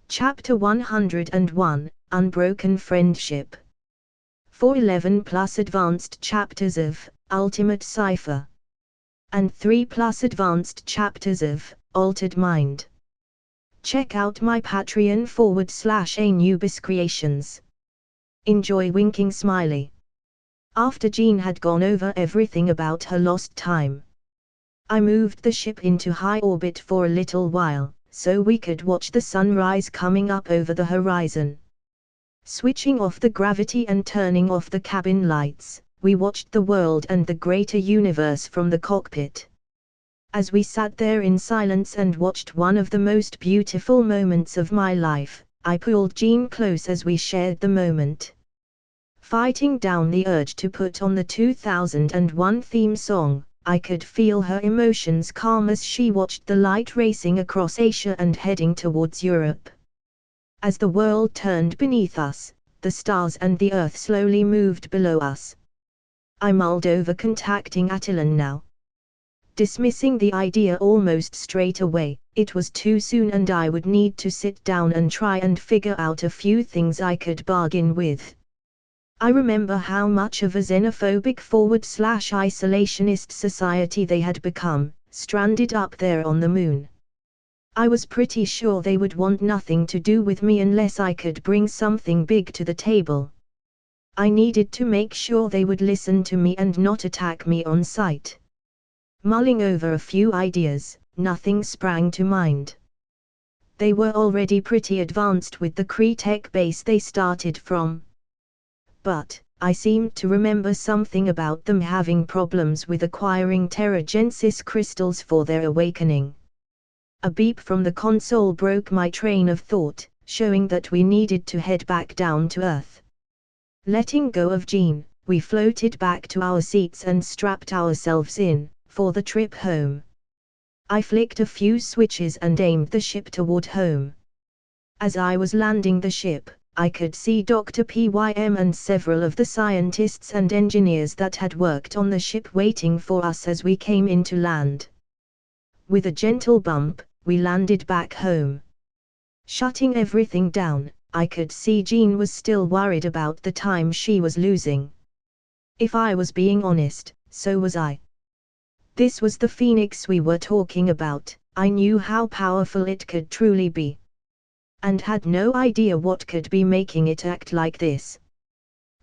Chapter 101, Unbroken Friendship. 411 plus advanced chapters of Ultimate Cypher. And 3 plus advanced chapters of Altered Mind. Check out my Patreon /Anubis Creations. Enjoy winking smiley. After Jean had gone over everything about her lost time, I moved the ship into high orbit for a little while, so we could watch the sunrise coming up over the horizon. Switching off the gravity and turning off the cabin lights, we watched the world and the greater universe from the cockpit. As we sat there in silence and watched one of the most beautiful moments of my life, I pulled Jean close as we shared the moment. Fighting down the urge to put on the 2001 theme song, I could feel her emotions calm as she watched the light racing across Asia and heading towards Europe. As the world turned beneath us, the stars and the earth slowly moved below us. I mulled over contacting Attilan now. Dismissing the idea almost straight away, it was too soon and I would need to sit down and try and figure out a few things I could bargain with. I remember how much of a xenophobic /isolationist society they had become, stranded up there on the moon. I was pretty sure they would want nothing to do with me unless I could bring something big to the table. I needed to make sure they would listen to me and not attack me on sight. Mulling over a few ideas, nothing sprang to mind. They were already pretty advanced with the Kree-Tech base they started from. But I seemed to remember something about them having problems with acquiring Terra Genesis crystals for their awakening. A beep from the console broke my train of thought, showing that we needed to head back down to Earth. Letting go of Jean, we floated back to our seats and strapped ourselves in for the trip home. I flicked a few switches and aimed the ship toward home. As I was landing the ship, I could see Dr. Pym and several of the scientists and engineers that had worked on the ship waiting for us as we came in to land. With a gentle bump, we landed back home. Shutting everything down, I could see Jean was still worried about the time she was losing. If I was being honest, so was I. This was the Phoenix we were talking about. I knew how powerful it could truly be, and had no idea what could be making it act like this.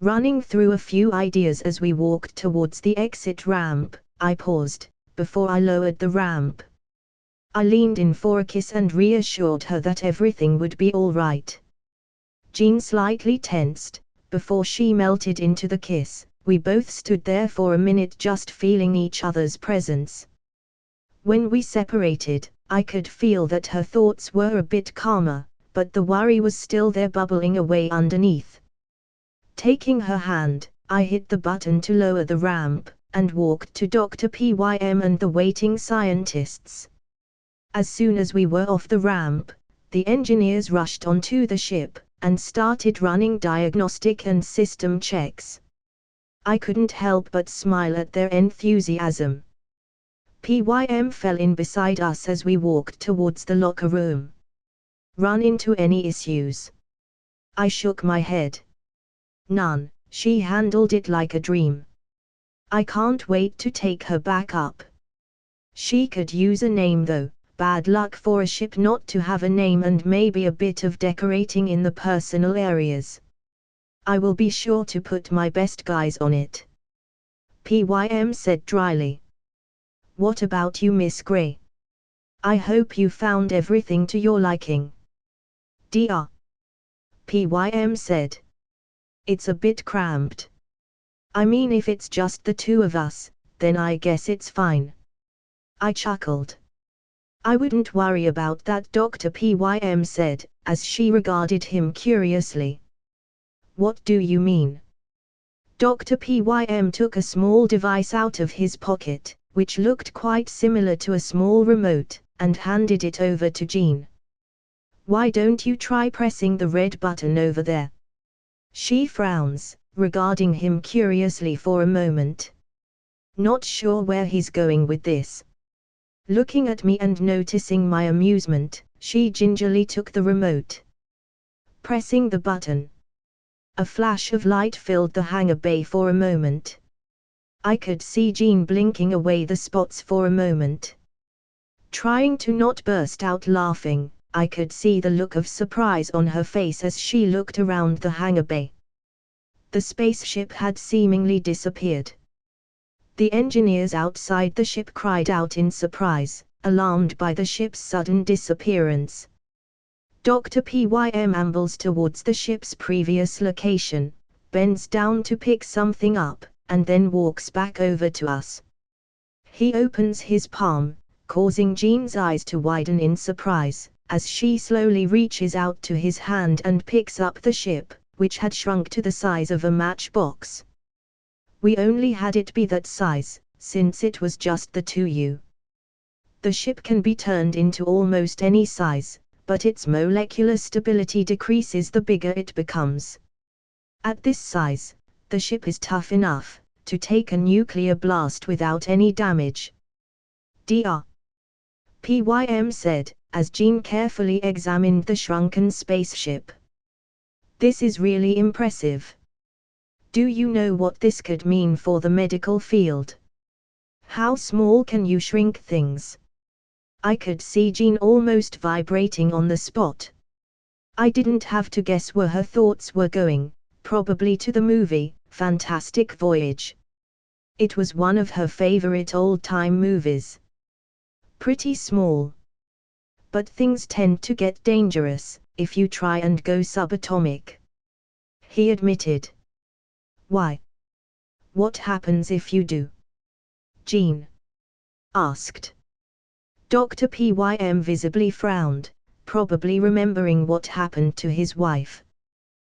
Running through a few ideas as we walked towards the exit ramp, I paused before I lowered the ramp. I leaned in for a kiss and reassured her that everything would be all right. Jean slightly tensed before she melted into the kiss. We both stood there for a minute just feeling each other's presence. When we separated, I could feel that her thoughts were a bit calmer, but the worry was still there bubbling away underneath. Taking her hand, I hit the button to lower the ramp, and walked to Dr. Pym and the waiting scientists. As soon as we were off the ramp, the engineers rushed onto the ship, and started running diagnostic and system checks. I couldn't help but smile at their enthusiasm. Pym fell in beside us as we walked towards the locker room. Run into any issues? I shook my head. None, she handled it like a dream. I can't wait to take her back up. She could use a name though, bad luck for a ship not to have a name and maybe a bit of decorating in the personal areas. I will be sure to put my best guys on it. Pym said dryly. What about you, Miss Gray? I hope you found everything to your liking. Dr. Pym said. It's a bit cramped. I mean, if it's just the two of us, then I guess it's fine. I chuckled. I wouldn't worry about that, Dr. Pym said, as she regarded him curiously. What do you mean? Dr. Pym took a small device out of his pocket, which looked quite similar to a small remote, and handed it over to Jean. Why don't you try pressing the red button over there? She frowns, regarding him curiously for a moment. Not sure where he's going with this. Looking at me and noticing my amusement, she gingerly took the remote, pressing the button. A flash of light filled the hangar bay for a moment. I could see Jean blinking away the spots for a moment. Trying to not burst out laughing, I could see the look of surprise on her face as she looked around the hangar bay. The spaceship had seemingly disappeared. The engineers outside the ship cried out in surprise, alarmed by the ship's sudden disappearance. Dr. Pym ambles towards the ship's previous location, bends down to pick something up, and then walks back over to us. He opens his palm, causing Jean's eyes to widen in surprise, as she slowly reaches out to his hand and picks up the ship, which had shrunk to the size of a matchbox. We only had it be that size, since it was just the 2U. The ship can be turned into almost any size, but its molecular stability decreases the bigger it becomes. At this size, the ship is tough enough to take a nuclear blast without any damage. Dr. Pym said, as Jean carefully examined the shrunken spaceship. This is really impressive. Do you know what this could mean for the medical field? How small can you shrink things? I could see Jean almost vibrating on the spot. I didn't have to guess where her thoughts were going, probably to the movie, Fantastic Voyage. It was one of her favorite old-time movies. Pretty small. But things tend to get dangerous if you try and go subatomic, he admitted. Why? What happens if you do? Jean asked. Dr. Pym visibly frowned, probably remembering what happened to his wife.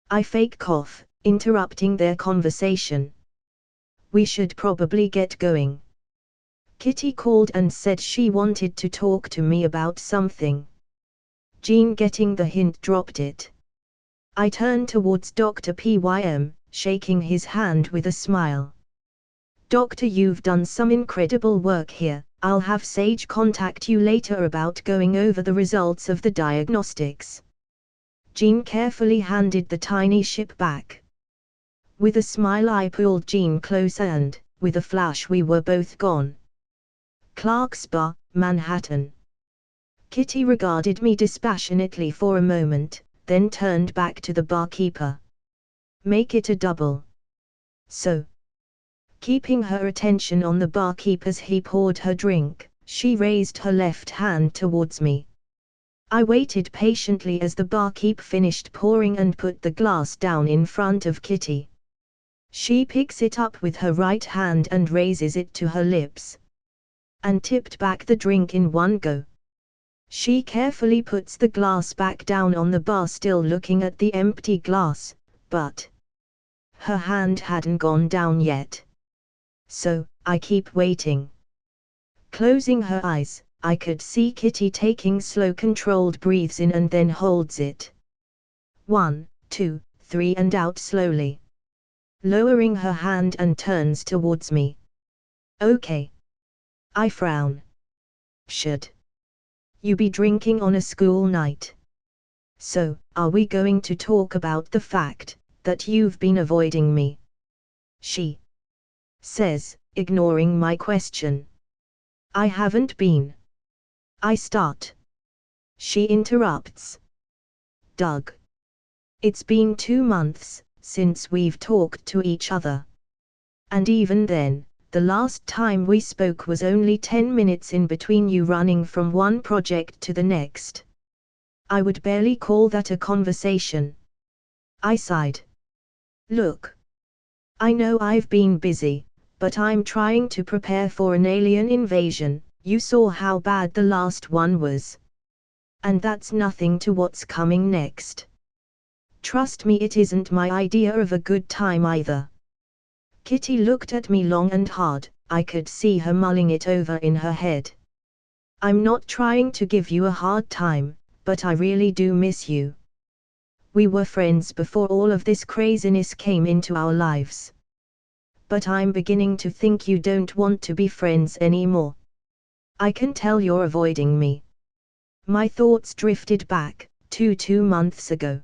I fake cough, interrupting their conversation. We should probably get going. Kitty called and said she wanted to talk to me about something. Jean, getting the hint, dropped it. I turned towards Dr. Pym, shaking his hand with a smile. Doctor, you've done some incredible work here. I'll have Sage contact you later about going over the results of the diagnostics. Jean carefully handed the tiny ship back. With a smile I pulled Jean closer and, with a flash, we were both gone. Clark's Bar, Manhattan. Kitty regarded me dispassionately for a moment, then turned back to the barkeeper. Make it a double. So. Keeping her attention on the barkeep as he poured her drink, she raised her left hand towards me. I waited patiently as the barkeep finished pouring and put the glass down in front of Kitty. She picks it up with her right hand and raises it to her lips. And tipped back the drink in one go. She carefully puts the glass back down on the bar, still looking at the empty glass, but her hand hadn't gone down yet. So, I keep waiting. Closing her eyes, I could see Kitty taking slow controlled breaths in and then holds it. 1, 2, 3 and out slowly. Lowering her hand and turns towards me. Okay. I frown. Should you be drinking on a school night? So, are we going to talk about the fact that you've been avoiding me? She says, ignoring my question. I haven't been. I start. She interrupts. Doug. It's been 2 months since we've talked to each other. And even then, the last time we spoke was only 10 minutes in between you running from one project to the next. I would barely call that a conversation. I sighed. Look. I know I've been busy, but I'm trying to prepare for an alien invasion. You saw how bad the last one was. And that's nothing to what's coming next. Trust me, it isn't my idea of a good time either. Kitty looked at me long and hard. I could see her mulling it over in her head. I'm not trying to give you a hard time, but I really do miss you. We were friends before all of this craziness came into our lives. But I'm beginning to think you don't want to be friends anymore. I can tell you're avoiding me. My thoughts drifted back, 2 months ago.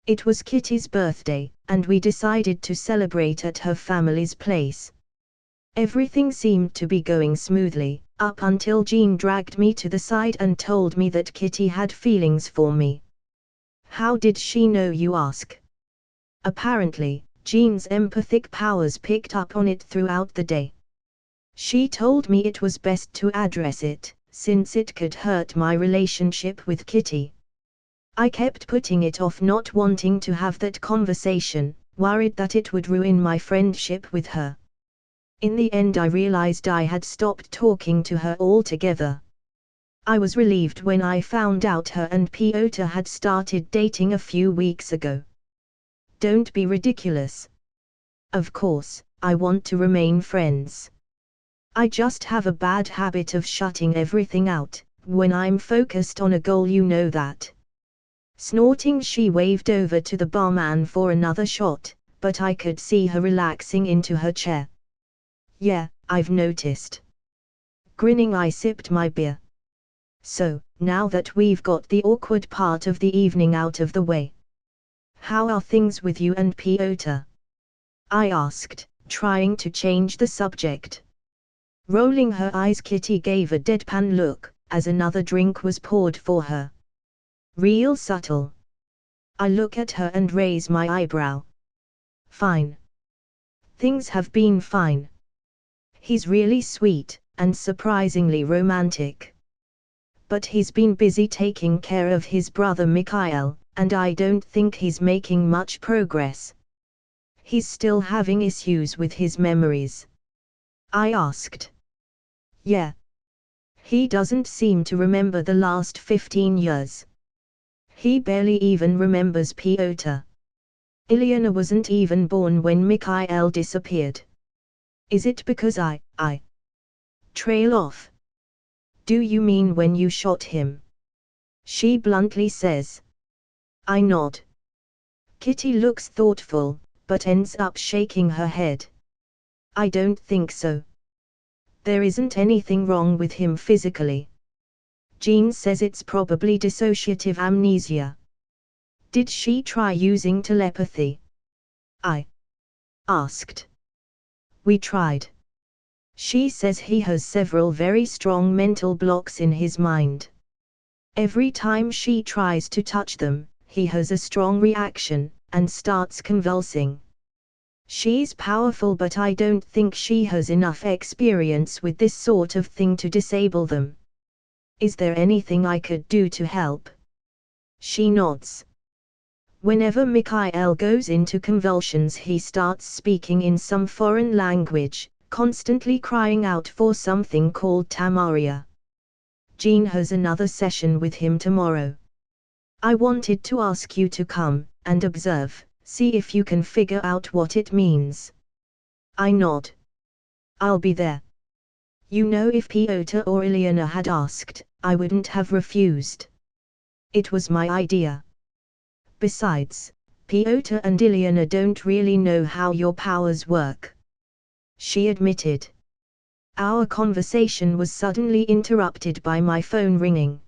It was Kitty's birthday, and we decided to celebrate at her family's place. Everything seemed to be going smoothly, up until Jean dragged me to the side and told me that Kitty had feelings for me. How did she know, you ask? Apparently, Jean's empathic powers picked up on it throughout the day. She told me it was best to address it, since it could hurt my relationship with Kitty. I kept putting it off, not wanting to have that conversation, worried that it would ruin my friendship with her. In the end, I realized I had stopped talking to her altogether. I was relieved when I found out her and Piotr had started dating a few weeks ago. Don't be ridiculous. Of course, I want to remain friends. I just have a bad habit of shutting everything out when I'm focused on a goal, you know that. Snorting, she waved over to the barman for another shot, but I could see her relaxing into her chair. Yeah, I've noticed. Grinning, I sipped my beer. So, now that we've got the awkward part of the evening out of the way, how are things with you and Piotr? I asked, trying to change the subject. Rolling her eyes, Kitty gave a deadpan look, as another drink was poured for her. Real subtle. I look at her and raise my eyebrow. Fine. Things have been fine. He's really sweet, and surprisingly romantic. But he's been busy taking care of his brother Mikhail, and I don't think he's making much progress. He's still having issues with his memories. I asked. Yeah. He doesn't seem to remember the last 15 years. He barely even remembers Piotr. Ilyana wasn't even born when Mikhail disappeared. Is it because I trail off? Do you mean when you shot him? She bluntly says. I nod. Kitty looks thoughtful, but ends up shaking her head. I don't think so. There isn't anything wrong with him physically. Jean says it's probably dissociative amnesia. Did she try using telepathy? I asked. We tried. She says he has several very strong mental blocks in his mind. Every time she tries to touch them, he has a strong reaction, and starts convulsing. She's powerful, but I don't think she has enough experience with this sort of thing to disable them. Is there anything I could do to help? She nods. Whenever Mikhail goes into convulsions, he starts speaking in some foreign language, constantly crying out for something called Tamaria. Jean has another session with him tomorrow. I wanted to ask you to come and observe, see if you can figure out what it means. I nod. I'll be there. You know, if Piotr or Ilyana had asked, I wouldn't have refused. It was my idea. Besides, Piotr and Ilyana don't really know how your powers work. She admitted. Our conversation was suddenly interrupted by my phone ringing.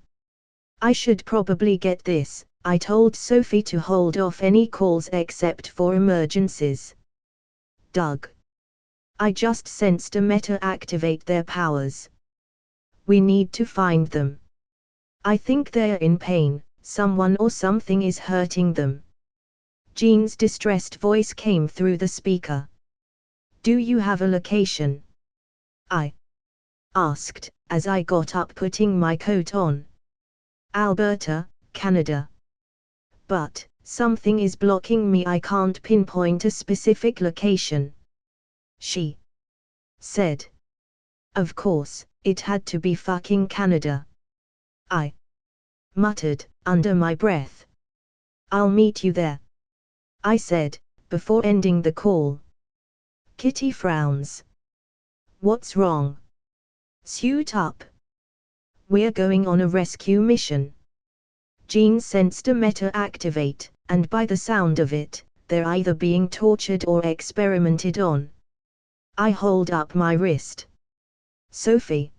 I should probably get this. I told Sophie to hold off any calls except for emergencies. Doug. I just sensed a meta activate their powers. We need to find them. I think they're in pain, someone or something is hurting them. Jean's distressed voice came through the speaker. Do you have a location? I asked, as I got up, putting my coat on. Alberta, Canada. But something is blocking me. I can't pinpoint a specific location. She said. Of course, it had to be fucking Canada. I muttered, under my breath. I'll meet you there, I said, before ending the call. Kitty frowns. What's wrong? Suit up. We're going on a rescue mission. Jean sensed a meta activate, and by the sound of it, they're either being tortured or experimented on. I hold up my wrist. Sophie.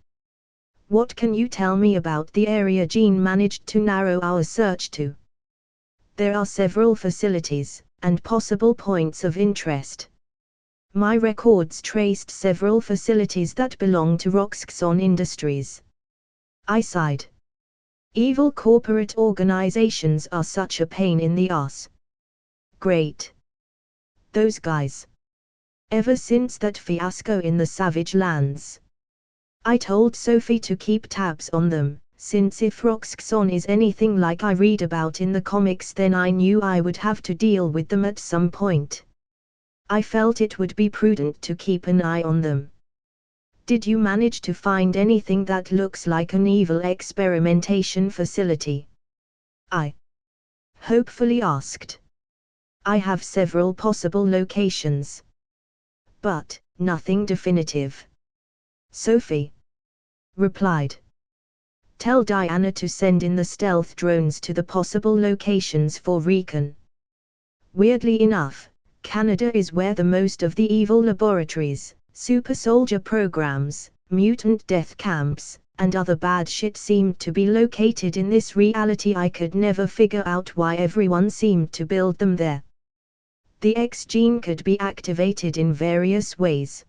What can you tell me about the area Jean managed to narrow our search to? There are several facilities, and possible points of interest. My records traced several facilities that belong to Roxxon Industries. I sighed. Evil corporate organizations are such a pain in the ass. Great. Those guys. Ever since that fiasco in the Savage Lands. I told Sophie to keep tabs on them, since if Roxxon is anything like I read about in the comics, then I knew I would have to deal with them at some point. I felt it would be prudent to keep an eye on them. Did you manage to find anything that looks like an evil experimentation facility? I hopefully asked. I have several possible locations. But nothing definitive. Sophie replied. Tell Diana to send in the stealth drones to the possible locations for recon. Weirdly enough, Canada is where the most of the evil laboratories, super soldier programs, mutant death camps, and other bad shit seemed to be located in this reality. I could never figure out why everyone seemed to build them there. The X gene could be activated in various ways.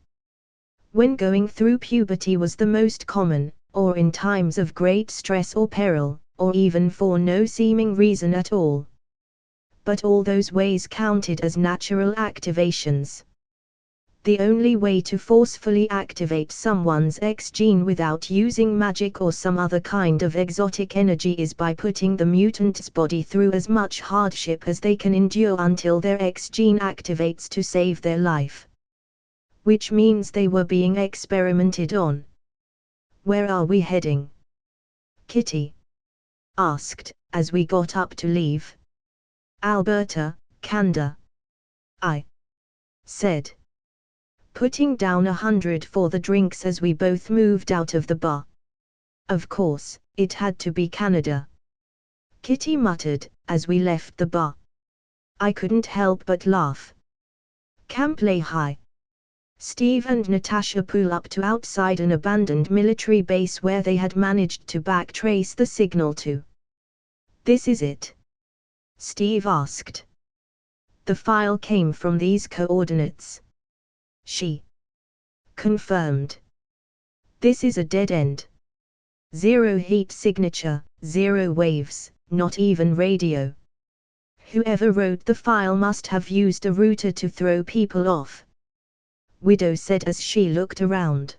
When going through puberty was the most common, or in times of great stress or peril, or even for no seeming reason at all. But all those ways counted as natural activations. The only way to forcefully activate someone's X gene without using magic or some other kind of exotic energy is by putting the mutant's body through as much hardship as they can endure until their X gene activates to save their life. Which means they were being experimented on. Where are we heading? Kitty asked, as we got up to leave. Alberta, Canada. I said, putting down 100 for the drinks as we both moved out of the bar. Of course, it had to be Canada. Kitty muttered, as we left the bar. I couldn't help but laugh. Camp Lehi. Steve and Natasha pull up to outside an abandoned military base where they had managed to backtrace the signal to. This is it? Steve asked. The file came from these coordinates. She confirmed. This is a dead end. 0 heat signature, 0 waves, not even radio. Whoever wrote the file must have used a router to throw people off. Widow said as she looked around.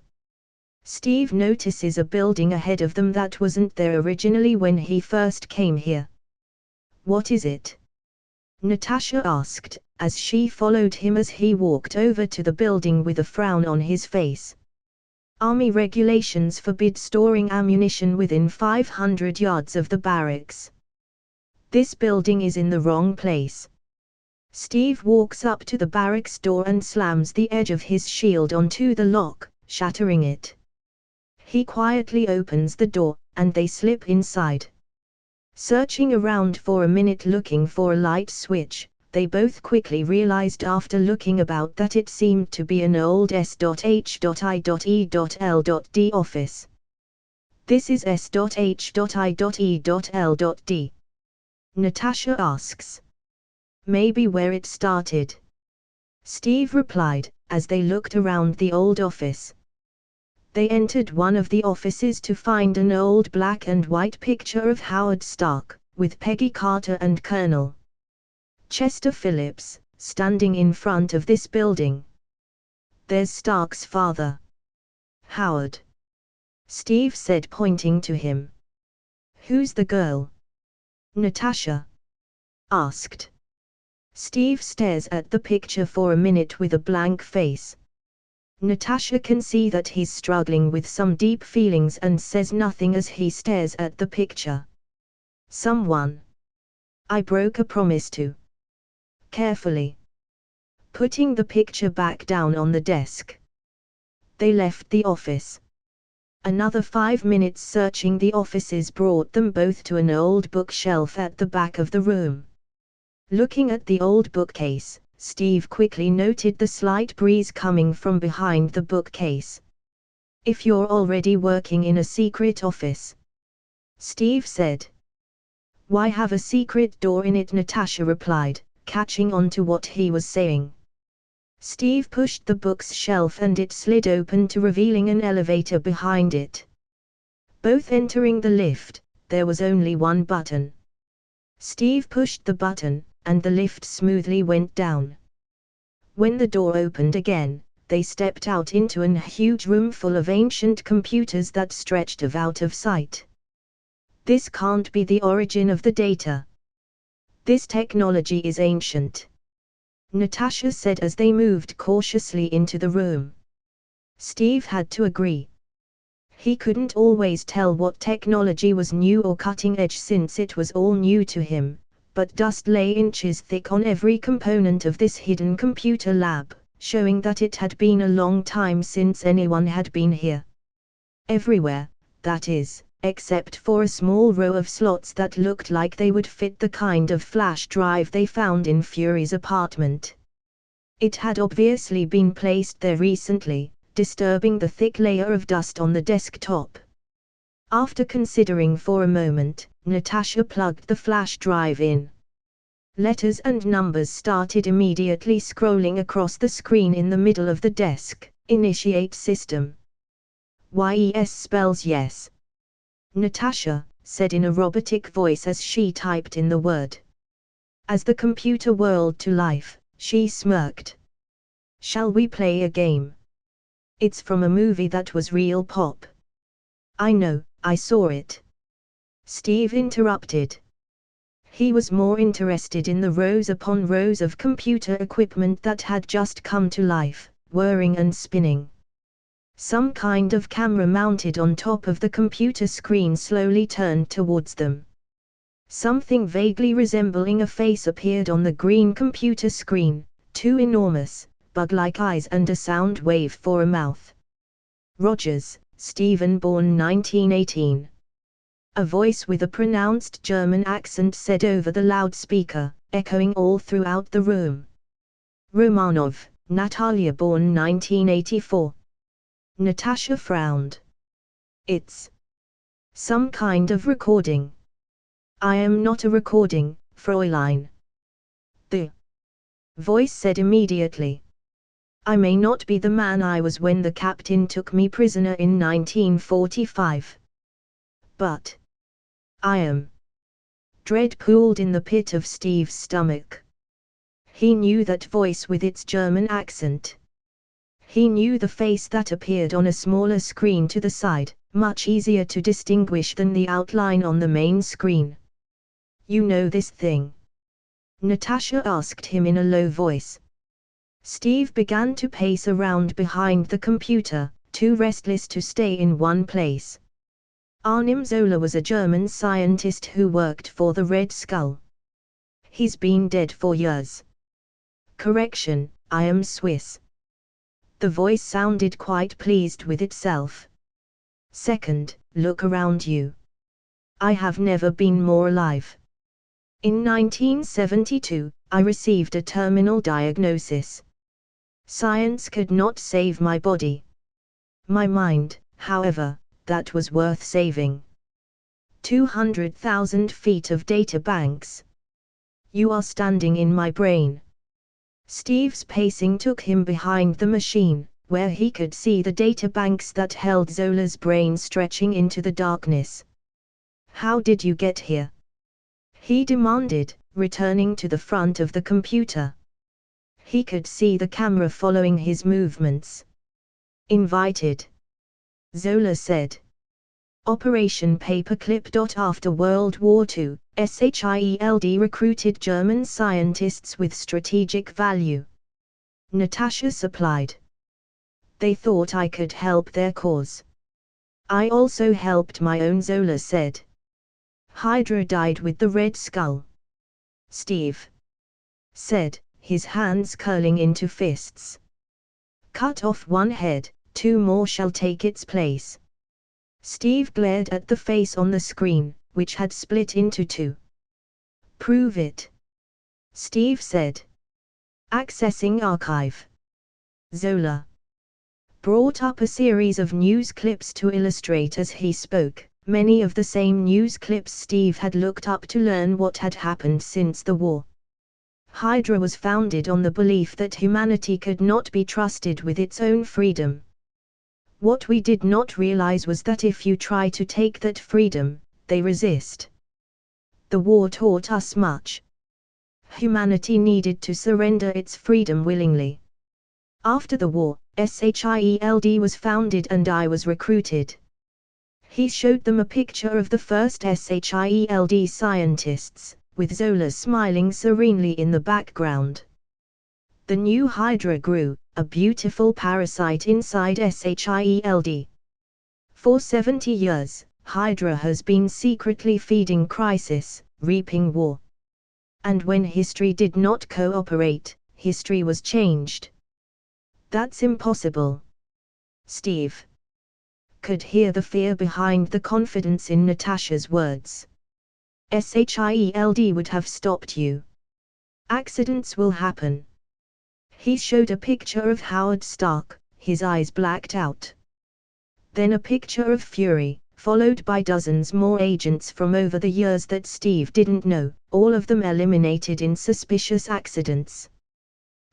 Steve notices a building ahead of them that wasn't there originally when he first came here. What is it? Natasha asked, as she followed him as he walked over to the building with a frown on his face. Army regulations forbid storing ammunition within 500 yards of the barracks. This building is in the wrong place. Steve walks up to the barracks door and slams the edge of his shield onto the lock, shattering it. He quietly opens the door, and they slip inside. Searching around for a minute looking for a light switch, they both quickly realized after looking about that it seemed to be an old S.H.I.E.L.D. office. This is S.H.I.E.L.D. Natasha asks. Maybe where it started. Steve replied, as they looked around the old office. They entered one of the offices to find an old black and white picture of Howard Stark, with Peggy Carter and Colonel Chester Phillips, standing in front of this building. There's Stark's father. Howard. Steve said, pointing to him. Who's the girl? Natasha asked. Steve stares at the picture for a minute with a blank face. Natasha can see that he's struggling with some deep feelings and says nothing as he stares at the picture. Someone I broke a promise to. Carefully putting the picture back down on the desk. They left the office. Another 5 minutes searching the offices brought them both to an old bookshelf at the back of the room. Looking at the old bookcase, Steve quickly noted the slight breeze coming from behind the bookcase. If you're already working in a secret office, Steve said. Why have a secret door in it? Natasha replied, catching on to what he was saying. Steve pushed the book's shelf and it slid open to revealing an elevator behind it. Both entering the lift, there was only one button. Steve pushed the button, and the lift smoothly went down. When the door opened again, they stepped out into a huge room full of ancient computers that stretched out of sight. This can't be the origin of the data. This technology is ancient, Natasha said as they moved cautiously into the room. Steve had to agree. He couldn't always tell what technology was new or cutting edge since it was all new to him, but dust lay inches thick on every component of this hidden computer lab, showing that it had been a long time since anyone had been here. Everywhere, that is, except for a small row of slots that looked like they would fit the kind of flash drive they found in Fury's apartment. It had obviously been placed there recently, disturbing the thick layer of dust on the desktop. After considering for a moment, Natasha plugged the flash drive in. Letters and numbers started immediately scrolling across the screen in the middle of the desk. Initiate system. YES spells yes, Natasha said in a robotic voice as she typed in the word. As the computer whirled to life, she smirked. Shall we play a game? It's from a movie that was real pop. I know, I saw it. Steve interrupted. He was more interested in the rows upon rows of computer equipment that had just come to life, whirring and spinning. Some kind of camera mounted on top of the computer screen slowly turned towards them. Something vaguely resembling a face appeared on the green computer screen, two enormous, bug-like eyes and a sound wave for a mouth. Rogers, Stephen, born 1918. A voice with a pronounced German accent said over the loudspeaker, echoing all throughout the room. Romanov, Natalia, born 1984. Natasha frowned. It's some kind of recording. I am not a recording, Fräulein. The voice said immediately. I may not be the man I was when the captain took me prisoner in 1945. But I am. Dread pooled in the pit of Steve's stomach. He knew that voice with its German accent. He knew the face that appeared on a smaller screen to the side, much easier to distinguish than the outline on the main screen. You know this thing? Natasha asked him in a low voice. Steve began to pace around behind the computer, too restless to stay in one place. Arnim Zola was a German scientist who worked for the Red Skull. He's been dead for years. Correction, I am Swiss. The voice sounded quite pleased with itself. Second, look around you. I have never been more alive. In 1972, I received a terminal diagnosis. Science could not save my body. My mind, however, that was worth saving. 200,000 feet of data banks. You are standing in my brain. Steve's pacing took him behind the machine, where he could see the data banks that held Zola's brain stretching into the darkness. How did you get here? He demanded, returning to the front of the computer. He could see the camera following his movements. Invited, Zola said. Operation Paperclip. After World War II, SHIELD recruited German scientists with strategic value. Natasha supplied. They thought I could help their cause. I also helped my own, Zola said. Hydra died with the Red Skull. Steve said, his hands curling into fists. Cut off one head, two more shall take its place. Steve glared at the face on the screen, which had split into two. Prove it, Steve said. Accessing archive. Zola brought up a series of news clips to illustrate as he spoke, Many of the same news clips Steve had looked up to learn what had happened since the war. Hydra was founded on the belief that humanity could not be trusted with its own freedom. What we did not realize was that if you try to take that freedom, they resist. The war taught us much. Humanity needed to surrender its freedom willingly. After the war, SHIELD was founded and I was recruited. He showed them a picture of the first SHIELD scientists, with Zola smiling serenely in the background. The new Hydra grew, a beautiful parasite inside SHIELD. For 70 years, Hydra has been secretly feeding crisis, reaping war. And when history did not cooperate, history was changed. That's impossible. Steve could hear the fear behind the confidence in Natasha's words. SHIELD would have stopped you. Accidents will happen. He showed a picture of Howard Stark, his eyes blacked out. Then a picture of Fury, followed by dozens more agents from over the years that Steve didn't know, all of them eliminated in suspicious accidents.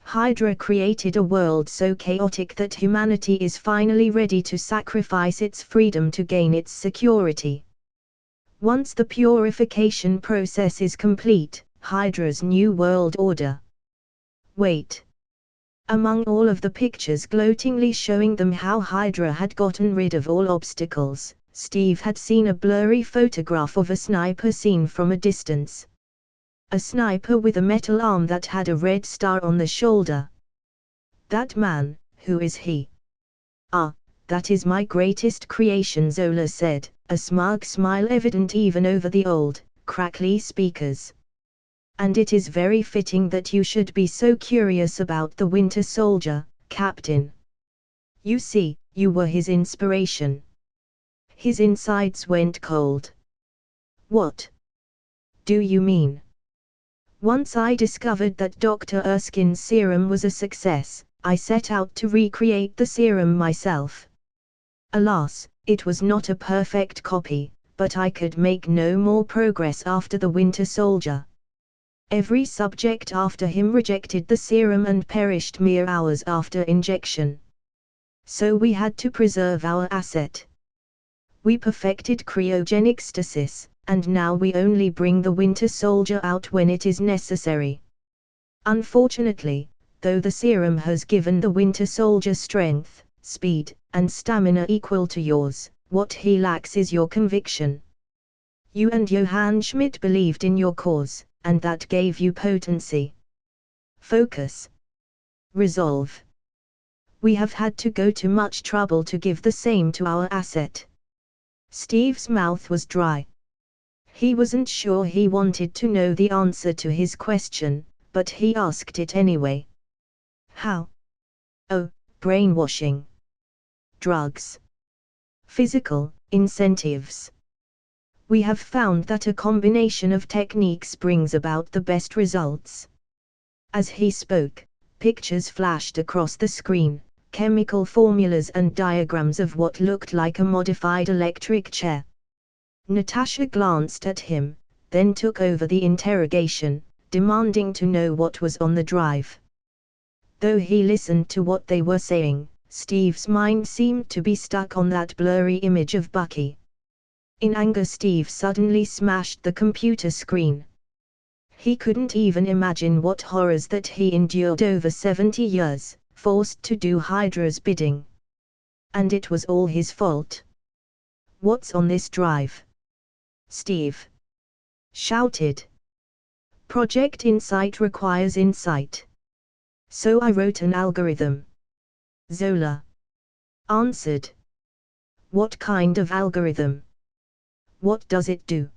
Hydra created a world so chaotic that humanity is finally ready to sacrifice its freedom to gain its security. Once the purification process is complete, Hydra's new world order. Wait. Among all of the pictures gloatingly showing them how Hydra had gotten rid of all obstacles, Steve had seen a blurry photograph of a sniper seen from a distance. A sniper with a metal arm that had a red star on the shoulder. That man, who is he? Ah, that is my greatest creation, Zola said, a smug smile evident even over the old, crackly speakers. And it is very fitting that you should be so curious about the Winter Soldier, Captain. You see, you were his inspiration. His insides went cold. What do you mean? Once I discovered that Dr. Erskine's serum was a success, I set out to recreate the serum myself. Alas, it was not a perfect copy, but I could make no more progress after the Winter Soldier. Every subject after him rejected the serum and perished mere hours after injection. So we had to preserve our asset. We perfected cryogenic stasis, and now we only bring the Winter Soldier out when it is necessary. Unfortunately, though the serum has given the Winter Soldier strength, speed, and stamina equal to yours, what he lacks is your conviction. You and Johann Schmidt believed in your cause, and that gave you potency. Focus. Resolve. We have had to go to much trouble to give the same to our asset. Steve's mouth was dry. He wasn't sure he wanted to know the answer to his question, but he asked it anyway. How? Oh, brainwashing. Drugs. Physical incentives. We have found that a combination of techniques brings about the best results. As he spoke, pictures flashed across the screen, chemical formulas and diagrams of what looked like a modified electric chair. Natasha glanced at him, then took over the interrogation, demanding to know what was on the drive. Though he listened to what they were saying, Steve's mind seemed to be stuck on that blurry image of Bucky. In anger, Steve suddenly smashed the computer screen. He couldn't even imagine what horrors that he endured over 70 years, forced to do Hydra's bidding. And it was all his fault. What's on this drive? Steve shouted. Project Insight requires insight. So I wrote an algorithm. Zola answered. What kind of algorithm? What does it do?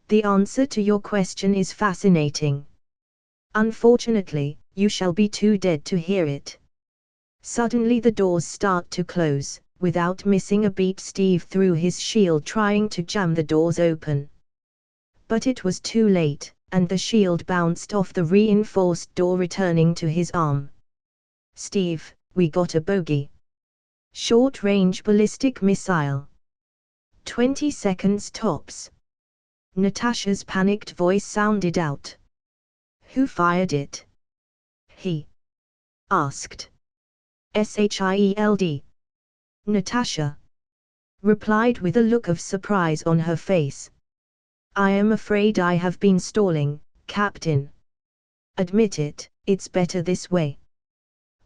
The answer to your question is fascinating. Unfortunately, you shall be too dead to hear it. Suddenly the doors start to close. Without missing a beat, Steve threw his shield trying to jam the doors open. But it was too late, and the shield bounced off the reinforced door, returning to his arm. Steve, we got a bogey. Short-range ballistic missile. 20 seconds tops. Natasha's panicked voice sounded out. Who fired it? He asked. Shield. Natasha replied with a look of surprise on her face. I am afraid I have been stalling, Captain. Admit it, it's better this way.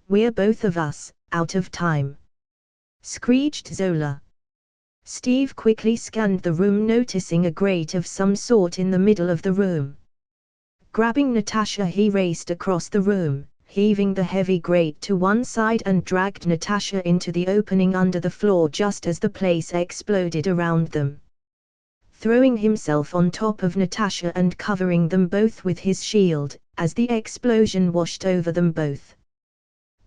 We're both of us out of time. Screeched Zola. Steve quickly scanned the room, noticing a grate of some sort in the middle of the room. Grabbing Natasha, he raced across the room, heaving the heavy grate to one side and dragged Natasha into the opening under the floor just as the place exploded around them. Throwing himself on top of Natasha and covering them both with his shield, as the explosion washed over them both.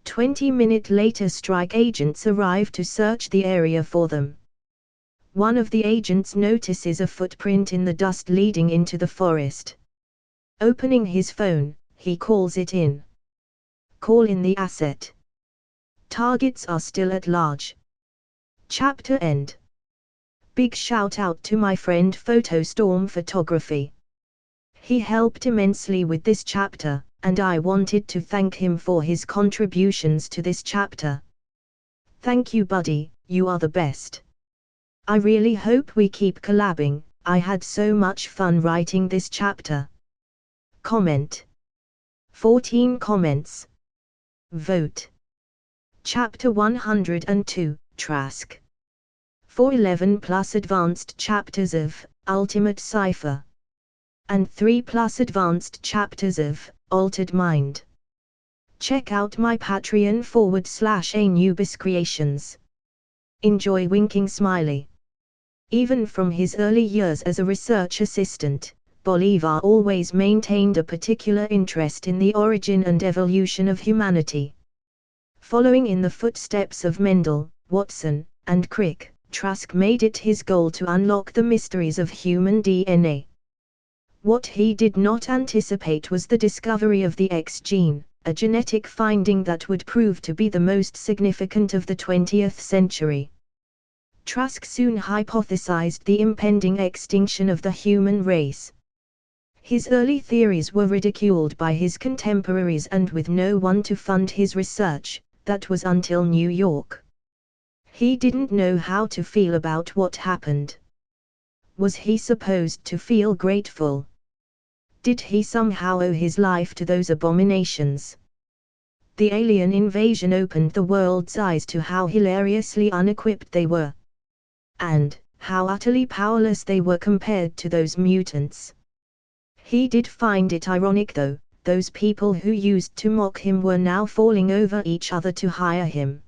20 minutes later, strike agents arrived to search the area for them. One of the agents notices a footprint in the dust leading into the forest. Opening his phone, he calls it in. Call in the asset. Targets are still at large. Chapter end. Big shout out to my friend Photostorm Photography. He helped immensely with this chapter, and I wanted to thank him for his contributions to this chapter. Thank you, buddy, you are the best. I really hope we keep collabing. I had so much fun writing this chapter. Comment. 14 comments. Vote. Chapter 102, Trask. 411 plus advanced chapters of Ultimate Cypher. And 3 plus advanced chapters of Altered Mind. Check out my Patreon /Anubis Creations. Enjoy winking smiley. Even from his early years as a research assistant, Bolivar always maintained a particular interest in the origin and evolution of humanity. Following in the footsteps of Mendel, Watson, and Crick, Trask made it his goal to unlock the mysteries of human DNA. What he did not anticipate was the discovery of the X gene, a genetic finding that would prove to be the most significant of the 20th century. Trask soon hypothesized the impending extinction of the human race. His early theories were ridiculed by his contemporaries, and with no one to fund his research, that was until New York. He didn't know how to feel about what happened. Was he supposed to feel grateful? Did he somehow owe his life to those abominations? The alien invasion opened the world's eyes to how hilariously unequipped they were. And how utterly powerless they were compared to those mutants. He did find it ironic though, those people who used to mock him were now falling over each other to hire him.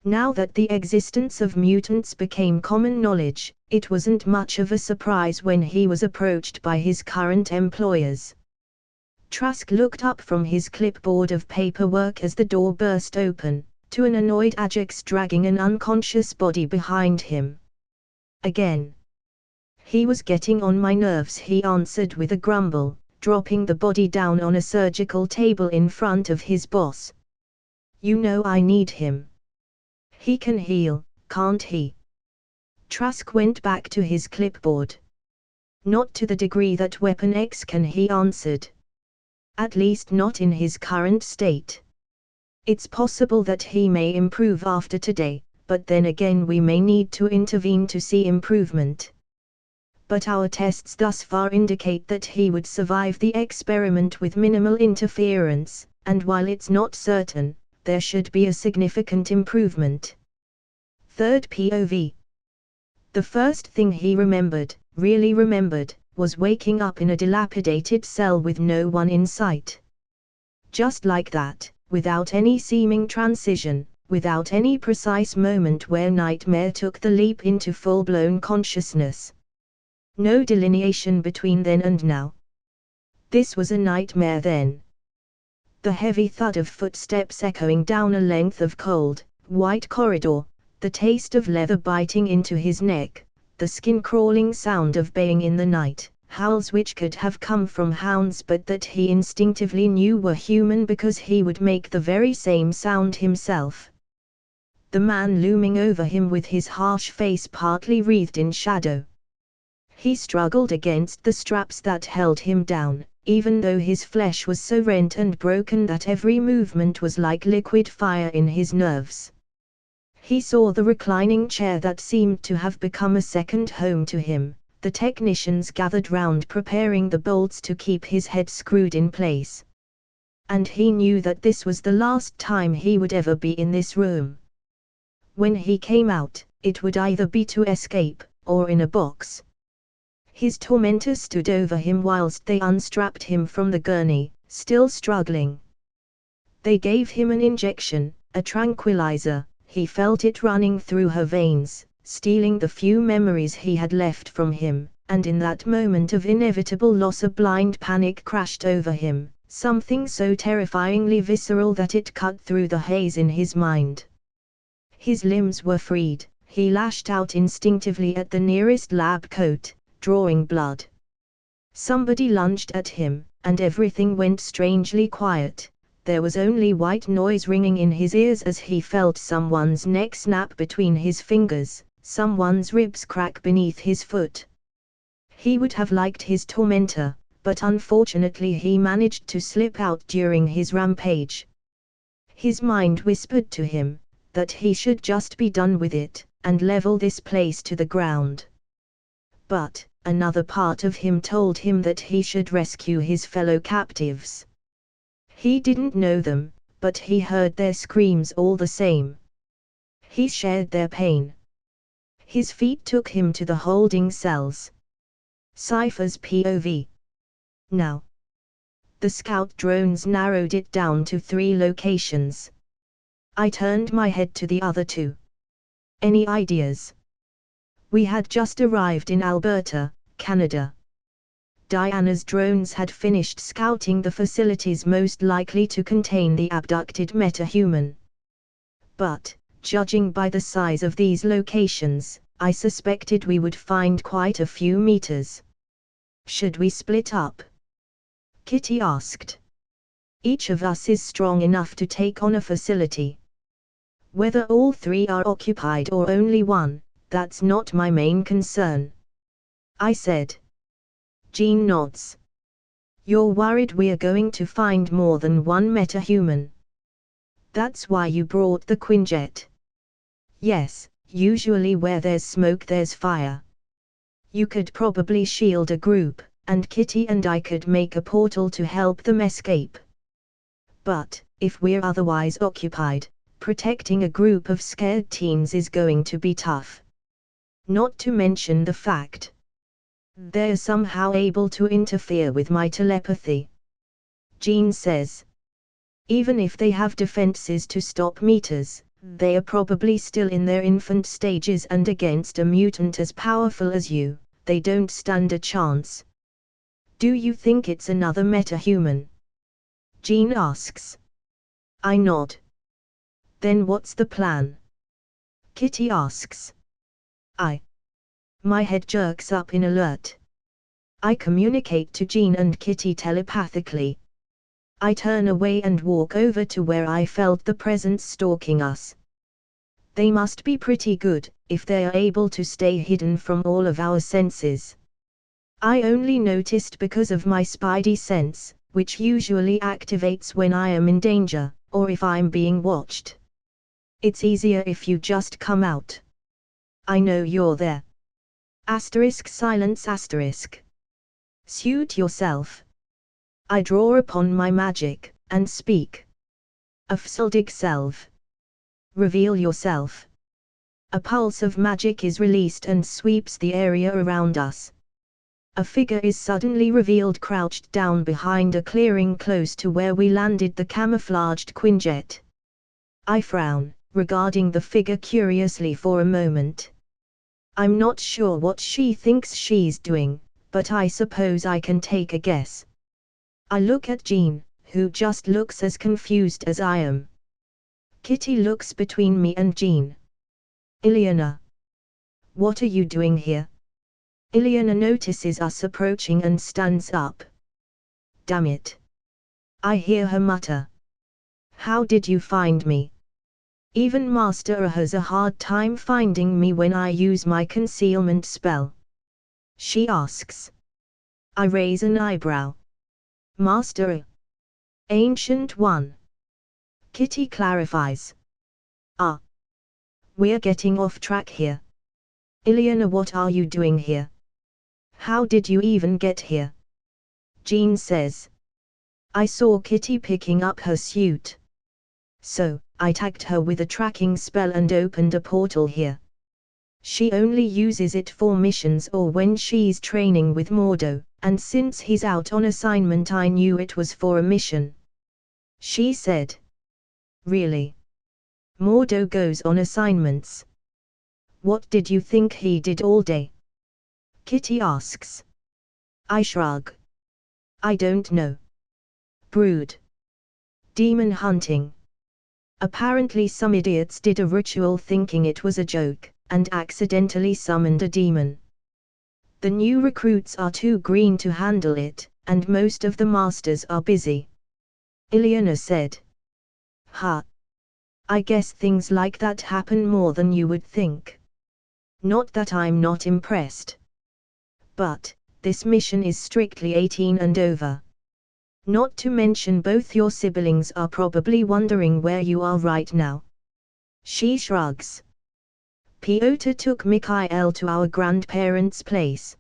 Now that the existence of mutants became common knowledge, it wasn't much of a surprise when he was approached by his current employers. Trask looked up from his clipboard of paperwork as the door burst open, to an annoyed Ajax dragging an unconscious body behind him. Again. He was getting on my nerves, he answered with a grumble, dropping the body down on a surgical table in front of his boss. You know I need him. He can heal, can't he? Trask went back to his clipboard. Not to the degree that Weapon X can, he answered. At least not in his current state. It's possible that he may improve after today, but then again we may need to intervene to see improvement. But our tests thus far indicate that he would survive the experiment with minimal interference, and while it's not certain, there should be a significant improvement. Third POV. The first thing he remembered, really remembered, was waking up in a dilapidated cell with no one in sight. Just like that, without any seeming transition, without any precise moment where nightmare took the leap into full-blown consciousness. No delineation between then and now. This was a nightmare then. The heavy thud of footsteps echoing down a length of cold, white corridor, the taste of leather biting into his neck, the skin-crawling sound of baying in the night, howls which could have come from hounds but that he instinctively knew were human because he would make the very same sound himself. the man looming over him with his harsh face partly wreathed in shadow. He struggled against the straps that held him down, even though his flesh was so rent and broken that every movement was like liquid fire in his nerves. He saw the reclining chair that seemed to have become a second home to him, the technicians gathered round preparing the bolts to keep his head screwed in place. And he knew that this was the last time he would ever be in this room. When he came out, it would either be to escape, or in a box. His tormentors stood over him whilst they unstrapped him from the gurney, still struggling. They gave him an injection, a tranquilizer. He felt it running through her veins, stealing the few memories he had left from him, and in that moment of inevitable loss a blind panic crashed over him, something so terrifyingly visceral that it cut through the haze in his mind. His limbs were freed, he lashed out instinctively at the nearest lab coat, drawing blood. Somebody lunged at him, and everything went strangely quiet. There was only white noise ringing in his ears as he felt someone's neck snap between his fingers, someone's ribs crack beneath his foot. He would have liked his tormentor, but unfortunately he managed to slip out during his rampage. His mind whispered to him that he should just be done with it, and level this place to the ground. But another part of him told him that he should rescue his fellow captives. He didn't know them, but he heard their screams all the same. He shared their pain. His feet took him to the holding cells. Cypher's POV. Now. The scout drones narrowed it down to 3 locations. I turned my head to the other 2. Any ideas? We had just arrived in Alberta, Canada. Diana's drones had finished scouting the facilities most likely to contain the abducted metahuman. But, judging by the size of these locations, I suspected we would find quite a few meters. Should we split up? Kitty asked. Each of us is strong enough to take on a facility. Whether all 3 are occupied or only one, that's not my main concern, I said. Jean nods. You're worried we're going to find more than one metahuman. That's why you brought the Quinjet. Yes, usually where there's smoke there's fire. You could probably shield a group, and Kitty and I could make a portal to help them escape. But, if we're otherwise occupied, protecting a group of scared teens is going to be tough. Not to mention the fact they're somehow able to interfere with my telepathy. Jean says. Even if they have defenses to stop meters, they are probably still in their infant stages, and against a mutant as powerful as you, they don't stand a chance. Do you think it's another metahuman? Jean asks. I nod. Then what's the plan? Kitty asks. My head jerks up in alert. I communicate to Jean and Kitty telepathically. I turn away and walk over to where I felt the presence stalking us. They must be pretty good, if they are able to stay hidden from all of our senses. I only noticed because of my spidey sense, which usually activates when I am in danger, or if I'm being watched. It's easier if you just come out. I know you're there. Silence. Suit yourself. I draw upon my magic, and speak. Afsaldig self. Reveal yourself. A pulse of magic is released and sweeps the area around us. A figure is suddenly revealed crouched down behind a clearing close to where we landed the camouflaged Quinjet. I frown, regarding the figure curiously for a moment. I'm not sure what she thinks she's doing, but I suppose I can take a guess. I look at Jean, who just looks as confused as I am. Kitty looks between me and Jean. Ileana. What are you doing here? Ileana notices us approaching and stands up. Damn it. I hear her mutter. How did you find me? Even Master has a hard time finding me when I use my concealment spell. She asks. I raise an eyebrow. Master? Ancient One. Kitty clarifies. Ah. We're getting off track here. Ileana, what are you doing here? How did you even get here? Jean says. I saw Kitty picking up her suit. So, I tagged her with a tracking spell and opened a portal here. She only uses it for missions or when she's training with Mordo, and since he's out on assignment I knew it was for a mission. She said. Really? Mordo goes on assignments. What did you think he did all day? Kitty asks. I shrug. I don't know. Brood. Demon hunting. Apparently some idiots did a ritual thinking it was a joke, and accidentally summoned a demon. The new recruits are too green to handle it, and most of the masters are busy. Ileana said. Ha. I guess things like that happen more than you would think. Not that I'm not impressed. But, this mission is strictly 18 and over. Not to mention both your siblings are probably wondering where you are right now. She shrugs. Piotr took Mikhail to our grandparents' place.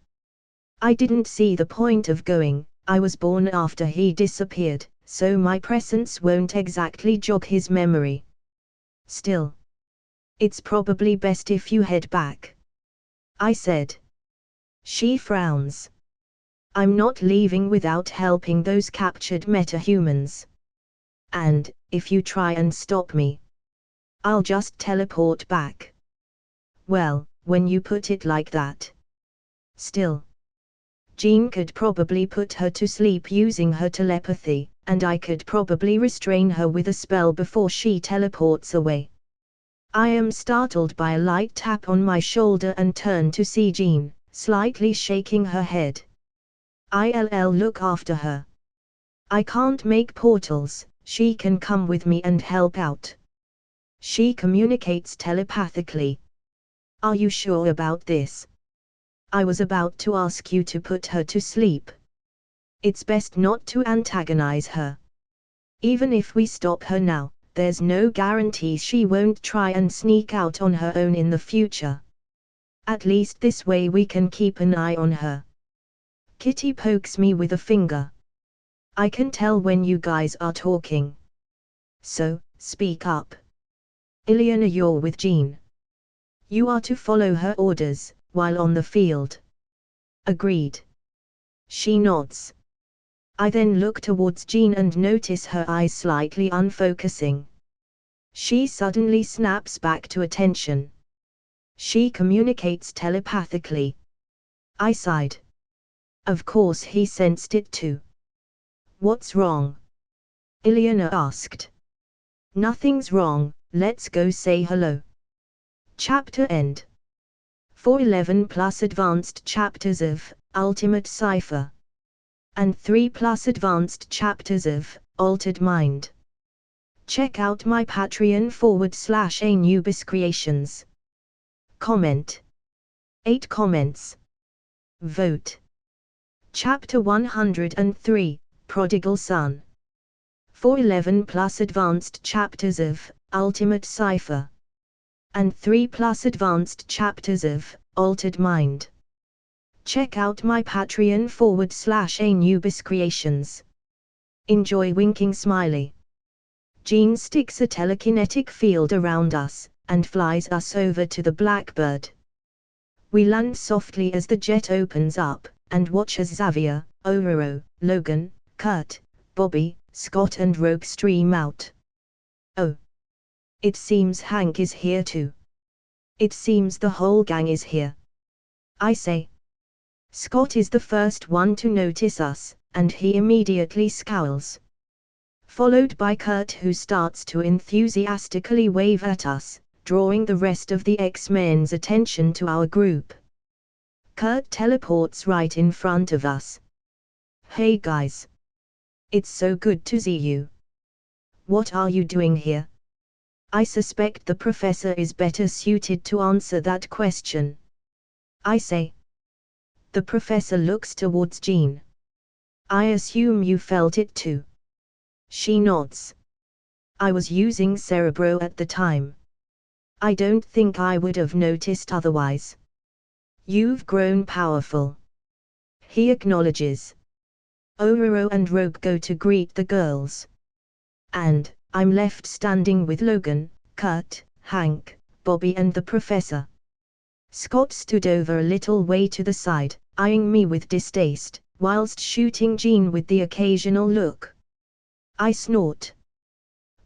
I didn't see the point of going, I was born after he disappeared, so my presence won't exactly jog his memory. Still. It's probably best if you head back. I said. She frowns. I'm not leaving without helping those captured metahumans. And, if you try and stop me, I'll just teleport back. Well, when you put it like that. Still. Jean could probably put her to sleep using her telepathy, and I could probably restrain her with a spell before she teleports away. I am startled by a light tap on my shoulder and turn to see Jean, slightly shaking her head. I'll look after her. I can't make portals, she can come with me and help out. She communicates telepathically. Are you sure about this? I was about to ask you to put her to sleep. It's best not to antagonize her. Even if we stop her now, there's no guarantee she won't try and sneak out on her own in the future. At least this way we can keep an eye on her. Kitty pokes me with a finger. I can tell when you guys are talking. So, speak up. Ileana, you're with Jean. You are to follow her orders, while on the field. Agreed. She nods. I then look towards Jean and notice her eyes slightly unfocusing. She suddenly snaps back to attention. She communicates telepathically. I sighed. Of course he sensed it too. What's wrong? Ileana asked. Nothing's wrong, let's go say hello. Chapter end. 411 plus advanced chapters of Ultimate Cypher. And 3 plus advanced chapters of Altered Mind. Check out my Patreon /Anubis Creations. Comment. 8 comments. Vote. Chapter 103, Prodigal Son. 411 plus advanced chapters of Ultimate Cypher. And 3 plus advanced chapters of Altered Mind. Check out my Patreon /Anubis Creations. Enjoy winking smiley. Jean sticks a telekinetic field around us, and flies us over to the Blackbird. We land softly as the jet opens up, and watch as Xavier, Ororo, Logan, Kurt, Bobby, Scott and Rogue stream out. Oh. It seems Hank is here too. It seems the whole gang is here. I say. Scott is the first one to notice us, and he immediately scowls. Followed by Kurt, who starts to enthusiastically wave at us, drawing the rest of the X-Men's attention to our group. Kurt teleports right in front of us. Hey guys. It's so good to see you. What are you doing here? I suspect the professor is better suited to answer that question. I say. The professor looks towards Jean. I assume you felt it too. She nods. I was using Cerebro at the time. I don't think I would have noticed otherwise. You've grown powerful. He acknowledges. Ororo and Rogue go to greet the girls. And I'm left standing with Logan, Kurt, Hank, Bobby and the professor. Scott stood over a little way to the side, eyeing me with distaste, whilst shooting Jean with the occasional look. I snort.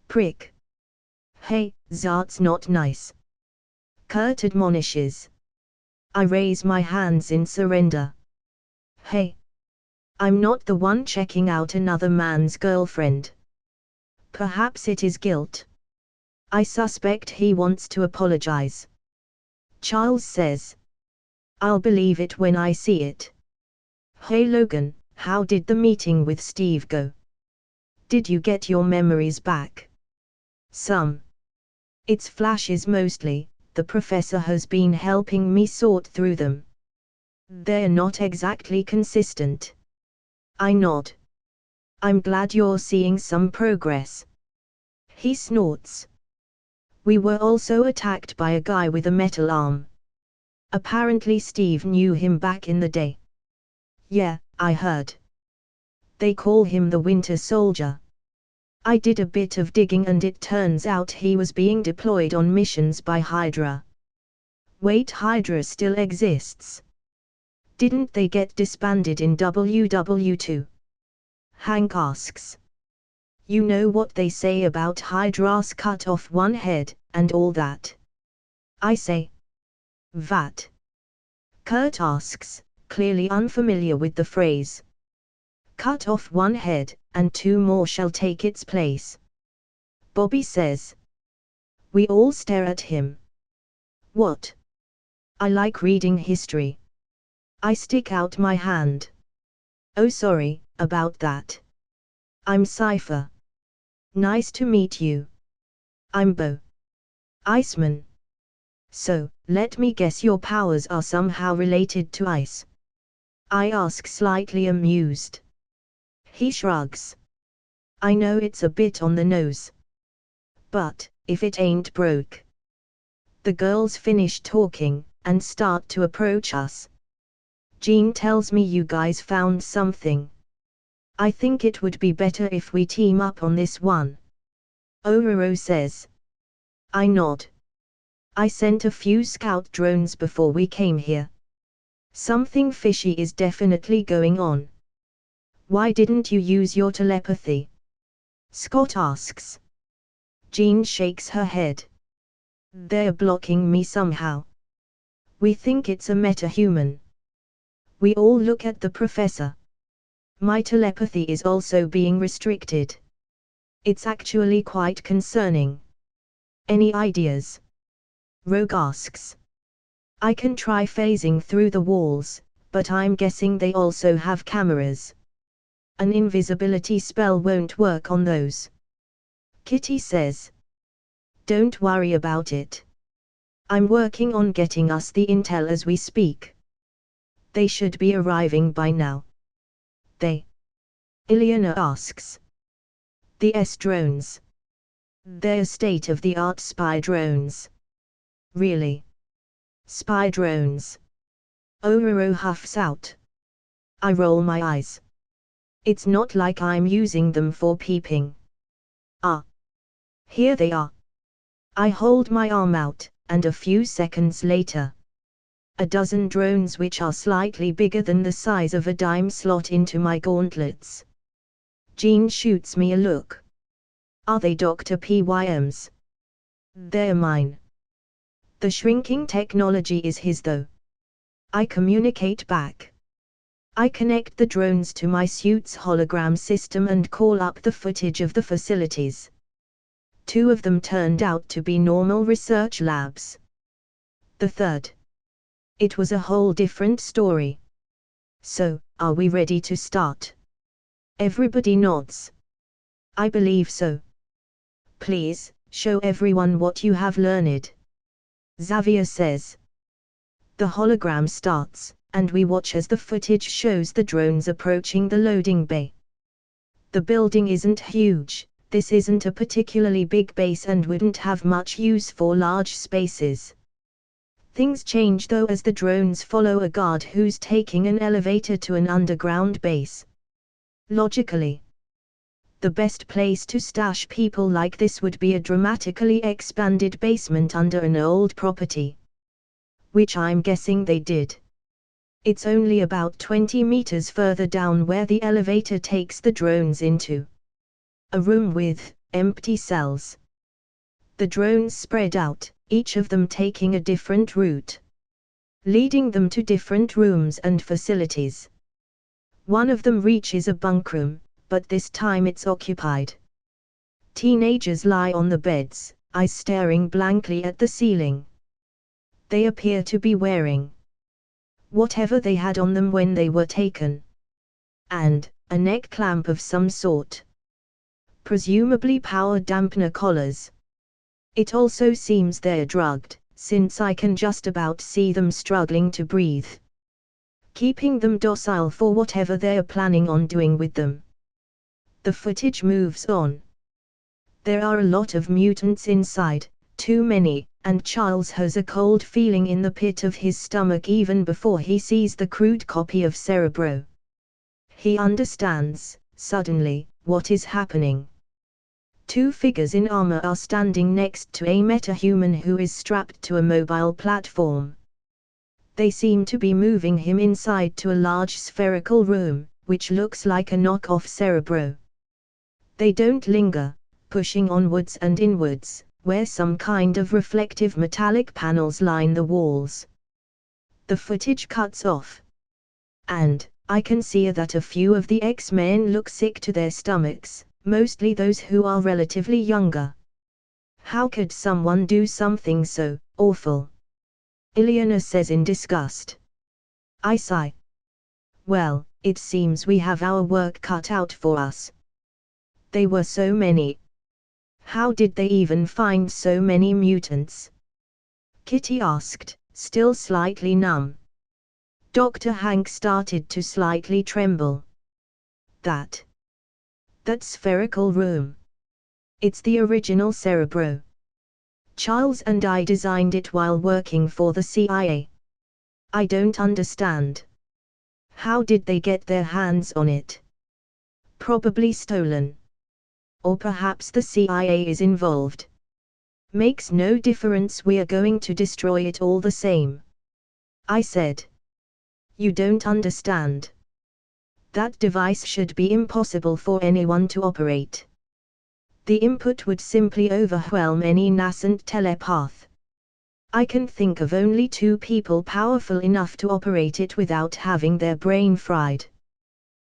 Prick. Hey, that's not nice. Kurt admonishes. I raise my hands in surrender. Hey. I'm not the one checking out another man's girlfriend. Perhaps it is guilt. I suspect he wants to apologize. Charles says. I'll believe it when I see it. Hey Logan, how did the meeting with Steve go? Did you get your memories back? Some. It's flashes mostly, the professor has been helping me sort through them. They're not exactly consistent. I nod. I'm glad you're seeing some progress. He snorts. We were also attacked by a guy with a metal arm. Apparently Steve knew him back in the day. Yeah, I heard. They call him the Winter Soldier. I did a bit of digging and it turns out he was being deployed on missions by Hydra. Wait, Hydra still exists? Didn't they get disbanded in WW2? Hank asks. You know what they say about Hydra's cut off one head, and all that. I say. Vat. Kurt asks, clearly unfamiliar with the phrase. Cut off one head, and two more shall take its place. Bobby says. We all stare at him. What? I like reading history. I stick out my hand. Oh sorry, about that. I'm Cypher. Nice to meet you. I'm Bo. Iceman. So, let me guess your powers are somehow related to ice. I ask, slightly amused. He shrugs. I know it's a bit on the nose. But, if it ain't broke. The girls finish talking, and start to approach us. Jean tells me you guys found something. I think it would be better if we team up on this one. Ororo says. I nod. I sent a few scout drones before we came here. Something fishy is definitely going on. Why didn't you use your telepathy? Scott asks. Jean shakes her head. They're blocking me somehow. We think it's a metahuman. We all look at the professor. My telepathy is also being restricted. It's actually quite concerning. Any ideas? Rogue asks. I can try phasing through the walls, but I'm guessing they also have cameras. An invisibility spell won't work on those. Kitty says. Don't worry about it. I'm working on getting us the intel as we speak. They should be arriving by now. They? Ileana asks. The S-drones. They're state-of-the-art spy drones. Really? Spy drones. Ororo huffs out. I roll my eyes. It's not like I'm using them for peeping. Ah. Here they are. I hold my arm out, and a few seconds later. A dozen drones which are slightly bigger than the size of a dime slot into my gauntlets. Jean shoots me a look. Are they Dr. PYM's? They're mine. The shrinking technology is his though. I communicate back. I connect the drones to my suit's hologram system and call up the footage of the facilities. 2 of them turned out to be normal research labs. The third. It was a whole different story. So, are we ready to start? Everybody nods. I believe so. Please, show everyone what you have learned. Xavier says. The hologram starts, and we watch as the footage shows the drones approaching the loading bay. The building isn't huge, this isn't a particularly big base and wouldn't have much use for large spaces. Things change though as the drones follow a guard who's taking an elevator to an underground base. Logically, the best place to stash people like this would be a dramatically expanded basement under an old property. Which I'm guessing they did. It's only about 20 meters further down where the elevator takes the drones into a room with empty cells. The drones spread out, each of them taking a different route, leading them to different rooms and facilities. One of them reaches a bunk room, but this time it's occupied. Teenagers lie on the beds, eyes staring blankly at the ceiling. They appear to be wearing whatever they had on them when they were taken, and a neck clamp of some sort. Presumably power dampener collars. It also seems they're drugged, since I can just about see them struggling to breathe. Keeping them docile for whatever they're planning on doing with them. The footage moves on. There are a lot of mutants inside, too many, and Charles has a cold feeling in the pit of his stomach even before he sees the crude copy of Cerebro. He understands, suddenly, what is happening. Two figures in armor are standing next to a metahuman who is strapped to a mobile platform. They seem to be moving him inside to a large spherical room, which looks like a knockoff Cerebro. They don't linger, pushing onwards and inwards, where some kind of reflective metallic panels line the walls. The footage cuts off. And I can see that a few of the X-Men look sick to their stomachs, mostly those who are relatively younger. How could someone do something so awful? Ileana says in disgust. I sigh. Well, it seems we have our work cut out for us. They were so many. How did they even find so many mutants? Kitty asked, still slightly numb. Dr. Hank started to slightly tremble. That spherical room. It's the original Cerebro. Charles and I designed it while working for the CIA. I don't understand. How did they get their hands on it? Probably stolen. Or perhaps the CIA is involved. Makes no difference, we're going to destroy it all the same. I said. You don't understand. That device should be impossible for anyone to operate. The input would simply overwhelm any nascent telepath. I can think of only 2 people powerful enough to operate it without having their brain fried.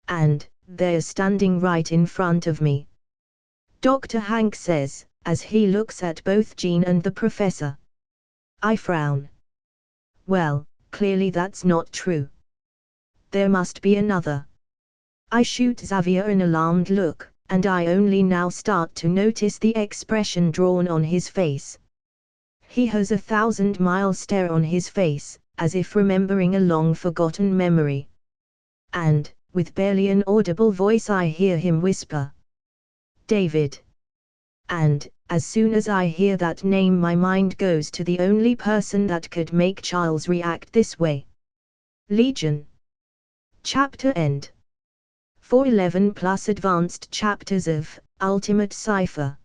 And they're standing right in front of me. Dr. Hank says, as he looks at both Jean and the professor. I frown. Well, clearly that's not true. There must be another. I shoot Xavier an alarmed look, and I only now start to notice the expression drawn on his face. He has a 1,000-mile stare on his face, as if remembering a long-forgotten memory. And, with barely an audible voice, I hear him whisper, David. And, as soon as I hear that name, my mind goes to the only person that could make Charles react this way. Legion. Chapter end. 411 plus advanced chapters of Ultimate Cypher.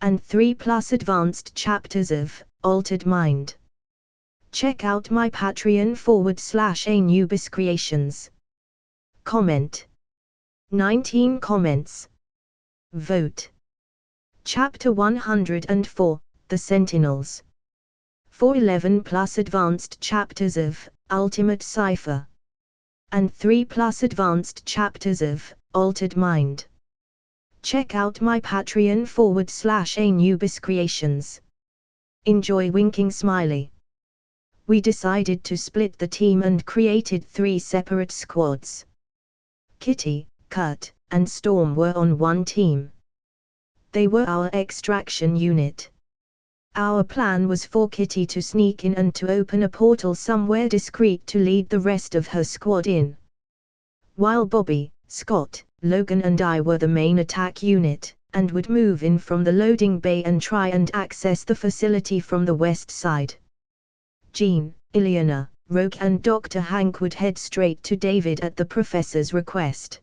And 3 plus advanced chapters of Altered Mind. Check out my Patreon /Anubis Creations. Comment. 19 comments. Vote. Chapter 104, The Sentinels. 411 plus advanced chapters of Ultimate Cypher. And 3 plus advanced chapters of Altered Mind. Check out my Patreon /Anubis Creations. Enjoy winking smiley. We decided to split the team and created 3 separate squads. Kitty, Kurt, and Storm were on one team. They were our extraction unit. Our plan was for Kitty to sneak in and to open a portal somewhere discreet to lead the rest of her squad in. While Bobby, Scott, Logan and I were the main attack unit, and would move in from the loading bay and try and access the facility from the west side. Jean, Ileana, Roke and Dr. Hank would head straight to David at the professor's request.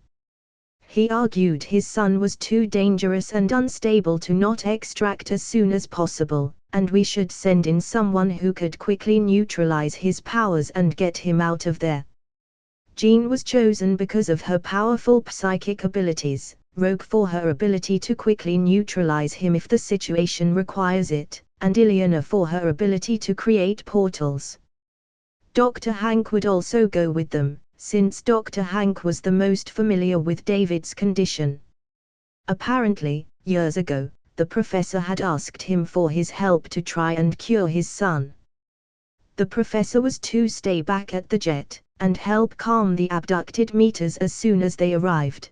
He argued his son was too dangerous and unstable to not extract as soon as possible, and we should send in someone who could quickly neutralize his powers and get him out of there. Jean was chosen because of her powerful psychic abilities, Rogue for her ability to quickly neutralize him if the situation requires it, and Ileana for her ability to create portals. Dr. Hank would also go with them, since Dr. Hank was the most familiar with David's condition. Apparently, years ago, the professor had asked him for his help to try and cure his son. The professor was to stay back at the jet, and help calm the abducted meters as soon as they arrived.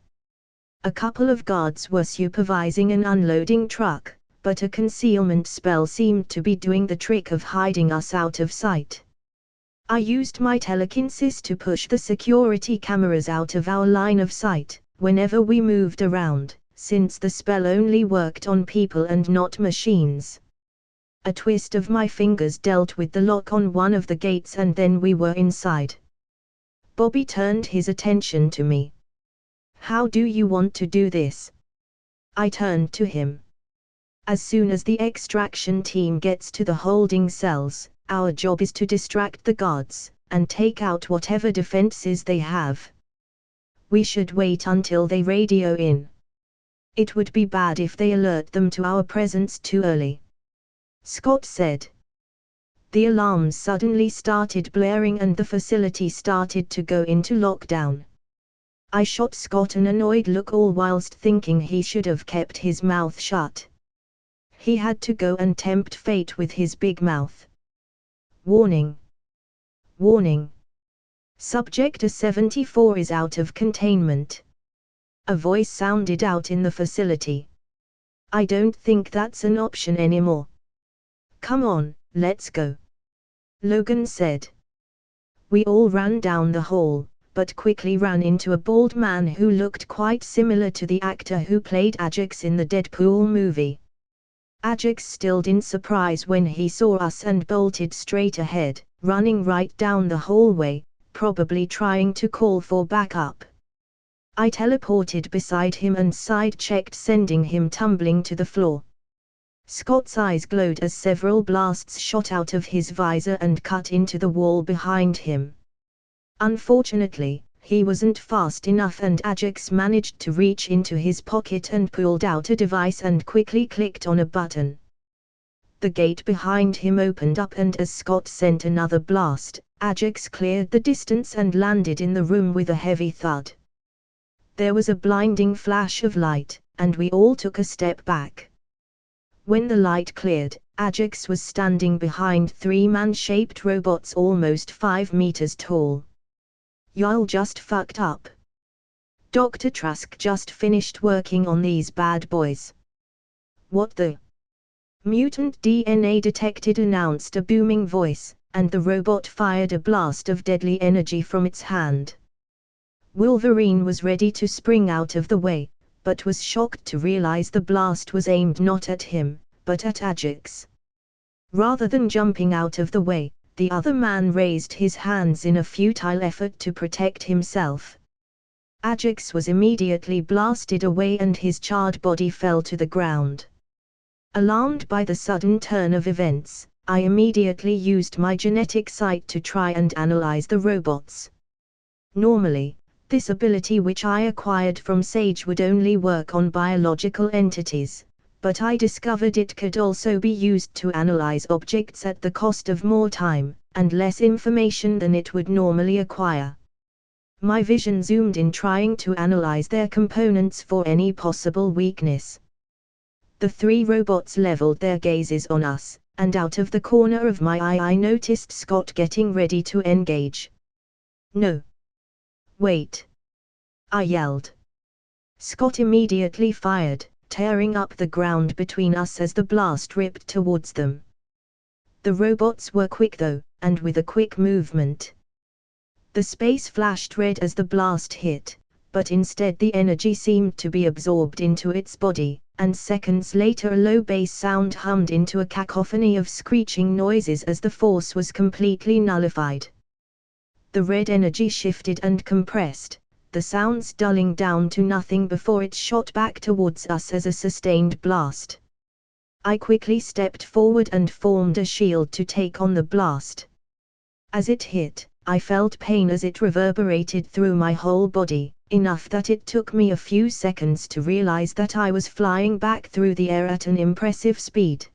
A couple of guards were supervising an unloading truck, but a concealment spell seemed to be doing the trick of hiding us out of sight. I used my telekinesis to push the security cameras out of our line of sight, whenever we moved around, since the spell only worked on people and not machines. A twist of my fingers dealt with the lock on one of the gates and then we were inside. Bobby turned his attention to me. "How do you want to do this?" I turned to him. "As soon as the extraction team gets to the holding cells, our job is to distract the guards, and take out whatever defenses they have. We should wait until they radio in. It would be bad if they alert them to our presence too early," Scott said. The alarms suddenly started blaring and the facility started to go into lockdown. I shot Scott an annoyed look all whilst thinking he should have kept his mouth shut. He had to go and tempt fate with his big mouth. "Warning. Warning. Subject A74 is out of containment." A voice sounded out in the facility. "I don't think that's an option anymore. Come on, let's go," Logan said. We all ran down the hall, but quickly ran into a bald man who looked quite similar to the actor who played Ajax in the Deadpool movie. Ajax stilled in surprise when he saw us and bolted straight ahead, running right down the hallway, probably trying to call for backup. I teleported beside him and side-checked, sending him tumbling to the floor. Scott's eyes glowed as several blasts shot out of his visor and cut into the wall behind him. Unfortunately, he wasn't fast enough and Ajax managed to reach into his pocket and pulled out a device and quickly clicked on a button. The gate behind him opened up and as Scott sent another blast, Ajax cleared the distance and landed in the room with a heavy thud. There was a blinding flash of light, and we all took a step back. When the light cleared, Ajax was standing behind three man-shaped robots almost 5 meters tall. "Y'all just fucked up. Dr. Trask just finished working on these bad boys." "What the?" "Mutant DNA detected," announced a booming voice, and the robot fired a blast of deadly energy from its hand. Wolverine was ready to spring out of the way, but was shocked to realize the blast was aimed not at him, but at Ajax. Rather than jumping out of the way, the other man raised his hands in a futile effort to protect himself. Ajax was immediately blasted away and his charred body fell to the ground. Alarmed by the sudden turn of events, I immediately used my genetic sight to try and analyze the robots. Normally, this ability which I acquired from Sage would only work on biological entities, but I discovered it could also be used to analyze objects at the cost of more time and less information than it would normally acquire. My vision zoomed in trying to analyze their components for any possible weakness. The three robots leveled their gazes on us, and out of the corner of my eye I noticed Scott getting ready to engage. "No. Wait!" I yelled. Scott immediately fired, tearing up the ground between us as the blast ripped towards them. The robots were quick though, and with a quick movement. The space flashed red as the blast hit, but instead the energy seemed to be absorbed into its body, and seconds later a low bass sound hummed into a cacophony of screeching noises as the force was completely nullified. The red energy shifted and compressed, the sounds dulling down to nothing before it shot back towards us as a sustained blast. I quickly stepped forward and formed a shield to take on the blast. As it hit, I felt pain as it reverberated through my whole body, enough that it took me a few seconds to realize that I was flying back through the air at an impressive speed.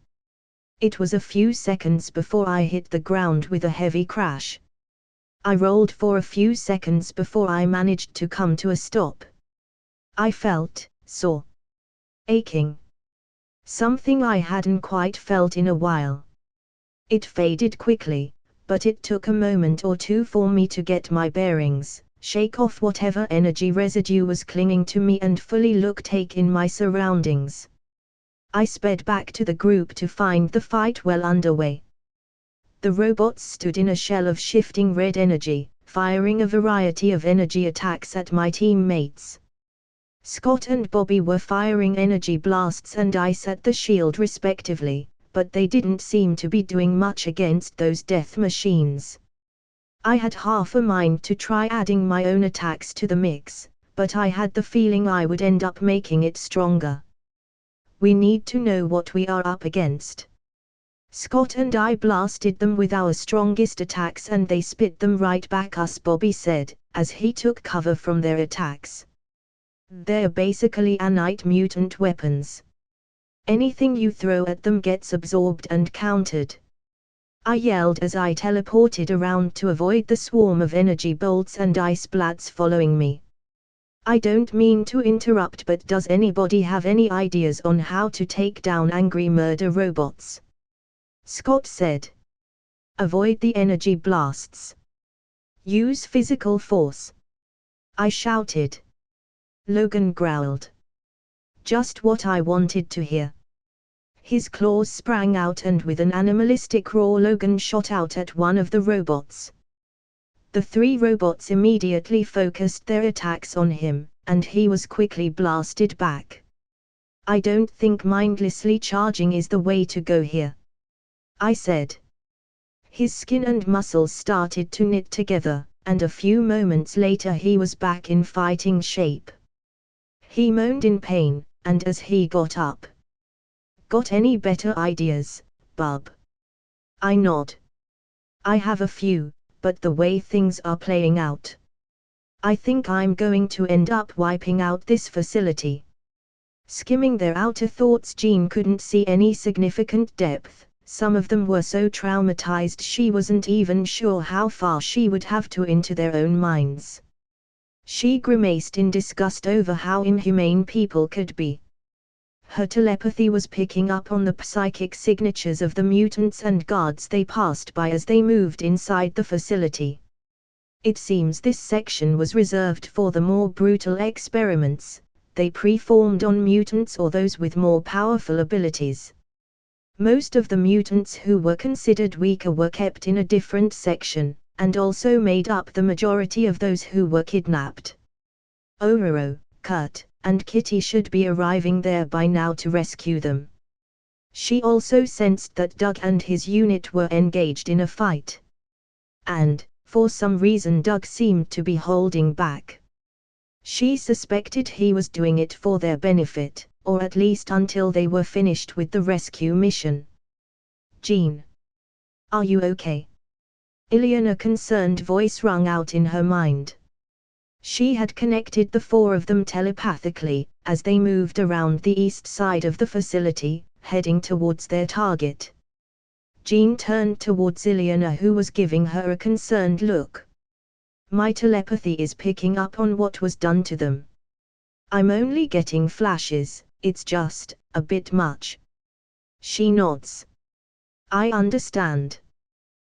It was a few seconds before I hit the ground with a heavy crash. I rolled for a few seconds before I managed to come to a stop. I felt sore, aching. Something I hadn't quite felt in a while. It faded quickly, but it took a moment or two for me to get my bearings, shake off whatever energy residue was clinging to me and fully take in my surroundings. I sped back to the group to find the fight well underway. The robots stood in a shell of shifting red energy, firing a variety of energy attacks at my teammates. Scott and Bobby were firing energy blasts and ice at the shield respectively, but they didn't seem to be doing much against those death machines. I had half a mind to try adding my own attacks to the mix, but I had the feeling I would end up making it stronger. We need to know what we are up against. Scott and I blasted them with our strongest attacks and they spit them right back us, Bobby said, as he took cover from their attacks. They're basically nanite mutant weapons. Anything you throw at them gets absorbed and countered. I yelled as I teleported around to avoid the swarm of energy bolts and ice blats following me. I don't mean to interrupt, but does anybody have any ideas on how to take down angry murder robots? Scott said. Avoid the energy blasts. Use physical force. I shouted. Logan growled. Just what I wanted to hear. His claws sprang out and with an animalistic roar Logan shot out at one of the robots. The three robots immediately focused their attacks on him, and he was quickly blasted back. I don't think mindlessly charging is the way to go here, I said. His skin and muscles started to knit together, and a few moments later he was back in fighting shape. He moaned in pain, and as he got up. Got any better ideas, bub? I nod. I have a few, but the way things are playing out, I think I'm going to end up wiping out this facility. Skimming their outer thoughts, Jean couldn't see any significant depth. Some of them were so traumatized she wasn't even sure how far she would have to into their own minds. She grimaced in disgust over how inhumane people could be. Her telepathy was picking up on the psychic signatures of the mutants and guards they passed by as they moved inside the facility. It seems this section was reserved for the more brutal experiments they performed on mutants or those with more powerful abilities. Most of the mutants who were considered weaker were kept in a different section, and also made up the majority of those who were kidnapped. Ororo, Kurt, and Kitty should be arriving there by now to rescue them. She also sensed that Doug and his unit were engaged in a fight. And, for some reason, Doug seemed to be holding back. She suspected he was doing it for their benefit, or at least until they were finished with the rescue mission. Jean. Are you okay? Ileana, a concerned voice rang out in her mind. She had connected the four of them telepathically, as they moved around the east side of the facility, heading towards their target. Jean turned towards Ileana, who was giving her a concerned look. My telepathy is picking up on what was done to them. I'm only getting flashes, it's just a bit much. She nods. I understand.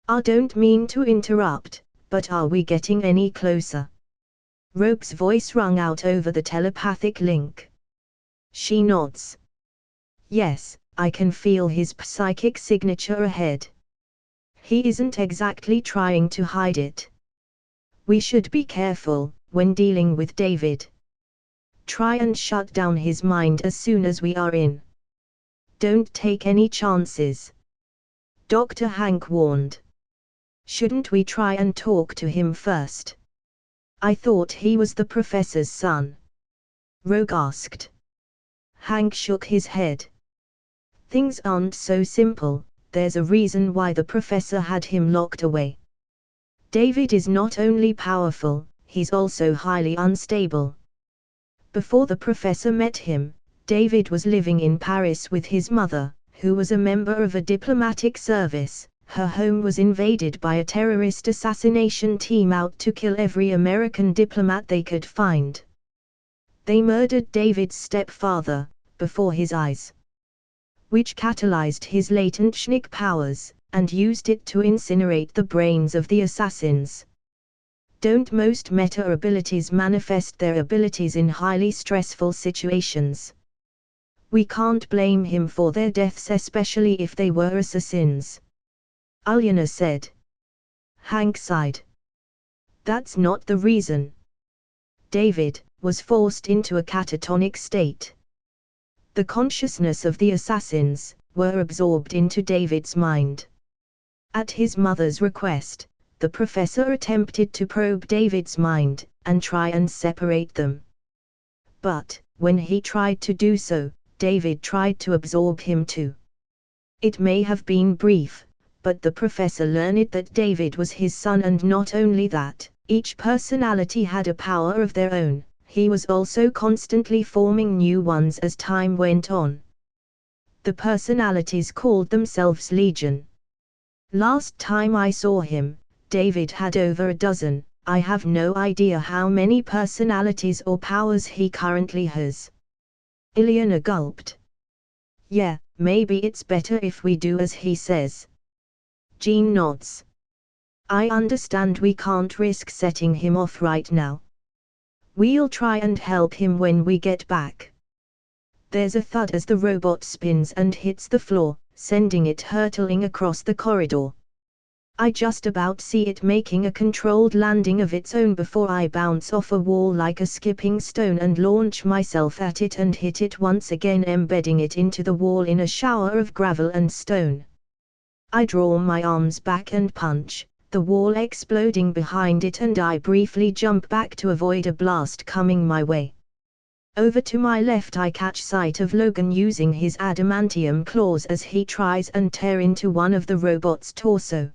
I don't mean to interrupt, but are we getting any closer? Rogue's voice rang out over the telepathic link. She nods. Yes, I can feel his psychic signature ahead. He isn't exactly trying to hide it. We should be careful when dealing with David. Try and shut down his mind as soon as we are in. Don't take any chances. Dr. Hank warned. Shouldn't we try and talk to him first? I thought he was the professor's son. Rogue asked. Hank shook his head. Things aren't so simple, there's a reason why the professor had him locked away. David is not only powerful, he's also highly unstable. Before the professor met him, David was living in Paris with his mother, who was a member of a diplomatic service. Her home was invaded by a terrorist assassination team out to kill every American diplomat they could find. They murdered David's stepfather, before his eyes, which catalyzed his latent schnick powers, and used it to incinerate the brains of the assassins. Don't most meta abilities manifest their abilities in highly stressful situations? We can't blame him for their deaths, especially if they were assassins. Alyana said. Hank sighed. That's not the reason. David was forced into a catatonic state. The consciousness of the assassins were absorbed into David's mind. At his mother's request, the professor attempted to probe David's mind, and try and separate them. But, when he tried to do so, David tried to absorb him too. It may have been brief, but the professor learned that David was his son, and not only that, each personality had a power of their own. He was also constantly forming new ones as time went on. The personalities called themselves Legion. Last time I saw him, David had over a dozen. I have no idea how many personalities or powers he currently has. Ilyana gulped. Yeah, maybe it's better if we do as he says. Jean nods. I understand we can't risk setting him off right now. We'll try and help him when we get back. There's a thud as the robot spins and hits the floor, sending it hurtling across the corridor. I just about see it making a controlled landing of its own before I bounce off a wall like a skipping stone and launch myself at it and hit it once again, embedding it into the wall in a shower of gravel and stone. I draw my arms back and punch, the wall exploding behind it, and I briefly jump back to avoid a blast coming my way. Over to my left I catch sight of Logan using his adamantium claws as he tries and tear into one of the robot's torso.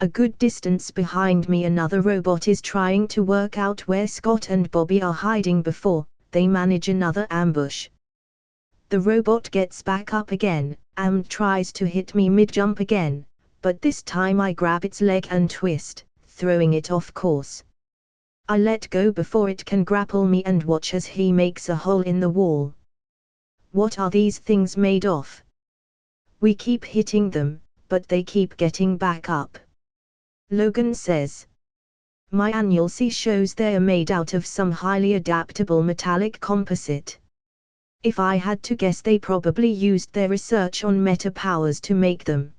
A good distance behind me another robot is trying to work out where Scott and Bobby are hiding before they manage another ambush. The robot gets back up again, and tries to hit me mid-jump again, but this time I grab its leg and twist, throwing it off course. I let go before it can grapple me and watch as he makes a hole in the wall. What are these things made of? We keep hitting them, but they keep getting back up. Logan says. My annual C shows they're made out of some highly adaptable metallic composite. If I had to guess, they probably used their research on meta powers to make them.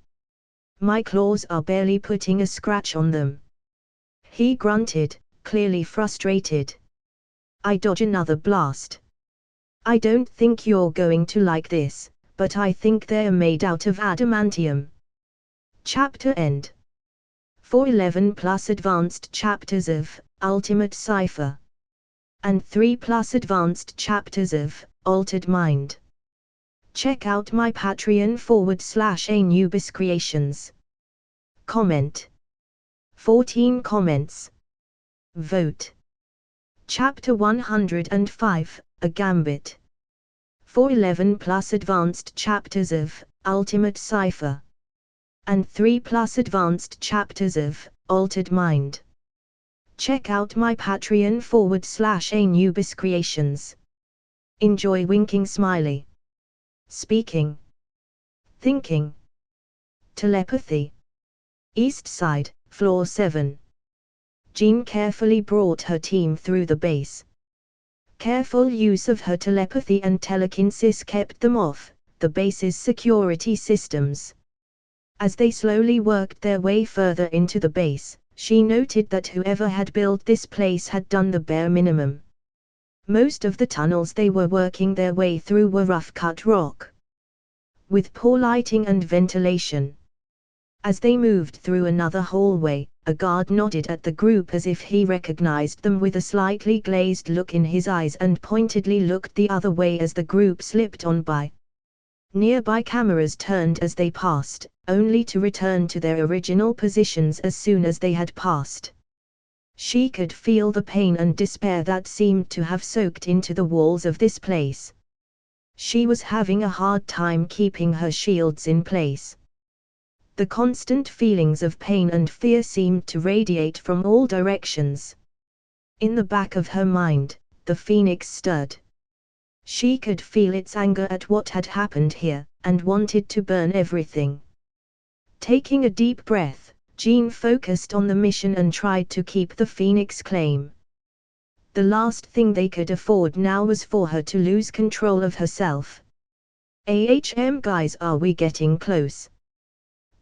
My claws are barely putting a scratch on them. He grunted, clearly frustrated. I dodge another blast. I don't think you're going to like this, but I think they're made out of adamantium. Chapter end. 411 plus advanced chapters of Ultimate Cypher. And 3 plus advanced chapters of Altered Mind. Check out my Patreon /Anubis Creations. Comment. 14 comments. Vote. Chapter 105, A Gambit. 411 plus advanced chapters of Ultimate Cypher. And 3 plus advanced chapters of Altered Mind. Check out my Patreon /Anubis Creations. Enjoy winking smiley. Speaking. Thinking. Telepathy. East Side, Floor 7. Jean carefully brought her team through the base. Careful use of her telepathy and telekinesis kept them off the base's security systems. As they slowly worked their way further into the base, she noted that whoever had built this place had done the bare minimum. Most of the tunnels they were working their way through were rough-cut rock, with poor lighting and ventilation. As they moved through another hallway, a guard nodded at the group as if he recognized them with a slightly glazed look in his eyes and pointedly looked the other way as the group slipped on by. Nearby cameras turned as they passed, only to return to their original positions as soon as they had passed. She could feel the pain and despair that seemed to have soaked into the walls of this place. She was having a hard time keeping her shields in place. The constant feelings of pain and fear seemed to radiate from all directions. In the back of her mind, the phoenix stirred. She could feel its anger at what had happened here, and wanted to burn everything. Taking a deep breath, Jean focused on the mission and tried to keep the phoenix calm. The last thing they could afford now was for her to lose control of herself. Guys, are we getting close?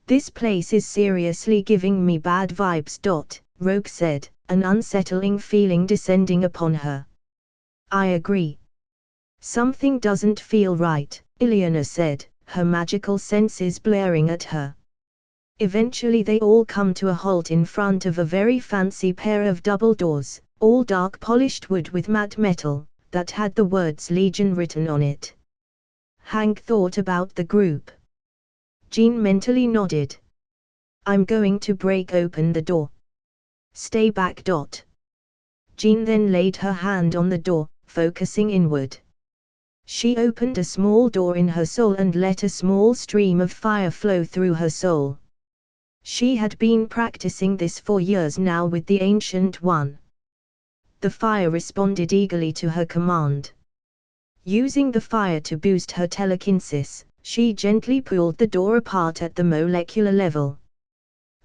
This place is seriously giving me bad vibes. Rogue said, an unsettling feeling descending upon her. I agree. Something doesn't feel right, Ileana said, her magical senses blaring at her. Eventually they all come to a halt in front of a very fancy pair of double doors, all dark polished wood with matte metal, that had the words Legion written on it. Hank thought about the group. Jean mentally nodded. I'm going to break open the door. Stay back. Jean then laid her hand on the door, focusing inward. She opened a small door in her soul and let a small stream of fire flow through her soul. She had been practicing this for years now with the Ancient One. The fire responded eagerly to her command. Using the fire to boost her telekinesis, she gently pulled the door apart at the molecular level.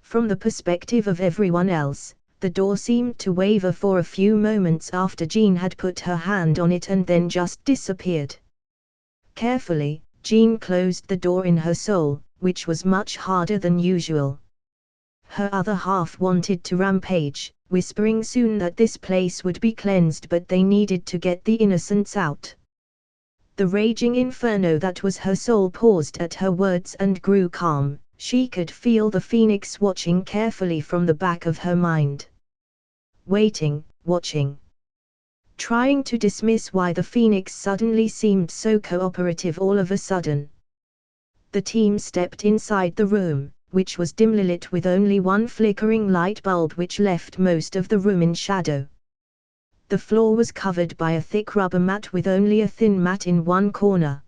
From the perspective of everyone else, the door seemed to waver for a few moments after Jean had put her hand on it and then just disappeared. Carefully, Jean closed the door in her soul, which was much harder than usual. Her other half wanted to rampage, whispering soon that this place would be cleansed, but they needed to get the innocents out. The raging inferno that was her soul paused at her words and grew calm. She could feel the phoenix watching carefully from the back of her mind. Waiting, watching. Trying to dismiss why the phoenix suddenly seemed so cooperative all of a sudden. The team stepped inside the room, which was dimly lit with only one flickering light bulb which left most of the room in shadow. The floor was covered by a thick rubber mat with only a thin mat in one corner.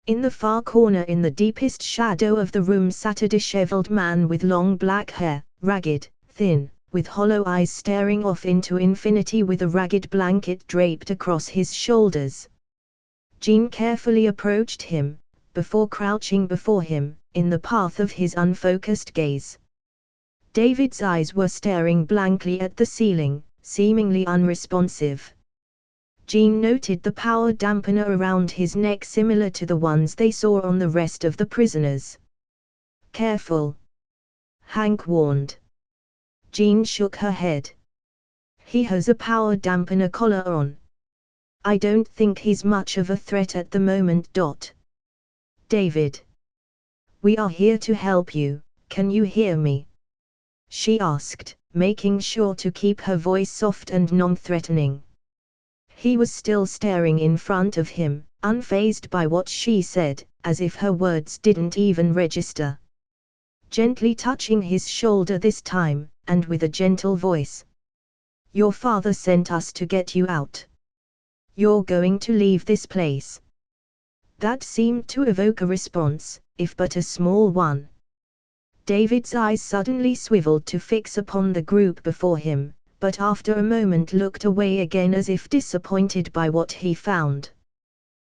In the far corner in the deepest shadow of the room sat a disheveled man with long black hair, ragged, thin, with hollow eyes staring off into infinity with a ragged blanket draped across his shoulders. Jean carefully approached him, before crouching before him, in the path of his unfocused gaze. David's eyes were staring blankly at the ceiling, seemingly unresponsive. Jean noted the power dampener around his neck similar to the ones they saw on the rest of the prisoners. Careful, Hank warned. Jean shook her head. He has a power dampener collar on. I don't think he's much of a threat at the moment. David. We are here to help you, can you hear me? She asked, making sure to keep her voice soft and non-threatening. He was still staring in front of him, unfazed by what she said, as if her words didn't even register. Gently touching his shoulder this time, and with a gentle voice. Your father sent us to get you out. You're going to leave this place. That seemed to evoke a response, if but a small one. David's eyes suddenly swiveled to fix upon the group before him, but after a moment looked away again as if disappointed by what he found.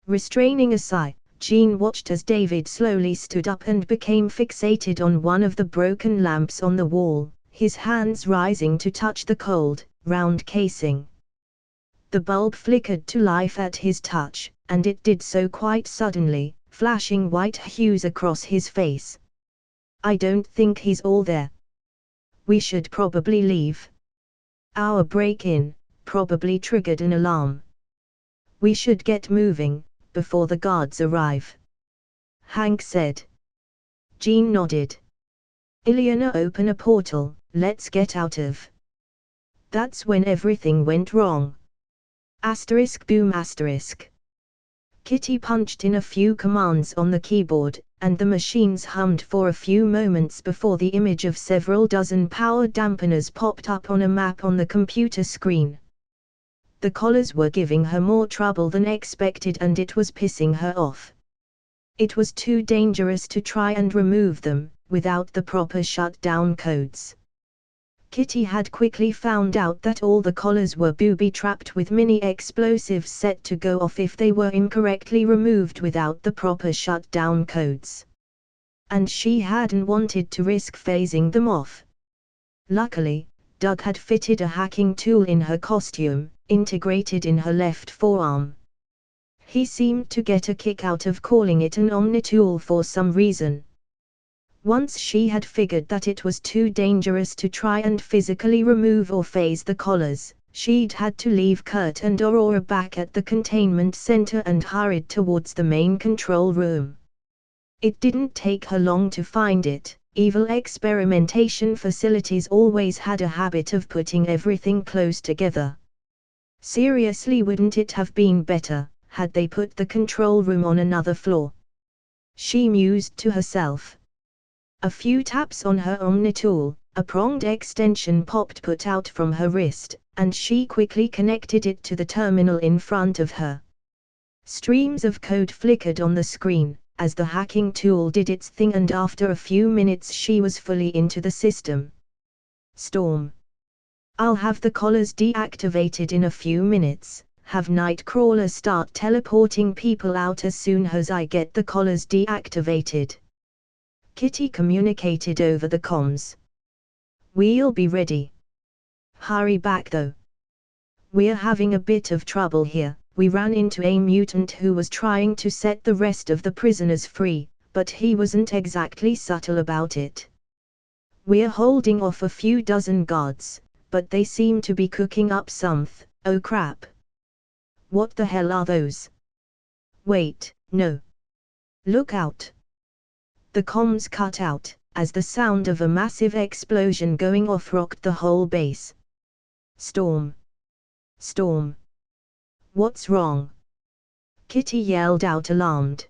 Restraining a sigh, Jean watched as David slowly stood up and became fixated on one of the broken lamps on the wall, his hands rising to touch the cold, round casing. The bulb flickered to life at his touch, and it did so quite suddenly, flashing white hues across his face. I don't think he's all there. We should probably leave. Our break-in probably triggered an alarm. We should get moving, before the guards arrive. Hank said. Jean nodded. Ileana, open a portal, let's get out of. That's when everything went wrong. Boom asterisk. Kitty punched in a few commands on the keyboard, and the machines hummed for a few moments before the image of several dozen power dampeners popped up on a map on the computer screen. The collars were giving her more trouble than expected, and it was pissing her off. It was too dangerous to try and remove them, without the proper shutdown codes. Kitty had quickly found out that all the collars were booby-trapped with mini-explosives set to go off if they were incorrectly removed without the proper shutdown codes. And she hadn't wanted to risk phasing them off. Luckily, Doug had fitted a hacking tool in her costume, integrated in her left forearm. He seemed to get a kick out of calling it an Omnitool for some reason. Once she had figured that it was too dangerous to try and physically remove or phase the collars, she'd had to leave Kurt and Aurora back at the containment center and hurried towards the main control room. It didn't take her long to find it. Evil experimentation facilities always had a habit of putting everything close together. Seriously, wouldn't it have been better had they put the control room on another floor? She mused to herself. A few taps on her Omnitool, a pronged extension put out from her wrist, and she quickly connected it to the terminal in front of her. Streams of code flickered on the screen, as the hacking tool did its thing, and after a few minutes she was fully into the system. Storm. I'll have the collars deactivated in a few minutes. Have Nightcrawler start teleporting people out as soon as I get the collars deactivated. Kitty communicated over the comms. We'll be ready. Hurry back though. We're having a bit of trouble here. We ran into a mutant who was trying to set the rest of the prisoners free, but he wasn't exactly subtle about it. We're holding off a few dozen guards, but they seem to be cooking up something. Oh crap. What the hell are those? Wait, no. Look out. The comms cut out, as the sound of a massive explosion going off rocked the whole base. Storm. Storm. What's wrong? Kitty yelled out, alarmed.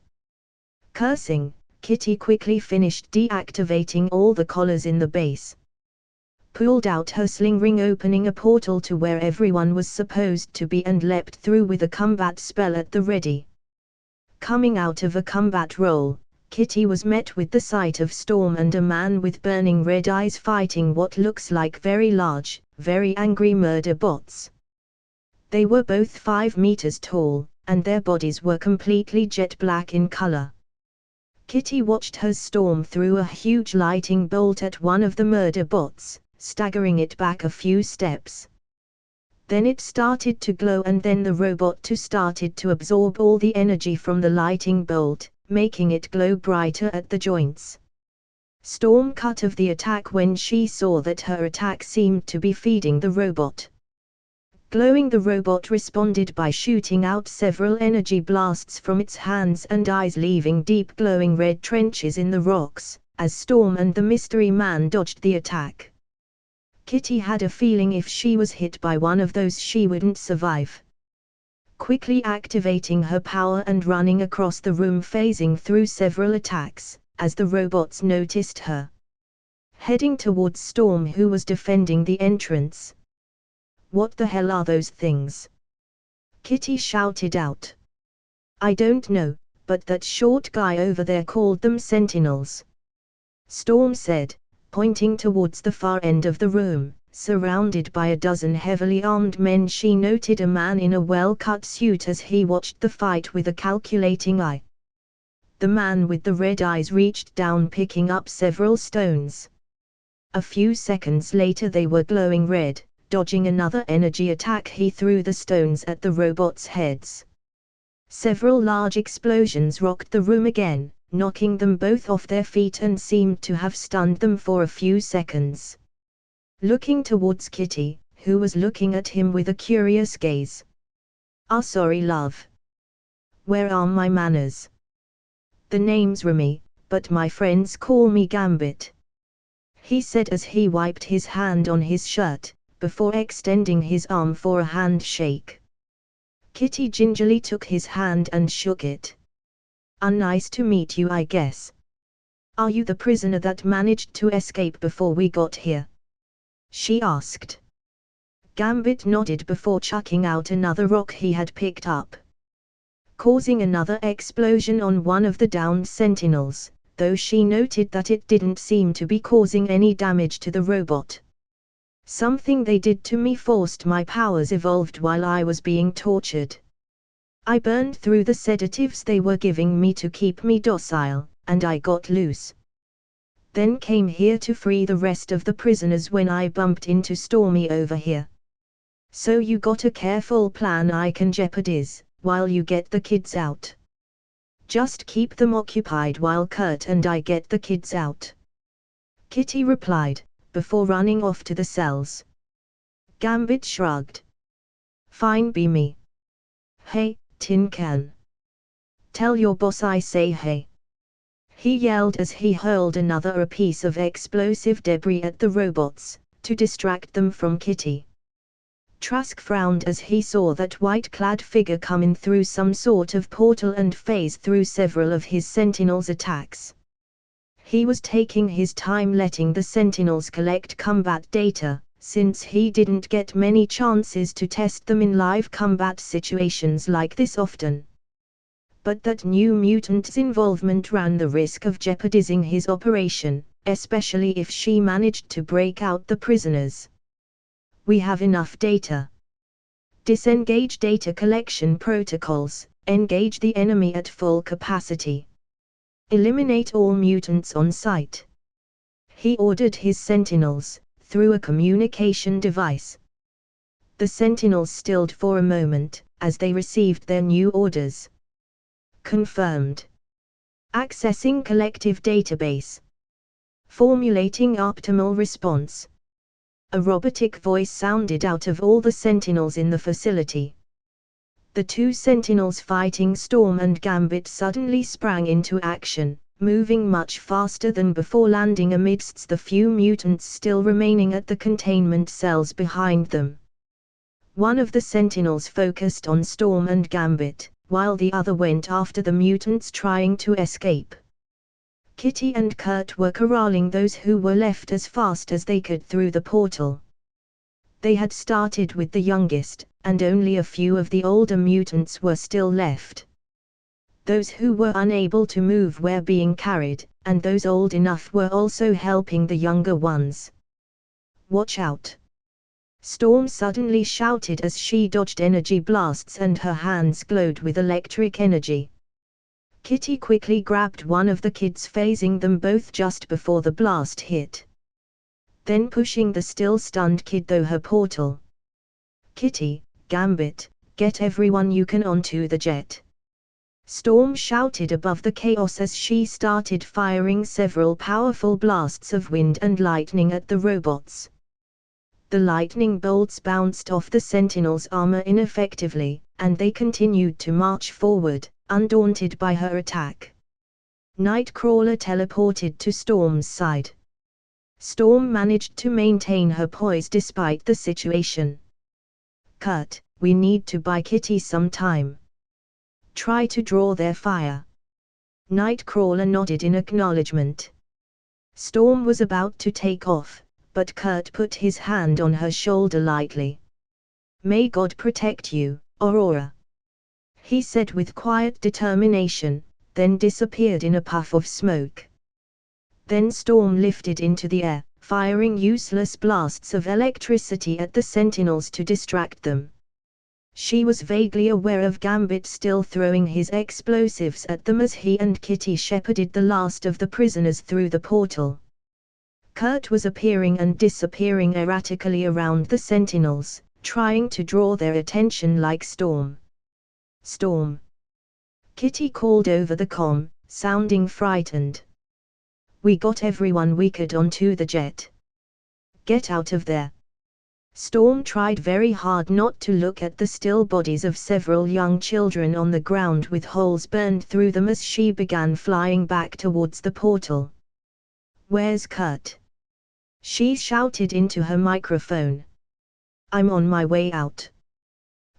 Cursing, Kitty quickly finished deactivating all the collars in the base. Pulled out her sling ring, opening a portal to where everyone was supposed to be, and leapt through with a combat spell at the ready. Coming out of a combat roll, Kitty was met with the sight of Storm and a man with burning red eyes fighting what looks like very large, very angry murder bots. They were both 5 meters tall, and their bodies were completely jet black in color. Kitty watched as Storm threw a huge lightning bolt at one of the murder bots, staggering it back a few steps. Then it started to glow, and then the robot started to absorb all the energy from the lightning bolt, making it glow brighter at the joints. Storm cut off the attack when she saw that her attack seemed to be feeding the robot. Glowing, the robot responded by shooting out several energy blasts from its hands and eyes, leaving deep glowing red trenches in the rocks, as Storm and the mystery man dodged the attack. Kitty had a feeling if she was hit by one of those she wouldn't survive. Quickly activating her power and running across the room, phasing through several attacks, as the robots noticed her. Heading towards Storm, who was defending the entrance. What the hell are those things? Kitty shouted out. I don't know, but that short guy over there called them Sentinels. Storm said, pointing towards the far end of the room. Surrounded by a dozen heavily armed men, she noted a man in a well-cut suit as he watched the fight with a calculating eye. The man with the red eyes reached down, picking up several stones. A few seconds later they were glowing red, dodging another energy attack. He threw the stones at the robots' heads. Several large explosions rocked the room again, knocking them both off their feet and seemed to have stunned them for a few seconds. Looking towards Kitty, who was looking at him with a curious gaze. Sorry, love. Where are my manners? The name's Remy, but my friends call me Gambit," he said as he wiped his hand on his shirt, before extending his arm for a handshake. Kitty gingerly took his hand and shook it. "Nice to meet you, I guess. Are you the prisoner that managed to escape before we got here?" she asked. Gambit nodded before chucking out another rock he had picked up, causing another explosion on one of the downed sentinels, though she noted that it didn't seem to be causing any damage to the robot. "Something they did to me forced my powers evolved while I was being tortured. I burned through the sedatives they were giving me to keep me docile, and I got loose. Then came here to free the rest of the prisoners when I bumped into Stormy over here. So you got a careful plan I can jeopardize, while you get the kids out. Just keep them occupied while Kurt and I get the kids out," Kitty replied, before running off to the cells. Gambit shrugged. "Fine, be me. Hey, Tin Can. Tell your boss I say hey," he yelled as he hurled another piece of explosive debris at the robots, to distract them from Kitty. Trask frowned as he saw that white-clad figure coming through some sort of portal and phase through several of his sentinels' attacks. He was taking his time letting the sentinels collect combat data, since he didn't get many chances to test them in live combat situations like this often. But that new mutant's involvement ran the risk of jeopardizing his operation, especially if she managed to break out the prisoners. "We have enough data. Disengage data collection protocols, engage the enemy at full capacity. Eliminate all mutants on sight," he ordered his sentinels, through a communication device. The sentinels stilled for a moment, as they received their new orders. "Confirmed. Accessing collective database. Formulating optimal response." A robotic voice sounded out of all the sentinels in the facility. The two sentinels fighting Storm and Gambit suddenly sprang into action, moving much faster than before, landing amidst the few mutants still remaining at the containment cells behind them. One of the sentinels focused on Storm and Gambit, while the other went after the mutants trying to escape. Kitty and Kurt were corralling those who were left as fast as they could through the portal. They had started with the youngest, and only a few of the older mutants were still left. Those who were unable to move were being carried, and those old enough were also helping the younger ones. "Watch out!" Storm suddenly shouted as she dodged energy blasts and her hands glowed with electric energy. Kitty quickly grabbed one of the kids, phasing them both just before the blast hit. Then pushing the still stunned kid through her portal. "Kitty, Gambit, get everyone you can onto the jet," Storm shouted above the chaos as she started firing several powerful blasts of wind and lightning at the robots. The lightning bolts bounced off the Sentinels' armor ineffectively, and they continued to march forward, undaunted by her attack. Nightcrawler teleported to Storm's side. Storm managed to maintain her poise despite the situation. "Kurt, we need to buy Kitty some time. Try to draw their fire." Nightcrawler nodded in acknowledgement. Storm was about to take off, but Kurt put his hand on her shoulder lightly. "May God protect you, Aurora," he said with quiet determination, then disappeared in a puff of smoke. Then Storm lifted into the air, firing useless blasts of electricity at the Sentinels to distract them. She was vaguely aware of Gambit still throwing his explosives at them as he and Kitty shepherded the last of the prisoners through the portal. Kurt was appearing and disappearing erratically around the sentinels, trying to draw their attention like Storm. Storm! Kitty called over the comm, sounding frightened. We got everyone we could onto the jet. Get out of there. Storm tried very hard not to look at the still bodies of several young children on the ground with holes burned through them as she began flying back towards the portal. Where's Kurt? She shouted into her microphone. I'm on my way out.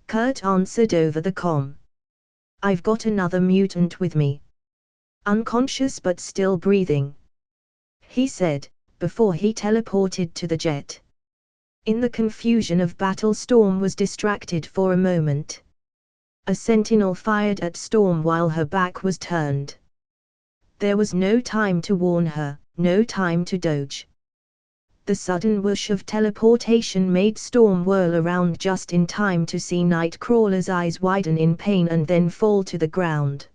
Kurt answered over the comm. I've got another mutant with me. Unconscious but still breathing, he said, before he teleported to the jet. In the confusion of battle, Storm was distracted for a moment. A sentinel fired at Storm while her back was turned. There was no time to warn her, no time to dodge. The sudden whoosh of teleportation made Storm whirl around just in time to see Nightcrawler's eyes widen in pain and then fall to the ground.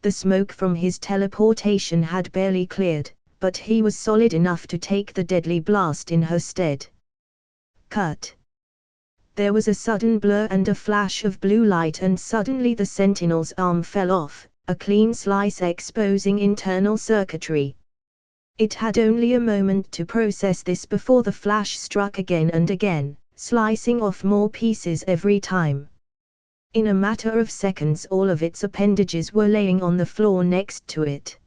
The smoke from his teleportation had barely cleared, but he was solid enough to take the deadly blast in her stead. Kurt! There was a sudden blur and a flash of blue light, and suddenly the sentinel's arm fell off, a clean slice exposing internal circuitry. It had only a moment to process this before the flash struck again and again, slicing off more pieces every time. In a matter of seconds all of its appendages were laying on the floor next to it.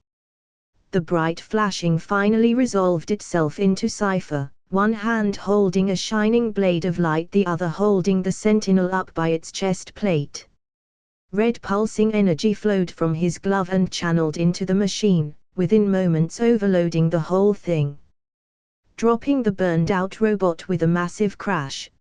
The bright flashing finally resolved itself into Cypher, one hand holding a shining blade of light, the other holding the sentinel up by its chest plate. Red pulsing energy flowed from his glove and channeled into the machine, within moments overloading the whole thing, dropping the burned-out robot with a massive crash.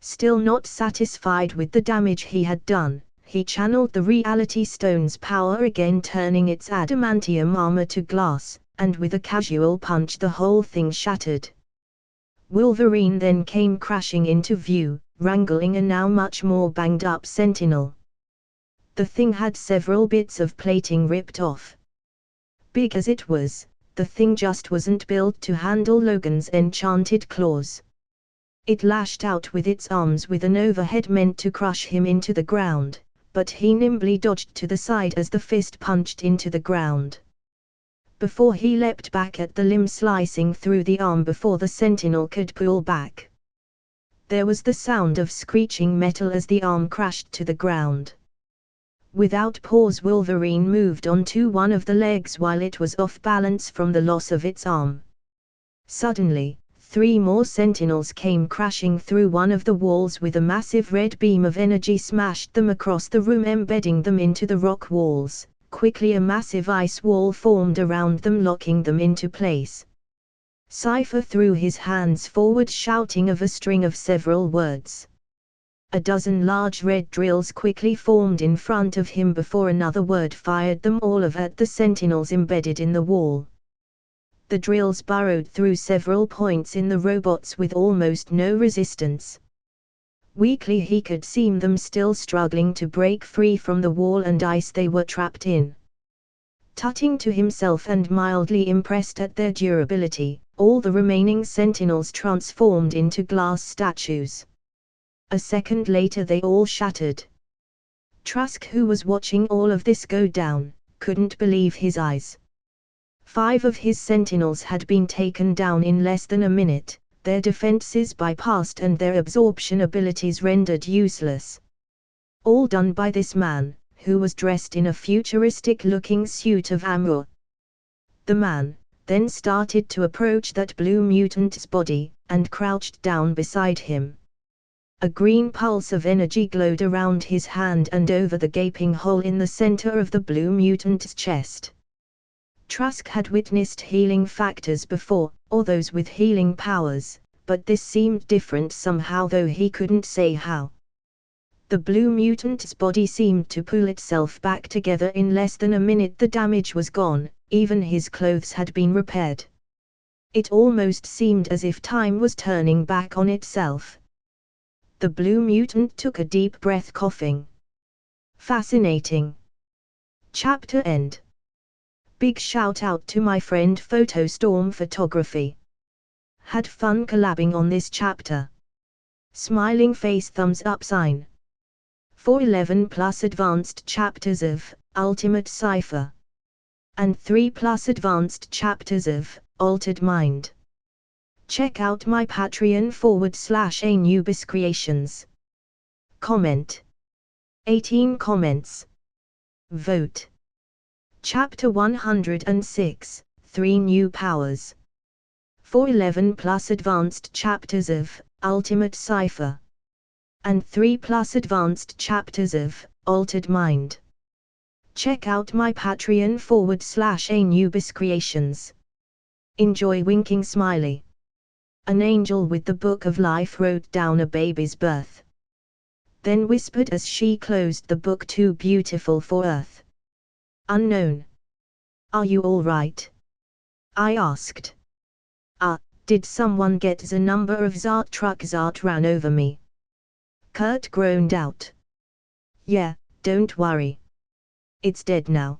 Still not satisfied with the damage he had done, he channeled the Reality Stone's power again, turning its adamantium armor to glass, and with a casual punch the whole thing shattered. Wolverine then came crashing into view, wrangling a now much more banged-up sentinel. The thing had several bits of plating ripped off. Big as it was, the thing just wasn't built to handle Logan's enchanted claws. It lashed out with its arms with an overhead meant to crush him into the ground, but he nimbly dodged to the side as the fist punched into the ground. Before he leapt back at the limb, slicing through the arm before the sentinel could pull back. There was the sound of screeching metal as the arm crashed to the ground. Without pause, Wolverine moved onto one of the legs while it was off balance from the loss of its arm. Suddenly, 3 more sentinels came crashing through one of the walls with a massive red beam of energy smashed them across the room, embedding them into the rock walls. Quickly a massive ice wall formed around them, locking them into place. Cypher threw his hands forward, shouting of a string of several words. A dozen large red drills quickly formed in front of him before another word fired them all at the sentinels embedded in the wall. The drills burrowed through several points in the robots with almost no resistance. Weakly he could see them still struggling to break free from the wall and ice they were trapped in. Tutting to himself and mildly impressed at their durability, all the remaining sentinels transformed into glass statues. A second later they all shattered. Trask, who was watching all of this go down, couldn't believe his eyes. 5 of his sentinels had been taken down in less than a minute, their defenses bypassed and their absorption abilities rendered useless. All done by this man, who was dressed in a futuristic-looking suit of armor. The man then started to approach that blue mutant's body, and crouched down beside him. A green pulse of energy glowed around his hand and over the gaping hole in the center of the blue mutant's chest. Trask had witnessed healing factors before, or those with healing powers, but this seemed different somehow, though he couldn't say how. The blue mutant's body seemed to pull itself back together in less than a minute. The damage was gone, even his clothes had been repaired. It almost seemed as if time was turning back on itself. The blue mutant took a deep breath, coughing. Fascinating. Chapter end. Big shout out to my friend Photostorm Photography. Had fun collabing on this chapter. Smiling face thumbs up sign. 411 plus advanced chapters of Ultimate Cypher. And 3 plus advanced chapters of Altered Mind. Check out my Patreon /Anubis Creations. Comment. 18 comments. Vote. Chapter 106, 3 new powers. 411 plus advanced chapters of Ultimate Cypher. And 3 plus advanced chapters of Altered Mind. Check out my Patreon /Anubis Creations. Enjoy winking smiley. An angel with the book of life wrote down a baby's birth. Then whispered as she closed the book, too beautiful for earth. Unknown. Are you all right? I asked. Did someone get the number of Zart truck? Zart ran over me. Kurt groaned out. Yeah, don't worry. It's dead now,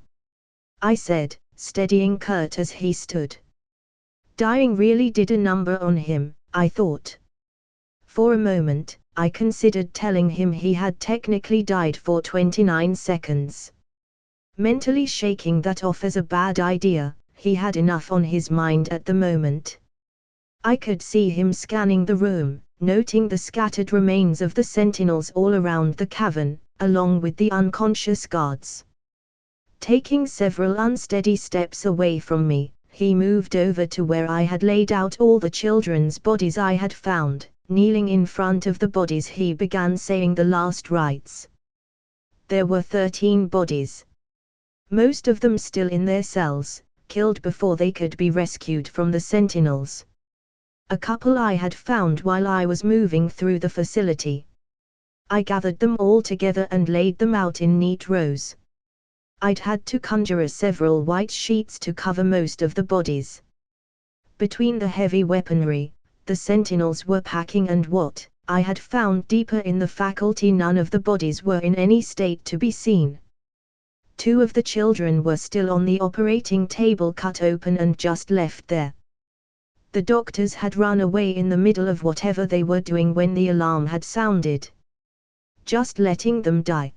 I said, steadying Kurt as he stood. Dying really did a number on him, I thought. For a moment, I considered telling him he had technically died for 29 seconds. Mentally shaking that off as a bad idea, he had enough on his mind at the moment. I could see him scanning the room, noting the scattered remains of the sentinels all around the cavern, along with the unconscious guards. Taking several unsteady steps away from me, he moved over to where I had laid out all the children's bodies I had found. Kneeling in front of the bodies, he began saying the last rites. There were 13 bodies. Most of them still in their cells, killed before they could be rescued from the sentinels. A couple I had found while I was moving through the facility. I gathered them all together and laid them out in neat rows. I'd had to conjure several white sheets to cover most of the bodies. Between the heavy weaponry the sentinels were packing and what I had found deeper in the faculty, none of the bodies were in any state to be seen. 2 of the children were still on the operating table, cut open and just left there. The doctors had run away in the middle of whatever they were doing when the alarm had sounded. Just letting them die.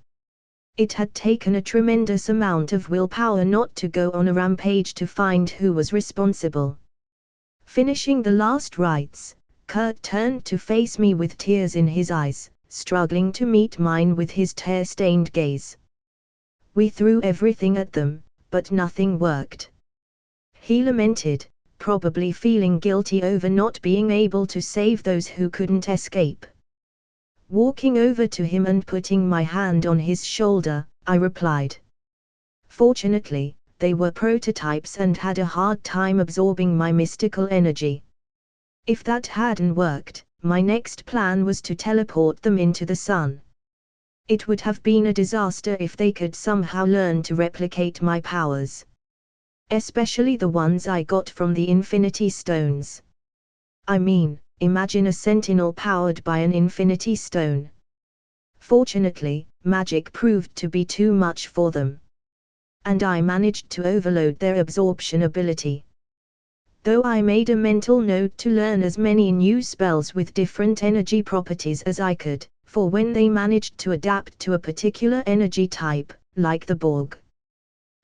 It had taken a tremendous amount of willpower not to go on a rampage to find who was responsible. Finishing the last rites, Kurt turned to face me with tears in his eyes, struggling to meet mine with his tear-stained gaze. We threw everything at them, but nothing worked. He lamented, probably feeling guilty over not being able to save those who couldn't escape. Walking over to him and putting my hand on his shoulder, I replied. Fortunately, they were prototypes and had a hard time absorbing my mystical energy. If that hadn't worked, my next plan was to teleport them into the sun. It would have been a disaster if they could somehow learn to replicate my powers. Especially the ones I got from the Infinity Stones. I mean, imagine a sentinel powered by an Infinity Stone. Fortunately, magic proved to be too much for them. And I managed to overload their absorption ability. Though I made a mental note to learn as many new spells with different energy properties as I could, for when they managed to adapt to a particular energy type, like the Borg.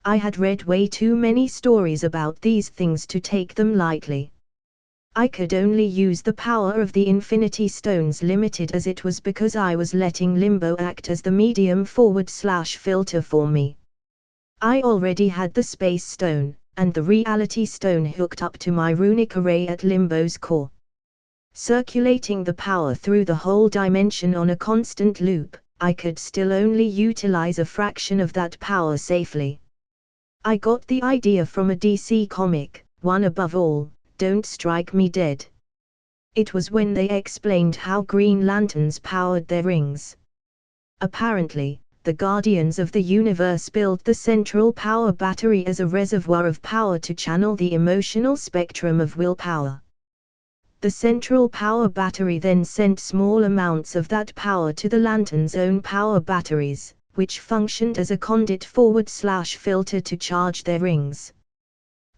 I had read way too many stories about these things to take them lightly. I could only use the power of the Infinity Stones limited as it was because I was letting Limbo act as the medium/filter for me. I already had the Space Stone, and the Reality Stone hooked up to my runic array at Limbo's core. Circulating the power through the whole dimension on a constant loop, I could still only utilize a fraction of that power safely. I got the idea from a DC comic, one above all, Don't Strike Me Dead. It was when they explained how Green Lanterns powered their rings. Apparently, the Guardians of the Universe built the central power battery as a reservoir of power to channel the emotional spectrum of willpower. The central power battery then sent small amounts of that power to the Lantern's own power batteries, which functioned as a conduit/filter to charge their rings.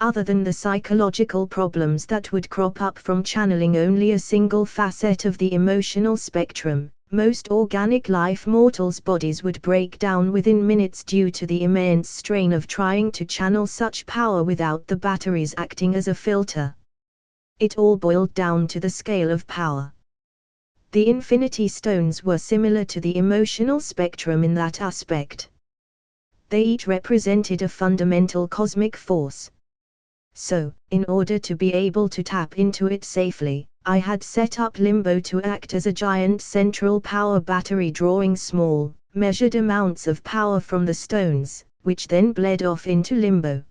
Other than the psychological problems that would crop up from channeling only a single facet of the emotional spectrum, most organic life mortals' bodies would break down within minutes due to the immense strain of trying to channel such power without the batteries acting as a filter. It all boiled down to the scale of power. The Infinity Stones were similar to the emotional spectrum in that aspect. They each represented a fundamental cosmic force. So, in order to be able to tap into it safely, I had set up Limbo to act as a giant central power battery drawing small, measured amounts of power from the stones, which then bled off into Limbo.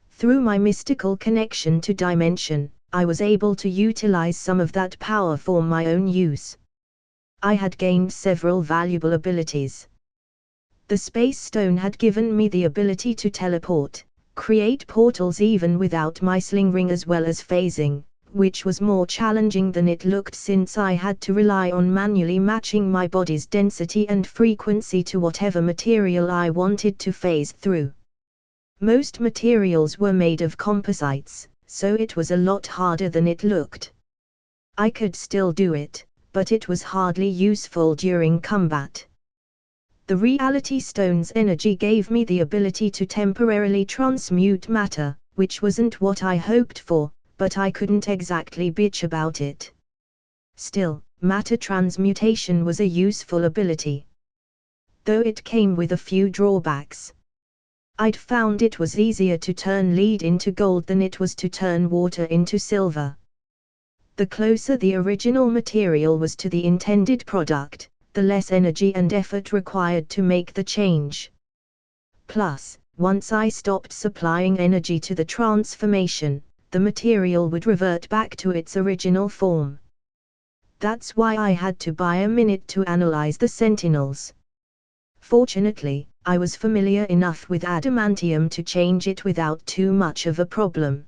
Through my mystical connection to Dimension, I was able to utilize some of that power for my own use. I had gained several valuable abilities. The Space Stone had given me the ability to teleport, create portals even without my sling ring, as well as phasing, which was more challenging than it looked since I had to rely on manually matching my body's density and frequency to whatever material I wanted to phase through. Most materials were made of composites, so it was a lot harder than it looked. I could still do it, but it was hardly useful during combat. The Reality Stone's energy gave me the ability to temporarily transmute matter, which wasn't what I hoped for, but I couldn't exactly bitch about it. Still, matter transmutation was a useful ability, though it came with a few drawbacks. I'd found it was easier to turn lead into gold than it was to turn water into silver. The closer the original material was to the intended product, the less energy and effort required to make the change. Plus, once I stopped supplying energy to the transformation, the material would revert back to its original form. That's why I had to buy a minute to analyze the Sentinels. Fortunately, I was familiar enough with adamantium to change it without too much of a problem,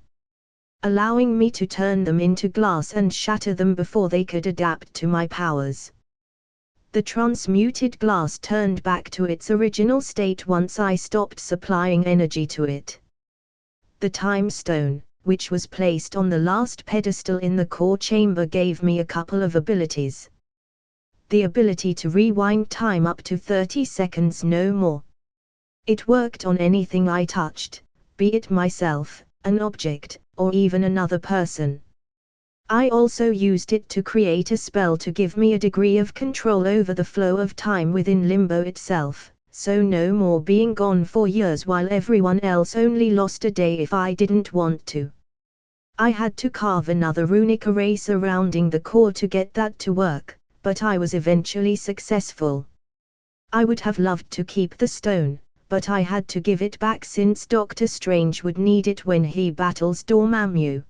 allowing me to turn them into glass and shatter them before they could adapt to my powers. The transmuted glass turned back to its original state once I stopped supplying energy to it. The Time Stone, which was placed on the last pedestal in the core chamber, gave me a couple of abilities. The ability to rewind time up to 30 seconds, no more. It worked on anything I touched, be it myself, an object, or even another person. I also used it to create a spell to give me a degree of control over the flow of time within Limbo itself, so no more being gone for years while everyone else only lost a day if I didn't want to. I had to carve another runic array surrounding the core to get that to work, but I was eventually successful. I would have loved to keep the stone, but I had to give it back since Doctor Strange would need it when he battles Dormammu.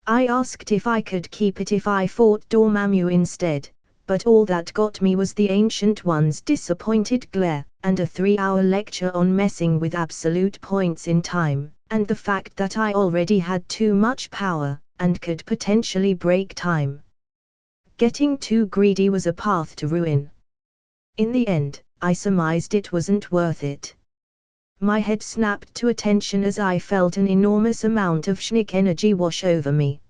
I asked if I could keep it if I fought Dormammu instead, but all that got me was the Ancient One's disappointed glare, and a 3-hour lecture on messing with absolute points in time, and the fact that I already had too much power, and could potentially break time. Getting too greedy was a path to ruin. In the end, I surmised it wasn't worth it. My head snapped to attention as I felt an enormous amount of schnick energy wash over me.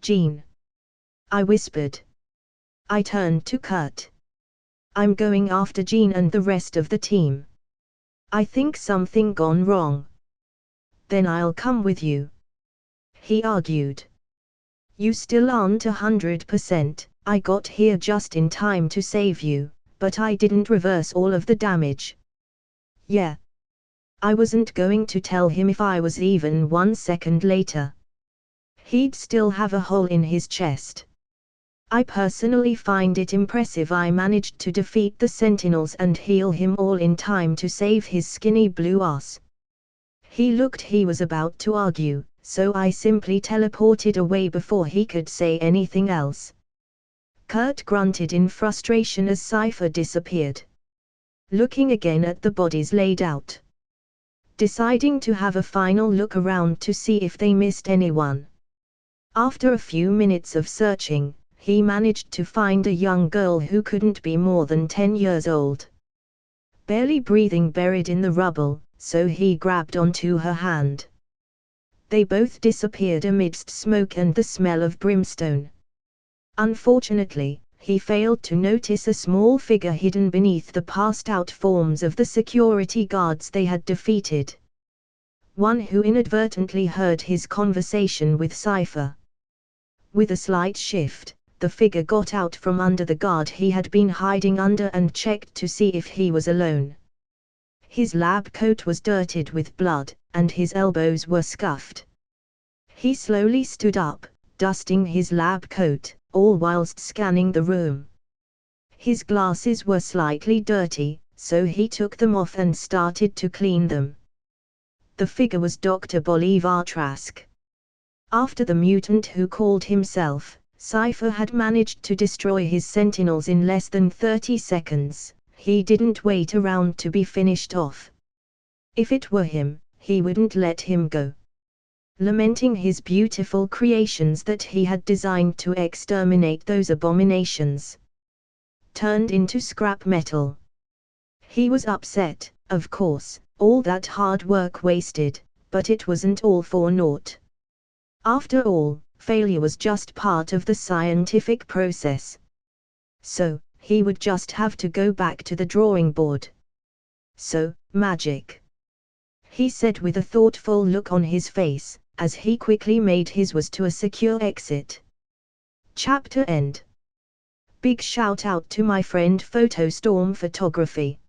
"Jean," I whispered. I turned to Kurt. "I'm going after Jean and the rest of the team. I think something gone wrong." "Then I'll come with you," he argued. "You still aren't 100%, I got here just in time to save you, but I didn't reverse all of the damage." "Yeah." I wasn't going to tell him if I was even 1 second later. He'd still have a hole in his chest. I personally find it impressive I managed to defeat the Sentinels and heal him all in time to save his skinny blue ass. He looked he was about to argue, so I simply teleported away before he could say anything else. Kurt grunted in frustration as Cypher disappeared. Looking again at the bodies laid out. Deciding to have a final look around to see if they missed anyone. After a few minutes of searching, he managed to find a young girl who couldn't be more than 10 years old. Barely breathing, buried in the rubble, so he grabbed onto her hand. They both disappeared amidst smoke and the smell of brimstone. Unfortunately, he failed to notice a small figure hidden beneath the passed-out forms of the security guards they had defeated. One who inadvertently heard his conversation with Cypher. With a slight shift, the figure got out from under the guard he had been hiding under and checked to see if he was alone. His lab coat was dirtied with blood, and his elbows were scuffed. He slowly stood up, dusting his lab coat, all whilst scanning the room. His glasses were slightly dirty, so he took them off and started to clean them. The figure was Dr. Bolivar Trask. After the mutant who called himself Cypher had managed to destroy his sentinels in less than 30 seconds, he didn't wait around to be finished off. If it were him, he wouldn't let him go. Lamenting his beautiful creations that he had designed to exterminate those abominations, turned into scrap metal. He was upset, of course, all that hard work wasted, but it wasn't all for naught. After all, failure was just part of the scientific process. So, he would just have to go back to the drawing board. So, magic. He said with a thoughtful look on his face, as he quickly made his way to a secure exit. Chapter end. Big shout out to my friend Photostorm Photography.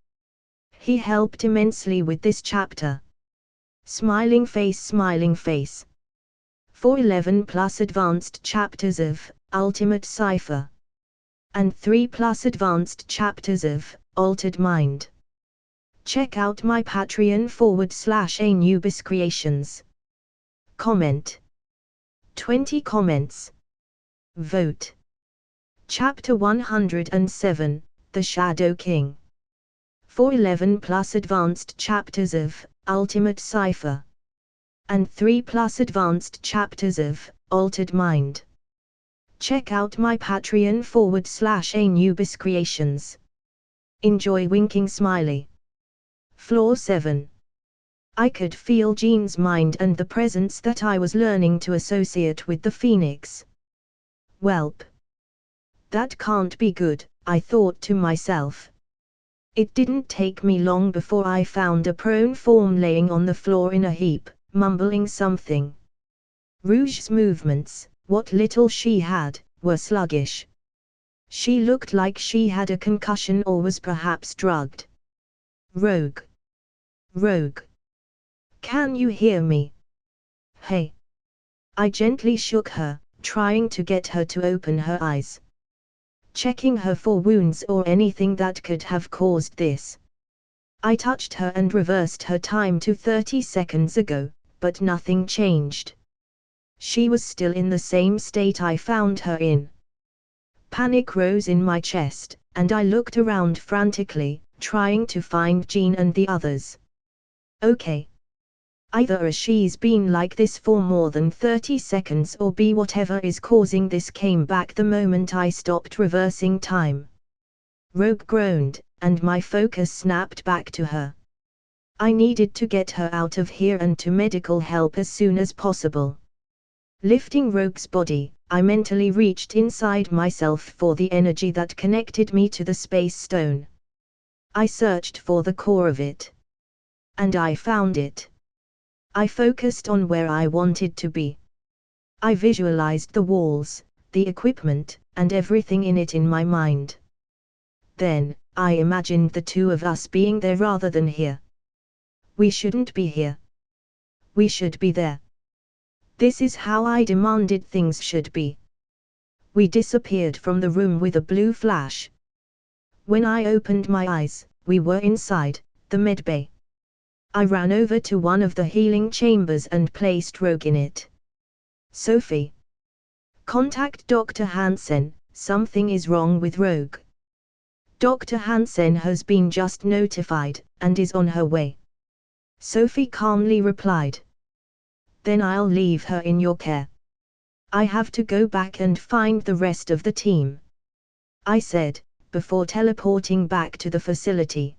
He helped immensely with this chapter. Smiling face, smiling face. 411 plus advanced chapters of Ultimate Cypher. And 3 plus advanced chapters of Altered Mind. Check out my Patreon /Anubis Creations. Comment. 20 comments. Vote. Chapter 107, The Shadow King. 411 plus advanced chapters of Ultimate Cypher. And 3 plus advanced chapters of Altered Mind. Check out my Patreon /Anubis Creations. Enjoy winking smiley. Floor 7. I could feel Jean's mind and the presence that I was learning to associate with the Phoenix. Welp. That can't be good, I thought to myself. It didn't take me long before I found a prone form laying on the floor in a heap, mumbling something. Rouge's movements, what little she had, were sluggish. She looked like she had a concussion or was perhaps drugged. Rogue. Rogue. Can you hear me? Hey. I gently shook her, trying to get her to open her eyes. Checking her for wounds or anything that could have caused this. I touched her and reversed her time to 30 seconds ago, but nothing changed. She was still in the same state I found her in. Panic rose in my chest, and I looked around frantically, trying to find Jean and the others. Okay. Either A, she's been like this for more than 30 seconds, or B, whatever is causing this came back the moment I stopped reversing time. Rogue groaned, and my focus snapped back to her. I needed to get her out of here and to medical help as soon as possible. Lifting Rogue's body, I mentally reached inside myself for the energy that connected me to the space stone. I searched for the core of it. And I found it. I focused on where I wanted to be. I visualized the walls, the equipment, and everything in it in my mind. Then, I imagined the two of us being there rather than here. We shouldn't be here. We should be there. This is how I demanded things should be. We disappeared from the room with a blue flash. When I opened my eyes, we were inside the medbay. I ran over to one of the healing chambers and placed Rogue in it. Sophie. Contact Dr. Hansen, something is wrong with Rogue. Dr. Hansen has been just notified, and is on her way. Sophie calmly replied. Then I'll leave her in your care. I have to go back and find the rest of the team, I said, before teleporting back to the facility.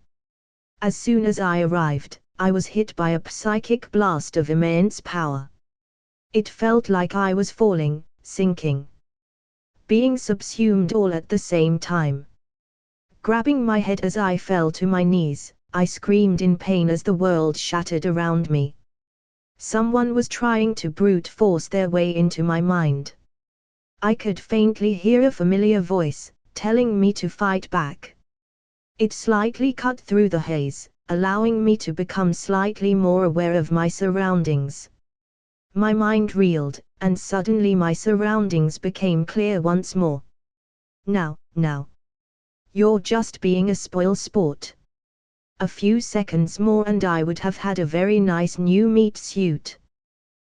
As soon as I arrived, I was hit by a psychic blast of immense power. It felt like I was falling, sinking, being subsumed all at the same time. Grabbing my head as I fell to my knees, I screamed in pain as the world shattered around me. Someone was trying to brute force their way into my mind. I could faintly hear a familiar voice, telling me to fight back. It slightly cut through the haze, allowing me to become slightly more aware of my surroundings. My mind reeled, and suddenly my surroundings became clear once more. Now. You're just being a spoil sport. A few seconds more and I would have had a very nice new meat suit.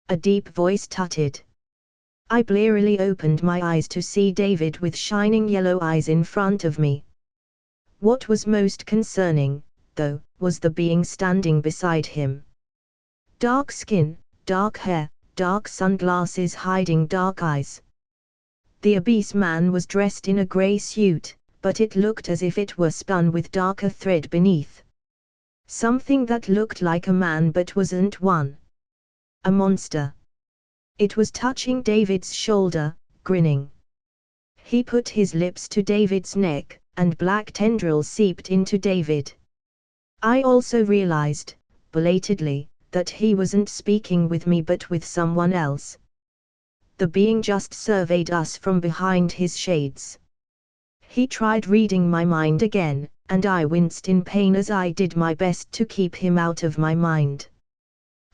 A deep voice tutted. I blearily opened my eyes to see David with shining yellow eyes in front of me. What was most concerning, though, was the being standing beside him. Dark skin, dark hair, dark sunglasses hiding dark eyes. The Abyss man was dressed in a grey suit, but it looked as if it were spun with darker thread beneath. Something that looked like a man but wasn't one. A monster. It was touching David's shoulder, grinning. He put his lips to David's neck, and black tendrils seeped into David. I also realized, belatedly, that he wasn't speaking with me but with someone else. The being just surveyed us from behind his shades. He tried reading my mind again, and I winced in pain as I did my best to keep him out of my mind.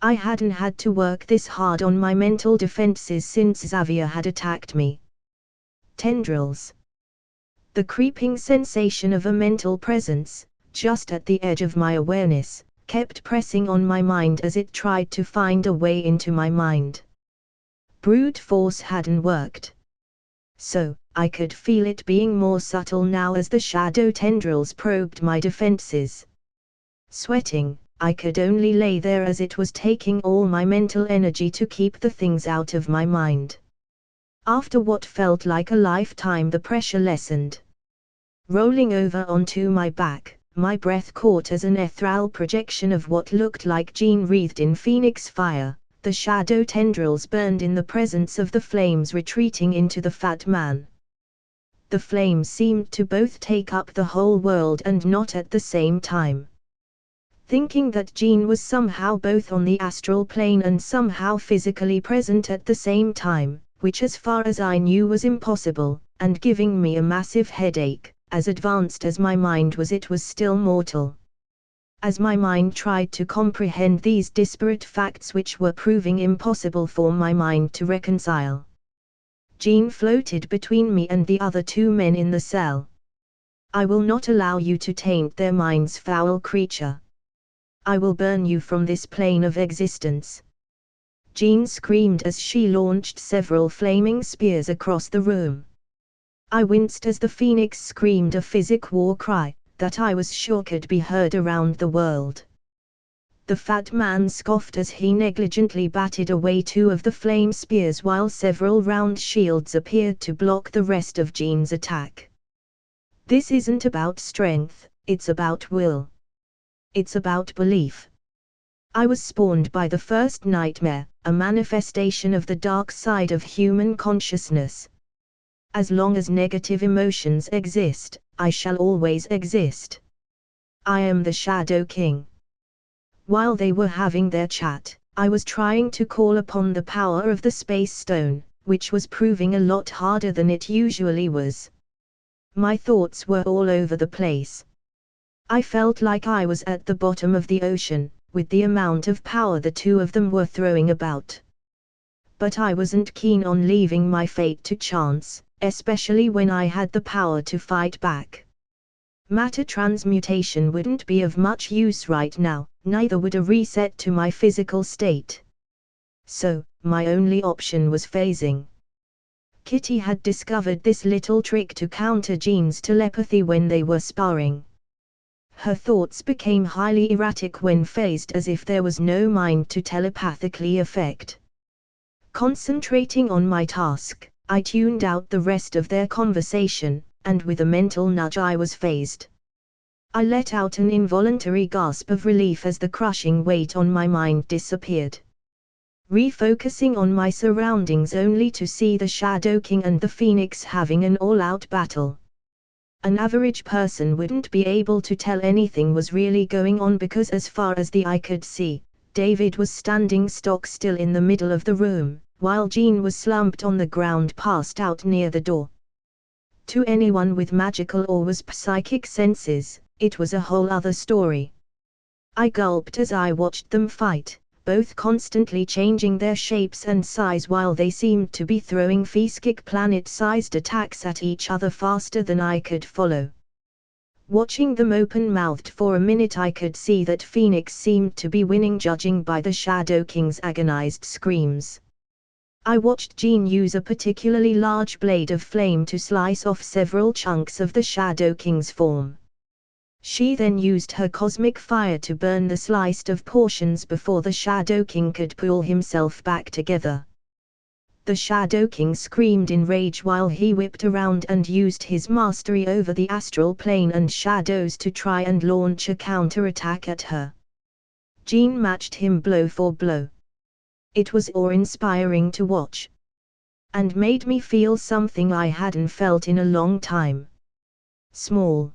I hadn't had to work this hard on my mental defenses since Xavier had attacked me. Tendrils. The creeping sensation of a mental presence, just at the edge of my awareness, kept pressing on my mind as it tried to find a way into my mind. Brute force hadn't worked. So, I could feel it being more subtle now as the shadow tendrils probed my defenses. Sweating, I could only lay there as it was taking all my mental energy to keep the things out of my mind. After what felt like a lifetime, the pressure lessened. Rolling over onto my back, my breath caught as an ethereal projection of what looked like Jean wreathed in phoenix fire. The shadow tendrils burned in the presence of the flames retreating into the fat man. The flames seemed to both take up the whole world and not at the same time. Thinking that Jean was somehow both on the astral plane and somehow physically present at the same time, which as far as I knew was impossible, and giving me a massive headache, as advanced as my mind was, it was still mortal. As my mind tried to comprehend these disparate facts which were proving impossible for my mind to reconcile, Jean floated between me and the other two men in the cell. I will not allow you to taint their minds, foul creature. I will burn you from this plane of existence. Jean screamed as she launched several flaming spears across the room. I winced as the phoenix screamed a physic war cry that I was sure could be heard around the world. The fat man scoffed as he negligently batted away two of the flame spears while several round shields appeared to block the rest of Jean's attack. This isn't about strength, it's about will. It's about belief. I was spawned by the first nightmare, a manifestation of the dark side of human consciousness. As long as negative emotions exist, I shall always exist. I am the Shadow King. While they were having their chat, I was trying to call upon the power of the Space Stone, which was proving a lot harder than it usually was. My thoughts were all over the place. I felt like I was at the bottom of the ocean, with the amount of power the two of them were throwing about. But I wasn't keen on leaving my fate to chance, especially when I had the power to fight back. Matter transmutation wouldn't be of much use right now, neither would a reset to my physical state. So, my only option was phasing. Kitty had discovered this little trick to counter Jean's telepathy when they were sparring. Her thoughts became highly erratic when phased, as if there was no mind to telepathically affect. Concentrating on my task, I tuned out the rest of their conversation, and with a mental nudge I was phased. I let out an involuntary gasp of relief as the crushing weight on my mind disappeared. refocusing on my surroundings only to see the Shadow King and the Phoenix having an all-out battle. An average person wouldn't be able to tell anything was really going on because as far as the eye could see, David was standing stock still in the middle of the room, while Jean was slumped on the ground passed out near the door. To anyone with magical or psychic senses, it was a whole other story. I gulped as I watched them fight, both constantly changing their shapes and size while they seemed to be throwing Feskic planet-sized attacks at each other faster than I could follow. Watching them open-mouthed for a minute, I could see that Phoenix seemed to be winning, judging by the Shadow King's agonized screams. I watched Jean use a particularly large blade of flame to slice off several chunks of the Shadow King's form. She then used her cosmic fire to burn the sliced off portions before the Shadow King could pull himself back together. The Shadow King screamed in rage while he whipped around and used his mastery over the astral plane and shadows to try and launch a counterattack at her. Jean matched him blow for blow. It was awe-inspiring to watch, and made me feel something I hadn't felt in a long time. Small.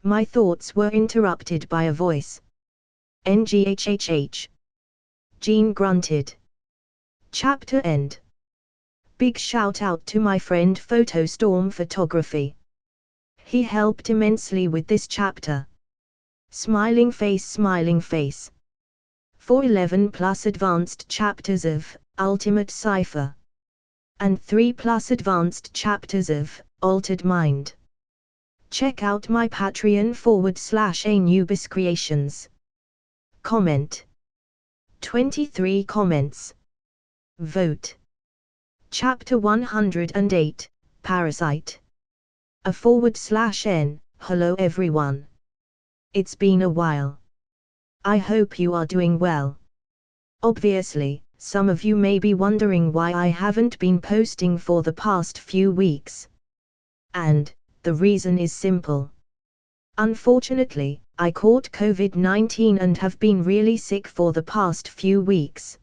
My thoughts were interrupted by a voice. NGHHH. Jean grunted. Chapter end. Big shout out to my friend Photostorm Photography. He helped immensely with this chapter. Smiling face, smiling face. 411 plus advanced chapters of Ultimate Cypher. And 3 plus advanced chapters of Altered Mind. Check out my Patreon /Anubis Creations. Comment. 23 comments. Vote. Chapter 108, Parasite. A /N. Hello everyone. It's been a while. I hope you are doing well. Obviously, some of you may be wondering why I haven't been posting for the past few weeks. And the reason is simple. Unfortunately, I caught COVID-19 and have been really sick for the past few weeks.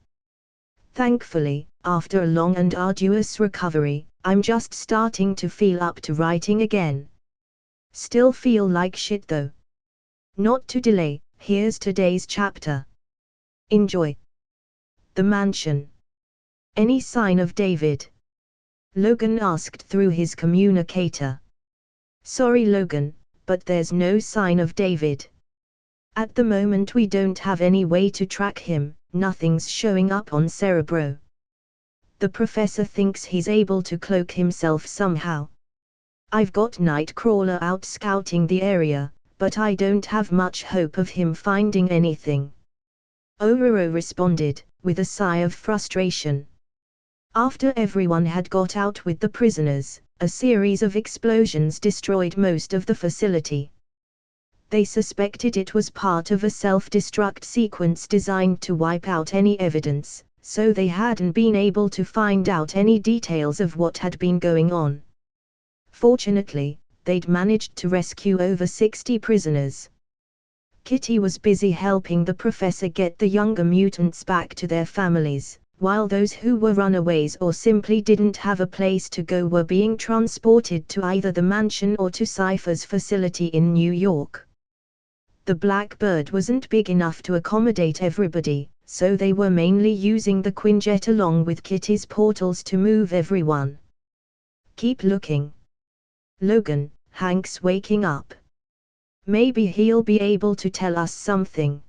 Thankfully, after a long and arduous recovery, I'm just starting to feel up to writing again. Still feel like shit though. Not to delay, here's today's chapter. Enjoy. The mansion. Any sign of David? Logan asked through his communicator. Sorry Logan, but there's no sign of David. At the moment we don't have any way to track him, nothing's showing up on Cerebro. The professor thinks he's able to cloak himself somehow. I've got Nightcrawler out scouting the area, but I don't have much hope of him finding anything. Ororo responded, with a sigh of frustration. After everyone had got out with the prisoners, a series of explosions destroyed most of the facility. They suspected it was part of a self-destruct sequence designed to wipe out any evidence, so they hadn't been able to find out any details of what had been going on. Fortunately, they'd managed to rescue over 60 prisoners. Kitty was busy helping the professor get the younger mutants back to their families, while those who were runaways or simply didn't have a place to go were being transported to either the mansion or to Cypher's facility in New York. The Blackbird wasn't big enough to accommodate everybody, so they were mainly using the Quinjet along with Kitty's portals to move everyone. Keep looking. Logan, Hank's waking up. Maybe he'll be able to tell us something.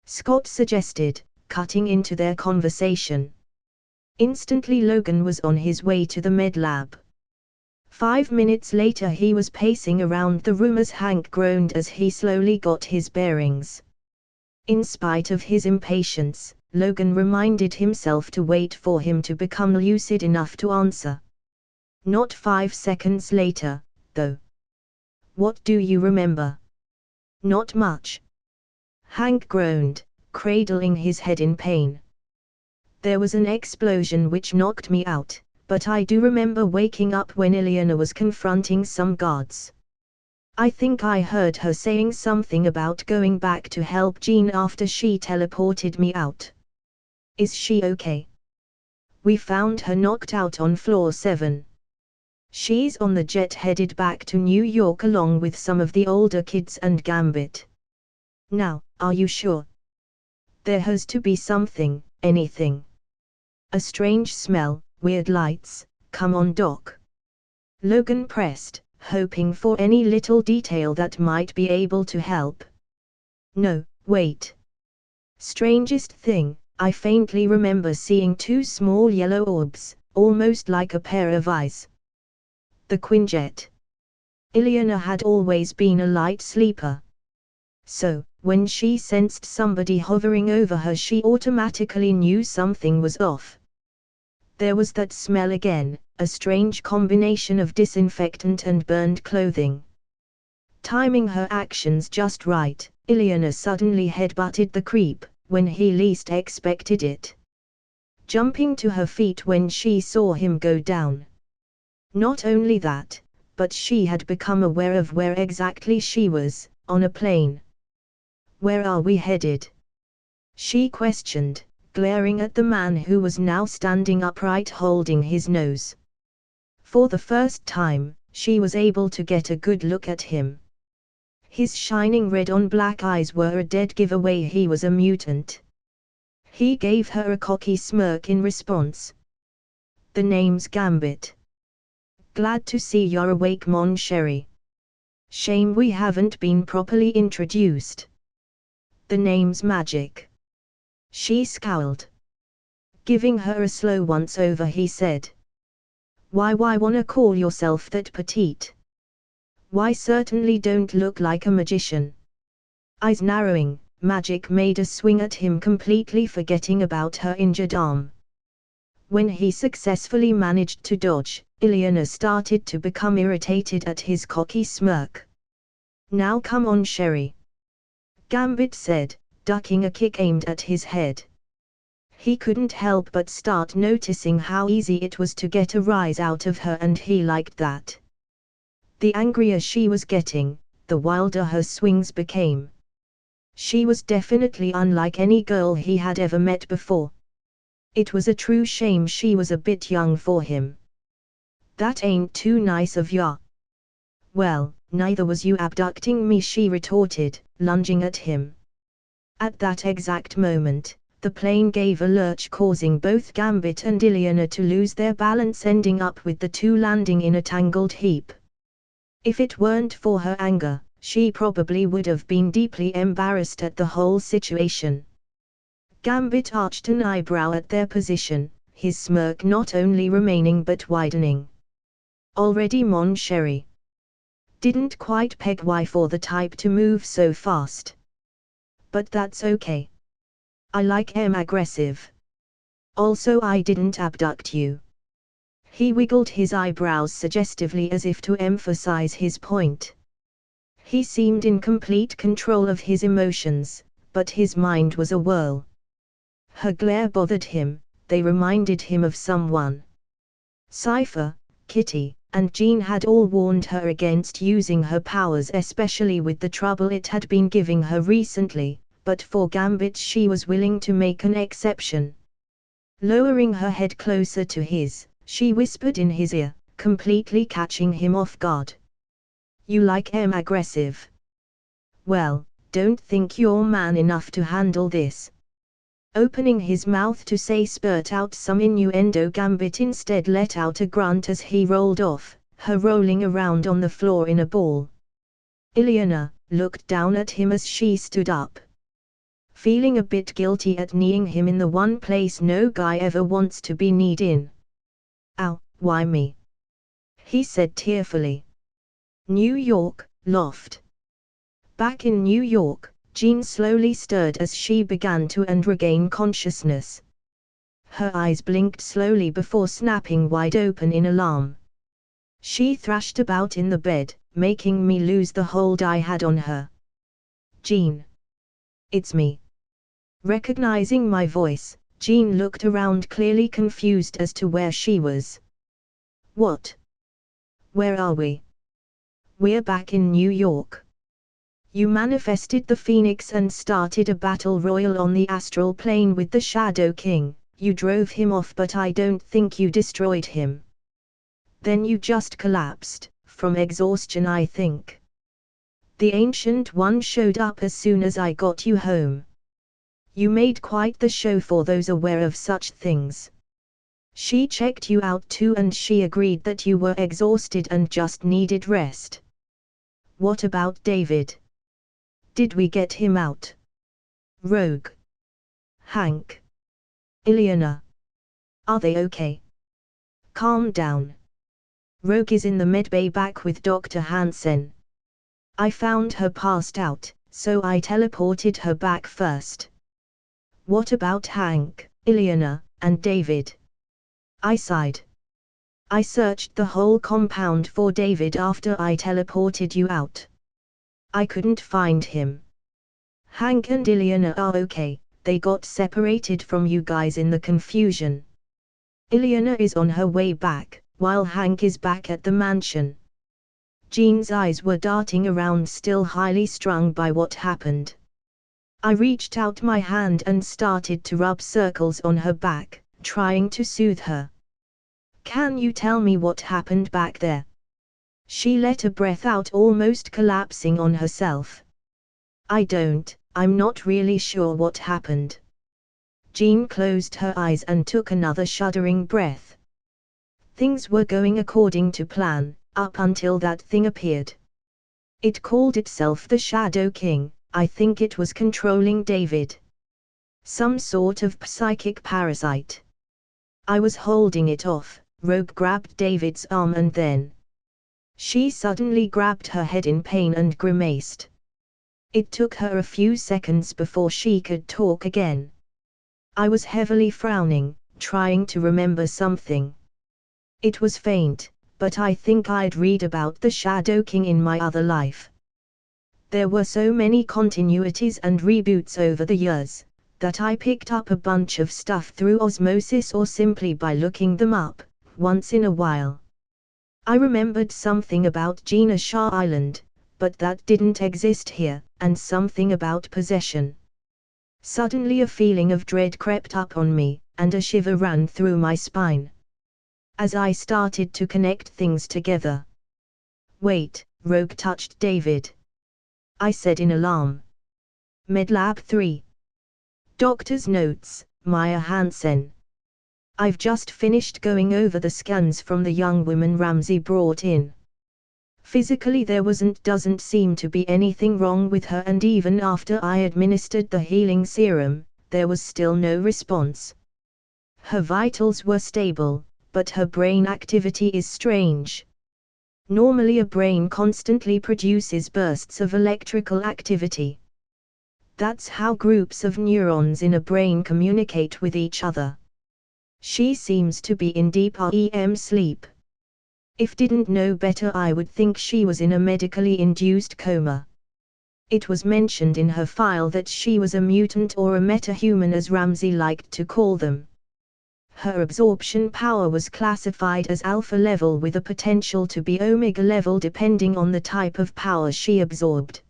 Scott suggested, cutting into their conversation. Instantly Logan was on his way to the med lab. 5 minutes later he was pacing around the room as Hank groaned as he slowly got his bearings. In spite of his impatience, Logan reminded himself to wait for him to become lucid enough to answer. Not 5 seconds later, though. What do you remember? Not much. Hank groaned, cradling his head in pain. There was an explosion which knocked me out, but I do remember waking up when Ileana was confronting some guards. I think I heard her saying something about going back to help Jean after she teleported me out. Is she okay? We found her knocked out on floor 7. She's on the jet headed back to New York along with some of the older kids and Gambit. Now, are you sure? There has to be something, anything. A strange smell, weird lights, come on Doc. Logan pressed, hoping for any little detail that might be able to help. No, wait. Strangest thing, I faintly remember seeing 2 small yellow orbs, almost like a pair of eyes. The Quinjet. Ileana had always been a light sleeper. So, when she sensed somebody hovering over her, she automatically knew something was off. There was that smell again, a strange combination of disinfectant and burned clothing. Timing her actions just right, Ileana suddenly headbutted the creep, when he least expected it. Jumping to her feet when she saw him go down. Not only that, but she had become aware of where exactly she was, on a plane. Where are we headed? She questioned, glaring at the man who was now standing upright holding his nose. For the first time, she was able to get a good look at him. His shining red on black eyes were a dead giveaway he was a mutant. He gave her a cocky smirk in response. The name's Gambit. Glad to see you're awake, Mon Chéri. Shame we haven't been properly introduced. The name's Magic. She scowled. Giving her a slow once over, he said. Why wanna call yourself that, petite? Why certainly don't look like a magician. Eyes narrowing, Magic made a swing at him, completely forgetting about her injured arm. When he successfully managed to dodge, Ileana started to become irritated at his cocky smirk. Now come on, Chéri. Gambit said, ducking a kick aimed at his head. He couldn't help but start noticing how easy it was to get a rise out of her, and he liked that. The angrier she was getting, the wilder her swings became. She was definitely unlike any girl he had ever met before. It was a true shame she was a bit young for him. That ain't too nice of ya. Well, neither was you abducting me, she retorted, lunging at him. At that exact moment, the plane gave a lurch, causing both Gambit and Ileana to lose their balance, ending up with the two landing in a tangled heap. If it weren't for her anger, she probably would have been deeply embarrassed at the whole situation. Gambit arched an eyebrow at their position, his smirk not only remaining but widening. Already, Mon Chéri. Didn't quite peg why for the type to move so fast. But that's okay. I like aggressive. Also, I didn't abduct you. He wiggled his eyebrows suggestively as if to emphasize his point. He seemed in complete control of his emotions, but his mind was a whirl. Her glare bothered him, they reminded him of someone. Cypher, Kitty, and Jean had all warned her against using her powers, especially with the trouble it had been giving her recently, but for Gambit she was willing to make an exception. Lowering her head closer to his, she whispered in his ear, completely catching him off guard. You like aggressive? Well, don't think you're man enough to handle this. Opening his mouth to say spurt out some innuendo, Gambit instead let out a grunt as he rolled off, her rolling around on the floor in a ball. Ileana looked down at him as she stood up. Feeling a bit guilty at kneeing him in the one place no guy ever wants to be kneed in. Ow, why me? He said tearfully. New York, loft. Back in New York, Jean slowly stirred as she began to regain consciousness. Her eyes blinked slowly before snapping wide open in alarm. She thrashed about in the bed, making me lose the hold I had on her. Jean. It's me. Recognizing my voice, Jean looked around, clearly confused as to where she was. What? Where are we? We're back in New York. You manifested the Phoenix and started a battle royal on the astral plane with the Shadow King. You drove him off, but I don't think you destroyed him. Then you just collapsed, from exhaustion, I think. The Ancient One showed up as soon as I got you home. You made quite the show for those aware of such things. She checked you out too, and she agreed that you were exhausted and just needed rest. What about David? Did we get him out? Rogue, Hank, Ileana. Are they okay? Calm down. Rogue is in the medbay back with Dr. Hansen. I found her passed out, so I teleported her back first. What about Hank, Ileana, and David? I sighed. I searched the whole compound for David after I teleported you out. I couldn't find him. Hank and Ileana are okay, they got separated from you guys in the confusion. Ileana is on her way back, while Hank is back at the mansion. Jean's eyes were darting around, still highly strung by what happened. I reached out my hand and started to rub circles on her back, trying to soothe her. Can you tell me what happened back there? She let a breath out, almost collapsing on herself. I'm not really sure what happened. Jean closed her eyes and took another shuddering breath. Things were going according to plan, up until that thing appeared. It called itself the Shadow King. I think it was controlling David. Some sort of psychic parasite. I was holding it off. Rogue grabbed David's arm and then she suddenly grabbed her head in pain and grimaced. It took her a few seconds before she could talk again. I was heavily frowning, trying to remember something. It was faint, but I think I'd read about the Shadow King in my other life. There were so many continuities and reboots over the years, that I picked up a bunch of stuff through osmosis or simply by looking them up, once in a while. I remembered something about Gina Shah Island, but that didn't exist here, and something about possession. Suddenly a feeling of dread crept up on me, and a shiver ran through my spine. As I started to connect things together. Wait, Rogue touched David. I said in alarm. Medlab 3. Doctor's notes, Maya Hansen. I've just finished going over the scans from the young woman Ramsey brought in. Physically there doesn't seem to be anything wrong with her, and even after I administered the healing serum, there was still no response. Her vitals were stable, but her brain activity is strange. Normally a brain constantly produces bursts of electrical activity. That's how groups of neurons in a brain communicate with each other. She seems to be in deep REM sleep. If didn't know better, I would think she was in a medically induced coma. It was mentioned in her file that she was a mutant or a metahuman, as Ramsey liked to call them. Her absorption power was classified as alpha level with a potential to be omega level depending on the type of power she absorbed.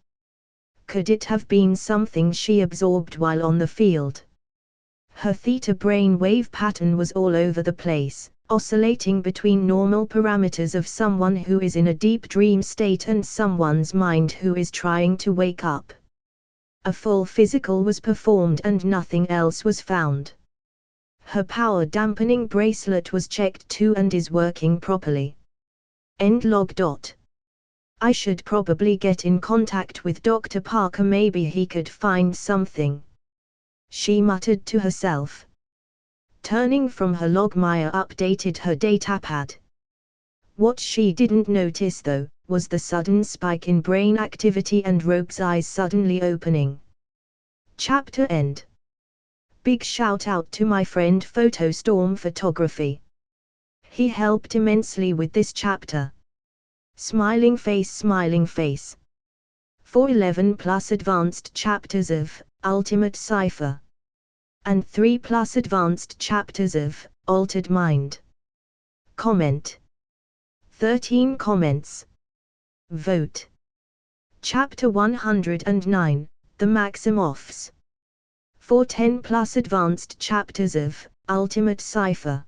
Could it have been something she absorbed while on the field? Her theta brain wave pattern was all over the place, oscillating between normal parameters of someone who is in a deep dream state and someone's mind who is trying to wake up. A full physical was performed and nothing else was found. Her power dampening bracelet was checked too and is working properly. End log. I should probably get in contact with Dr. Parker, maybe he could find something. She muttered to herself. Turning from her log, Maya updated her datapad. What she didn't notice though, was the sudden spike in brain activity and Rogue's eyes suddenly opening. Chapter end. Big shout out to my friend Photostorm Photography. He helped immensely with this chapter. Smiling face, smiling face. 411 plus advanced chapters of Ultimate Cypher. And 3 plus advanced chapters of Altered Mind. Comment. 13 comments. Vote. Chapter 109, The Maximoffs. 410+ advanced chapters of Ultimate Cypher.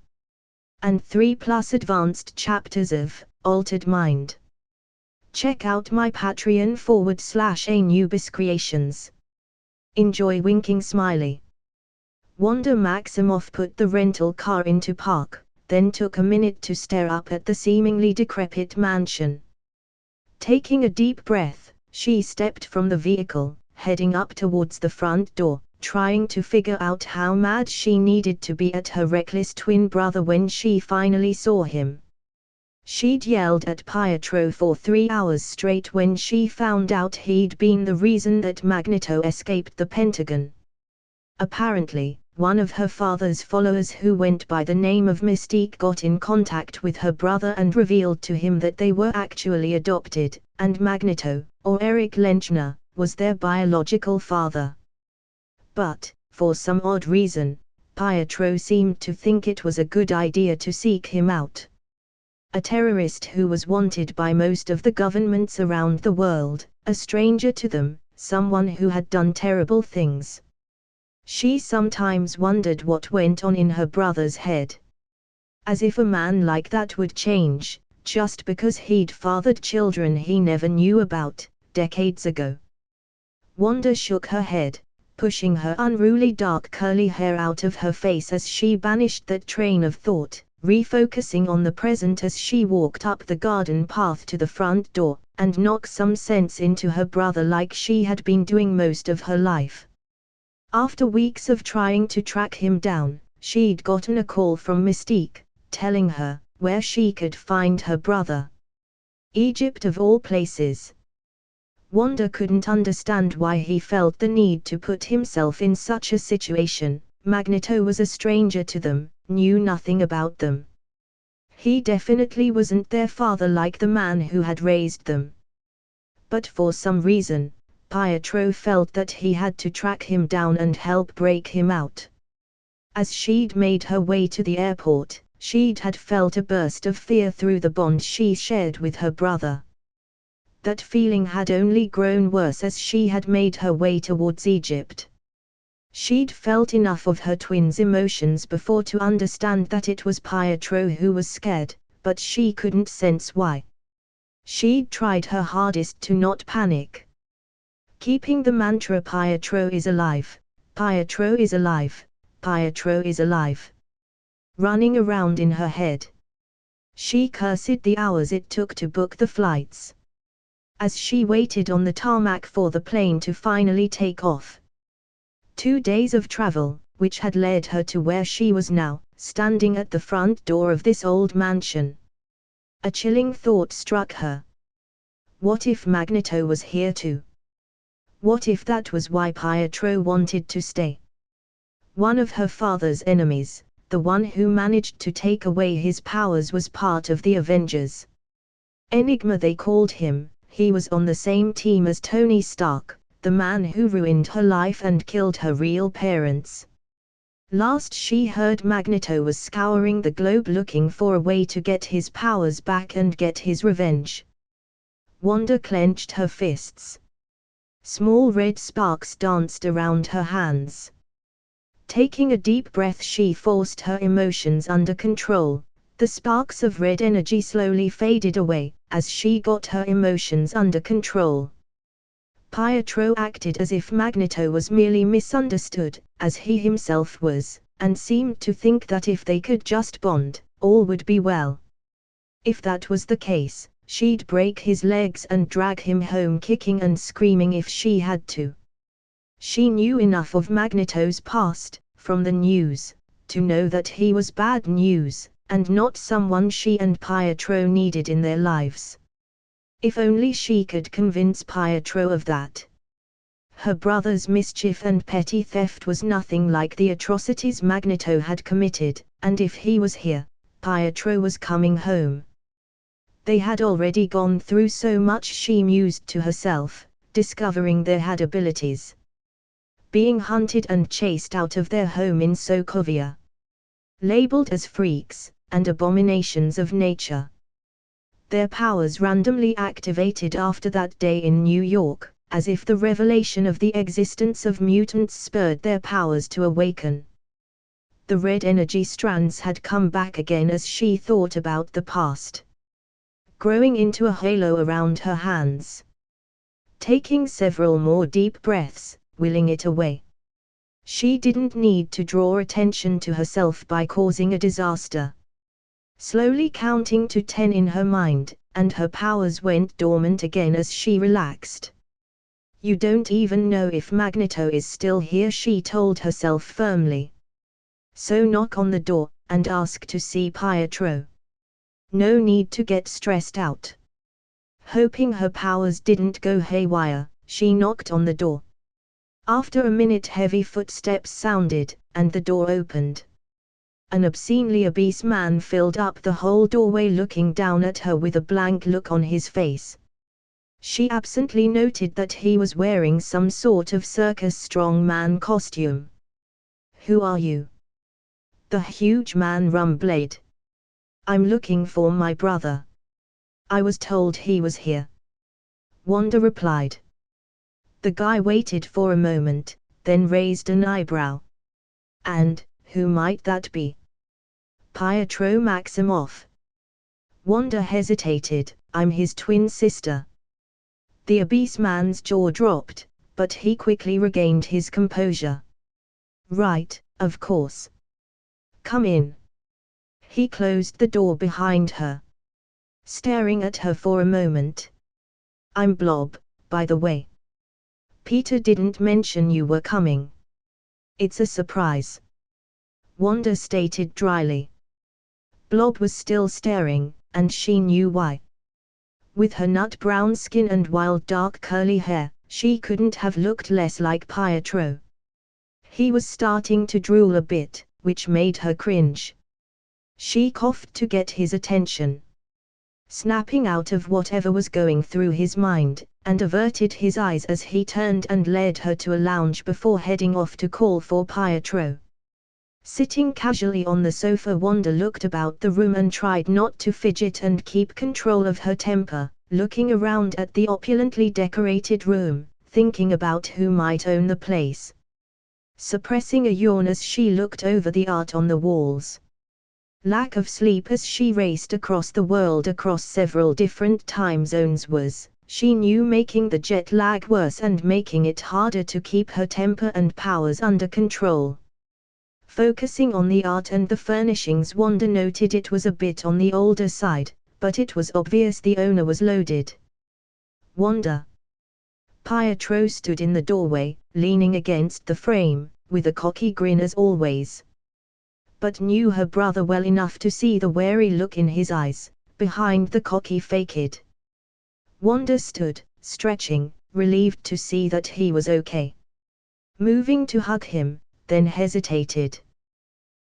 And 3+ advanced chapters of Altered Mind. Check out my Patreon /Anubis Creations. Enjoy winking smiley. Wanda Maximoff put the rental car into park, then took a minute to stare up at the seemingly decrepit mansion. Taking a deep breath, she stepped from the vehicle, heading up towards the front door, trying to figure out how mad she needed to be at her reckless twin brother when she finally saw him. She'd yelled at Pietro for 3 hours straight when she found out he'd been the reason that Magneto escaped the Pentagon. Apparently, one of her father's followers who went by the name of Mystique got in contact with her brother and revealed to him that they were actually adopted, and Magneto, or Eric Lenchner, was their biological father. But, for some odd reason, Pietro seemed to think it was a good idea to seek him out. A terrorist who was wanted by most of the governments around the world, a stranger to them, someone who had done terrible things. She sometimes wondered what went on in her brother's head. As if a man like that would change, just because he'd fathered children he never knew about, decades ago. Wanda shook her head, pushing her unruly dark curly hair out of her face as she banished that train of thought, refocusing on the present as she walked up the garden path to the front door, and knocked some sense into her brother like she had been doing most of her life. After weeks of trying to track him down, she'd gotten a call from Mystique, telling her where she could find her brother. Egypt of all places. Wanda couldn't understand why he felt the need to put himself in such a situation. Magneto was a stranger to them, knew nothing about them. He definitely wasn't their father like the man who had raised them. But for some reason, Pietro felt that he had to track him down and help break him out. As she'd made her way to the airport, she'd had felt a burst of fear through the bond she shared with her brother. That feeling had only grown worse as she had made her way towards Egypt. She'd felt enough of her twin's emotions before to understand that it was Pietro who was scared, but she couldn't sense why. She'd tried her hardest to not panic. Keeping the mantra Pietro is alive, Pietro is alive, Pietro is alive, running around in her head. She cursed the hours it took to book the flights. As she waited on the tarmac for the plane to finally take off. 2 days of travel, which had led her to where she was now, standing at the front door of this old mansion. A chilling thought struck her. What if Magneto was here too? What if that was why Pietro wanted to stay? One of her father's enemies, the one who managed to take away his powers, was part of the Avengers. Enigma they called him. He was on the same team as Tony Stark, the man who ruined her life and killed her real parents. Last she heard, Magneto was scouring the globe looking for a way to get his powers back and get his revenge. Wanda clenched her fists. Small red sparks danced around her hands. Taking a deep breath, she forced her emotions under control. The sparks of red energy slowly faded away, as she got her emotions under control. Pietro acted as if Magneto was merely misunderstood, as he himself was, and seemed to think that if they could just bond, all would be well. If that was the case, she'd break his legs and drag him home kicking and screaming if she had to. She knew enough of Magneto's past, from the news, to know that he was bad news, and not someone she and Pietro needed in their lives. If only she could convince Pietro of that. Her brother's mischief and petty theft was nothing like the atrocities Magneto had committed, and if he was here, Pietro was coming home. They had already gone through so much, she mused to herself, discovering they had abilities. Being hunted and chased out of their home in Sokovia. Labeled as freaks, and abominations of nature. Their powers randomly activated after that day in New York, as if the revelation of the existence of mutants spurred their powers to awaken. The red energy strands had come back again as she thought about the past, growing into a halo around her hands. Taking several more deep breaths, willing it away. She didn't need to draw attention to herself by causing a disaster. Slowly counting to 10 in her mind, and her powers went dormant again as she relaxed. You don't even know if Magneto is still here, she told herself firmly. So knock on the door, and ask to see Pietro. No need to get stressed out. Hoping her powers didn't go haywire, she knocked on the door. After a minute heavy footsteps sounded, and the door opened. An obscenely obese man filled up the whole doorway, looking down at her with a blank look on his face. She absently noted that he was wearing some sort of circus strongman costume. "Who are you?" the huge man rumbled. "I'm looking for my brother. I was told he was here," Wanda replied. The guy waited for a moment, then raised an eyebrow. "And who might that be?" "Pietro Maximoff." Wanda hesitated. "I'm his twin sister." The obese man's jaw dropped, but he quickly regained his composure. "Right, of course. Come in." He closed the door behind her, staring at her for a moment. "I'm Blob, by the way. Peter didn't mention you were coming." "It's a surprise," Wanda stated dryly. Blob was still staring, and she knew why. With her nut-brown skin and wild dark curly hair, she couldn't have looked less like Pietro. He was starting to drool a bit, which made her cringe. She coughed to get his attention, snapping out of whatever was going through his mind, and averted his eyes as he turned and led her to a lounge before heading off to call for Pietro. Sitting casually on the sofa, Wanda looked about the room and tried not to fidget and keep control of her temper, looking around at the opulently decorated room, thinking about who might own the place. Suppressing a yawn as she looked over the art on the walls. Lack of sleep as she raced across the world across several different time zones was, she knew, making the jet lag worse and making it harder to keep her temper and powers under control. Focusing on the art and the furnishings, Wanda noted it was a bit on the older side, but it was obvious the owner was loaded. "Wanda." Pietro stood in the doorway, leaning against the frame, with a cocky grin as always. But knew her brother well enough to see the wary look in his eyes, behind the cocky facade. Wanda stood, stretching, relieved to see that he was okay. Moving to hug him, then hesitated.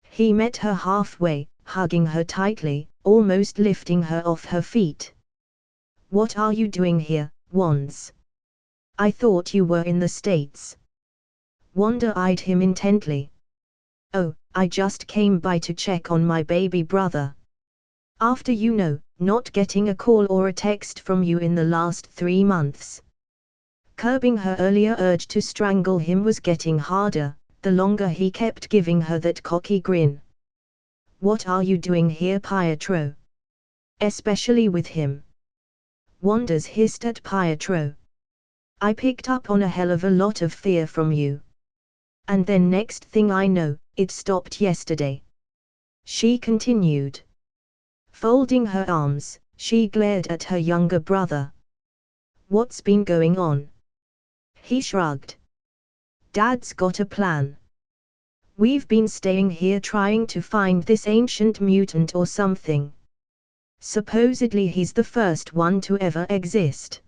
He met her halfway, hugging her tightly, almost lifting her off her feet. "What are you doing here, Wands? I thought you were in the States." Wanda eyed him intently. "Oh, I just came by to check on my baby brother. After not getting a call or a text from you in the last 3 months." Curbing her earlier urge to strangle him was getting harder, the longer he kept giving her that cocky grin. "What are you doing here, Pietro? Especially with him?" Wanda's hissed at Pietro. "I picked up on a hell of a lot of fear from you. And then next thing I know, it stopped yesterday." She continued. Folding her arms, she glared at her younger brother. "What's been going on?" He shrugged. "Dad's got a plan. We've been staying here trying to find this ancient mutant or something. Supposedly he's the first one to ever exist.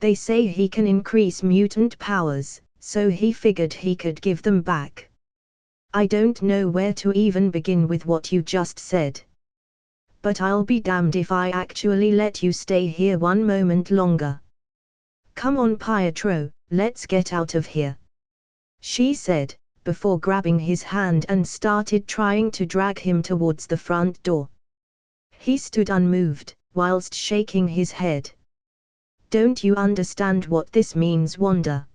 They say he can increase mutant powers, so he figured he could give them back. I don't know where to even begin with what you just said. But I'll be damned if I actually let you stay here one moment longer. Come on, Pietro, let's get out of here," she said, before grabbing his hand and started trying to drag him towards the front door. He stood unmoved, whilst shaking his head. Don't you understand what this means, Wanda?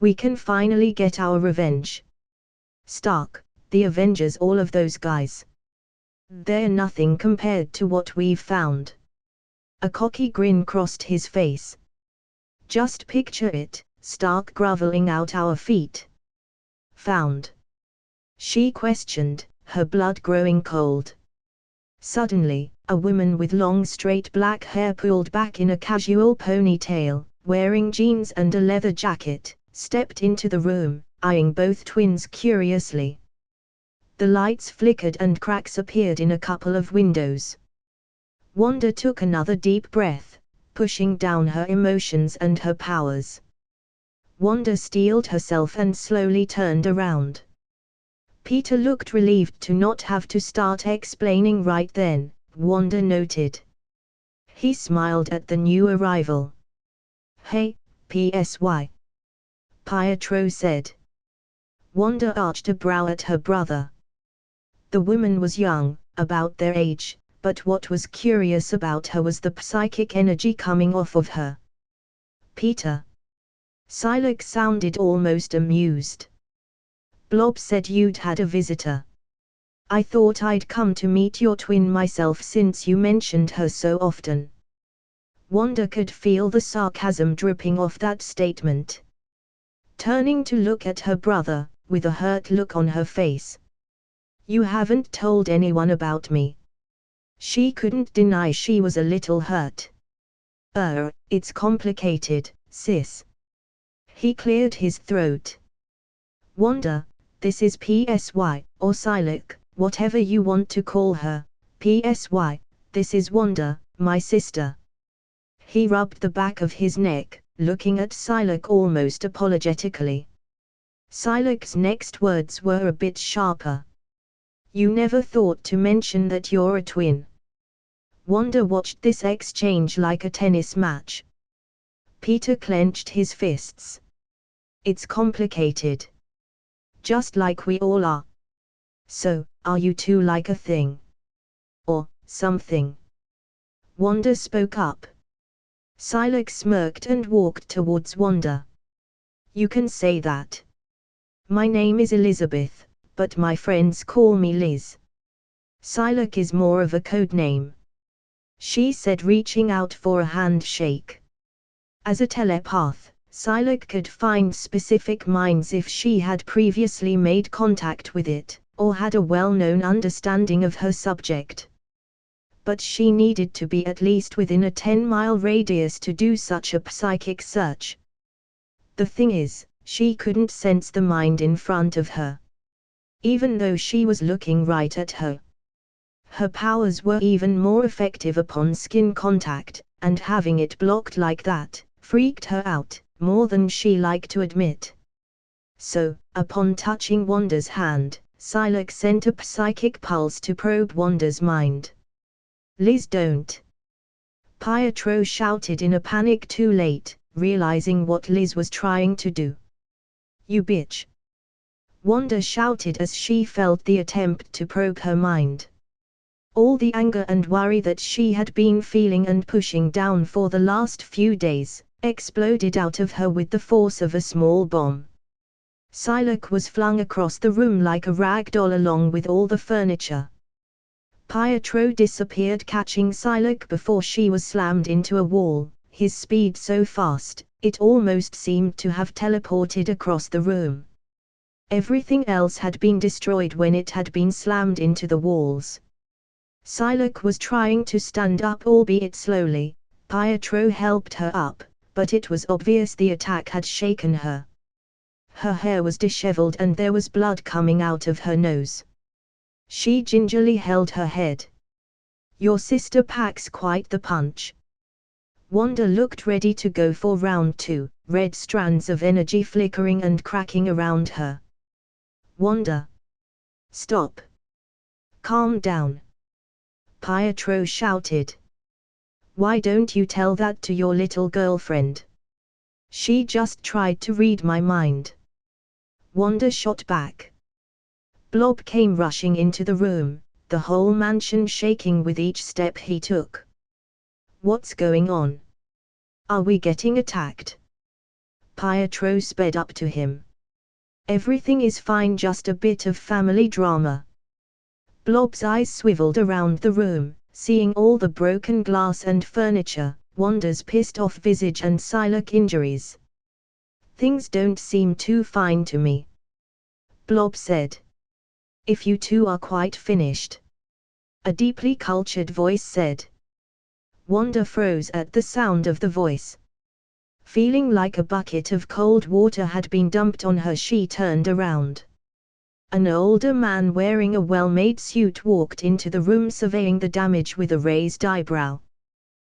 We can finally get our revenge. Stark, the Avengers, all of those guys. They're nothing compared to what we've found. A cocky grin crossed his face. Just picture it, Stark groveling out our feet. Found? She questioned, her blood growing cold. Suddenly, a woman with long straight black hair pulled back in a casual ponytail, wearing jeans and a leather jacket, stepped into the room, eyeing both twins curiously. The lights flickered and cracks appeared in a couple of windows. Wanda took another deep breath, pushing down her emotions and her powers. Wanda steeled herself and slowly turned around. Peter looked relieved to not have to start explaining right then, Wanda noted. He smiled at the new arrival. Hey, PSY. Pietro said. Wanda arched a brow at her brother. The woman was young, about their age, but what was curious about her was the psychic energy coming off of her. Peter. Silac sounded almost amused. Blob said you'd had a visitor. I thought I'd come to meet your twin myself since you mentioned her so often. Wanda could feel the sarcasm dripping off that statement. Turning to look at her brother, with a hurt look on her face. You haven't told anyone about me. She couldn't deny she was a little hurt. It's complicated, sis. He cleared his throat. Wanda, this is PSY, or Silac, whatever you want to call her. PSY, this is Wanda, my sister. He rubbed the back of his neck, looking at Silac almost apologetically. Silac's next words were a bit sharper. You never thought to mention that you're a twin. Wanda watched this exchange like a tennis match. Peter clenched his fists. It's complicated. Just like we all are. So, are you two like a thing? Or, something? Wanda spoke up. Silac smirked and walked towards Wanda. You can say that. My name is Elizabeth, but my friends call me Liz. Silac is more of a code name. She said, reaching out for a handshake. As a telepath, Silac could find specific minds if she had previously made contact with it, or had a well-known understanding of her subject. But she needed to be at least within a 10-mile radius to do such a psychic search. The thing is, she couldn't sense the mind in front of her. Even though she was looking right at her. Her powers were even more effective upon skin contact, and having it blocked like that, freaked her out, more than she liked to admit. So, upon touching Wanda's hand, Silac sent a psychic pulse to probe Wanda's mind. Liz, don't! Pietro shouted in a panic, too late, realizing what Liz was trying to do. You bitch! Wanda shouted as she felt the attempt to probe her mind. All the anger and worry that she had been feeling and pushing down for the last few days, exploded out of her with the force of a small bomb. Silac was flung across the room like a rag doll along with all the furniture. Pietro disappeared, catching Silac before she was slammed into a wall, his speed so fast, it almost seemed to have teleported across the room. Everything else had been destroyed when it had been slammed into the walls. Silac was trying to stand up, albeit slowly. Pietro helped her up, but it was obvious the attack had shaken her. Her hair was disheveled and there was blood coming out of her nose. She gingerly held her head. Your sister packs quite the punch. Wanda looked ready to go for round two, red strands of energy flickering and cracking around her. Wanda! Stop! Calm down! Pietro shouted. Why don't you tell that to your little girlfriend? She just tried to read my mind. Wanda shot back. Blob came rushing into the room, the whole mansion shaking with each step he took. What's going on? Are we getting attacked? Pietro sped up to him. Everything is fine, just a bit of family drama. Blob's eyes swiveled around the room, seeing all the broken glass and furniture, Wanda's pissed-off visage and Psylocke injuries. Things don't seem too fine to me, Blob said. If you two are quite finished, a deeply cultured voice said. Wanda froze at the sound of the voice. Feeling like a bucket of cold water had been dumped on her, she turned around. An older man wearing a well-made suit walked into the room, surveying the damage with a raised eyebrow.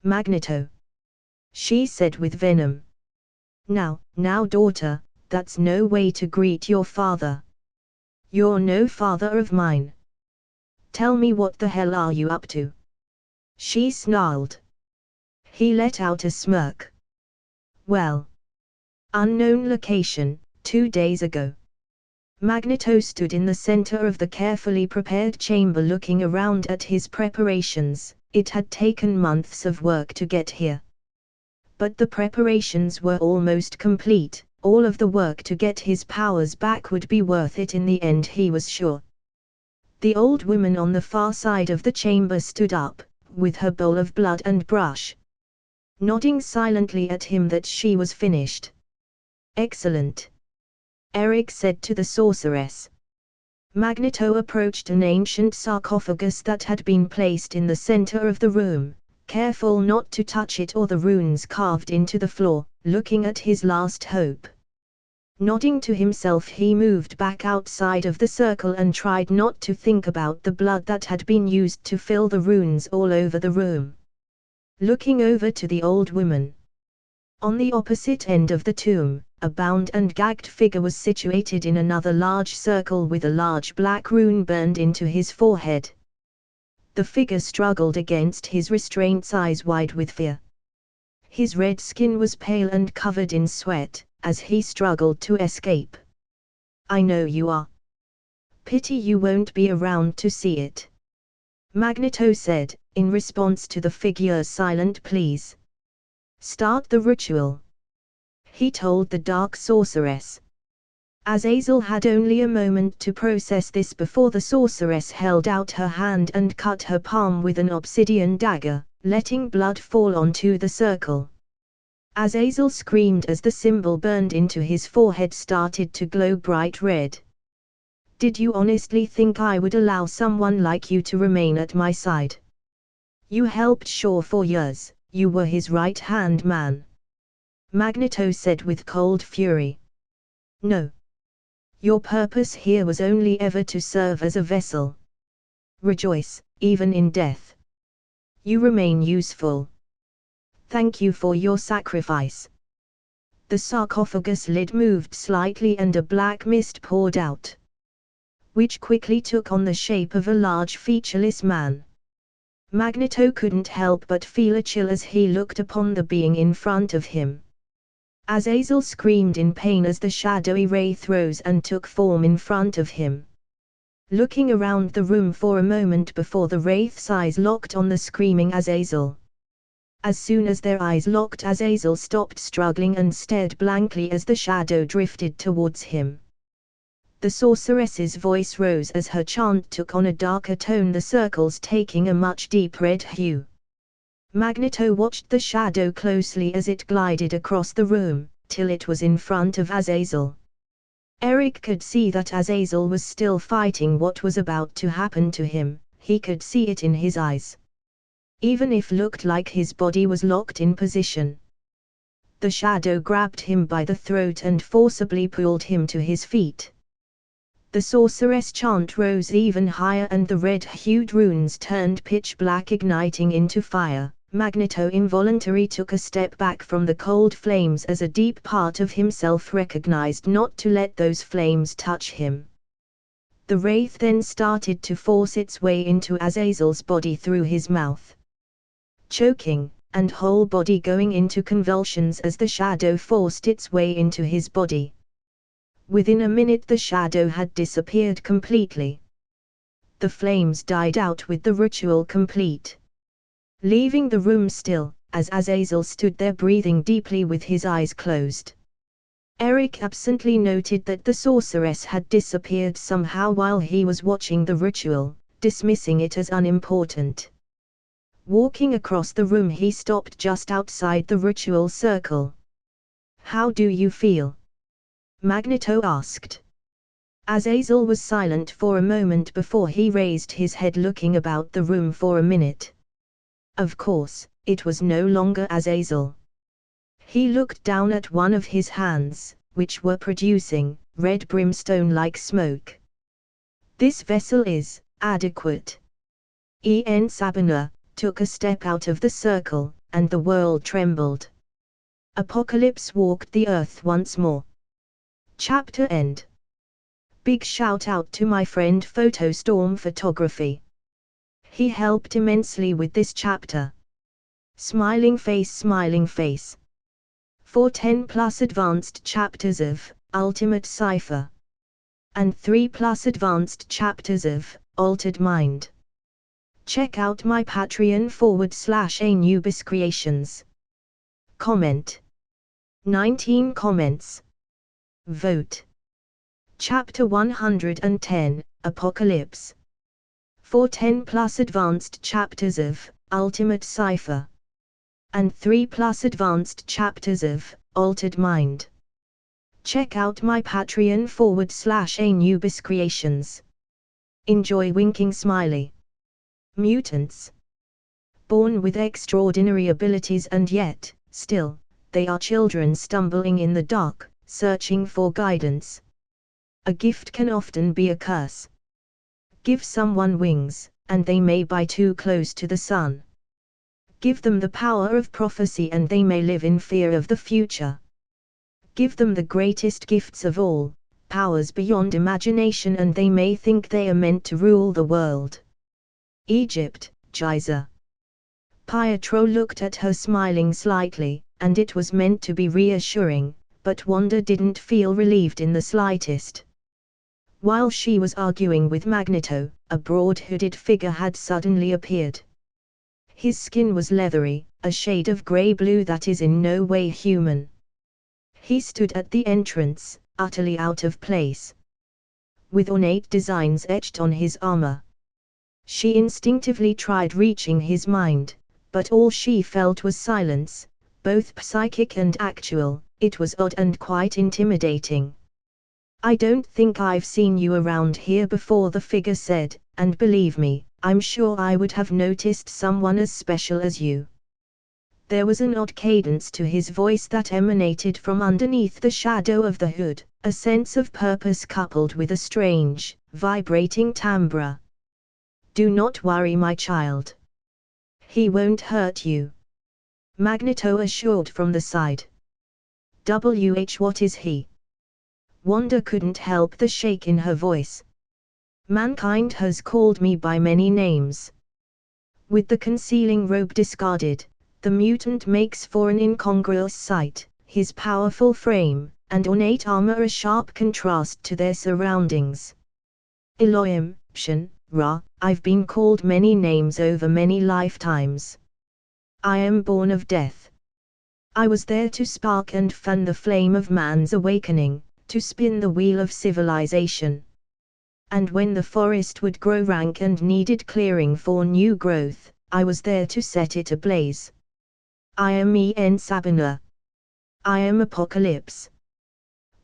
Magneto, she said with venom. Now, daughter, that's no way to greet your father. You're no father of mine. Tell me, what the hell are you up to? She snarled. He let out a smirk. Well, unknown location, 2 days ago. Magneto stood in the center of the carefully prepared chamber, looking around at his preparations. It had taken months of work to get here. But the preparations were almost complete. All of the work to get his powers back would be worth it in the end, he was sure. The old woman on the far side of the chamber stood up, with her bowl of blood and brush, nodding silently at him that she was finished. Excellent, Eric said to the sorceress. Magneto approached an ancient sarcophagus that had been placed in the center of the room, careful not to touch it or the runes carved into the floor, looking at his last hope. Nodding to himself, he moved back outside of the circle and tried not to think about the blood that had been used to fill the runes all over the room. Looking over to the old woman. On the opposite end of the tomb, a bound and gagged figure was situated in another large circle with a large black rune burned into his forehead. The figure struggled against his restraints, eyes wide with fear. His red skin was pale and covered in sweat, as he struggled to escape. I know you are. Pity you won't be around to see it, Magneto said, in response to the figure's silent pleas. Start the ritual, he told the dark sorceress. Azazel had only a moment to process this before the sorceress held out her hand and cut her palm with an obsidian dagger, letting blood fall onto the circle. Azazel screamed as the symbol burned into his forehead started to glow bright red. Did you honestly think I would allow someone like you to remain at my side? You helped Shaw for years, you were his right-hand man, Magneto said with cold fury. No. Your purpose here was only ever to serve as a vessel. Rejoice, even in death. You remain useful. Thank you for your sacrifice. The sarcophagus lid moved slightly and a black mist poured out, which quickly took on the shape of a large featureless man. Magneto couldn't help but feel a chill as he looked upon the being in front of him. Azazel screamed in pain as the shadowy wraith rose and took form in front of him. Looking around the room for a moment before the wraith's eyes locked on the screaming Azazel. As soon as their eyes locked, Azazel stopped struggling and stared blankly as the shadow drifted towards him. The sorceress's voice rose as her chant took on a darker tone, the circles taking a much deep red hue. Magneto watched the shadow closely as it glided across the room, till it was in front of Azazel. Eric could see that Azazel was still fighting what was about to happen to him, he could see it in his eyes. Even if looked like his body was locked in position. The shadow grabbed him by the throat and forcibly pulled him to his feet. The sorceress chant rose even higher and the red-hued runes turned pitch black, igniting into fire. Magneto involuntarily took a step back from the cold flames as a deep part of himself recognized not to let those flames touch him. The wraith then started to force its way into Azazel's body through his mouth, choking, and whole body going into convulsions as the shadow forced its way into his body. Within a minute the shadow had disappeared completely. The flames died out with the ritual complete. leaving the room still, as Azazel stood there breathing deeply with his eyes closed. Eric absently noted that the sorceress had disappeared somehow while he was watching the ritual, dismissing it as unimportant. Walking across the room, he stopped just outside the ritual circle. "How do you feel?" Magneto asked. Azazel was silent for a moment before he raised his head, looking about the room for a minute. Of course, it was no longer Azazel. He looked down at one of his hands, which were producing red brimstone-like smoke. "This vessel is adequate." Sabina took a step out of the circle, and the world trembled. Apocalypse walked the earth once more. Chapter end. Big shout out to my friend Photostorm Photography. He helped immensely with this chapter. Smiling face, smiling face. For 10 plus advanced chapters of Ultimate Cypher. And 3 plus advanced chapters of Altered Mind. Check out my Patreon /Anubis Creations. Comment. 19 comments. Vote. Chapter 110, Apocalypse. For 10 plus advanced chapters of Ultimate Cypher. And 3 plus advanced chapters of Altered Mind. Check out my Patreon /Anubis Creations. Enjoy winking smiley. Mutants. Born with extraordinary abilities, and yet, still, they are children stumbling in the dark, searching for guidance. A gift can often be a curse. Give someone wings, and they may buy too close to the sun. Give them the power of prophecy, and they may live in fear of the future. Give them the greatest gifts of all, powers beyond imagination, and they may think they are meant to rule the world. Egypt, Giza. Pietro looked at her smiling slightly, and it was meant to be reassuring, but Wanda didn't feel relieved in the slightest. While she was arguing with Magneto, a broad-hooded figure had suddenly appeared. His skin was leathery, a shade of grey-blue that is in no way human. He stood at the entrance, utterly out of place. With ornate designs etched on his armor. She instinctively tried reaching his mind, but all she felt was silence, both psychic and actual. It was odd and quite intimidating. "I don't think I've seen you around here before," the figure said, "and believe me, I'm sure I would have noticed someone as special as you." There was an odd cadence to his voice that emanated from underneath the shadow of the hood, a sense of purpose coupled with a strange, vibrating timbre. "Do not worry, my child. He won't hurt you," Magneto assured from the side. What is he?" Wanda couldn't help the shake in her voice. "Mankind has called me by many names." With the concealing robe discarded, the mutant makes for an incongruous sight, his powerful frame and ornate armor a sharp contrast to their surroundings. "Elohim, Shin, Ra, I've been called many names over many lifetimes. I am born of death. I was there to spark and fan the flame of man's awakening, to spin the wheel of civilization. And when the forest would grow rank and needed clearing for new growth, I was there to set it ablaze. I am Sabina. I am Apocalypse."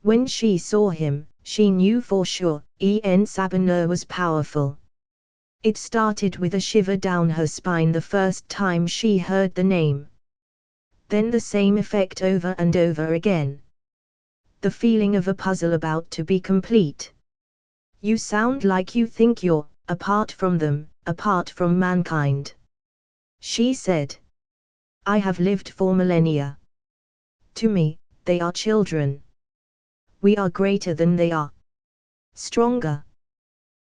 When she saw him, she knew for sure, Sabina was powerful. It started with a shiver down her spine the first time she heard the name. Then the same effect over and over again. The feeling of a puzzle about to be complete. "You sound like you think you're apart from them, apart from mankind," she said. "I have lived for millennia. To me, they are children. We are greater than they are. Stronger.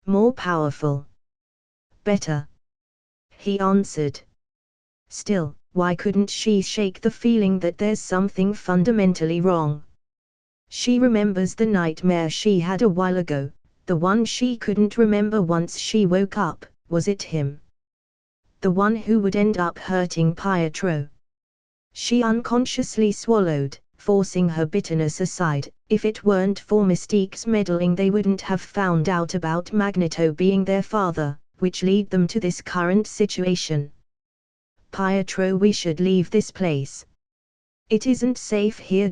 More powerful. Better," he answered. Still, why couldn't she shake the feeling that there's something fundamentally wrong? She remembers the nightmare she had a while ago, the one she couldn't remember once she woke up. Was it him? the one who would end up hurting Pietro. She unconsciously swallowed, forcing her bitterness aside. If it weren't for Mystique's meddling, they wouldn't have found out about Magneto being their father, which led them to this current situation. Pietro, we should leave this place. It isn't safe here.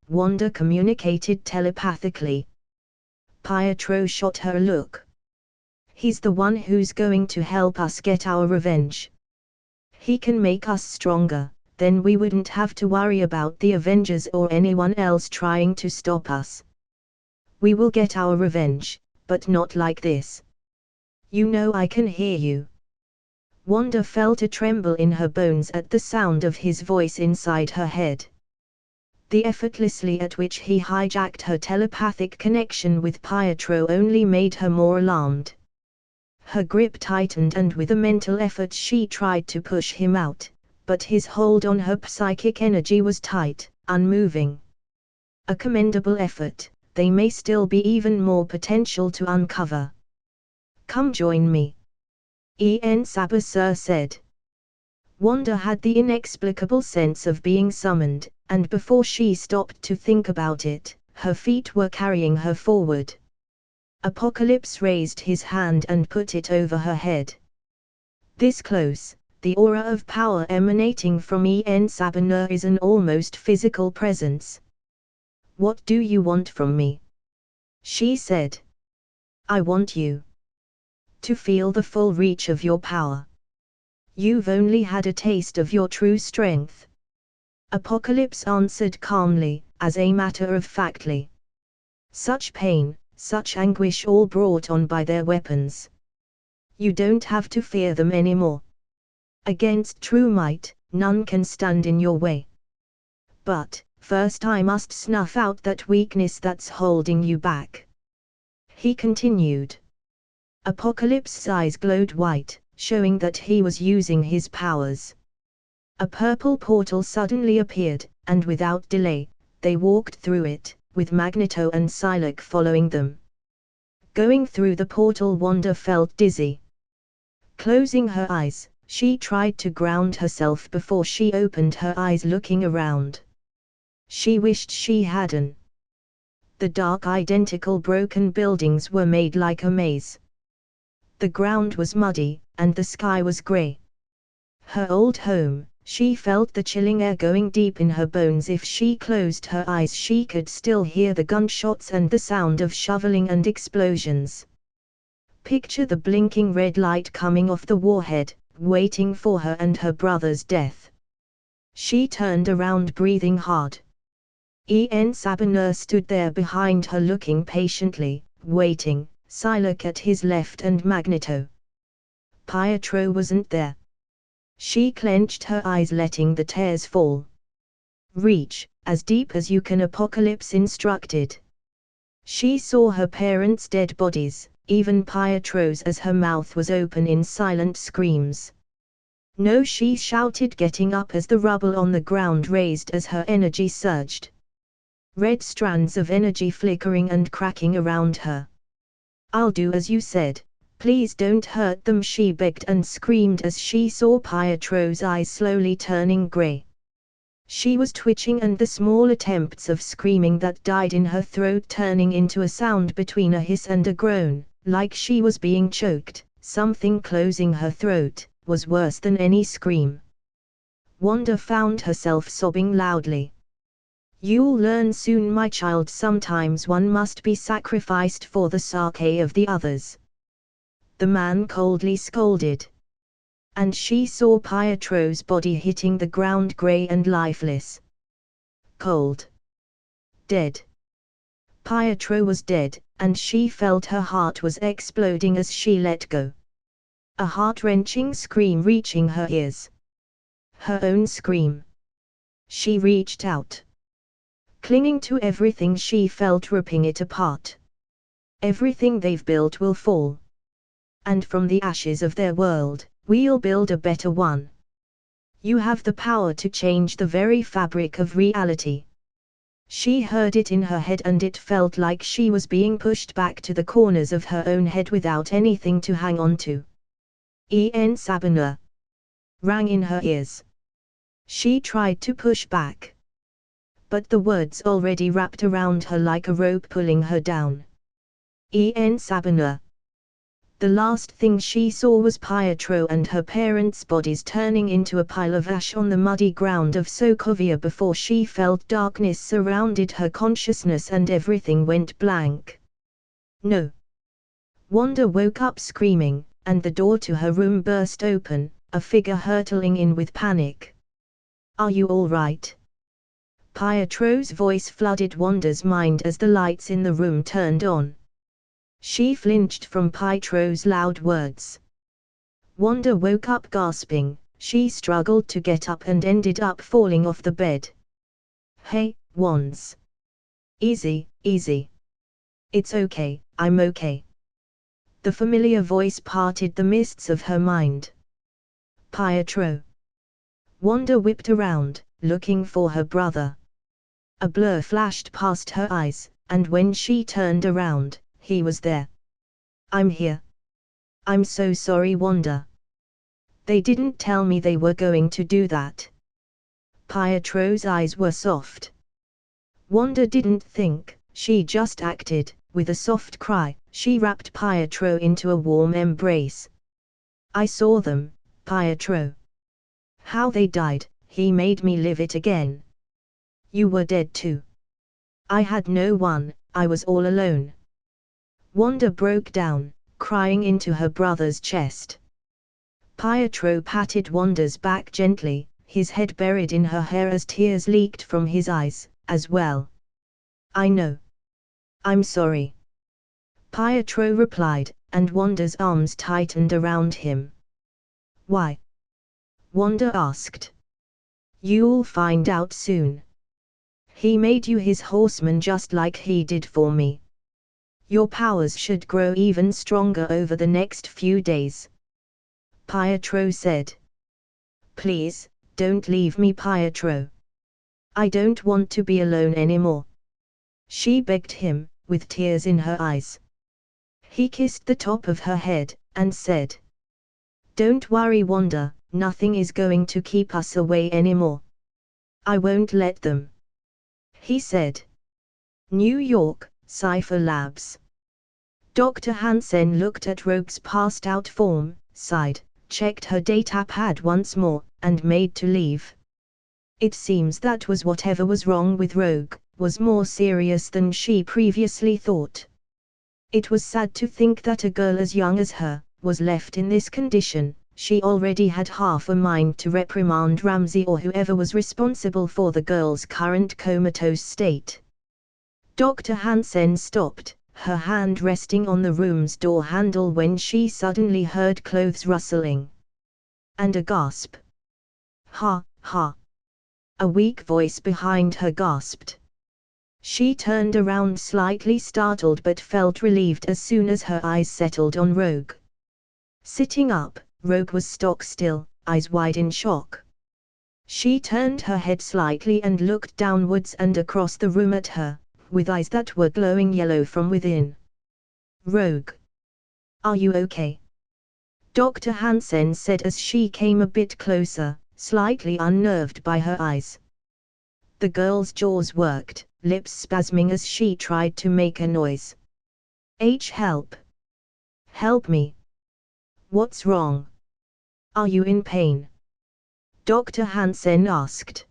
Wanda communicated telepathically. Pietro shot her a look. He's the one who's going to help us get our revenge. He can make us stronger, then we wouldn't have to worry about the Avengers or anyone else trying to stop us. We will get our revenge, but not like this. You know I can hear you. Wanda felt a tremble in her bones at the sound of his voice inside her head. The effortlessly at which he hijacked her telepathic connection with Pietro only made her more alarmed. Her grip tightened, and with a mental effort she tried to push him out, but his hold on her psychic energy was tight, unmoving. A commendable effort. They may still be even more potential to uncover. Come join me. Cypher said. Wanda had the inexplicable sense of being summoned, and before she stopped to think about it, her feet were carrying her forward. Apocalypse raised his hand and put it over her head. This close, the aura of power emanating from Cypher is an almost physical presence. What do you want from me? She said. I want you to feel the full reach of your power. You've only had a taste of your true strength. Apocalypse answered calmly, as a matter of factly. Such pain, such anguish, all brought on by their weapons. You don't have to fear them anymore. Against true might, none can stand in your way. But, first I must snuff out that weakness that's holding you back. He continued. Apocalypse's eyes glowed white, showing that he was using his powers. A purple portal suddenly appeared, and without delay, they walked through it, with Magneto and Psylocke following them. Going through the portal, Wanda felt dizzy. Closing her eyes, she tried to ground herself before she opened her eyes, looking around. She wished she hadn't. The dark, identical broken buildings were made like a maze. The ground was muddy, and the sky was grey. Her old home, she felt the chilling air going deep in her bones. If she closed her eyes, she could still hear the gunshots and the sound of shoveling and explosions. Picture the blinking red light coming off the warhead, waiting for her and her brother's death. She turned around, breathing hard. Cypher stood there behind her, looking patiently, waiting, Psylocke at his left and Magneto. Pietro wasn't there. She clenched her eyes, letting the tears fall. Reach, as deep as you can, Apocalypse instructed. She saw her parents' dead bodies, even Pietro's, as her mouth was open in silent screams. No, she shouted, getting up as the rubble on the ground raised as her energy surged. Red strands of energy flickering and cracking around her. I'll do as you said. Please don't hurt them, she begged and screamed as she saw Pietro's eyes slowly turning grey. She was twitching, and the small attempts of screaming that died in her throat turning into a sound between a hiss and a groan, like she was being choked. Something closing her throat was worse than any scream. Wanda found herself sobbing loudly. You'll learn soon, my child. Sometimes one must be sacrificed for the sake of the others. The man coldly scolded. And she saw Pietro's body hitting the ground, grey and lifeless. Cold. Dead. Pietro was dead, and she felt her heart was exploding as she let go. A heart-wrenching scream reaching her ears. Her own scream. She reached out. Clinging to everything she felt, ripping it apart. Everything they've built will fall. And from the ashes of their world, we'll build a better one. You have the power to change the very fabric of reality. She heard it in her head, and it felt like she was being pushed back to the corners of her own head without anything to hang on to. Cypher. rang in her ears. She tried to push back, but the words already wrapped around her like a rope pulling her down. En Sabina. The last thing she saw was Pietro and her parents' bodies turning into a pile of ash on the muddy ground of Sokovia before she felt darkness surrounded her consciousness and everything went blank. No. Wanda woke up screaming, and the door to her room burst open, a figure hurtling in with panic. "Are you all right?" Pietro's voice flooded Wanda's mind as the lights in the room turned on. She flinched from Pietro's loud words. Wanda woke up gasping. She struggled to get up and ended up falling off the bed. "Hey, Wands. Easy, easy. It's okay, I'm okay." The familiar voice parted the mists of her mind. "Pietro." Wanda whipped around, looking for her brother. A blur flashed past her eyes, and when she turned around, he was there. "I'm here. I'm so sorry, Wanda. They didn't tell me they were going to do that." Pietro's eyes were soft. Wanda didn't think, she just acted. With a soft cry, she wrapped Pietro into a warm embrace. "I saw them, Pietro. How they died, he made me live it again. You were dead too. I had no one, I was all alone." Wanda broke down, crying into her brother's chest. Pietro patted Wanda's back gently, his head buried in her hair as tears leaked from his eyes, as well. "I know. I'm sorry," Pietro replied, and Wanda's arms tightened around him. "Why?" Wanda asked. "You'll find out soon. He made you his horseman just like he did for me. Your powers should grow even stronger over the next few days," Pietro said. "Please, don't leave me, Pietro. I don't want to be alone anymore," she begged him, with tears in her eyes. He kissed the top of her head, and said, "Don't worry, Wanda, nothing is going to keep us away anymore. I won't let them," he said. New York, Cypher Labs. Dr. Hansen looked at Rogue's passed-out form, sighed, checked her datapad once more, and made to leave. It seems that whatever was wrong with Rogue was more serious than she previously thought. It was sad to think that a girl as young as her was left in this condition. She already had half a mind to reprimand Ramsey or whoever was responsible for the girl's current comatose state. Dr. Hansen stopped, her hand resting on the room's door handle when she suddenly heard clothes rustling. And a gasp. "Ha, ha." A weak voice behind her gasped. She turned around slightly startled but felt relieved as soon as her eyes settled on Rogue. Sitting up, Rogue was stock still, eyes wide in shock. She turned her head slightly and looked downwards and across the room at her, with eyes that were glowing yellow from within. "Rogue. Are you okay?" Dr. Hansen said as she came a bit closer, slightly unnerved by her eyes. The girl's jaws worked, lips spasming as she tried to make a noise. Help. Help me. What's wrong? Are you in pain?" Dr. Hansen asked.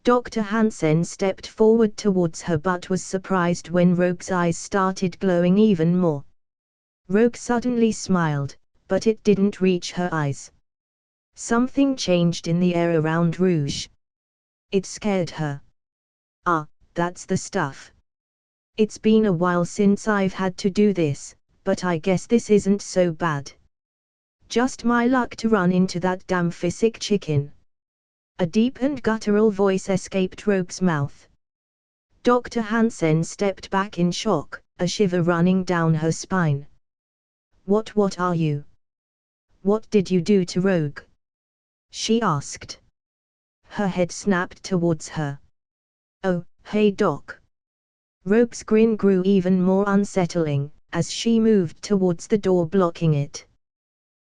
Dr. Hansen stepped forward towards her but was surprised when Rogue's eyes started glowing even more. Rogue suddenly smiled, but it didn't reach her eyes. Something changed in the air around Rouge. It scared her. "Ah, that's the stuff. It's been a while since I've had to do this, but I guess this isn't so bad. Just my luck to run into that damn physic chicken." A deep and guttural voice escaped Rogue's mouth. Dr. Hansen stepped back in shock, a shiver running down her spine. What are you? What did you do to Rogue?" she asked. Her head snapped towards her. "Oh, hey Doc." Rogue's grin grew even more unsettling, as she moved towards the door blocking it.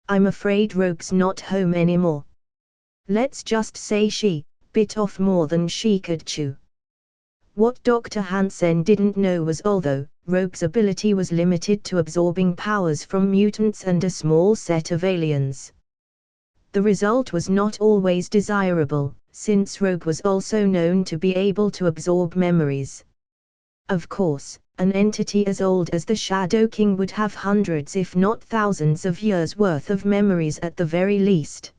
"I'm afraid Rogue's not home anymore. Let's just say she bit off more than she could chew. What Dr. Hansen didn't know was although Rogue's ability was limited to absorbing powers from mutants and a small set of aliens, the result was not always desirable, since Rogue was also known to be able to absorb memories. Of course, an entity as old as the Shadow King would have hundreds if not thousands of years worth of memories at the very least.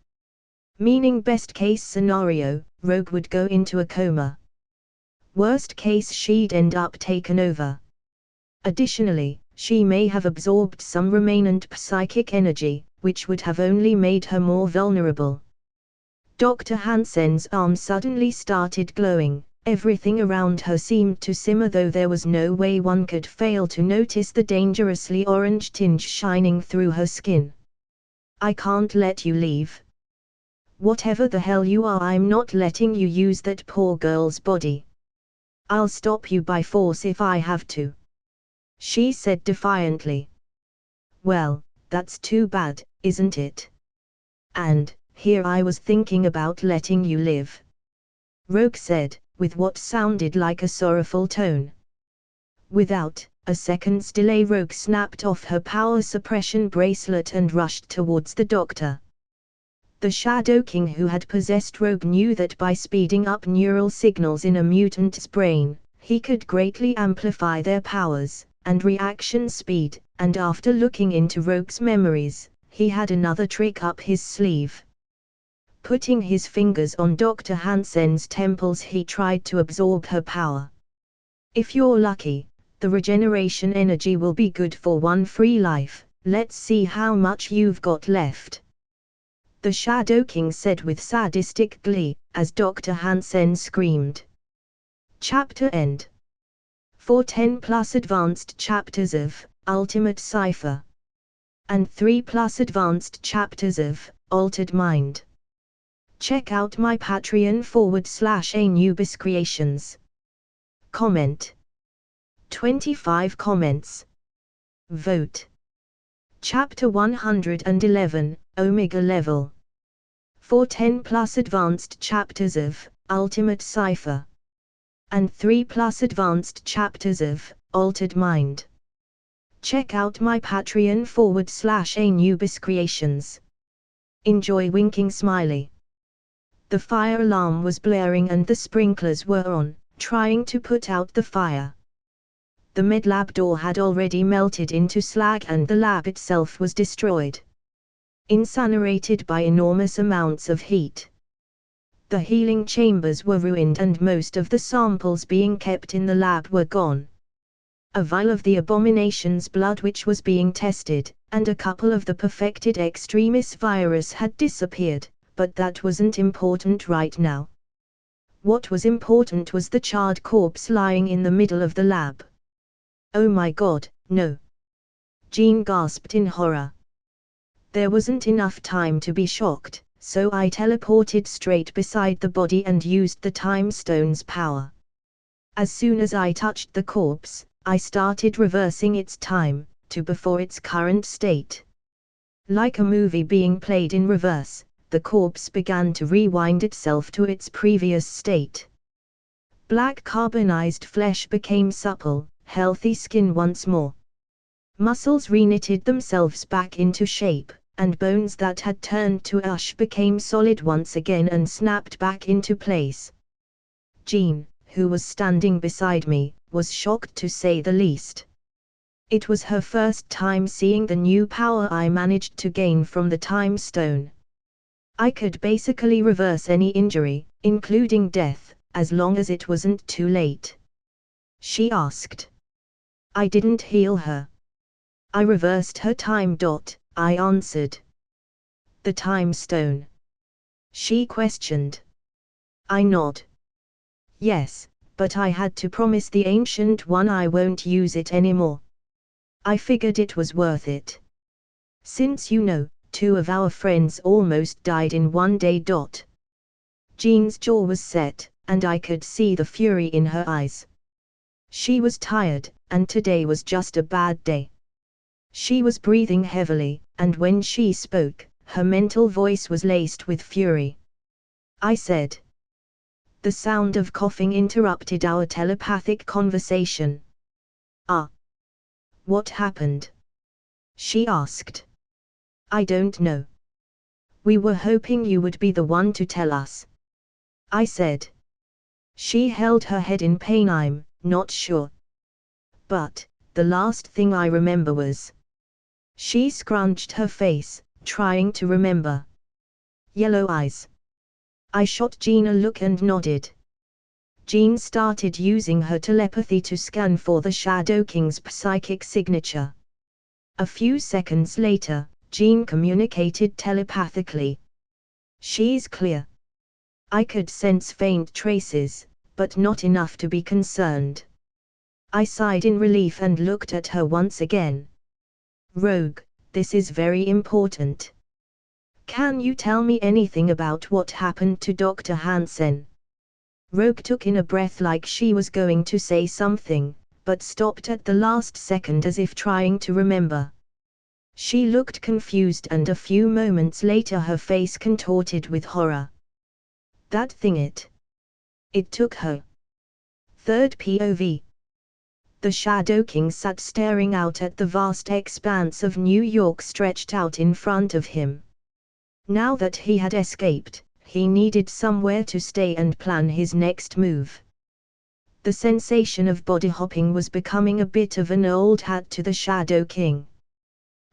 Meaning best case scenario, Rogue would go into a coma. Worst case she'd end up taken over. Additionally, she may have absorbed some remnant psychic energy, which would have only made her more vulnerable. Dr. Hansen's arm suddenly started glowing, everything around her seemed to simmer though there was no way one could fail to notice the dangerously orange tinge shining through her skin. I can't let you leave. Whatever the hell you are, I'm not letting you use that poor girl's body. I'll stop you by force if I have to, she said defiantly. Well, that's too bad, isn't it? And here I was thinking about letting you live, Rogue said, with what sounded like a sorrowful tone. Without a second's delay, Rogue snapped off her power suppression bracelet and rushed towards the doctor. The Shadow King who had possessed Rogue knew that by speeding up neural signals in a mutant's brain, he could greatly amplify their powers and reaction speed, and after looking into Rogue's memories, he had another trick up his sleeve. Putting his fingers on Dr. Hansen's temples, he tried to absorb her power. If you're lucky, the regeneration energy will be good for one free life. Let's see how much you've got left, the Shadow King said with sadistic glee, as Dr. Hansen screamed. Chapter end. For 10+ advanced chapters of Ultimate Cypher and 3+ advanced chapters of Altered Mind, check out my Patreon /Anubis Creations. Comment. 25 comments. Vote. Chapter 111, Omega Level. For 10+ advanced chapters of Ultimate Cypher and 3+ advanced chapters of Altered Mind, check out my Patreon /Anubis Creations. Enjoy winking smiley. The fire alarm was blaring and the sprinklers were on, trying to put out the fire. The medlab door had already melted into slag and the lab itself was destroyed, incinerated by enormous amounts of heat. The healing chambers were ruined and most of the samples being kept in the lab were gone. A vial of the abomination's blood which was being tested, and a couple of the perfected extremis virus had disappeared, but that wasn't important right now. What was important was the charred corpse lying in the middle of the lab. Oh my god, no! Jean gasped in horror. There wasn't enough time to be shocked, so I teleported straight beside the body and used the time stone's power. As soon as I touched the corpse, I started reversing its time to before its current state. Like a movie being played in reverse, the corpse began to rewind itself to its previous state. Black carbonized flesh became supple, healthy skin once more. Muscles reknitted themselves back into shape, and bones that had turned to ash became solid once again and snapped back into place. Jean, who was standing beside me, was shocked to say the least. It was her first time seeing the new power I managed to gain from the time stone. I could basically reverse any injury, including death, as long as it wasn't too late. She asked. I didn't heal her. I reversed her time. I answered. The time stone? She questioned. I nod. Yes, but I had to promise the Ancient One I won't use it anymore. I figured it was worth it. Since 2 of our friends almost died in one day. Jean's jaw was set, and I could see the fury in her eyes. She was tired, and today was just a bad day. She was breathing heavily, and when she spoke, her mental voice was laced with fury. I said. The sound of coughing interrupted our telepathic conversation. Ah. What happened? She asked. I don't know. We were hoping you would be the one to tell us. I said. She held her head in pain. I'm not sure. But, the last thing I remember was. She scrunched her face, trying to remember. Yellow eyes. I shot Jean a look and nodded. Jean started using her telepathy to scan for the Shadow King's psychic signature. A few seconds later, Jean communicated telepathically. She's clear. I could sense faint traces, but not enough to be concerned. I sighed in relief and looked at her once again. Rogue, this is very important. Can you tell me anything about what happened to Dr. Hansen? Rogue took in a breath like she was going to say something, but stopped at the last second as if trying to remember. She looked confused and a few moments later her face contorted with horror. That thing it took her. Third POV. The Shadow King sat staring out at the vast expanse of New York stretched out in front of him. Now that he had escaped, he needed somewhere to stay and plan his next move. The sensation of body hopping was becoming a bit of an old hat to the Shadow King.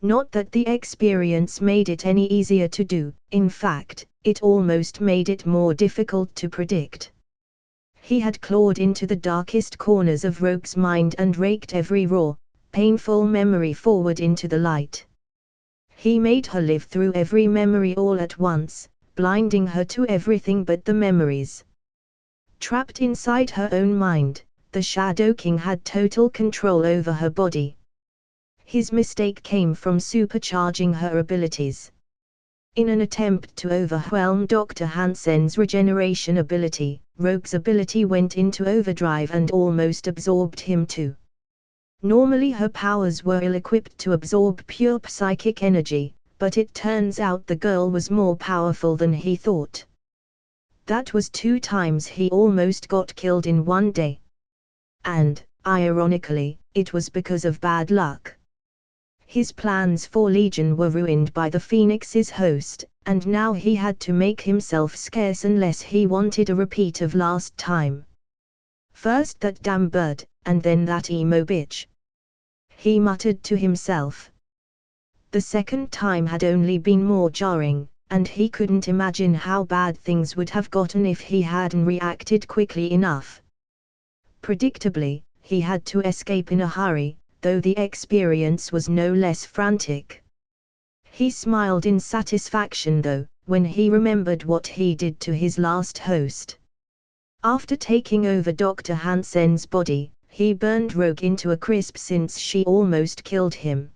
Not that the experience made it any easier to do, in fact, it almost made it more difficult to predict. He had clawed into the darkest corners of Rogue's mind and raked every raw, painful memory forward into the light. He made her live through every memory all at once, blinding her to everything but the memories. Trapped inside her own mind, the Shadow King had total control over her body. His mistake came from supercharging her abilities. In an attempt to overwhelm Dr. Hansen's regeneration ability, Rogue's ability went into overdrive and almost absorbed him too. Normally her powers were ill-equipped to absorb pure psychic energy, but it turns out the girl was more powerful than he thought. That was 2 times he almost got killed in one day. And, ironically, it was because of bad luck. His plans for Legion were ruined by the Phoenix's host, and now he had to make himself scarce unless he wanted a repeat of last time. First that damn bird, and then that emo bitch. He muttered to himself. The second time had only been more jarring, and he couldn't imagine how bad things would have gotten if he hadn't reacted quickly enough. Predictably, he had to escape in a hurry, though the experience was no less frantic. He smiled in satisfaction though, when he remembered what he did to his last host. After taking over Dr. Hansen's body, he burned Rogue into a crisp since she almost killed him.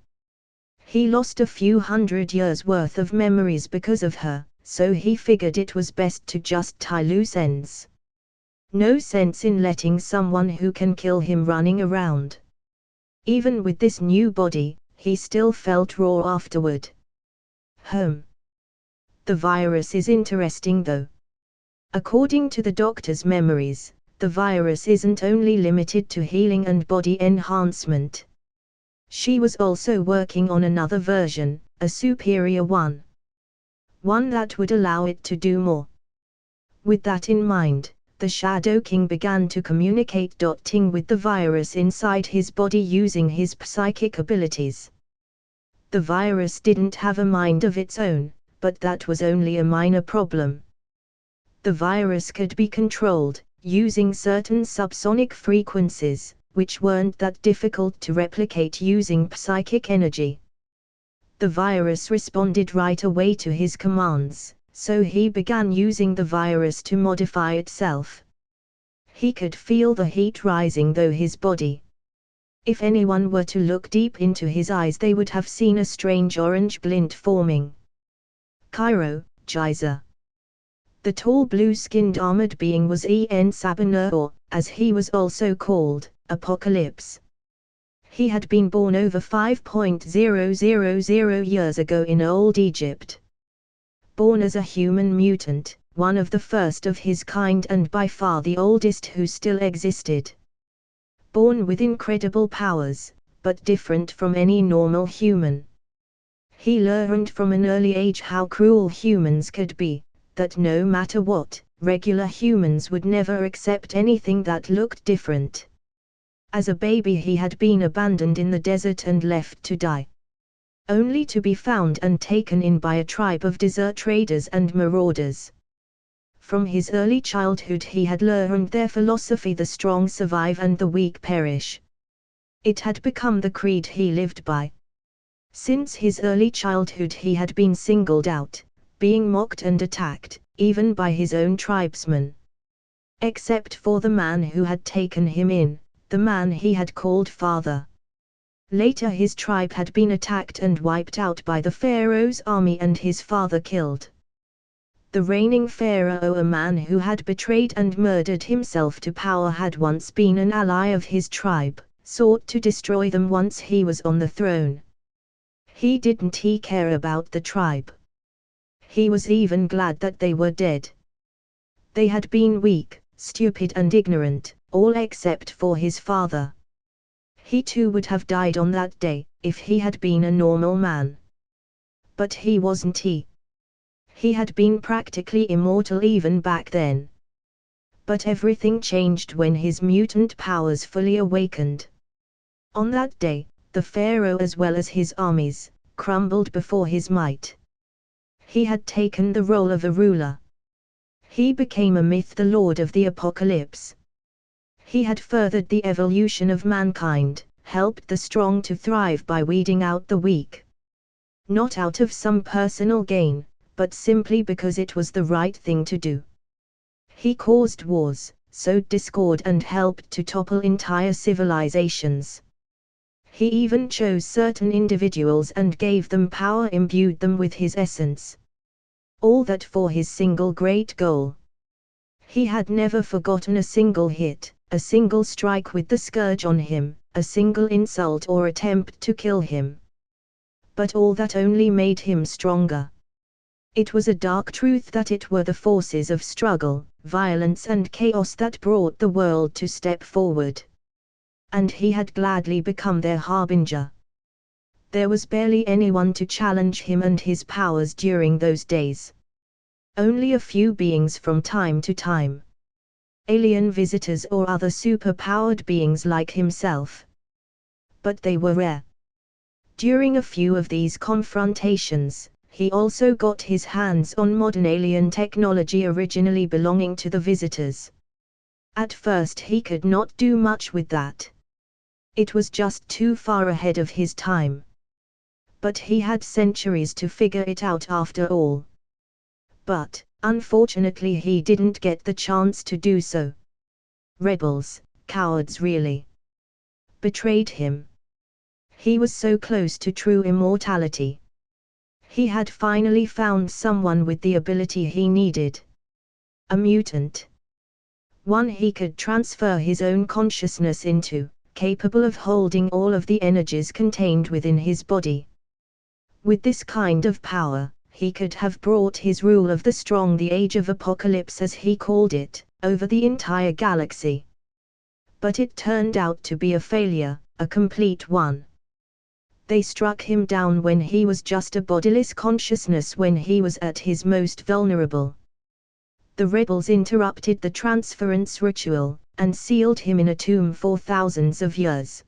He lost a few hundred years worth of memories because of her, so he figured it was best to just tie loose ends. No sense in letting someone who can kill him running around. Even with this new body, he still felt raw afterward. The virus is interesting though. According to the doctor's memories, the virus isn't only limited to healing and body enhancement. She was also working on another version, a superior one. One that would allow it to do more. With that in mind, the Shadow King began to communicate with the virus inside his body using his psychic abilities. The virus didn't have a mind of its own, but that was only a minor problem. The virus could be controlled, using certain subsonic frequencies, which weren't that difficult to replicate using psychic energy. The virus responded right away to his commands, so he began using the virus to modify itself. He could feel the heat rising through his body. If anyone were to look deep into his eyes they would have seen a strange orange glint forming. Cairo, Giza. The tall blue-skinned armored being was En Sabanur, or, as he was also called, Apocalypse. He had been born over 5,000 years ago in Old Egypt. Born as a human mutant, one of the first of his kind and by far the oldest who still existed. Born with incredible powers, but different from any normal human. He learned from an early age how cruel humans could be, that no matter what, regular humans would never accept anything that looked different. As a baby he had been abandoned in the desert and left to die, only to be found and taken in by a tribe of desert raiders and marauders. From his early childhood he had learned their philosophy: the strong survive and the weak perish. It had become the creed he lived by. Since his early childhood he had been singled out, being mocked and attacked, even by his own tribesmen. Except for the man who had taken him in, the man he had called father. Later his tribe had been attacked and wiped out by the pharaoh's army and his father killed. The reigning pharaoh, a man who had betrayed and murdered himself to power, had once been an ally of his tribe, sought to destroy them once he was on the throne. He didn't care about the tribe. He was even glad that they were dead. They had been weak, stupid and ignorant, all except for his father. He too would have died on that day, if he had been a normal man. But he wasn't. He had been practically immortal even back then. But everything changed when his mutant powers fully awakened. On that day, the pharaoh as well as his armies, crumbled before his might. He had taken the role of a ruler. He became a myth, the lord of the apocalypse. He had furthered the evolution of mankind, helped the strong to thrive by weeding out the weak. Not out of some personal gain, but simply because it was the right thing to do. He caused wars, sowed discord and helped to topple entire civilizations. He even chose certain individuals and gave them power, imbued them with his essence. All that for his single great goal. He had never forgotten a single hit, a single strike with the scourge on him, a single insult or attempt to kill him. But all that only made him stronger. It was a dark truth that it were the forces of struggle, violence and chaos that brought the world to step forward. And he had gladly become their harbinger. There was barely anyone to challenge him and his powers during those days. Only a few beings from time to time. Alien visitors or other super-powered beings like himself. But they were rare. During a few of these confrontations, he also got his hands on modern alien technology originally belonging to the visitors. At first he could not do much with that. It was just too far ahead of his time. But he had centuries to figure it out after all. But, unfortunately he didn't get the chance to do so. Rebels, cowards really. Betrayed him. He was so close to true immortality. He had finally found someone with the ability he needed. A mutant. One he could transfer his own consciousness into, capable of holding all of the energies contained within his body. With this kind of power, he could have brought his rule of the strong, the age of apocalypse as he called it, over the entire galaxy. But it turned out to be a failure, a complete one. They struck him down when he was just a bodiless consciousness, when he was at his most vulnerable. The rebels interrupted the transference ritual, and sealed him in a tomb for thousands of years.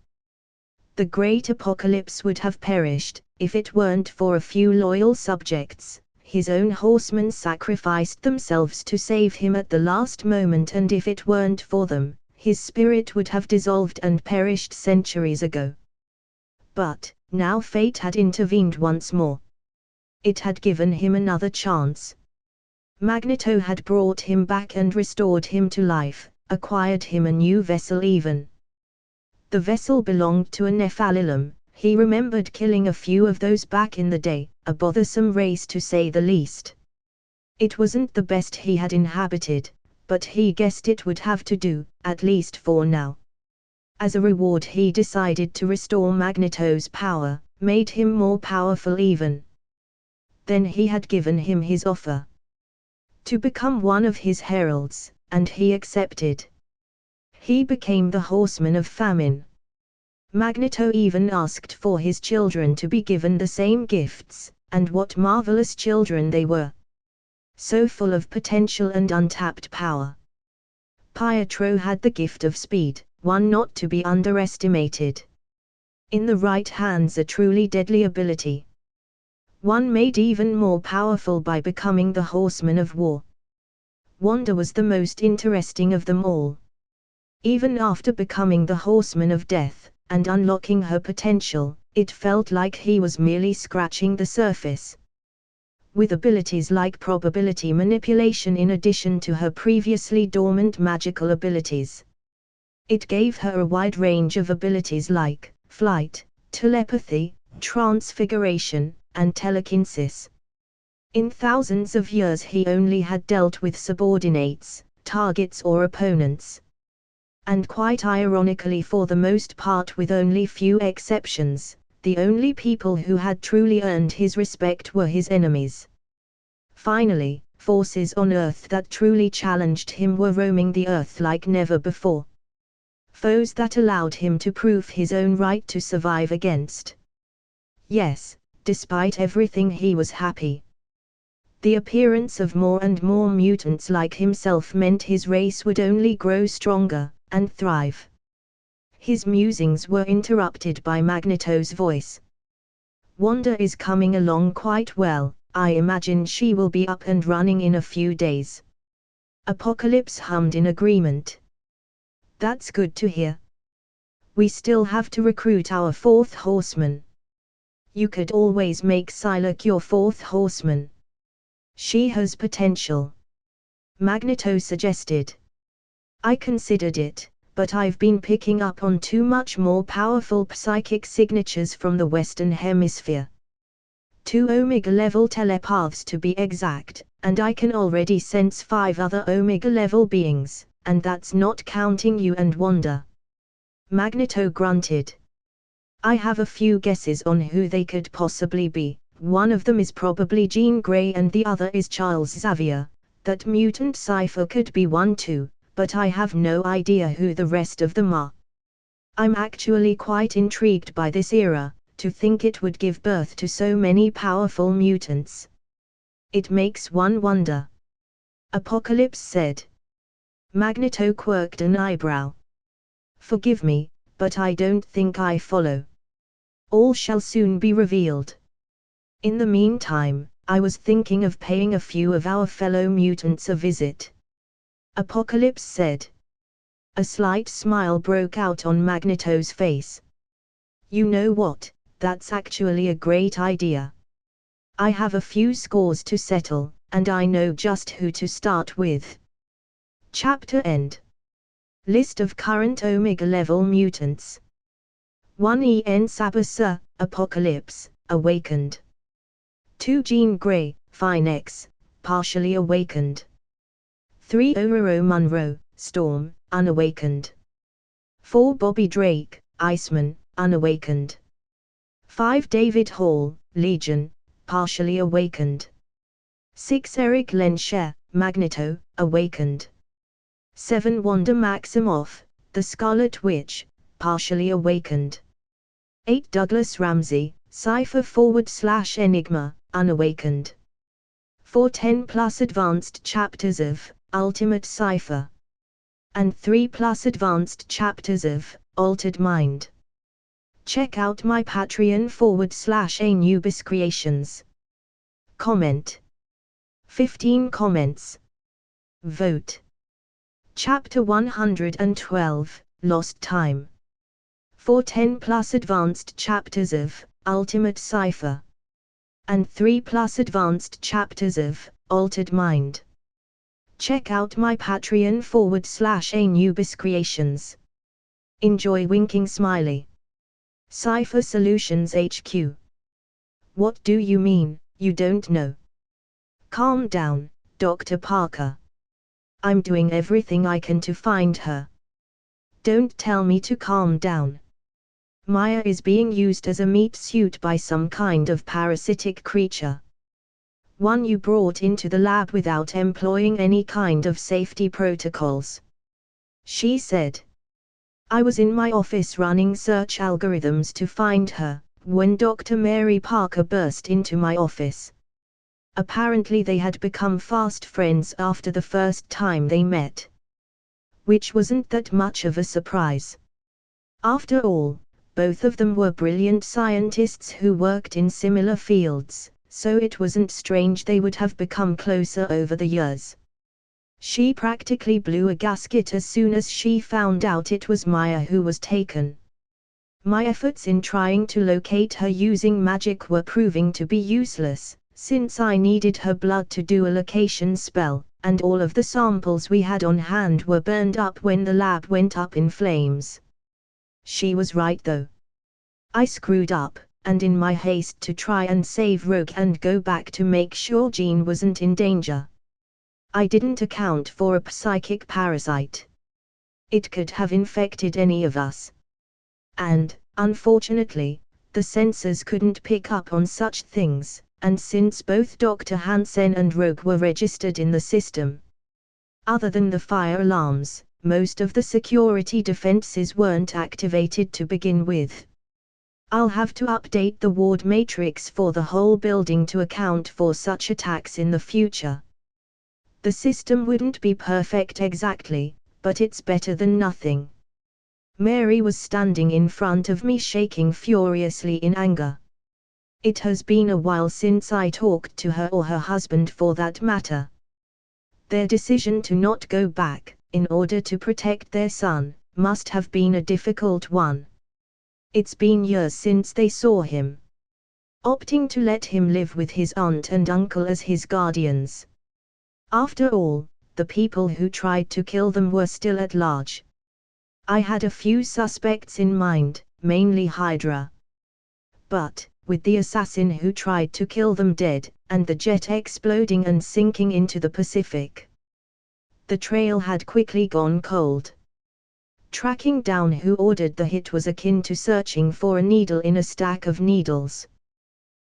The great apocalypse would have perished, if it weren't for a few loyal subjects. His own horsemen sacrificed themselves to save him at the last moment, and if it weren't for them, his spirit would have dissolved and perished centuries ago. But, now fate had intervened once more. It had given him another chance. Magneto had brought him back and restored him to life, acquired him a new vessel even. The vessel belonged to a Nephilim. He remembered killing a few of those back in the day, a bothersome race to say the least. It wasn't the best he had inhabited, but he guessed it would have to do, at least for now. As a reward he decided to restore Magneto's power, made him more powerful even. Then he had given him his offer. to become one of his heralds, and he accepted. He became the horseman of famine. Magneto even asked for his children to be given the same gifts, and what marvelous children they were. So full of potential and untapped power. Pietro had the gift of speed, one not to be underestimated. In the right hands a truly deadly ability. One made even more powerful by becoming the horseman of war. Wanda was the most interesting of them all. Even after becoming the horseman of death, and unlocking her potential, it felt like he was merely scratching the surface. With abilities like probability manipulation in addition to her previously dormant magical abilities. It gave her a wide range of abilities like flight, telepathy, transfiguration, and telekinesis. In thousands of years he only had dealt with subordinates, targets or opponents. And quite ironically, for the most part with only few exceptions, the only people who had truly earned his respect were his enemies. Finally, forces on Earth that truly challenged him were roaming the Earth like never before. Foes that allowed him to prove his own right to survive against. Yes, despite everything he was happy. The appearance of more and more mutants like himself meant his race would only grow stronger, and thrive. His musings were interrupted by Magneto's voice. Wanda is coming along quite well, I imagine she will be up and running in a few days. Apocalypse hummed in agreement. That's good to hear. We still have to recruit our fourth horseman. You could always make Psylocke your fourth horseman. She has potential. Magneto suggested. I considered it, but I've been picking up on too much more powerful psychic signatures from the Western Hemisphere. 2 Omega-level telepaths to be exact, and I can already sense 5 other Omega-level beings, and that's not counting you and Wanda. Magneto grunted. I have a few guesses on who they could possibly be. One of them is probably Jean Grey and the other is Charles Xavier. That mutant Cypher could be one too, but I have no idea who the rest of them are. I'm actually quite intrigued by this era, to think it would give birth to so many powerful mutants. It makes one wonder. Apocalypse said. Magneto quirked an eyebrow. Forgive me, but I don't think I follow. All shall soon be revealed. In the meantime, I was thinking of paying a few of our fellow mutants a visit. Apocalypse said. A slight smile broke out on Magneto's face. You know what, that's actually a great idea. I have a few scores to settle, and I know just who to start with. Chapter End. List of current Omega-level mutants. 1 En Sabasa, Apocalypse, Awakened. 2 Jean Grey, Phoenix, Partially Awakened. 3 Ororo Munro, Storm, Unawakened. 4 Bobby Drake, Iceman, Unawakened. 5 David Hall, Legion, Partially Awakened. 6 Eric Lensher, Magneto, Awakened. 7 Wanda Maximoff, The Scarlet Witch, Partially Awakened. 8 Douglas Ramsey, Cypher / Enigma, Unawakened. 410 plus advanced chapters of Ultimate Cypher. And 3 plus advanced chapters of Altered Mind. Check out my Patreon / Anubis Creations. Comment. 15 comments. Vote. Chapter 112, Lost Time. 410 plus advanced chapters of Ultimate Cypher. And 3 plus advanced chapters of Altered Mind. Check out my Patreon / Anubis Creations. Enjoy winking smiley. Cypher Solutions HQ. What do you mean, you don't know? Calm down, Dr. Parker. I'm doing everything I can to find her. Don't tell me to calm down. Maya is being used as a meat suit by some kind of parasitic creature. one you brought into the lab without employing any kind of safety protocols. She said. I was in my office running search algorithms to find her, when Dr. Mary Parker burst into my office. Apparently they had become fast friends after the first time they met. Which wasn't that much of a surprise. After all, both of them were brilliant scientists who worked in similar fields, so it wasn't strange they would have become closer over the years. She practically blew a gasket as soon as she found out it was Maya who was taken. My efforts in trying to locate her using magic were proving to be useless, since I needed her blood to do a location spell, and all of the samples we had on hand were burned up when the lab went up in flames. She was right though. I screwed up, and in my haste to try and save Rogue and go back to make sure Jean wasn't in danger, I didn't account for a psychic parasite. It could have infected any of us. And, unfortunately, the sensors couldn't pick up on such things, and since both Dr. Hansen and Rogue were registered in the system, other than the fire alarms, most of the security defenses weren't activated to begin with. I'll have to update the ward matrix for the whole building to account for such attacks in the future. The system wouldn't be perfect exactly, but it's better than nothing. Mary was standing in front of me shaking furiously in anger. It has been a while since I talked to her or her husband for that matter. Their decision to not go back, in order to protect their son, must have been a difficult one. It's been years since they saw him. Opting to let him live with his aunt and uncle as his guardians. After all, the people who tried to kill them were still at large. I had a few suspects in mind, mainly Hydra. But, with the assassin who tried to kill them dead, and the jet exploding and sinking into the Pacific, the trail had quickly gone cold. Tracking down who ordered the hit was akin to searching for a needle in a stack of needles.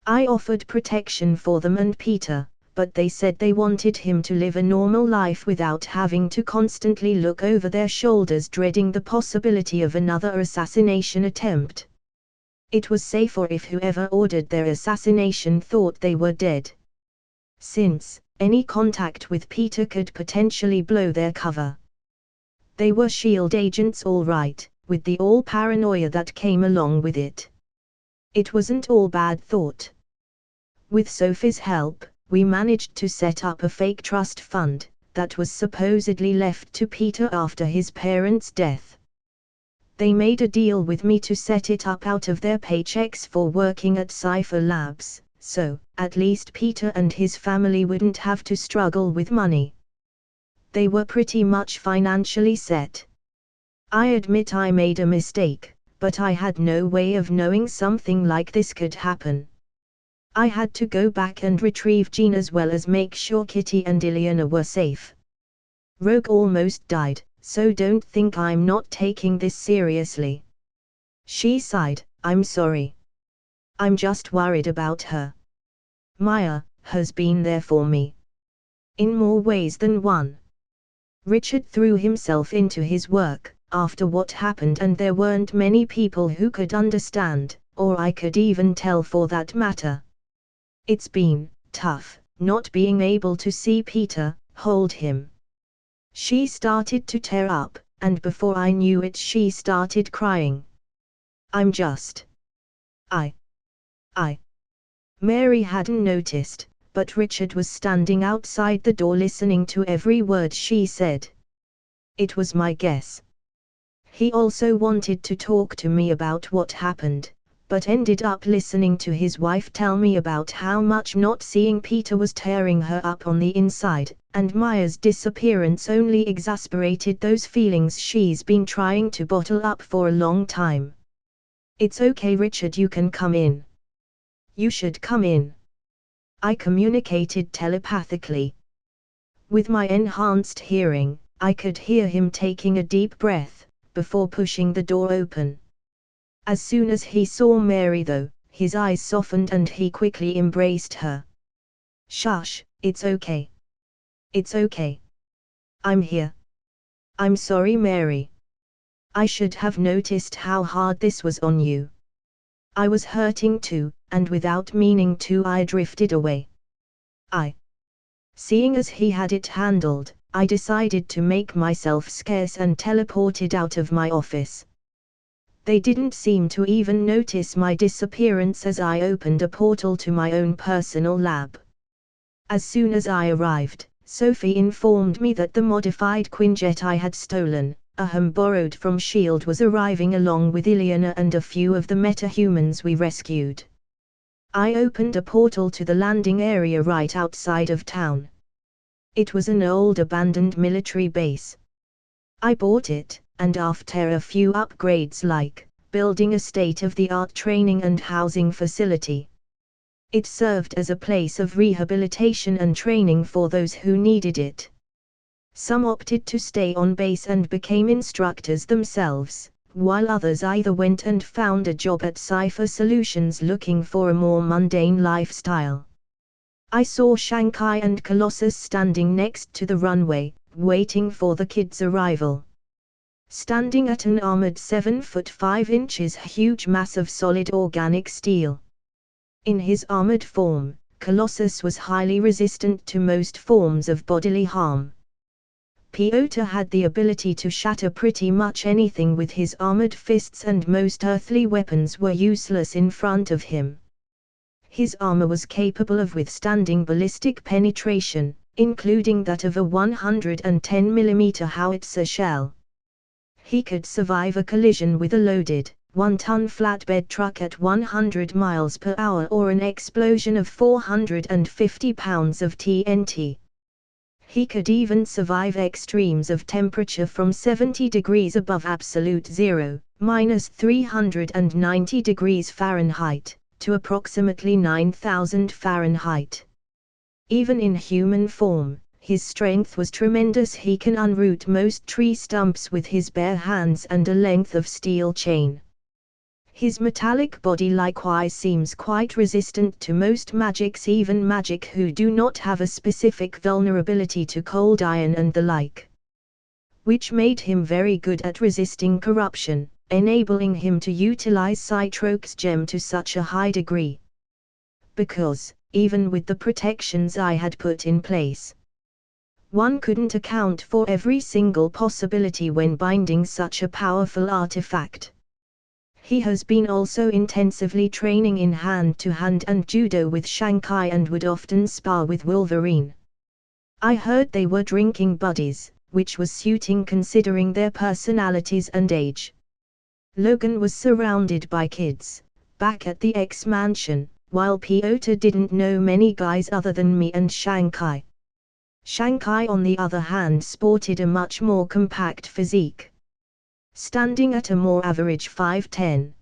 I offered protection for them and Peter, but they said they wanted him to live a normal life without having to constantly look over their shoulders dreading the possibility of another assassination attempt. It was safer if whoever ordered their assassination thought they were dead, since any contact with Peter could potentially blow their cover. They were SHIELD agents all right, with the all paranoia that came along with it. It wasn't all bad thought. With Sophie's help, we managed to set up a fake trust fund, that was supposedly left to Peter after his parents' death. They made a deal with me to set it up out of their paychecks for working at Cypher Labs, so, at least Peter and his family wouldn't have to struggle with money. They were pretty much financially set. I admit I made a mistake, but I had no way of knowing something like this could happen. I had to go back and retrieve Jean as well as make sure Kitty and Ileana were safe. Rogue almost died, so don't think I'm not taking this seriously. She sighed, I'm sorry. I'm just worried about her. Maya has been there for me. In more ways than one. Richard threw himself into his work, after what happened, and there weren't many people who could understand, or I could even tell for that matter. It's been tough, not being able to see Peter, hold him. She started to tear up, and before I knew it she started crying. I'm just... I... Mary hadn't noticed, but Richard was standing outside the door listening to every word she said. It was my guess. He also wanted to talk to me about what happened, but ended up listening to his wife tell me about how much not seeing Peter was tearing her up on the inside, and Maya's disappearance only exasperated those feelings she's been trying to bottle up for a long time. It's okay Richard, you can come in. You should come in. I communicated telepathically. With my enhanced hearing, I could hear him taking a deep breath, before pushing the door open. As soon as he saw Mary though, his eyes softened and he quickly embraced her. Shush, it's okay. It's okay. I'm here. I'm sorry, Mary. I should have noticed how hard this was on you. I was hurting too, and without meaning to I drifted away. Seeing as he had it handled, I decided to make myself scarce and teleported out of my office. They didn't seem to even notice my disappearance as I opened a portal to my own personal lab. As soon as I arrived, Sophie informed me that the modified Quinjet I had stolen, a home borrowed from S.H.I.E.L.D., was arriving along with Ileana and a few of the metahumans we rescued. I opened a portal to the landing area right outside of town. It was an old abandoned military base. I bought it, and after a few upgrades like building a state-of-the-art training and housing facility, it served as a place of rehabilitation and training for those who needed it. Some opted to stay on base and became instructors themselves, while others either went and found a job at Cypher Solutions looking for a more mundane lifestyle. I saw Shanghai and Colossus standing next to the runway, waiting for the kids' arrival. Standing at an armored 7 foot 5 inches huge mass of solid organic steel. In his armored form, Colossus was highly resistant to most forms of bodily harm. Piotr had the ability to shatter pretty much anything with his armored fists, and most earthly weapons were useless in front of him. His armor was capable of withstanding ballistic penetration, including that of a 110 mm howitzer shell. He could survive a collision with a loaded, 1-ton flatbed truck at 100 miles per hour or an explosion of 450 pounds of TNT. He could even survive extremes of temperature from 70 degrees above absolute zero, -390 degrees Fahrenheit, to approximately 9,000 Fahrenheit. Even in human form, his strength was tremendous. He can unroot most tree stumps with his bare hands and a length of steel chain. His metallic body likewise seems quite resistant to most magics, even magic who do not have a specific vulnerability to cold iron and the like. Which made him very good at resisting corruption, enabling him to utilize Cytrox's gem to such a high degree. Because, even with the protections I had put in place, one couldn't account for every single possibility when binding such a powerful artifact. He has been also intensively training in hand-to-hand and judo with Shanghai and would often spar with Wolverine. I heard they were drinking buddies, which was suiting considering their personalities and age. Logan was surrounded by kids, back at the X-Mansion, while Piotr didn't know many guys other than me and Shanghai. Shanghai on the other hand sported a much more compact physique, standing at a more average 5'10".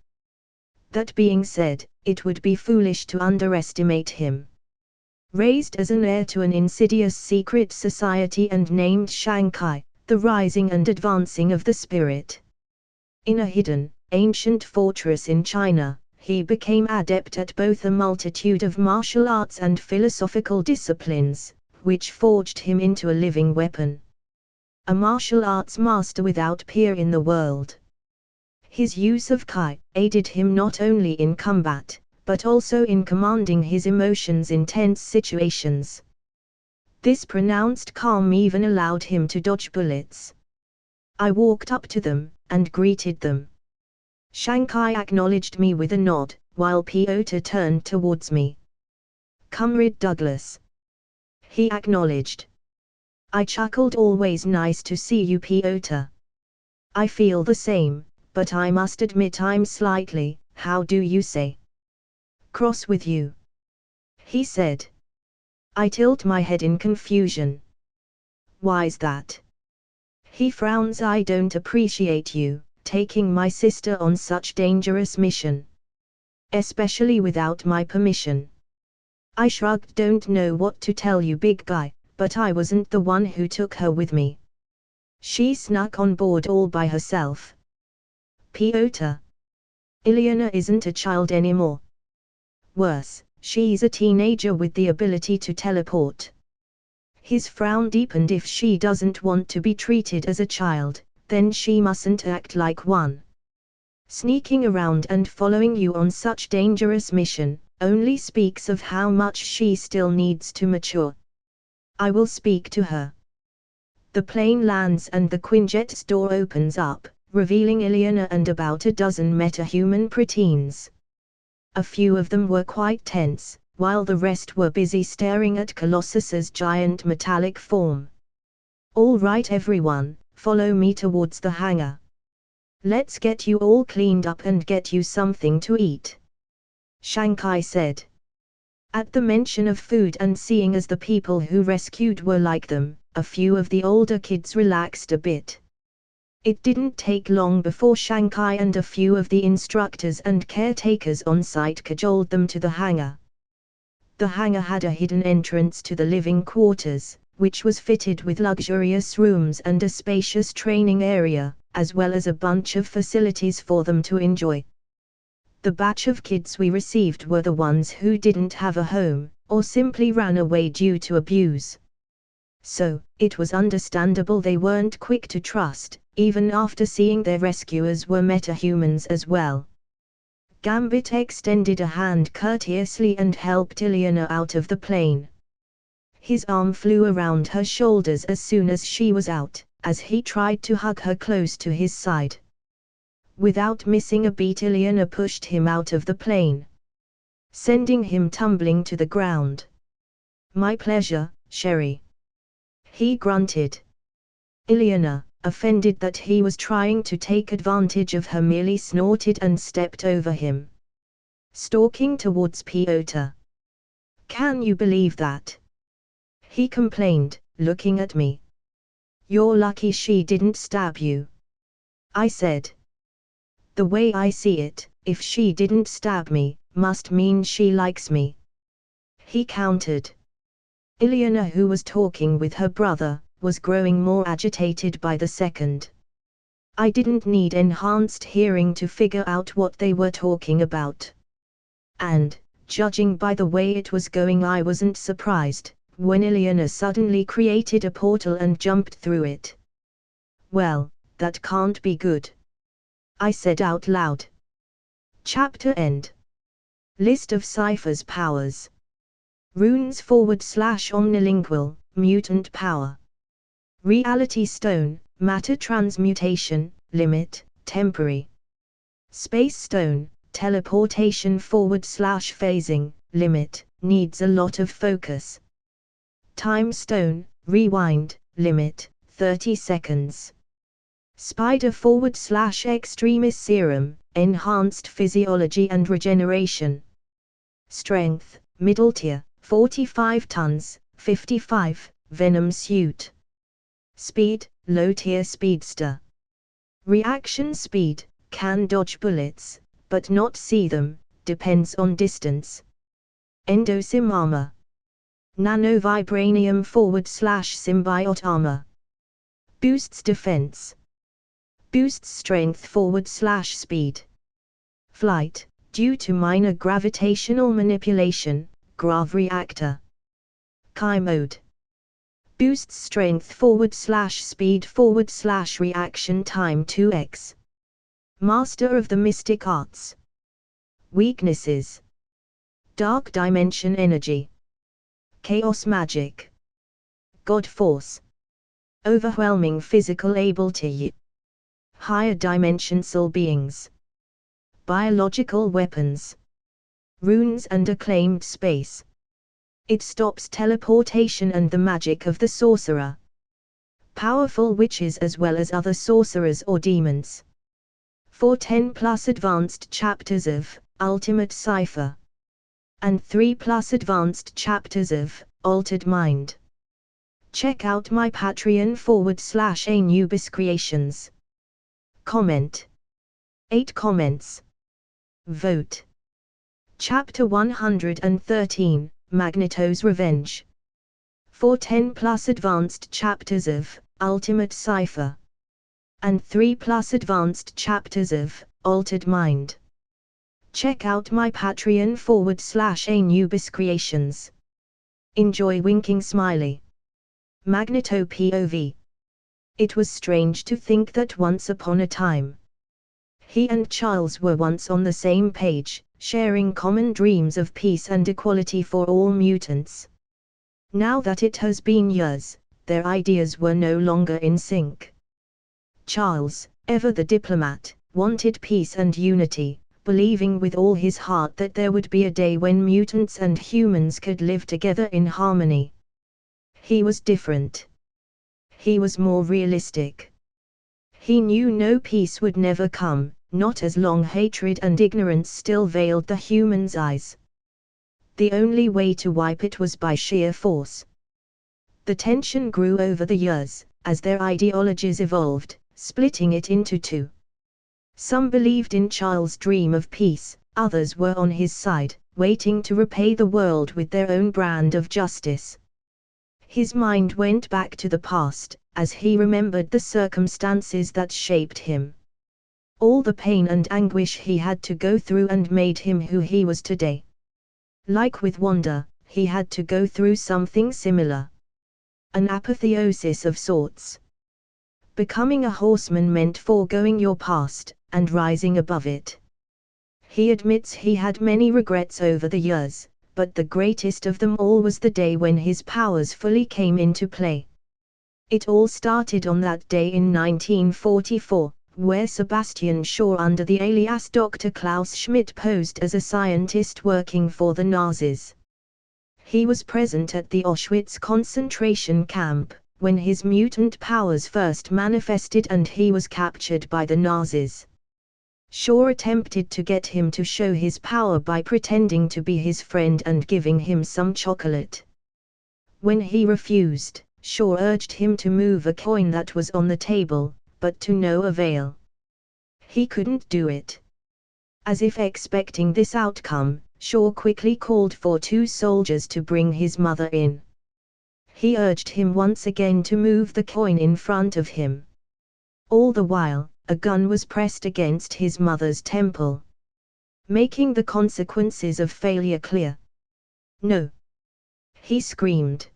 That being said, it would be foolish to underestimate him. Raised as an heir to an insidious secret society and named Shanghai, the rising and advancing of the spirit. In a hidden, ancient fortress in China, he became adept at both a multitude of martial arts and philosophical disciplines, which forged him into a living weapon. A martial arts master without peer in the world. His use of Kai aided him not only in combat, but also in commanding his emotions in tense situations. This pronounced calm even allowed him to dodge bullets. I walked up to them, and greeted them. Shanghai acknowledged me with a nod, while Piotr turned towards me. "Comrade Douglas." He acknowledged. I chuckled. "Always nice to see you, Piotr." "I feel the same, but I must admit I'm slightly, how do you say, cross with you," he said. I tilt my head in confusion. "Why's that?" He frowns. "I don't appreciate you taking my sister on such dangerous mission. Especially without my permission." I shrugged. "Don't know what to tell you, big guy, but I wasn't the one who took her with me. She snuck on board all by herself." "Piotr, Ileana isn't a child anymore. Worse, she's a teenager with the ability to teleport. His frown deepened. If she doesn't want to be treated as a child, then she mustn't act like one. Sneaking around and following you on such dangerous mission, only speaks of how much she still needs to mature. I will speak to her. The plane lands and the Quinjet's door opens up, revealing Ileana and about a dozen metahuman preteens. A few of them were quite tense, while the rest were busy staring at Colossus's giant metallic form. All right everyone, follow me towards the hangar. Let's get you all cleaned up and get you something to eat, Shankai said. At the mention of food and seeing as the people who rescued were like them, a few of the older kids relaxed a bit. It didn't take long before Shankai and a few of the instructors and caretakers on site cajoled them to the hangar. The hangar had a hidden entrance to the living quarters, which was fitted with luxurious rooms and a spacious training area, as well as a bunch of facilities for them to enjoy. The batch of kids we received were the ones who didn't have a home, or simply ran away due to abuse. So, it was understandable they weren't quick to trust, even after seeing their rescuers were metahumans as well. Gambit extended a hand courteously and helped Ileana out of the plane. His arm flew around her shoulders as soon as she was out, as he tried to hug her close to his side. Without missing a beat, Ileana pushed him out of the plane, sending him tumbling to the ground. My pleasure, Sherry. He grunted. Ileana, offended that he was trying to take advantage of her, merely snorted and stepped over him, stalking towards Piotr. Can you believe that? He complained, looking at me. You're lucky she didn't stab you, I said. The way I see it, if she didn't stab me, must mean she likes me, he countered. Ileana, who was talking with her brother, was growing more agitated by the second. I didn't need enhanced hearing to figure out what they were talking about. And, judging by the way it was going, I wasn't surprised when Ileana suddenly created a portal and jumped through it. Well, that can't be good, I said out loud. Chapter end. List of Cypher's powers. Runes / omnilingual, mutant power. Reality Stone, matter transmutation, limit, temporary. Space Stone, teleportation / phasing, limit, needs a lot of focus. Time Stone, rewind, limit, 30 seconds. Spider / extremis serum, enhanced physiology and regeneration. Strength, middle tier, 45 tons, 55, venom suit. Speed, low tier speedster. Reaction speed, can dodge bullets, but not see them, depends on distance. Endosim armor. Nanovibranium / symbiote armor. Boosts defense. Boosts strength / speed. Flight, due to minor gravitational manipulation, grav reactor. Chi mode. Boosts strength / speed / reaction time 2x. Master of the Mystic Arts. Weaknesses. Dark Dimension Energy. Chaos Magic. God Force. Overwhelming physical ability. Higher dimensional beings. Biological weapons. Runes and acclaimed space. It stops teleportation and the magic of the sorcerer. Powerful witches as well as other sorcerers or demons. For 10+ advanced chapters of Ultimate Cypher. And 3+ advanced chapters of Altered Mind. Check out my Patreon / Anubis Creations. Comment. 8 comments. Vote. Chapter 113, Magneto's Revenge. For 10+ advanced chapters of Ultimate Cypher. And 3+ advanced chapters of Altered Mind. Check out my Patreon /Anubis Creations. Enjoy winking smiley. Magneto POV. It was strange to think that once upon a time, he and Charles were once on the same page, sharing common dreams of peace and equality for all mutants. Now that it has been years, their ideas were no longer in sync. Charles, ever the diplomat, wanted peace and unity, believing with all his heart that there would be a day when mutants and humans could live together in harmony. He was different. He was more realistic. He knew no peace would never come, not as long hatred and ignorance still veiled the humans' eyes. The only way to wipe it was by sheer force. The tension grew over the years, as their ideologies evolved, splitting it into two. Some believed in Charles' dream of peace, others were on his side, waiting to repay the world with their own brand of justice. His mind went back to the past, as he remembered the circumstances that shaped him. All the pain and anguish he had to go through and made him who he was today. Like with Wanda, he had to go through something similar. An apotheosis of sorts. Becoming a horseman meant foregoing your past, and rising above it. He admits he had many regrets over the years, but the greatest of them all was the day when his powers fully came into play. It all started on that day in 1944, where Sebastian Shaw under the alias Dr. Klaus Schmidt posed as a scientist working for the Nazis. He was present at the Auschwitz concentration camp, when his mutant powers first manifested and he was captured by the Nazis. Shaw attempted to get him to show his power by pretending to be his friend and giving him some chocolate. When he refused, Shaw urged him to move a coin that was on the table, but to no avail. He couldn't do it. As if expecting this outcome, Shaw quickly called for 2 soldiers to bring his mother in. He urged him once again to move the coin in front of him. All the while, a gun was pressed against his mother's temple, making the consequences of failure clear. "No!" he screamed.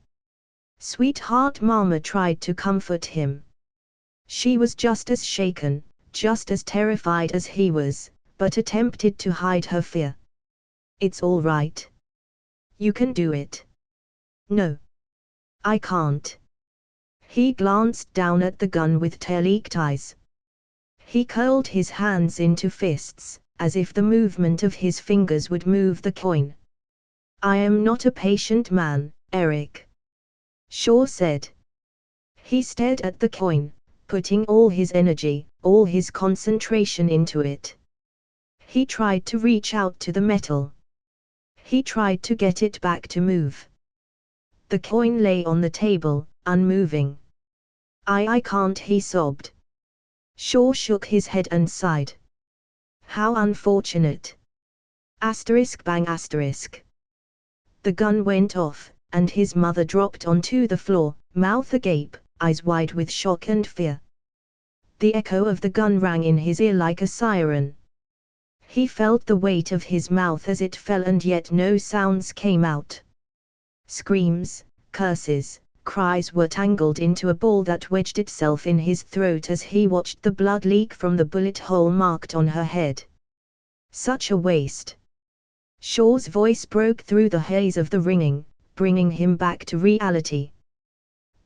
Sweetheart Mama tried to comfort him. She was just as shaken, just as terrified as he was, but attempted to hide her fear. "It's all right. You can do it." "No. I can't." He glanced down at the gun with tear-leaked eyes. He curled his hands into fists, as if the movement of his fingers would move the coin. "I am not a patient man, Eric," Shaw said. He stared at the coin, putting all his energy, all his concentration into it. He tried to reach out to the metal. He tried to get it back to move. The coin lay on the table, unmoving. I can't," he sobbed. Shaw shook his head and sighed. "How unfortunate. Bang !" The gun went off, and his mother dropped onto the floor, mouth agape, eyes wide with shock and fear. The echo of the gun rang in his ear like a siren. He felt the weight of his mouth as it fell, and yet no sounds came out. Screams, curses, cries were tangled into a ball that wedged itself in his throat as he watched the blood leak from the bullet hole marked on her head. Such a waste. Shaw's voice broke through the haze of the ringing, bringing him back to reality.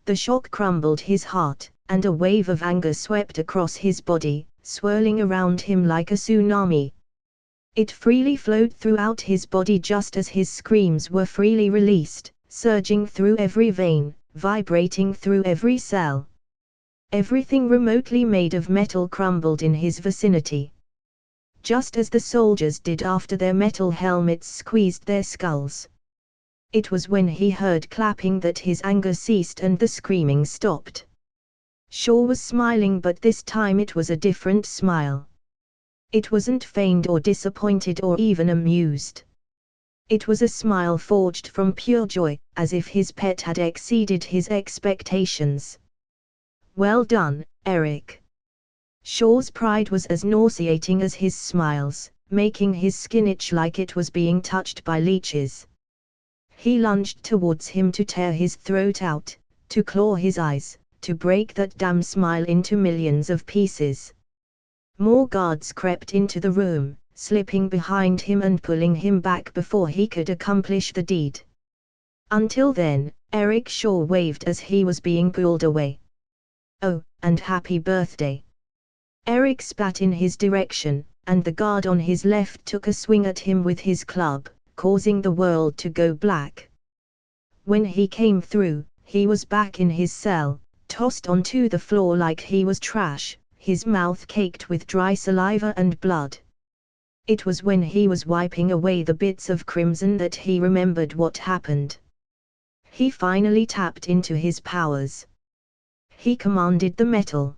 The shock crumbled his heart, and a wave of anger swept across his body, swirling around him like a tsunami. It freely flowed throughout his body just as his screams were freely released, surging through every vein, vibrating through every cell. Everything remotely made of metal crumbled in his vicinity. Just as the soldiers did after their metal helmets squeezed their skulls. It was when he heard clapping that his anger ceased and the screaming stopped. Shaw was smiling, but this time it was a different smile. It wasn't feigned or disappointed or even amused. It was a smile forged from pure joy, as if his pet had exceeded his expectations. "Well done, Eric." Shaw's pride was as nauseating as his smiles, making his skin itch like it was being touched by leeches. He lunged towards him to tear his throat out, to claw his eyes, to break that damn smile into millions of pieces. More guards crept into the room, slipping behind him and pulling him back before he could accomplish the deed. Until then, Eric Shaw waved as he was being pulled away. "Oh, and happy birthday." Eric spat in his direction, and the guard on his left took a swing at him with his club, causing the world to go black. When he came through, he was back in his cell, tossed onto the floor like he was trash, his mouth caked with dry saliva and blood. It was when he was wiping away the bits of crimson that he remembered what happened. He finally tapped into his powers. He commanded the metal.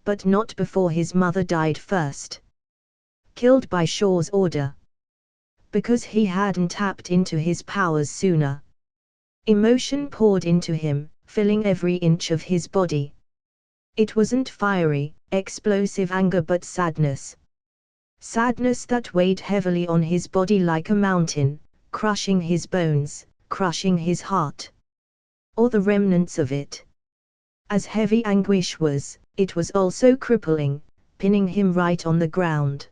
But not before his mother died first. Killed by Shaw's order. Because he hadn't tapped into his powers sooner. Emotion poured into him, filling every inch of his body. It wasn't fiery, explosive anger but sadness. Sadness that weighed heavily on his body like a mountain, crushing his bones, crushing his heart. Or the remnants of it. As heavy anguish was, it was also crippling, pinning him right on the ground.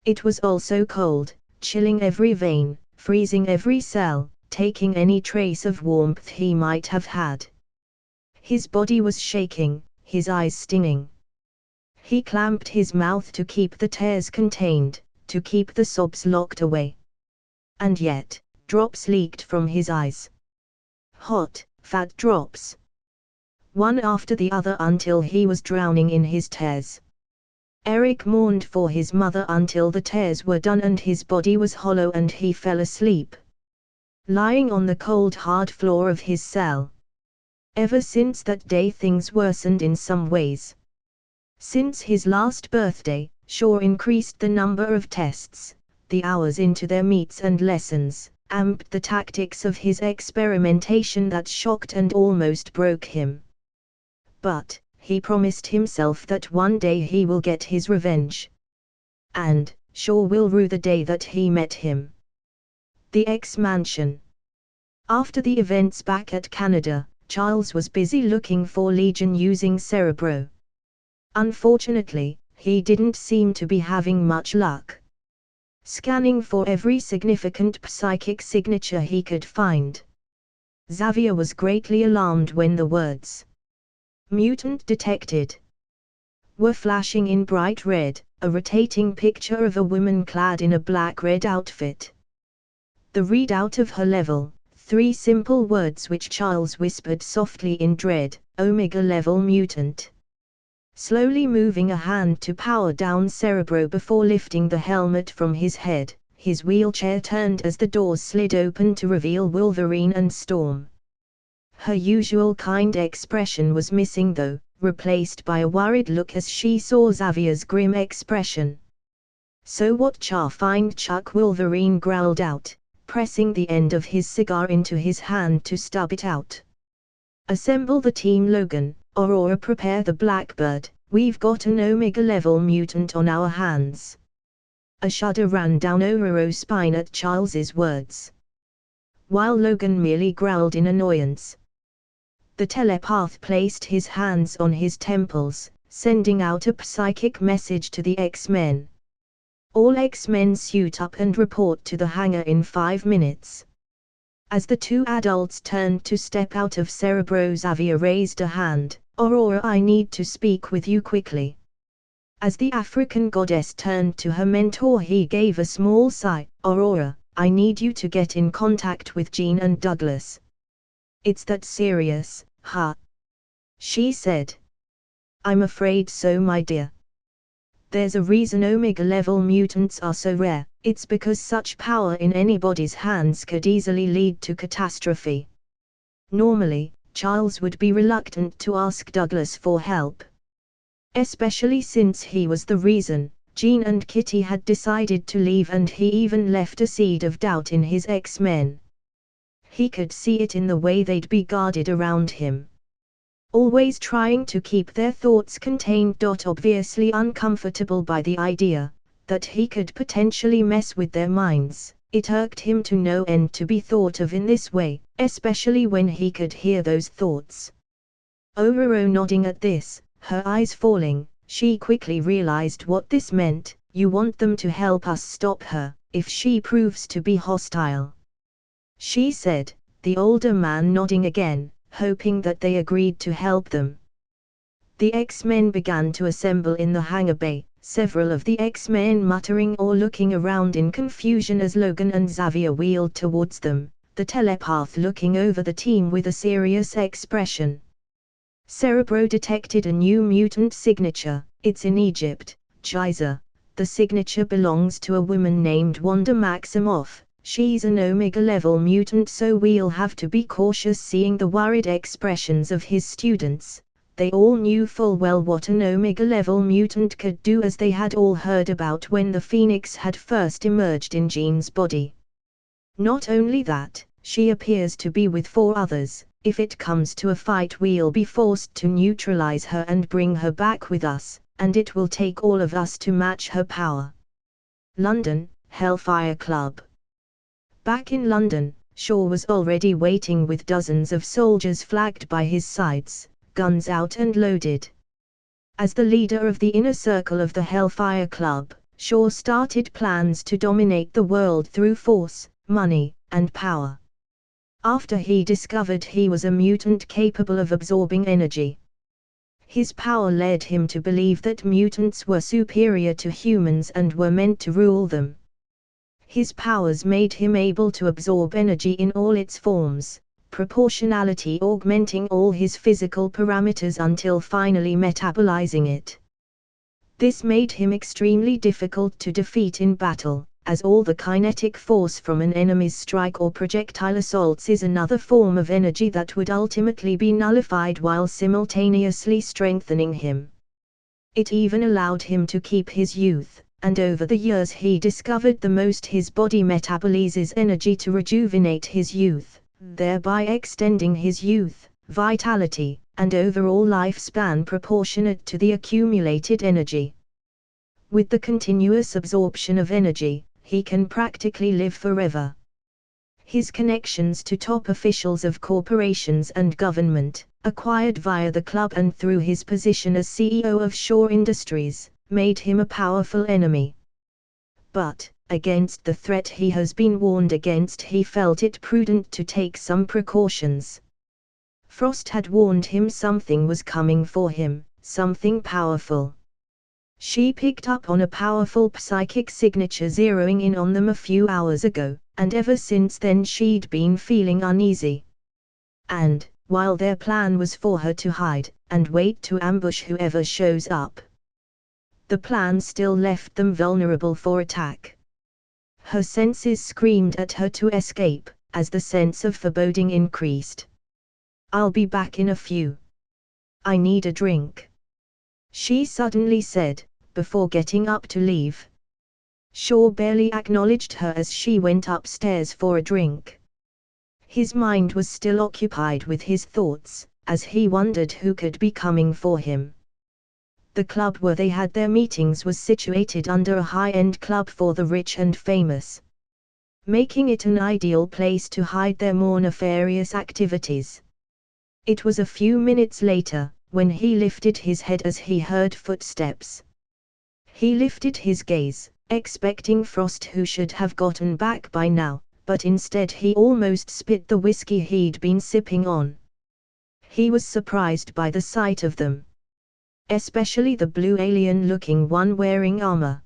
It was also cold, chilling every vein, freezing every cell, taking any trace of warmth he might have had. His body was shaking, his eyes stinging. He clamped his mouth to keep the tears contained, to keep the sobs locked away. And yet, drops leaked from his eyes. Hot, fat drops. One after the other until he was drowning in his tears. Eric mourned for his mother until the tears were done and his body was hollow and he fell asleep. Lying on the cold hard floor of his cell. Ever since that day things worsened in some ways. Since his last birthday, Shaw increased the number of tests, the hours into their meets and lessons, amped the tactics of his experimentation that shocked and almost broke him. But, he promised himself that one day he will get his revenge. And, Shaw will rue the day that he met him. The X-Mansion. After the events back at Canada, Charles was busy looking for Legion using Cerebro. Unfortunately, he didn't seem to be having much luck. Scanning for every significant psychic signature he could find. Xavier was greatly alarmed when the words "mutant detected" were flashing in bright red, a rotating picture of a woman clad in a black-red outfit. The readout of her level, 3 simple words which Charles whispered softly in dread: Omega level mutant. Slowly moving a hand to power down Cerebro before lifting the helmet from his head, his wheelchair turned as the doors slid open to reveal Wolverine and Storm. Her usual kind expression was missing though, replaced by a worried look as she saw Xavier's grim expression. "So what, find Chuck?" Wolverine growled out, pressing the end of his cigar into his hand to stub it out. "Assemble the team, Logan. Aurora, prepare the Blackbird, we've got an Omega-level mutant on our hands." A shudder ran down Aurora's spine at Charles's words. While Logan merely growled in annoyance. The telepath placed his hands on his temples, sending out a psychic message to the X-Men. "All X-Men suit up and report to the hangar in 5 minutes." As the 2 adults turned to step out of Cerebro, Xavier raised a hand. "Aurora, I need to speak with you quickly." As the African goddess turned to her mentor, he gave a small sigh. "Aurora, I need you to get in contact with Jean and Douglas." "It's that serious, huh?" she said. "I'm afraid so, my dear. There's a reason Omega-level mutants are so rare. It's because such power in anybody's hands could easily lead to catastrophe." Normally, Charles would be reluctant to ask Douglas for help. Especially since he was the reason Jean and Kitty had decided to leave, and he even left a seed of doubt in his X-Men. He could see it in the way they'd be guarded around him. Always trying to keep their thoughts contained. Obviously uncomfortable by the idea, that he could potentially mess with their minds. It irked him to no end to be thought of in this way, especially when he could hear those thoughts. Ororo nodding at this, her eyes falling, she quickly realized what this meant. You want them to help us stop her, if she proves to be hostile, she said, the older man nodding again, hoping that they agreed to help them. The X-Men began to assemble in the hangar bay, several of the X-Men muttering or looking around in confusion as Logan and Xavier wheeled towards them, the telepath looking over the team with a serious expression. Cerebro detected a new mutant signature. It's in Egypt, Giza. The signature belongs to a woman named Wanda Maximoff. She's an Omega-level mutant, so we'll have to be cautious. Seeing the worried expressions of his students, they all knew full well what an Omega-level mutant could do, as they had all heard about when the Phoenix had first emerged in Jean's body. Not only that, she appears to be with 4 others. If it comes to a fight, we'll be forced to neutralize her and bring her back with us, and it will take all of us to match her power. London, Hellfire Club. Back in London, Shaw was already waiting with dozens of soldiers flagged by his sides, guns out and loaded. As the leader of the inner circle of the Hellfire Club, Shaw started plans to dominate the world through force, money, and power. After he discovered he was a mutant capable of absorbing energy, his power led him to believe that mutants were superior to humans and were meant to rule them. His powers made him able to absorb energy in all its forms, proportionality augmenting all his physical parameters until finally metabolizing it. This made him extremely difficult to defeat in battle, as all the kinetic force from an enemy's strike or projectile assaults is another form of energy that would ultimately be nullified while simultaneously strengthening him. It even allowed him to keep his youth, and over the years he discovered the most his body metabolizes energy to rejuvenate his youth, thereby extending his youth, vitality, and overall lifespan proportionate to the accumulated energy. With the continuous absorption of energy, he can practically live forever. His connections to top officials of corporations and government, acquired via the club and through his position as CEO of Shaw Industries, made him a powerful enemy. But, against the threat he has been warned against, he felt it prudent to take some precautions. Frost had warned him something was coming for him, something powerful. She picked up on a powerful psychic signature zeroing in on them a few hours ago, and ever since then she'd been feeling uneasy. And, while their plan was for her to hide, and wait to ambush whoever shows up, the plan still left them vulnerable for attack. Her senses screamed at her to escape, as the sense of foreboding increased. I'll be back in a few. I need a drink, she suddenly said, before getting up to leave. Shaw barely acknowledged her as she went upstairs for a drink. His mind was still occupied with his thoughts, as he wondered who could be coming for him. The club where they had their meetings was situated under a high-end club for the rich and famous, making it an ideal place to hide their more nefarious activities. It was a few minutes later, when he lifted his head as he heard footsteps. He lifted his gaze, expecting Frost, who should have gotten back by now, but instead he almost spit the whiskey he'd been sipping on. He was surprised by the sight of them, especially the blue alien-looking one wearing armor.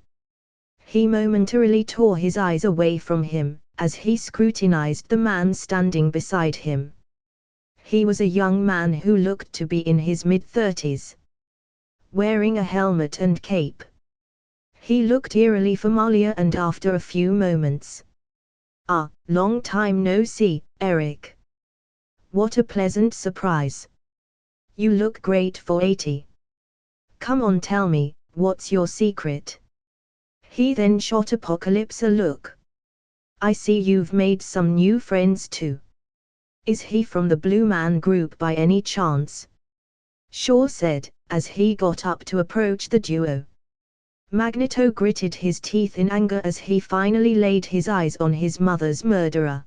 He momentarily tore his eyes away from him, as he scrutinized the man standing beside him. He was a young man who looked to be in his mid-30s, wearing a helmet and cape. He looked eerily familiar, and after a few moments, "Ah, long time no see, Eric. What a pleasant surprise. You look great for 80. Come on, tell me, what's your secret?" He then shot Apocalypse a look. "I see you've made some new friends too. Is he from the Blue Man Group by any chance?" Shaw said, as he got up to approach the duo. Magneto gritted his teeth in anger as he finally laid his eyes on his mother's murderer.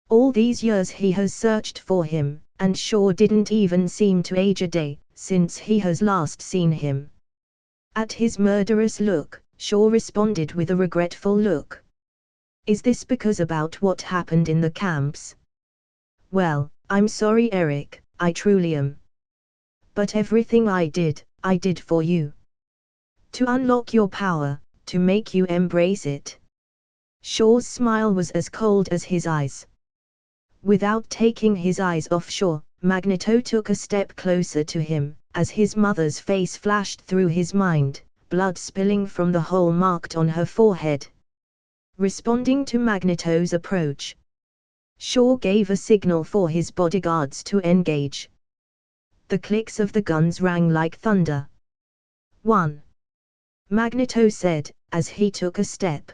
All these years he has searched for him, and Shaw didn't even seem to age a day since he has last seen him. At his murderous look, Shaw responded with a regretful look. Is this because about what happened in the camps? Well, I'm sorry, Eric, I truly am. But everything I did for you. To unlock your power, to make you embrace it. Shaw's smile was as cold as his eyes. Without taking his eyes off Shaw, Magneto took a step closer to him, as his mother's face flashed through his mind, blood spilling from the hole marked on her forehead. Responding to Magneto's approach, Shaw gave a signal for his bodyguards to engage. The clicks of the guns rang like thunder. 1. Magneto said, as he took a step.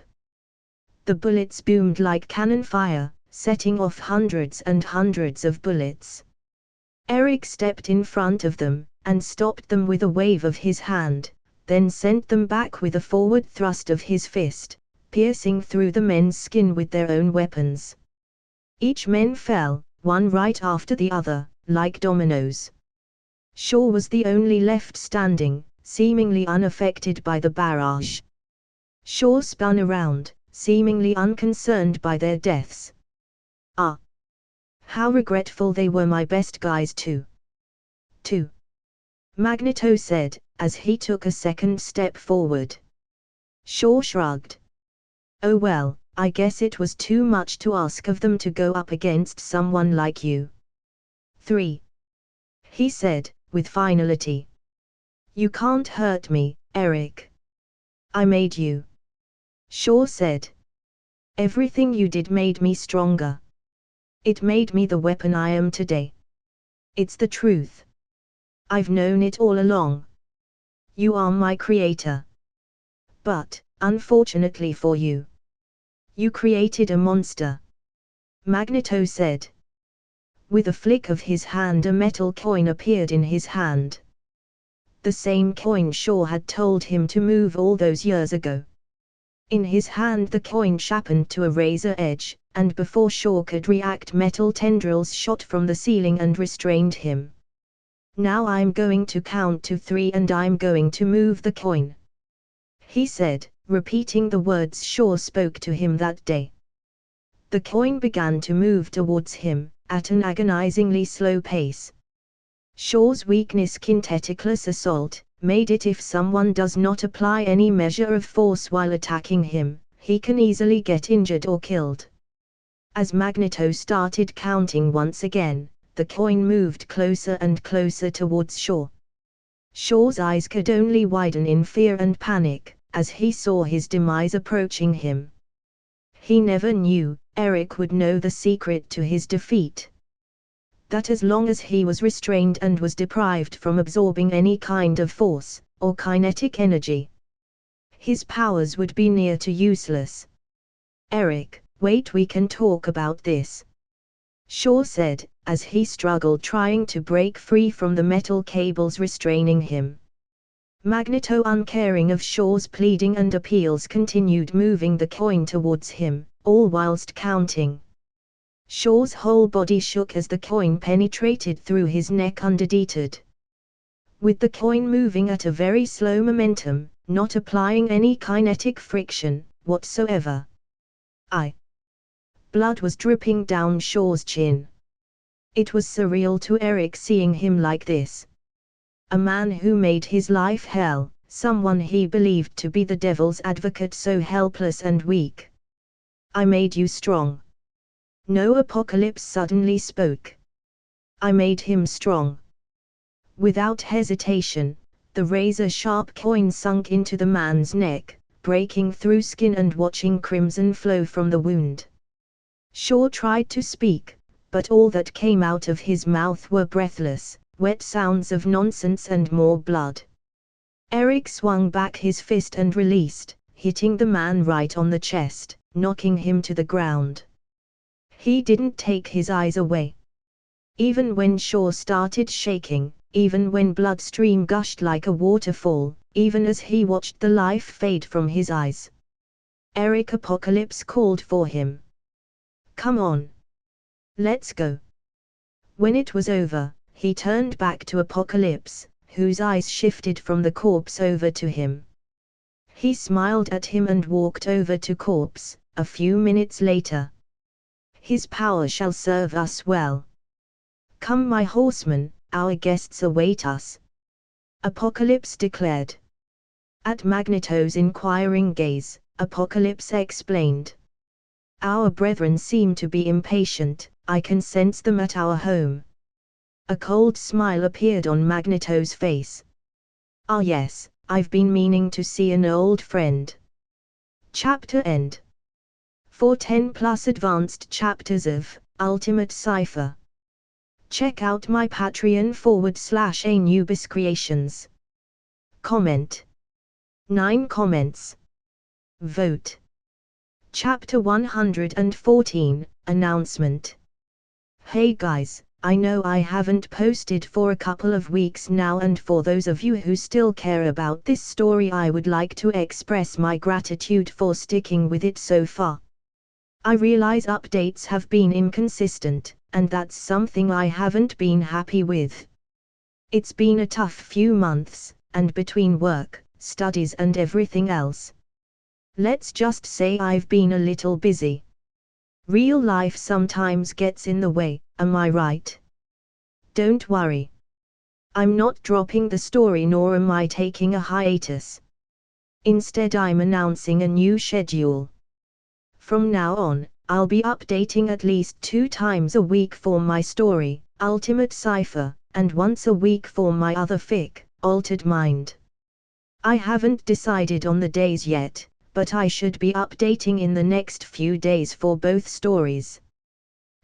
The bullets boomed like cannon fire, setting off hundreds and hundreds of bullets. Eric stepped in front of them, and stopped them with a wave of his hand, then sent them back with a forward thrust of his fist, piercing through the men's skin with their own weapons. Each man fell, one right after the other, like dominoes. Shaw was the only left standing, seemingly unaffected by the barrage. Shaw spun around, seemingly unconcerned by their deaths. Ah! How regretful they were, my best guys too. 2. Magneto said, as he took a second step forward. Shaw shrugged. Oh well, I guess it was too much to ask of them to go up against someone like you. 3. He said, with finality. You can't hurt me, Eric. I made you. Shaw said. Everything you did made me stronger. It made me the weapon I am today. It's the truth. I've known it all along. You are my creator. But, unfortunately for you, you created a monster. Magneto said. With a flick of his hand, a metal coin appeared in his hand. The same coin Shaw had told him to move all those years ago. In his hand the coin sharpened to a razor edge, and before Shaw could react, metal tendrils shot from the ceiling and restrained him. Now I'm going to count to 3 and I'm going to move the coin, he said, repeating the words Shaw spoke to him that day. The coin began to move towards him, at an agonizingly slow pace. Shaw's weakness, Kinteticless Assault, made it if someone does not apply any measure of force while attacking him, he can easily get injured or killed. As Magneto started counting once again, the coin moved closer and closer towards Shaw. Shaw's eyes could only widen in fear and panic, as he saw his demise approaching him. He never knew Eric would know the secret to his defeat. That as long as he was restrained and was deprived from absorbing any kind of force, or kinetic energy, his powers would be near to useless. Eric, wait, we can talk about this, Shaw said, as he struggled trying to break free from the metal cables restraining him. Magneto, uncaring of Shaw's pleading and appeals, continued moving the coin towards him, all whilst counting. Shaw's whole body shook as the coin penetrated through his neck undeterred. With the coin moving at a very slow momentum, not applying any kinetic friction whatsoever. Blood was dripping down Shaw's chin. It was surreal to Eric seeing him like this. A man who made his life hell, someone he believed to be the devil's advocate, so helpless and weak. I made you strong. No, Apocalypse suddenly spoke. I made him strong. Without hesitation, the razor-sharp coin sunk into the man's neck, breaking through skin and watching crimson flow from the wound. Shaw tried to speak, but all that came out of his mouth were breathless, wet sounds of nonsense and more blood. Eric swung back his fist and released, hitting the man right on the chest, knocking him to the ground. He didn't take his eyes away. Even when Shaw started shaking, even when bloodstream gushed like a waterfall, even as he watched the life fade from his eyes. Eric Apocalypse called for him. "Come on. Let's go." When it was over, he turned back to Apocalypse, whose eyes shifted from the corpse over to him. He smiled at him and walked over to corpse, a few minutes later. "His power shall serve us well. Come, my horseman, our guests await us," Apocalypse declared. At Magneto's inquiring gaze, Apocalypse explained. "Our brethren seem to be impatient, I can sense them at our home." A cold smile appeared on Magneto's face. "Ah yes, I've been meaning to see an old friend." Chapter end. For 10+ advanced chapters of Ultimate Cypher, check out my Patreon /Anubis Creations. Comment. 9 comments. Vote. Chapter 114, Announcement. Hey guys, I know I haven't posted for a couple of weeks now, and for those of you who still care about this story, I would like to express my gratitude for sticking with it so far. I realize updates have been inconsistent, and that's something I haven't been happy with. It's been a tough few months, and between work, studies and everything else, let's just say I've been a little busy. Real life sometimes gets in the way, am I right? Don't worry. I'm not dropping the story, nor am I taking a hiatus. Instead, I'm announcing a new schedule. From now on, I'll be updating at least 2 times a week for my story, Ultimate Cypher, and once a week for my other fic, Altered Mind. I haven't decided on the days yet, but I should be updating in the next few days for both stories.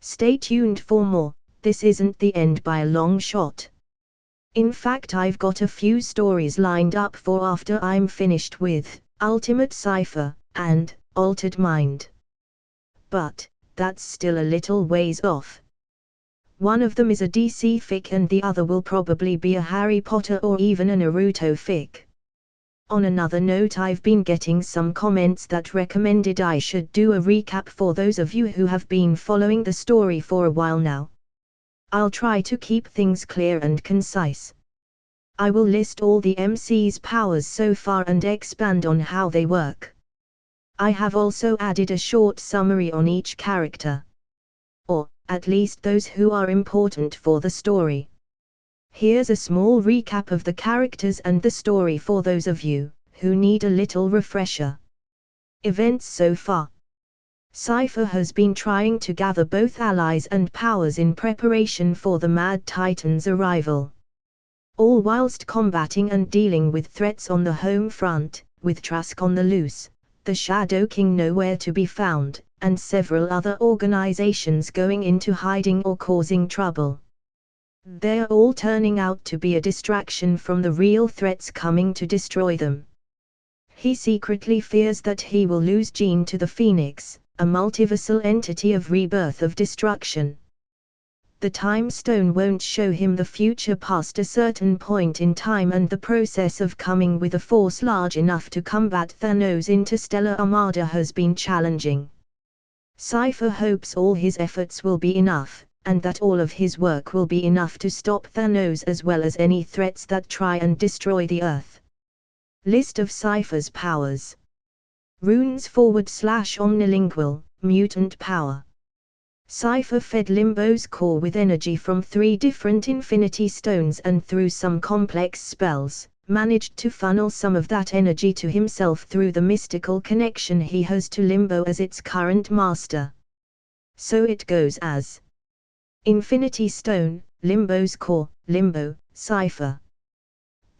Stay tuned for more. This isn't the end by a long shot. In fact, I've got a few stories lined up for after I'm finished with Ultimate Cypher and Altered Mind. But that's still a little ways off. One of them is a DC fic and the other will probably be a Harry Potter or even a Naruto fic. On another note, I've been getting some comments that recommended I should do a recap for those of you who have been following the story for a while now. I'll try to keep things clear and concise. I will list all the MC's powers so far and expand on how they work. I have also added a short summary on each character. Or, at least those who are important for the story. Here's a small recap of the characters and the story for those of you who need a little refresher. Events so far. Cypher has been trying to gather both allies and powers in preparation for the Mad Titan's arrival. All whilst combating and dealing with threats on the home front, with Trask on the loose, the Shadow King nowhere to be found, and several other organizations going into hiding or causing trouble. They're all turning out to be a distraction from the real threats coming to destroy them. He secretly fears that he will lose Jean to the Phoenix, a multiversal entity of rebirth of destruction. The Time Stone won't show him the future past a certain point in time, and the process of coming with a force large enough to combat Thanos' interstellar armada has been challenging. Cypher hopes all his efforts will be enough, and that all of his work will be enough to stop Thanos as well as any threats that try and destroy the Earth. List of Cypher's powers. Runes /omnilingual, mutant power. Cypher fed Limbo's core with energy from 3 different Infinity Stones and through some complex spells, managed to funnel some of that energy to himself through the mystical connection he has to Limbo as its current master. So it goes as Infinity Stone, Limbo's core, Limbo, Cypher.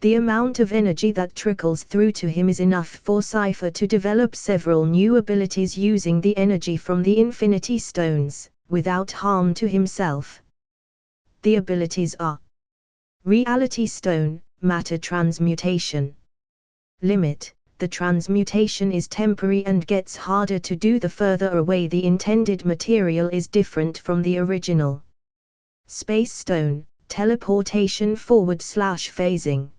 The amount of energy that trickles through to him is enough for Cypher to develop several new abilities using the energy from the Infinity Stones, without harm to himself. The abilities are Reality Stone, Matter Transmutation. Limit: the transmutation is temporary and gets harder to do the further away the intended material is different from the original. Space Stone, teleportation / phasing.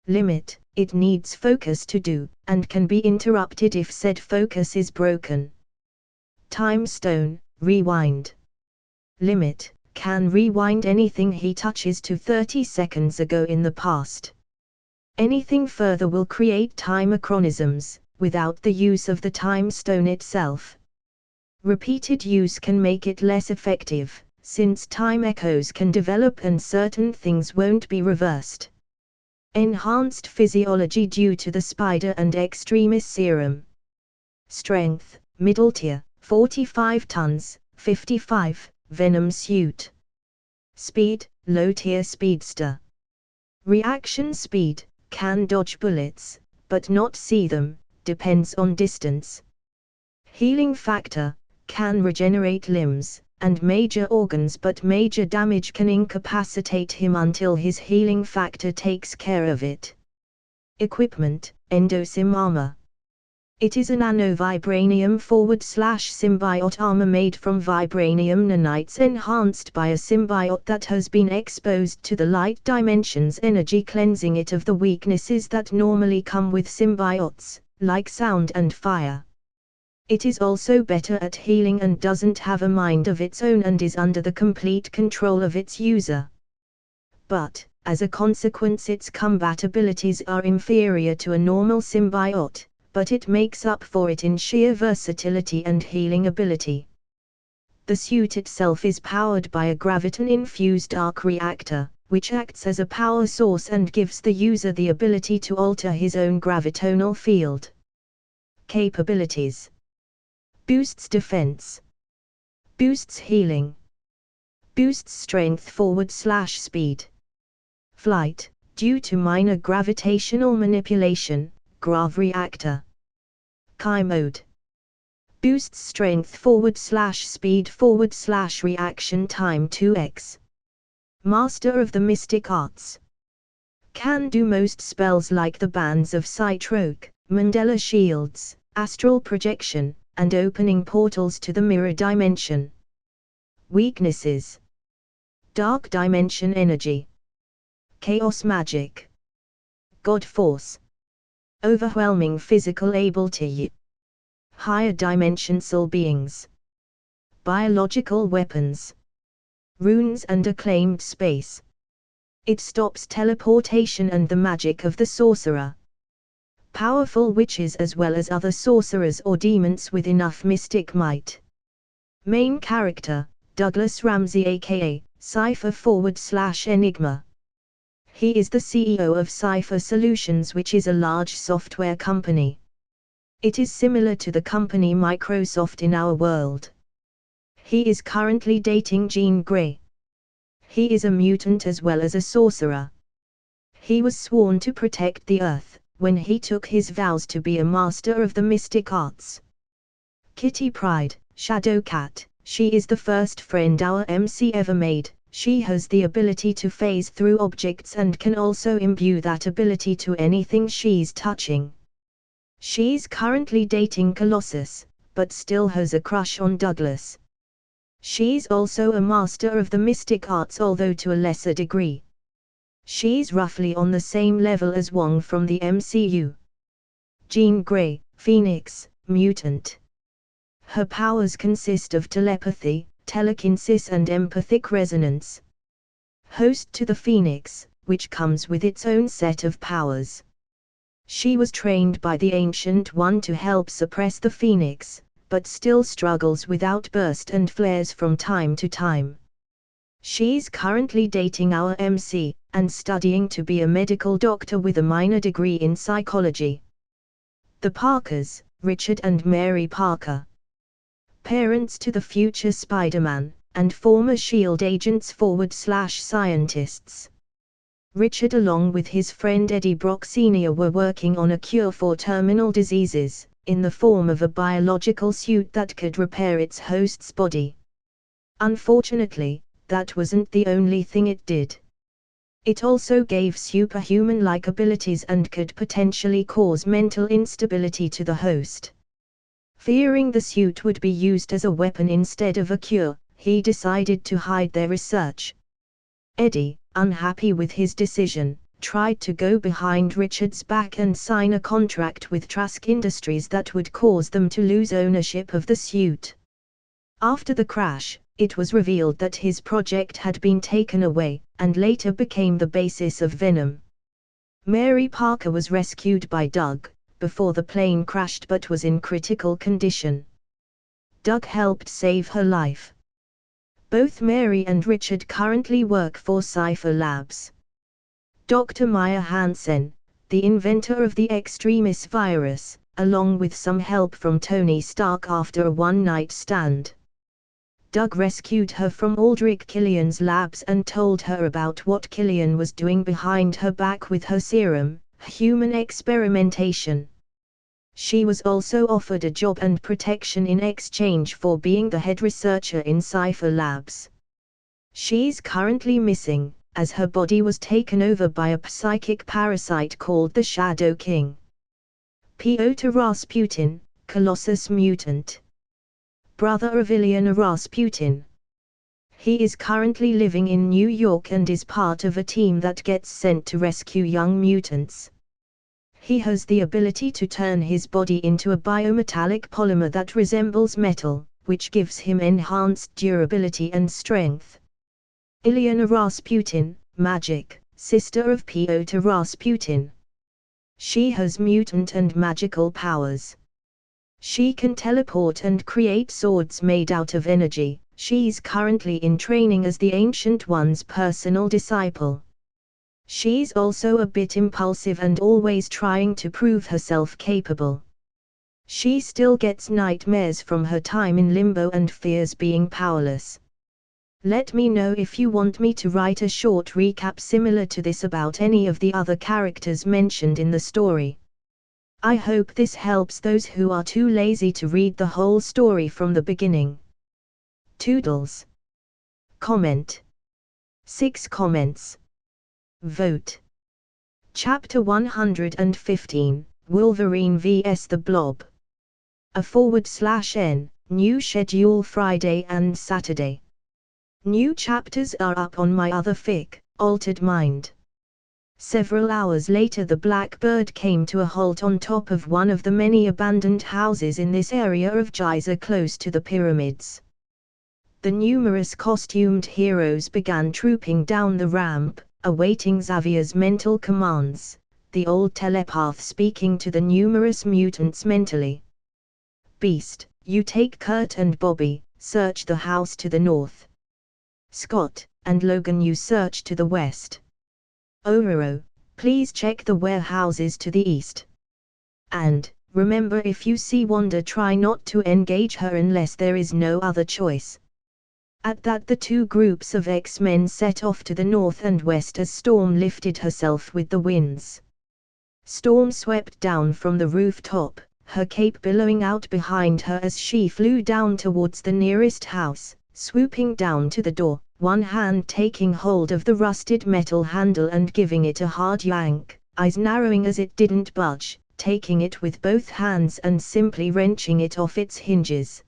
Limit, it needs focus to do, and can be interrupted if said focus is broken. Time stone, rewind. Limit, can rewind anything he touches to 30 seconds ago in the past. Anything further will create time chronisms, without the use of the time stone itself. Repeated use can make it less effective, since time echoes can develop and certain things won't be reversed. Enhanced physiology due to the Spider and Extremis serum. Strength, middle tier, 45 tons, 55, Venom suit. Speed, low tier speedster. Reaction speed, can dodge bullets, but not see them, depends on distance. Healing factor, can regenerate limbs and major organs, but major damage can incapacitate him until his healing factor takes care of it. Equipment, endosim armor. It is a nano-vibranium /symbiote armor made from vibranium nanites enhanced by a symbiote that has been exposed to the light dimension's energy, cleansing it of the weaknesses that normally come with symbiotes, like sound and fire. It is also better at healing and doesn't have a mind of its own and is under the complete control of its user. But, as a consequence, its combat abilities are inferior to a normal symbiote, but it makes up for it in sheer versatility and healing ability. The suit itself is powered by a graviton-infused arc reactor, which acts as a power source and gives the user the ability to alter his own gravitonal field. Capabilities. Boosts defense. Boosts healing. Boosts strength / speed. Flight, due to minor gravitational manipulation, grav reactor. Chi mode. Boosts strength / speed / reaction time 2x. Master of the Mystic Arts. Can do most spells like the bands of Cytroke, Mandela shields, astral projection, and opening portals to the mirror dimension. Weaknesses. Dark dimension energy. Chaos magic. God force. Overwhelming physical ability. Higher dimensional beings. Biological weapons. Runes and acclaimed space. It stops teleportation and the magic of the sorcerer. Powerful witches as well as other sorcerers or demons with enough mystic might. Main character, Douglas Ramsey aka Cypher / Enigma. He is the CEO of Cypher Solutions, which is a large software company. It is similar to the company Microsoft in our world. He is currently dating Jean Grey. He is a mutant as well as a sorcerer. He was sworn to protect the Earth when he took his vows to be a master of the mystic arts. Kitty Pryde, Shadowcat, she is the first friend our MC ever made. She has the ability to phase through objects and can also imbue that ability to anything she's touching. She's currently dating Colossus, but still has a crush on Douglas. She's also a master of the mystic arts, although to a lesser degree. She's roughly on the same level as Wong from the MCU. Jean Grey, Phoenix, mutant. Her powers consist of telepathy, telekinesis and empathic resonance. Host to the Phoenix, which comes with its own set of powers. She was trained by the Ancient One to help suppress the Phoenix, but still struggles with outbursts and flares from time to time. She's currently dating our MC, and studying to be a medical doctor with a minor degree in psychology. The Parkers, Richard and Mary Parker. Parents to the future Spider-Man, and former S.H.I.E.L.D. agents / scientists. Richard along with his friend Eddie Brock Sr. were working on a cure for terminal diseases, in the form of a biological suit that could repair its host's body. Unfortunately, that wasn't the only thing it did. It also gave superhuman-like abilities and could potentially cause mental instability to the host. Fearing the suit would be used as a weapon instead of a cure, he decided to hide their research. Eddie, unhappy with his decision, tried to go behind Richard's back and sign a contract with Trask Industries that would cause them to lose ownership of the suit. After the crash, it was revealed that his project had been taken away, and later became the basis of Venom. Mary Parker was rescued by Doug before the plane crashed but was in critical condition. Doug helped save her life. Both Mary and Richard currently work for Cypher Labs. Dr. Maya Hansen, the inventor of the Extremis virus, along with some help from Tony Stark after a one-night stand. Doug rescued her from Aldrich Killian's labs and told her about what Killian was doing behind her back with her serum, human experimentation. She was also offered a job and protection in exchange for being the head researcher in Cypher Labs. She's currently missing, as her body was taken over by a psychic parasite called the Shadow King. Pyotr Rasputin, Colossus mutant. Brother of Ilyana Rasputin. He is currently living in New York and is part of a team that gets sent to rescue young mutants. He has the ability to turn his body into a biometallic polymer that resembles metal, which gives him enhanced durability and strength. Ilyana Rasputin, magic, sister of Pyotr Rasputin. She has mutant and magical powers. She can teleport and create swords made out of energy. She's currently in training as the Ancient One's personal disciple. She's also a bit impulsive and always trying to prove herself capable. She still gets nightmares from her time in Limbo and fears being powerless. Let me know if you want me to write a short recap similar to this about any of the other characters mentioned in the story. I hope this helps those who are too lazy to read the whole story from the beginning. Toodles. Comment. 6 comments. Vote. Chapter 115, Wolverine vs. the Blob. /n, new schedule Friday and Saturday. New chapters are up on my other fic, Altered Mind. Several hours later the Blackbird came to a halt on top of one of the many abandoned houses in this area of Giza close to the pyramids. The numerous costumed heroes began trooping down the ramp, awaiting Xavier's mental commands, the old telepath speaking to the numerous mutants mentally. Beast, you take Kurt and Bobby, search the house to the north. Scott and Logan, you search to the west. Ororo, please check the warehouses to the east. And, remember, if you see Wanda, try not to engage her unless there is no other choice. At that the two groups of X-Men set off to the north and west as Storm lifted herself with the winds. Storm swept down from the rooftop, her cape billowing out behind her as she flew down towards the nearest house, swooping down to the door, one hand taking hold of the rusted metal handle and giving it a hard yank, eyes narrowing as it didn't budge, taking it with both hands and simply wrenching it off its hinges.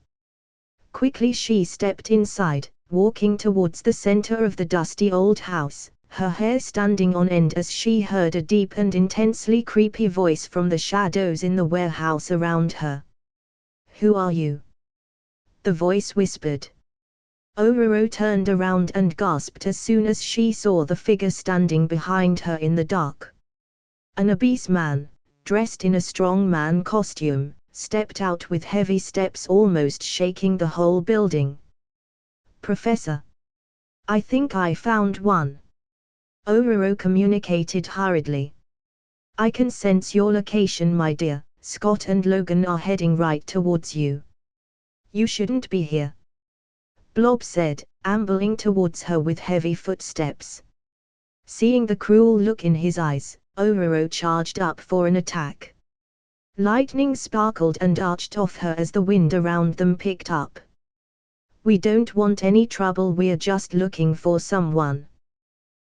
Quickly she stepped inside, walking towards the center of the dusty old house, her hair standing on end as she heard a deep and intensely creepy voice from the shadows in the warehouse around her. "Who are you?" the voice whispered. Ororo turned around and gasped as soon as she saw the figure standing behind her in the dark. An obese man, dressed in a strong man costume, stepped out with heavy steps almost shaking the whole building. "Professor, I think I found one," Ororo communicated hurriedly. "I can sense your location, my dear. Scott and Logan are heading right towards you. You shouldn't be here," Blob said, ambling towards her with heavy footsteps. Seeing the cruel look in his eyes, Ororo charged up for an attack. Lightning sparkled and arched off her as the wind around them picked up. "We don't want any trouble, we're just looking for someone,"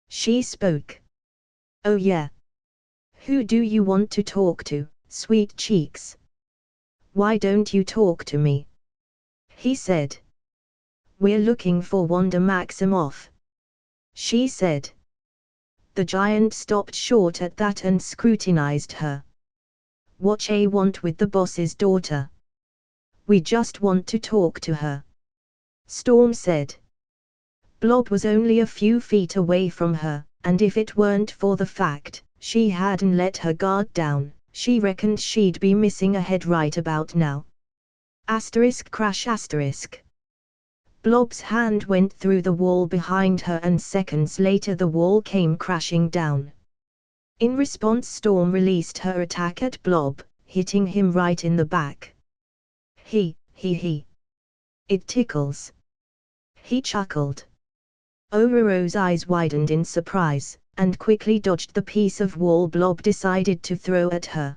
she spoke. "Oh yeah? Who do you want to talk to, sweet cheeks?" "Why don't you talk to me?" he said. "We're looking for Wanda Maximoff." she said. The giant stopped short at that and scrutinized her. What you want with the boss's daughter? We just want to talk to her, Storm said. Blob was only a few feet away from her, and if it weren't for the fact she hadn't let her guard down, she reckoned she'd be missing a head right about now. Crash. Blob's hand went through the wall behind her and seconds later the wall came crashing down. In response, Storm released her attack at Blob, hitting him right in the back. He. It tickles. He chuckled. Ororo's eyes widened in surprise, and quickly dodged the piece of wall Blob decided to throw at her.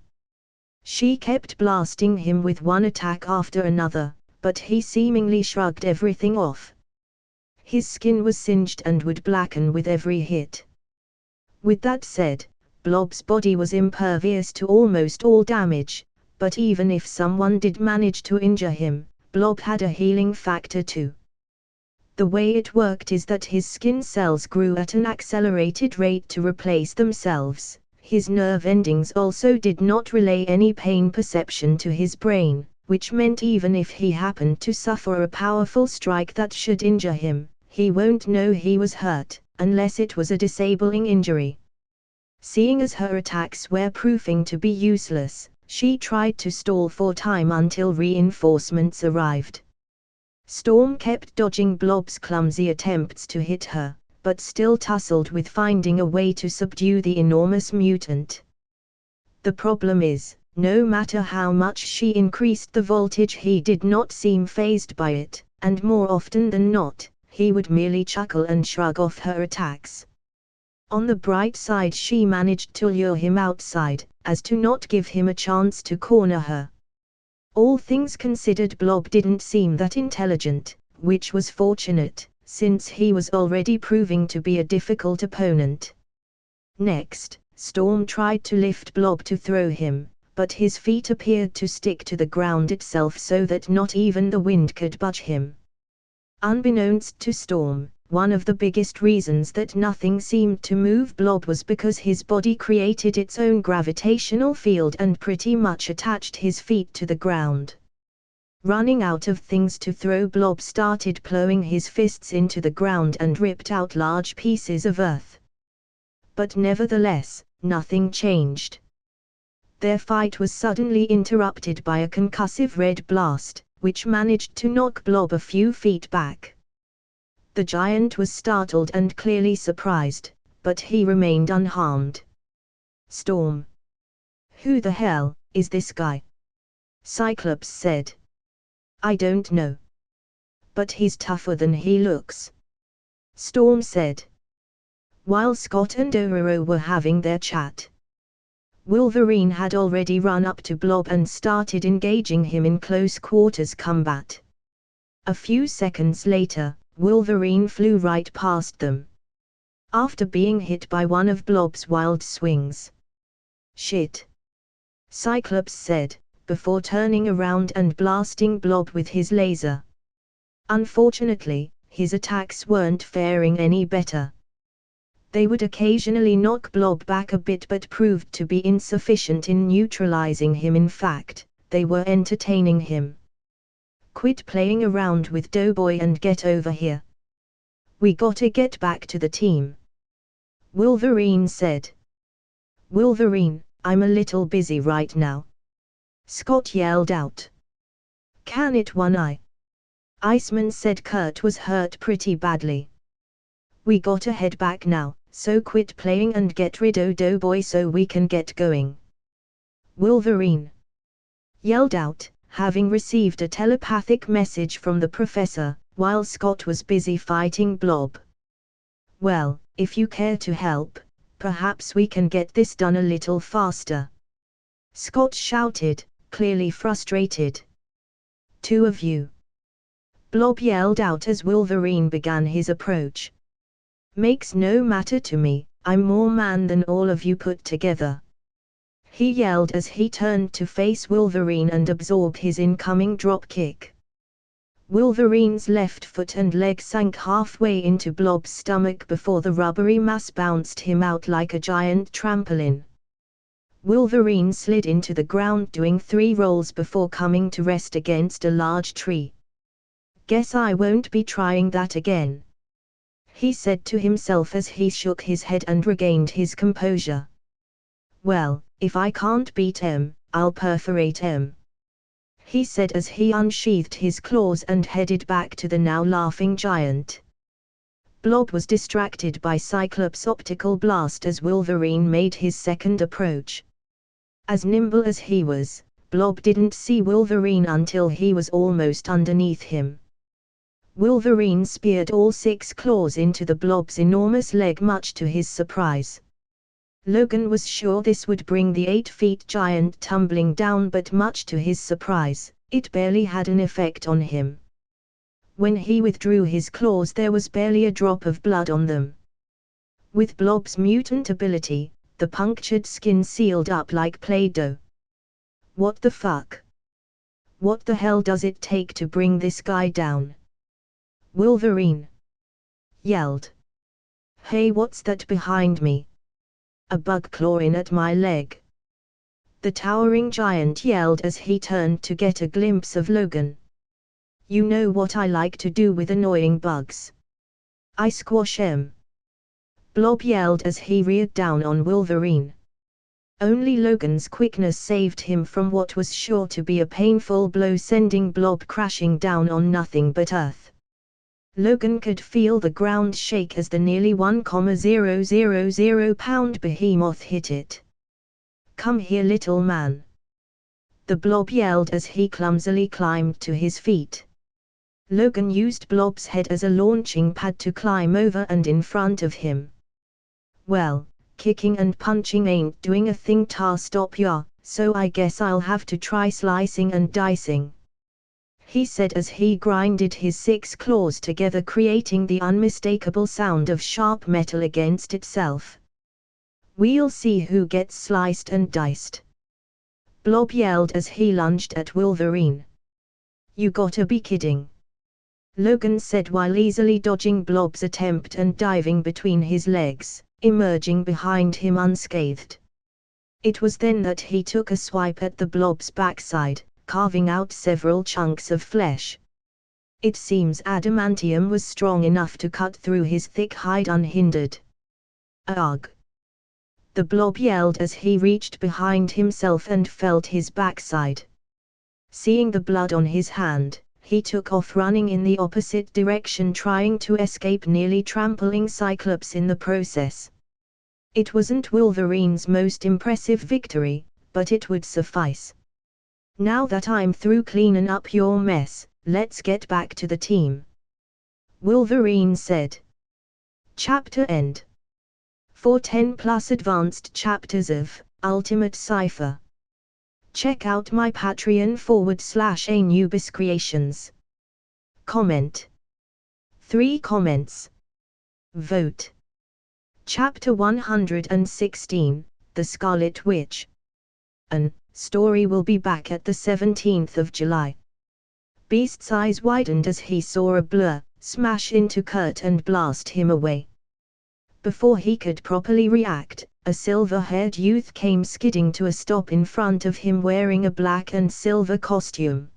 She kept blasting him with one attack after another, but he seemingly shrugged everything off. His skin was singed and would blacken with every hit. With that said, Blob's body was impervious to almost all damage, but even if someone did manage to injure him, Blob had a healing factor too. The way it worked is that his skin cells grew at an accelerated rate to replace themselves. His nerve endings also did not relay any pain perception to his brain, which meant even if he happened to suffer a powerful strike that should injure him, he won't know he was hurt, unless it was a disabling injury. Seeing as her attacks were proving to be useless, she tried to stall for time until reinforcements arrived. Storm kept dodging Blob's clumsy attempts to hit her, but still tussled with finding a way to subdue the enormous mutant. The problem is, no matter how much she increased the voltage, he did not seem fazed by it, and more often than not, he would merely chuckle and shrug off her attacks. On the bright side, she managed to lure him outside, as to not give him a chance to corner her. All things considered, Blob didn't seem that intelligent, which was fortunate, since he was already proving to be a difficult opponent. Next, Storm tried to lift Blob to throw him, but his feet appeared to stick to the ground itself so that not even the wind could budge him. Unbeknownst to Storm, one of the biggest reasons that nothing seemed to move Blob was because his body created its own gravitational field and pretty much attached his feet to the ground. Running out of things to throw, Blob started plowing his fists into the ground and ripped out large pieces of earth. But nevertheless, nothing changed. Their fight was suddenly interrupted by a concussive red blast, which managed to knock Blob a few feet back. The giant was startled and clearly surprised, but he remained unharmed. Storm. Who the hell is this guy? Cyclops said. I don't know. But he's tougher than he looks, Storm said. While Scott and Ororo were having their chat, Wolverine had already run up to Blob and started engaging him in close quarters combat. A few seconds later, Wolverine flew right past them, after being hit by one of Blob's wild swings. Shit, Cyclops said, before turning around and blasting Blob with his laser. Unfortunately, his attacks weren't faring any better. They would occasionally knock Blob back a bit but proved to be insufficient in neutralizing him. In fact, they were entertaining him. Quit playing around with Doughboy and get over here. We gotta get back to the team, Wolverine said. Wolverine, I'm a little busy right now, Scott yelled out. Can it one eye? Iceman said. Kurt was hurt pretty badly. We gotta head back now, so quit playing and get rid of Doughboy so we can get going, Wolverine yelled out, having received a telepathic message from the professor, while Scott was busy fighting Blob. Well, if you care to help, perhaps we can get this done a little faster, Scott shouted, clearly frustrated. Two of you, Blob yelled out as Wolverine began his approach. Makes no matter to me, I'm more man than all of you put together, he yelled as he turned to face Wolverine and absorb his incoming drop kick. Wolverine's left foot and leg sank halfway into Blob's stomach before the rubbery mass bounced him out like a giant trampoline. Wolverine slid into the ground doing 3 rolls before coming to rest against a large tree. "Guess I won't be trying that again," he said to himself as he shook his head and regained his composure. "Well, if I can't beat 'em, I'll perforate 'em," he said as he unsheathed his claws and headed back to the now laughing giant. Blob was distracted by Cyclops' optical blast as Wolverine made his second approach. As nimble as he was, Blob didn't see Wolverine until he was almost underneath him. Wolverine speared all 6 claws into the Blob's enormous leg, much to his surprise. Logan was sure this would bring the 8-foot giant tumbling down, but much to his surprise, it barely had an effect on him. When he withdrew his claws, there was barely a drop of blood on them. With Blob's mutant ability, the punctured skin sealed up like Play-Doh. "What the fuck? What the hell does it take to bring this guy down?" Wolverine yelled. "Hey, what's that behind me? A bug clawing at my leg?" the towering giant yelled as he turned to get a glimpse of Logan. "You know what I like to do with annoying bugs. I squash 'em," Blob yelled as he reared down on Wolverine. Only Logan's quickness saved him from what was sure to be a painful blow, sending Blob crashing down on nothing but earth. Logan could feel the ground shake as the nearly 1,000-pound behemoth hit it. "Come here, little man," the Blob yelled as he clumsily climbed to his feet. Logan used Blob's head as a launching pad to climb over and in front of him. "Well, kicking and punching ain't doing a thing to stop ya, so I guess I'll have to try slicing and dicing," he said as he grinded his 6 claws together, creating the unmistakable sound of sharp metal against itself. "We'll see who gets sliced and diced," Blob yelled as he lunged at Wolverine. "You gotta be kidding," Logan said while easily dodging Blob's attempt and diving between his legs, emerging behind him unscathed. It was then that he took a swipe at the Blob's backside, carving out several chunks of flesh. It seems adamantium was strong enough to cut through his thick hide unhindered. "Ugh!" the Blob yelled as he reached behind himself and felt his backside. Seeing the blood on his hand, he took off running in the opposite direction, trying to escape, nearly trampling Cyclops in the process. It wasn't Wolverine's most impressive victory, but it would suffice. "Now that I'm through cleaning up your mess, let's get back to the team," Wolverine said. Chapter end. For 10+ advanced chapters of Ultimate Cypher, check out my Patreon /Anubis Creations. Comment. 3 comments. Vote. Chapter 116, The Scarlet Witch. An story will be back at the 17th of July. Beast's eyes widened as he saw a blur smash into Kurt and blast him away. Before he could properly react, a silver-haired youth came skidding to a stop in front of him wearing a black and silver costume.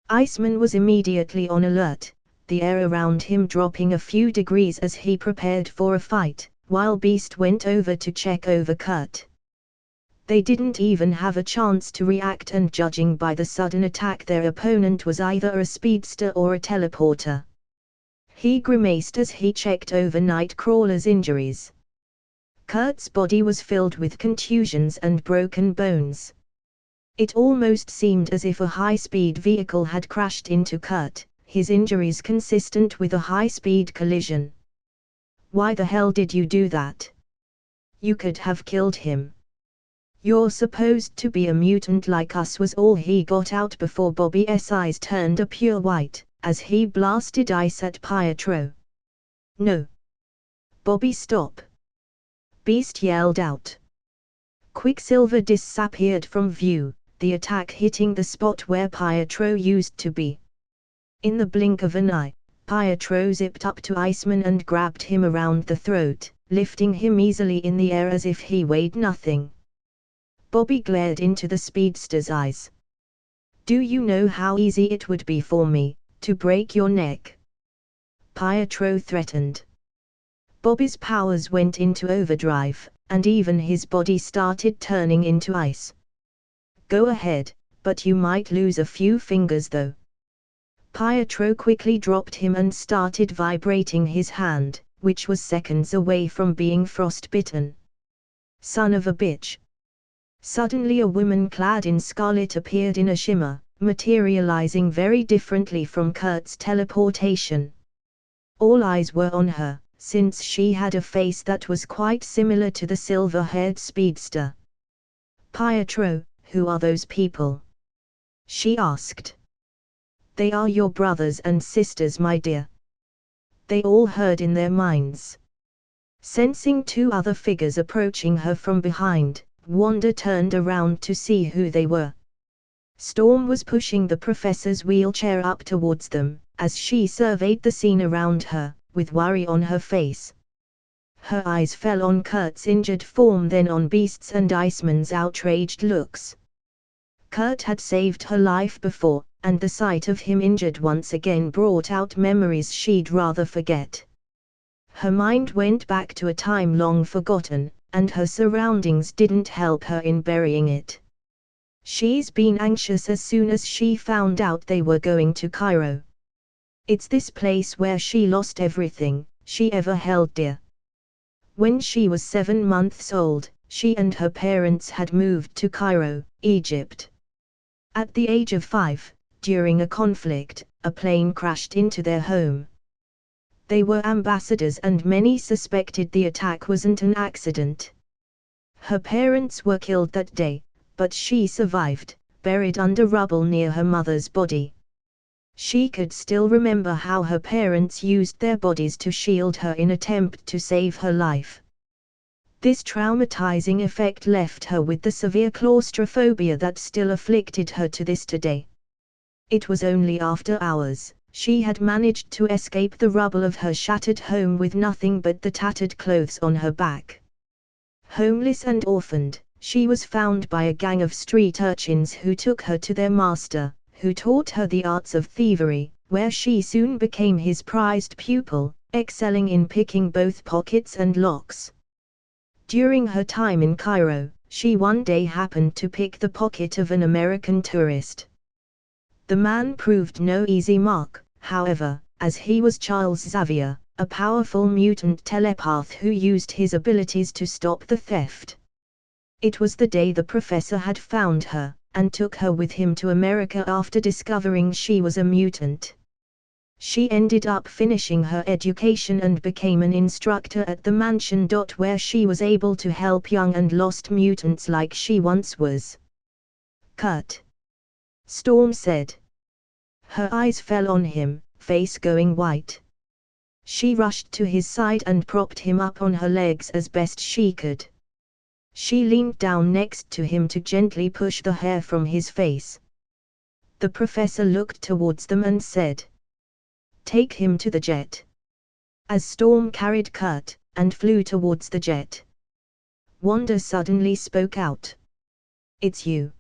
Iceman was immediately on alert, the air around him dropping a few degrees as he prepared for a fight, while Beast went over to check over Kurt. They didn't even have a chance to react, and judging by the sudden attack, their opponent was either a speedster or a teleporter. He grimaced as he checked over Nightcrawler's injuries. Kurt's body was filled with contusions and broken bones. It almost seemed as if a high-speed vehicle had crashed into Kurt, his injuries consistent with a high-speed collision. "Why the hell did you do that? You could have killed him. You're supposed to be a mutant like us," was all he got out before Bobby's eyes turned a pure white, as he blasted ice at Pietro. "No. Bobby, stop!" Beast yelled out. Quicksilver disappeared from view, the attack hitting the spot where Pietro used to be. In the blink of an eye, Pietro zipped up to Iceman and grabbed him around the throat, lifting him easily in the air as if he weighed nothing. Bobby glared into the speedster's eyes. "Do you know how easy it would be for me to break your neck?" Pietro threatened. Bobby's powers went into overdrive, and even his body started turning into ice. "Go ahead, but you might lose a few fingers though." Pietro quickly dropped him and started vibrating his hand, which was seconds away from being frostbitten. "Son of a bitch." Suddenly a woman clad in scarlet appeared in a shimmer, materializing very differently from Kurt's teleportation. All eyes were on her, since she had a face that was quite similar to the silver-haired speedster. "Pietro, who are those people?" she asked. "They are your brothers and sisters, my dear," they all heard in their minds. Sensing two other figures approaching her from behind, Wanda turned around to see who they were. Storm was pushing the professor's wheelchair up towards them, as she surveyed the scene around her, with worry on her face. Her eyes fell on Kurt's injured form, then on Beast's and Iceman's outraged looks. Kurt had saved her life before, and the sight of him injured once again brought out memories she'd rather forget. Her mind went back to a time long forgotten, and her surroundings didn't help her in burying it. She's been anxious as soon as she found out they were going to Cairo. It's this place where she lost everything she ever held dear. When she was 7 months old, she and her parents had moved to Cairo, Egypt. At the age of 5, during a conflict, a plane crashed into their home. They were ambassadors and many suspected the attack wasn't an accident. Her parents were killed that day, but she survived, buried under rubble near her mother's body. She could still remember how her parents used their bodies to shield her in attempt to save her life. This traumatizing effect left her with the severe claustrophobia that still afflicted her to this day. It was only after hours she had managed to escape the rubble of her shattered home with nothing but the tattered clothes on her back. Homeless and orphaned, she was found by a gang of street urchins who took her to their master, who taught her the arts of thievery, where she soon became his prized pupil, excelling in picking both pockets and locks. During her time in Cairo, she one day happened to pick the pocket of an American tourist. The man proved no easy mark, however, as he was Charles Xavier, a powerful mutant telepath who used his abilities to stop the theft. It was the day the professor had found her, and took her with him to America after discovering she was a mutant. She ended up finishing her education and became an instructor at the mansion. Where she was able to help young and lost mutants like she once was. "Kurt," Storm said. Her eyes fell on him, face going white. She rushed to his side and propped him up on her legs as best she could. She leaned down next to him to gently push the hair from his face. The professor looked towards them and said, "Take him to the jet." As Storm carried Kurt, and flew towards the jet, Wanda suddenly spoke out. "It's you."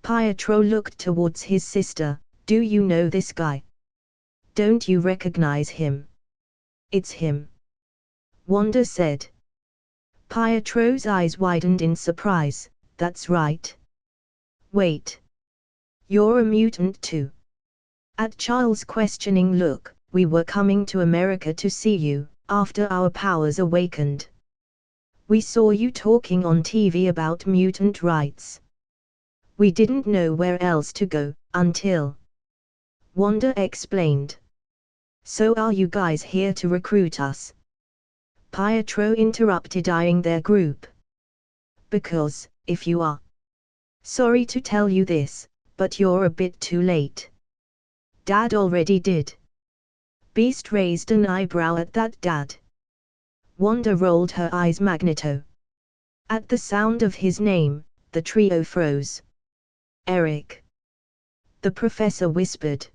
Pietro looked towards his sister. "Do you know this guy? Don't you recognize him?" "It's him," Wanda said. Pietro's eyes widened in surprise. "That's right. Wait. You're a mutant too?" At Charles' questioning look, "We were coming to America to see you, after our powers awakened. We saw you talking on TV about mutant rights. We didn't know where else to go, until..." Wanda explained. "So are you guys here to recruit us?" Pietro interrupted, eyeing their group. "Because, if you are... Sorry to tell you this, but you're a bit too late. Dad already did." Beast raised an eyebrow at that. "Dad?" Wanda rolled her eyes. "Magneto." At the sound of his name, the trio froze. "Eric," the professor whispered.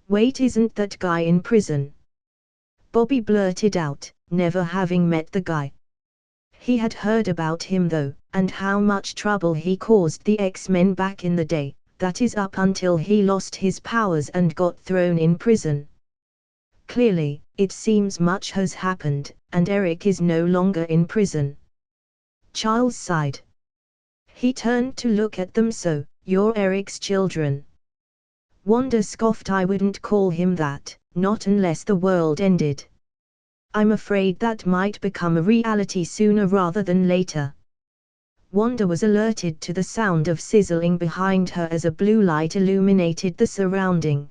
Wait, isn't that guy in prison? Bobby blurted out, never having met the guy. He had heard about him though, and how much trouble he caused the X-Men back in the day, that is up until he lost his powers and got thrown in prison. Clearly, it seems much has happened, and Eric is no longer in prison. Charles sighed. He turned to look at them. So, you're Eric's children. Wanda scoffed. I wouldn't call him that, not unless the world ended. I'm afraid that might become a reality sooner rather than later. Wanda was alerted to the sound of sizzling behind her as a blue light illuminated the surrounding.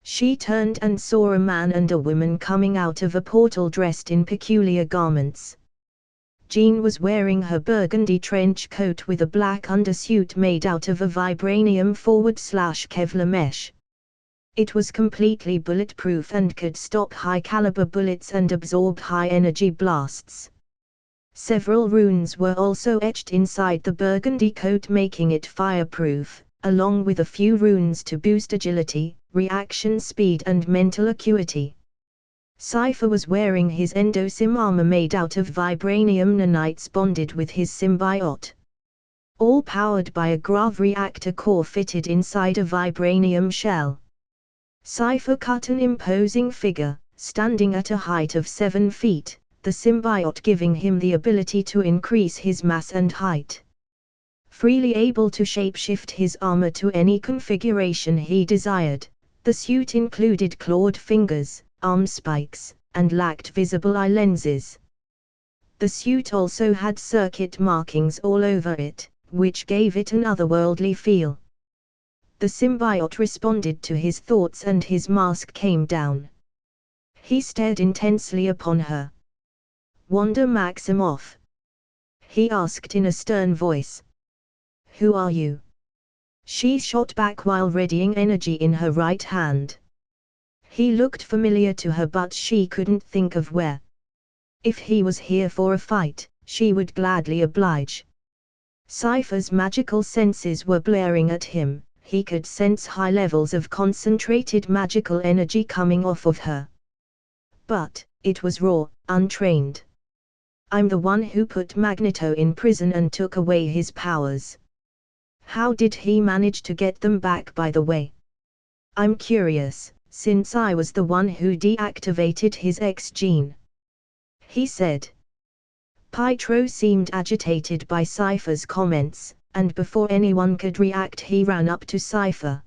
She turned and saw a man and a woman coming out of a portal dressed in peculiar garments. Jean was wearing her burgundy trench coat with a black undersuit made out of a vibranium/Kevlar mesh. It was completely bulletproof and could stop high-caliber bullets and absorb high-energy blasts. Several runes were also etched inside the burgundy coat, making it fireproof, along with a few runes to boost agility, reaction speed and mental acuity. Cypher was wearing his endosim armor made out of vibranium nanites bonded with his symbiote. All powered by a grav reactor core fitted inside a vibranium shell. Cypher cut an imposing figure, standing at a height of 7 feet, the symbiote giving him the ability to increase his mass and height. Freely able to shapeshift his armor to any configuration he desired, the suit included clawed fingers, arm spikes, and lacked visible eye lenses. The suit also had circuit markings all over it, which gave it an otherworldly feel. The symbiote responded to his thoughts and his mask came down. He stared intensely upon her. Wanda Maximoff? He asked in a stern voice. Who are you? She shot back while readying energy in her right hand. He looked familiar to her, but she couldn't think of where. If he was here for a fight, she would gladly oblige. Cypher's magical senses were blaring at him. He could sense high levels of concentrated magical energy coming off of her. But, it was raw, untrained. I'm the one who put Magneto in prison and took away his powers. How did he manage to get them back, by the way? I'm curious, since I was the one who deactivated his X gene. He said. Pietro seemed agitated by Cypher's comments, and before anyone could react he ran up to Cypher.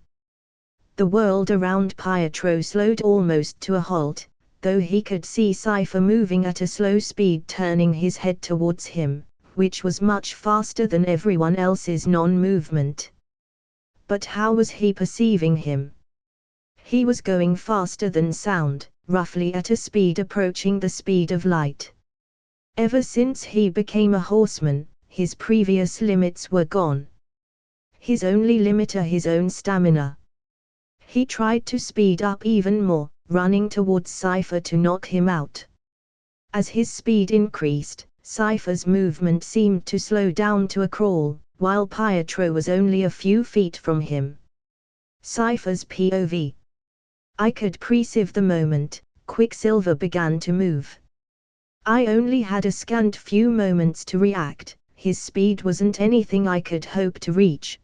The world around Pietro slowed almost to a halt, though he could see Cypher moving at a slow speed, turning his head towards him, which was much faster than everyone else's non-movement. But how was he perceiving him? He was going faster than sound, roughly at a speed approaching the speed of light. Ever since he became a horseman, his previous limits were gone. His only limiter his own stamina. He tried to speed up even more, running towards Cypher to knock him out. As his speed increased, Cypher's movement seemed to slow down to a crawl, while Pietro was only a few feet from him. Cypher's POV. I could perceive the moment Quicksilver began to move. I only had a scant few moments to react. His speed wasn't anything I could hope to reach.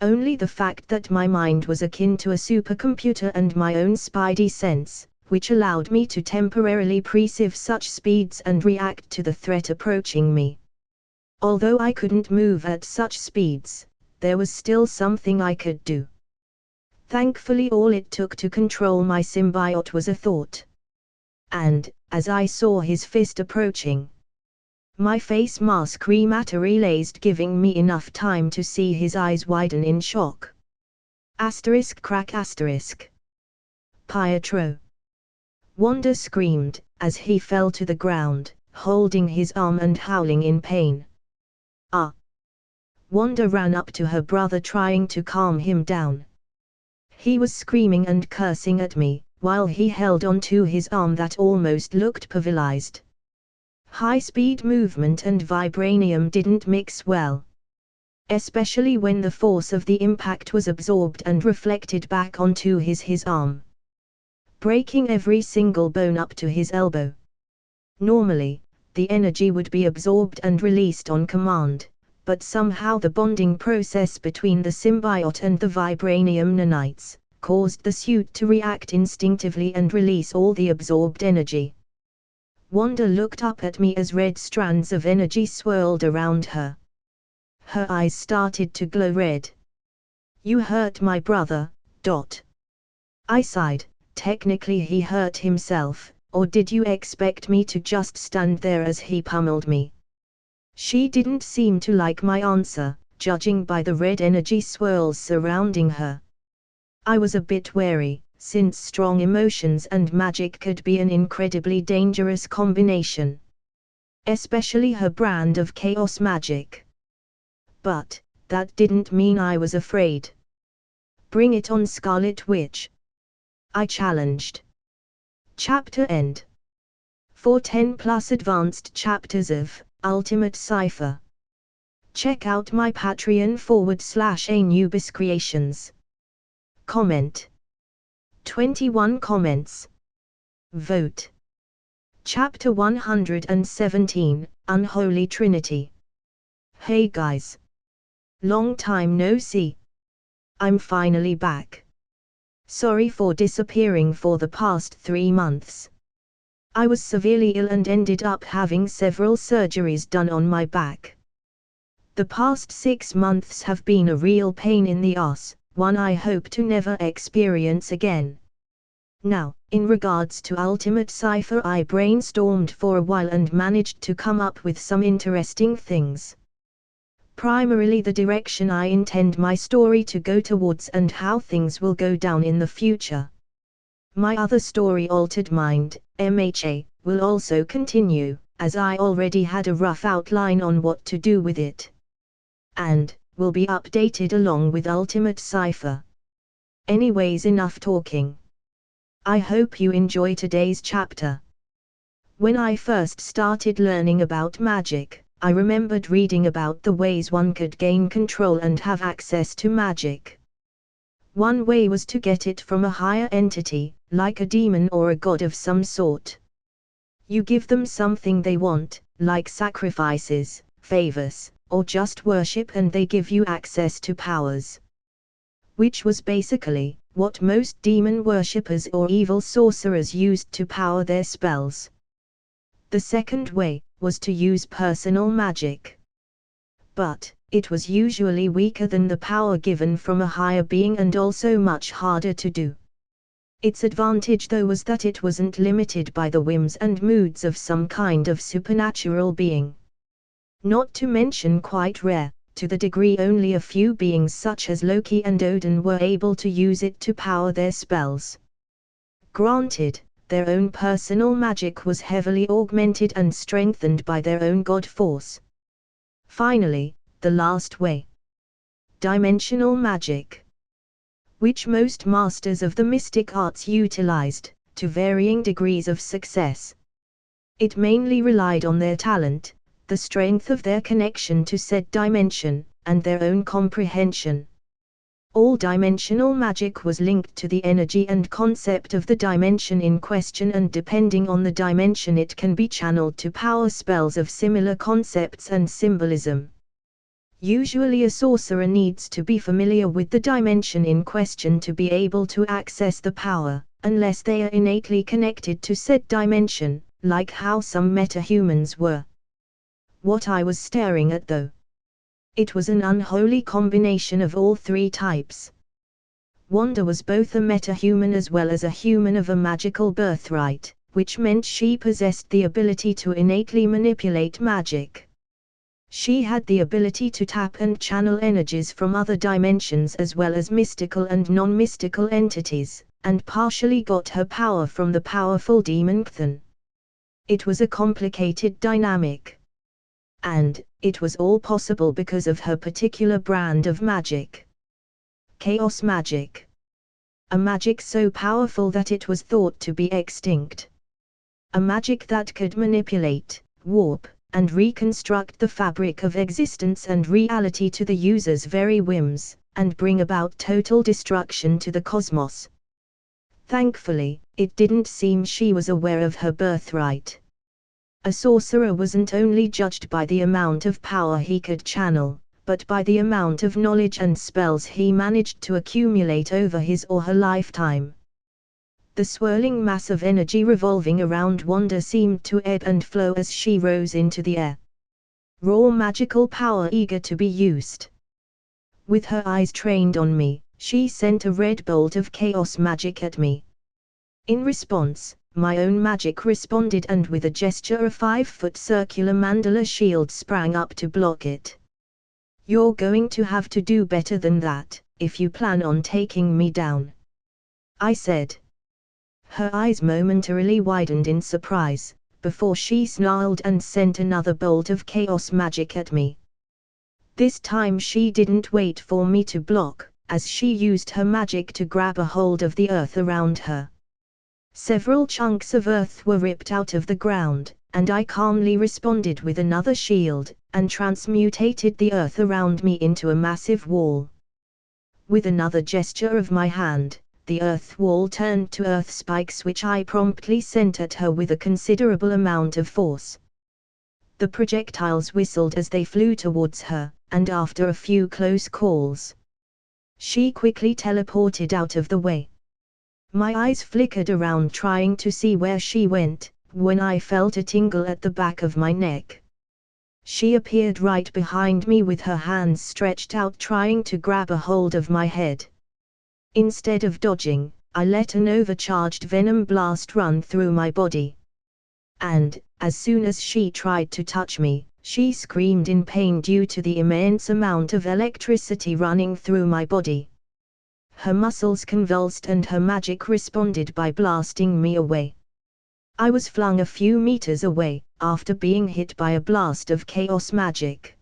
Only the fact that my mind was akin to a supercomputer and my own spidey sense, which allowed me to temporarily perceive such speeds and react to the threat approaching me. Although I couldn't move at such speeds, there was still something I could do. Thankfully, all it took to control my symbiote was a thought. And, as I saw his fist approaching, my face mask rematerialized, giving me enough time to see his eyes widen in shock. Asterisk crack asterisk. Pietro. Wanda screamed, as he fell to the ground, holding his arm and howling in pain. Ah! Wanda ran up to her brother, trying to calm him down. He was screaming and cursing at me, while he held onto his arm that almost looked pulverized. High-speed movement and vibranium didn't mix well. especially when the force of the impact was absorbed and reflected back onto his arm, breaking every single bone up to his elbow. Normally, the energy would be absorbed and released on command, but somehow the bonding process between the symbiote and the vibranium nanites caused the suit to react instinctively and release all the absorbed energy. Wanda looked up at me as red strands of energy swirled around her. Her eyes started to glow red. "You hurt my brother, Dot." I sighed. Technically he hurt himself, or did you expect me to just stand there as he pummeled me? She didn't seem to like my answer, judging by the red energy swirls surrounding her. I was a bit wary, since strong emotions and magic could be an incredibly dangerous combination. Especially her brand of chaos magic. But that didn't mean I was afraid. "Bring it on, Scarlet Witch," I challenged. Chapter end. For 10+ advanced chapters of Ultimate Cypher, check out my Patreon /Anubis Creations. Comment. 21 comments. Vote. Chapter 117, Unholy Trinity. Hey guys. Long time no see. I'm finally back. Sorry for disappearing for the past 3 months. I was severely ill and ended up having several surgeries done on my back. The past 6 months have been a real pain in the ass, one I hope to never experience again. Now, in regards to Ultimate Cypher, I brainstormed for a while and managed to come up with some interesting things. Primarily the direction I intend my story to go towards and how things will go down in the future. My other story, Altered Mind, MHA, will also continue, as I already had a rough outline on what to do with it. And will be updated along with Ultimate Cypher. Anyways, enough talking. I hope you enjoy today's chapter. When I first started learning about magic, I remembered reading about the ways one could gain control and have access to magic. One way was to get it from a higher entity, like a demon or a god of some sort. You give them something they want, like sacrifices, favors, or just worship, and they give you access to powers. Which was basically what most demon worshippers or evil sorcerers used to power their spells. The second way was to use personal magic. But it was usually weaker than the power given from a higher being and also much harder to do. Its advantage though was that it wasn't limited by the whims and moods of some kind of supernatural being. Not to mention quite rare, to the degree only a few beings such as Loki and Odin were able to use it to power their spells. Granted, their own personal magic was heavily augmented and strengthened by their own god force. Finally, the last way. Dimensional magic. Which most masters of the mystic arts utilized, to varying degrees of success. It mainly relied on their talent, the strength of their connection to said dimension, and their own comprehension. All dimensional magic was linked to the energy and concept of the dimension in question, and depending on the dimension it can be channeled to power spells of similar concepts and symbolism. Usually a sorcerer needs to be familiar with the dimension in question to be able to access the power, unless they are innately connected to said dimension, like how some metahumans were. What I was staring at though? It was an unholy combination of all 3 types. Wanda was both a metahuman as well as a human of a magical birthright, which meant she possessed the ability to innately manipulate magic. She had the ability to tap and channel energies from other dimensions as well as mystical and non-mystical entities, and partially got her power from the powerful demon Cthulhu. It was a complicated dynamic. And it was all possible because of her particular brand of magic. Chaos magic. A magic so powerful that it was thought to be extinct. A magic that could manipulate, warp, and reconstruct the fabric of existence and reality to the user's very whims, and bring about total destruction to the cosmos. Thankfully, it didn't seem she was aware of her birthright. A sorcerer wasn't only judged by the amount of power he could channel, but by the amount of knowledge and spells he managed to accumulate over his or her lifetime. The swirling mass of energy revolving around Wanda seemed to ebb and flow as she rose into the air. Raw magical power eager to be used. With her eyes trained on me, she sent a red bolt of chaos magic at me. In response, my own magic responded, and with a gesture a 5-foot circular mandala shield sprang up to block it. "You're going to have to do better than that, if you plan on taking me down," I said. Her eyes momentarily widened in surprise, before she snarled and sent another bolt of chaos magic at me. This time she didn't wait for me to block, as she used her magic to grab a hold of the earth around her. Several chunks of earth were ripped out of the ground, and I calmly responded with another shield, and transmutated the earth around me into a massive wall. With another gesture of my hand, the earth wall turned to earth spikes which I promptly sent at her with a considerable amount of force. The projectiles whistled as they flew towards her, and after a few close calls, she quickly teleported out of the way. My eyes flickered around trying to see where she went, when I felt a tingle at the back of my neck. She appeared right behind me with her hands stretched out trying to grab a hold of my head. Instead of dodging, I let an overcharged venom blast run through my body. And, as soon as she tried to touch me, she screamed in pain due to the immense amount of electricity running through my body. Her muscles convulsed and her magic responded by blasting me away. I was flung a few meters away, after being hit by a blast of chaos magic.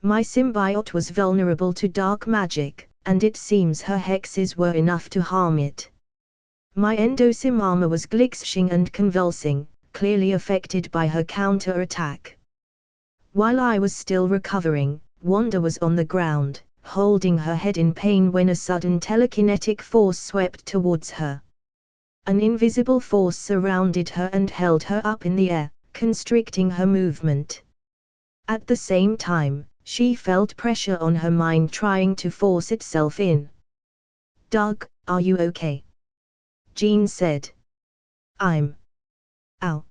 My symbiote was vulnerable to dark magic, and it seems her hexes were enough to harm it. My endosim armor was glitching and convulsing, clearly affected by her counter-attack. While I was still recovering, Wanda was on the ground, holding her head in pain when a sudden telekinetic force swept towards her. An invisible force surrounded her and held her up in the air, constricting her movement. At the same time, she felt pressure on her mind trying to force itself in. "Doug, are you okay?" Jean said. "I'm." "Ow,"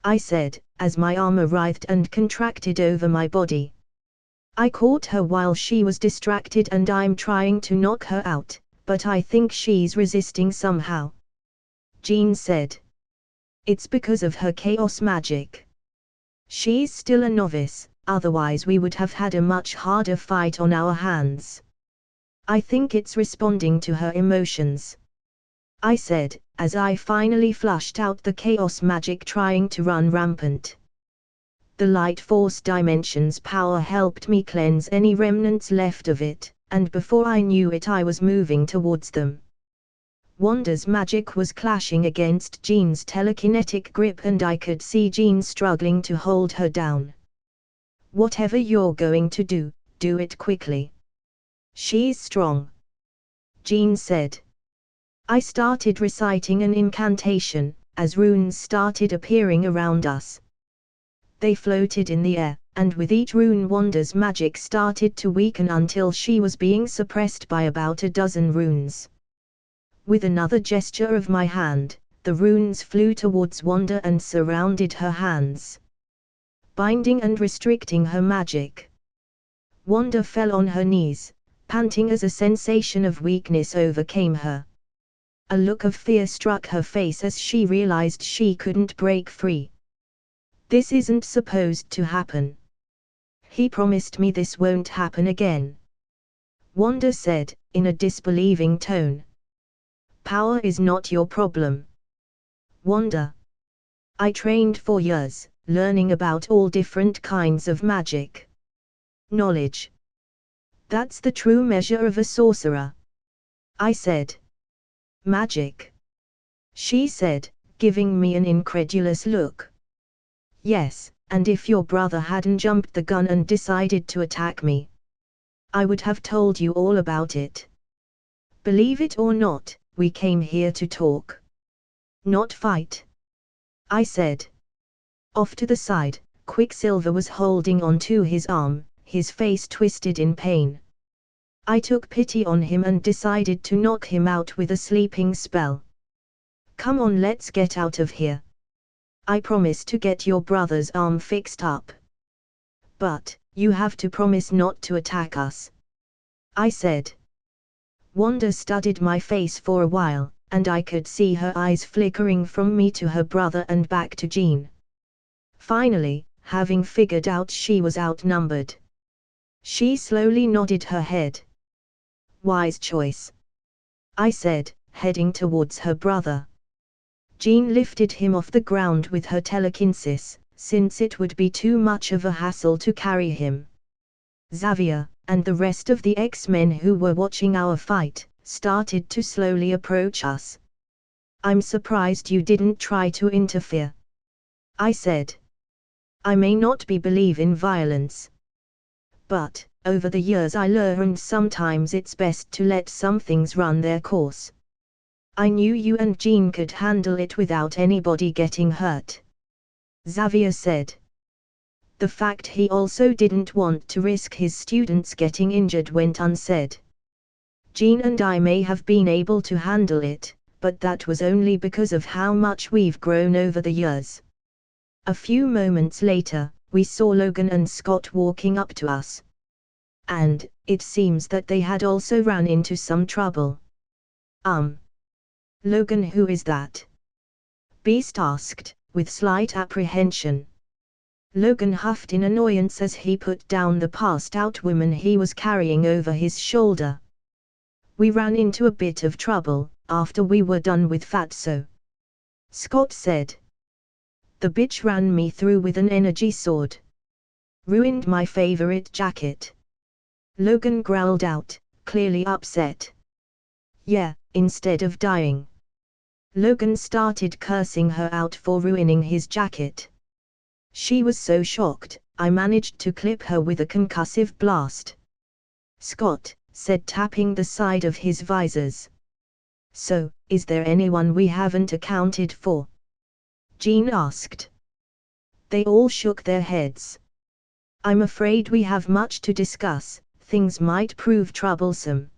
I said, as my armor writhed and contracted over my body. I caught her while she was distracted and I'm trying to knock her out, but I think she's resisting somehow," Jean said. "It's because of her chaos magic. She's still a novice, otherwise we would have had a much harder fight on our hands. I think it's responding to her emotions," I said, as I finally flushed out the chaos magic trying to run rampant. The light force dimension's power helped me cleanse any remnants left of it, and before I knew it I was moving towards them. Wanda's magic was clashing against Jean's telekinetic grip and I could see Jean struggling to hold her down. "Whatever you're going to do, do it quickly. She's strong," Jean said. I started reciting an incantation, as runes started appearing around us. They floated in the air, and with each rune Wanda's magic started to weaken until she was being suppressed by about a dozen runes. With another gesture of my hand, the runes flew towards Wanda and surrounded her hands, binding and restricting her magic. Wanda fell on her knees, panting as a sensation of weakness overcame her. A look of fear struck her face as she realized she couldn't break free. "This isn't supposed to happen. He promised me this won't happen again," Wanda said, in a disbelieving tone. "Power is not your problem, Wanda. I trained for years, learning about all different kinds of magic. Knowledge. That's the true measure of a sorcerer," I said. "Magic?" she said, giving me an incredulous look. "Yes, and if your brother hadn't jumped the gun and decided to attack me, I would have told you all about it. Believe it or not, we came here to talk, not fight, I said. Off to the side, Quicksilver was holding on to his arm, his face twisted in pain. I took pity on him and decided to knock him out with a sleeping spell. Come on, let's get out of here. I promise to get your brother's arm fixed up. But, you have to promise not to attack us, I said. Wanda studied my face for a while, and I could see her eyes flickering from me to her brother and back to Jean. Finally, having figured out she was outnumbered, she slowly nodded her head. Wise choice, I said, heading towards her brother. Jean lifted him off the ground with her telekinesis, since it would be too much of a hassle to carry him. Xavier, and the rest of the X-Men who were watching our fight, started to slowly approach us. I'm surprised you didn't try to interfere, I said. I may not believe in violence, but, over the years I learned sometimes it's best to let some things run their course. I knew you and Jean could handle it without anybody getting hurt, Xavier said. The fact he also didn't want to risk his students getting injured went unsaid. Jean and I may have been able to handle it, but that was only because of how much we've grown over the years. A few moments later, we saw Logan and Scott walking up to us. And, it seems that they had also run into some trouble. Logan, who is that? Beast asked, with slight apprehension. Logan huffed in annoyance as he put down the passed-out woman he was carrying over his shoulder. We ran into a bit of trouble, after we were done with Fatso, Scott said. The bitch ran me through with an energy sword. Ruined my favorite jacket. Logan growled out, clearly upset. Yeah, instead of dying. Logan started cursing her out for ruining his jacket. She was so shocked, I managed to clip her with a concussive blast. Scott said, tapping the side of his visors. So, is there anyone we haven't accounted for? Jean asked. They all shook their heads. I'm afraid we have much to discuss, things might prove troublesome.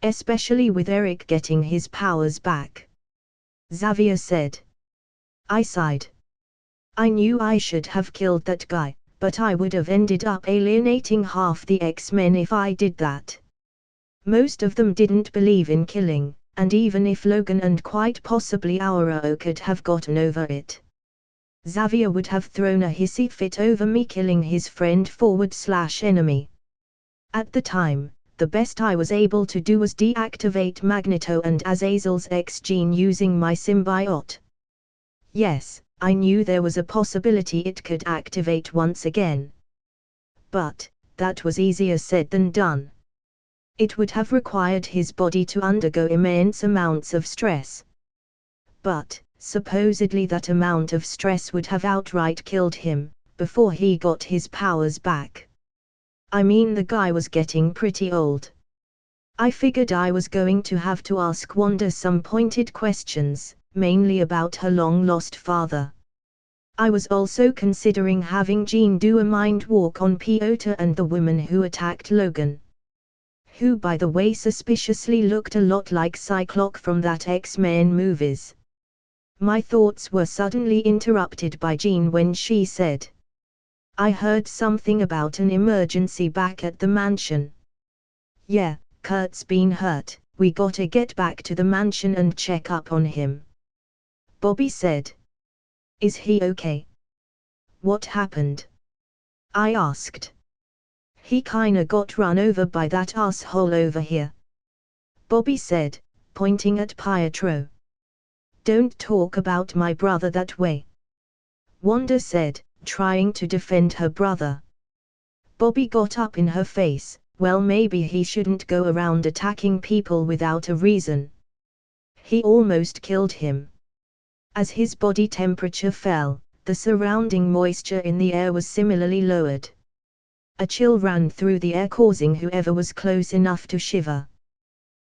Especially with Eric getting his powers back, Xavier said. I sighed. I knew I should have killed that guy, but I would have ended up alienating half the X-Men if I did that. Most of them didn't believe in killing, and even if Logan and quite possibly Auro could have gotten over it, Xavier would have thrown a hissy fit over me killing his friend/enemy. At the time, the best I was able to do was deactivate Magneto and Azazel's X gene using my symbiote. Yes, I knew there was a possibility it could activate once again. But, that was easier said than done. It would have required his body to undergo immense amounts of stress. But, supposedly that amount of stress would have outright killed him, before he got his powers back. I mean, the guy was getting pretty old. I figured I was going to have to ask Wanda some pointed questions, mainly about her long-lost father. I was also considering having Jean do a mind walk on Piotr and the woman who attacked Logan. Who, by the way, suspiciously looked a lot like Cyclops from that X-Men movies. My thoughts were suddenly interrupted by Jean when she said, I heard something about an emergency back at the mansion. Yeah, Kurt's been hurt, we gotta get back to the mansion and check up on him, Bobby said. Is he okay? What happened? I asked. He kinda got run over by that asshole over here, Bobby said, pointing at Pietro. Don't talk about my brother that way, Wanda said, trying to defend her brother. Bobby got up in her face. Well, maybe he shouldn't go around attacking people without a reason. He almost killed him. As his body temperature fell, the surrounding moisture in the air was similarly lowered. A chill ran through the air, causing whoever was close enough to shiver.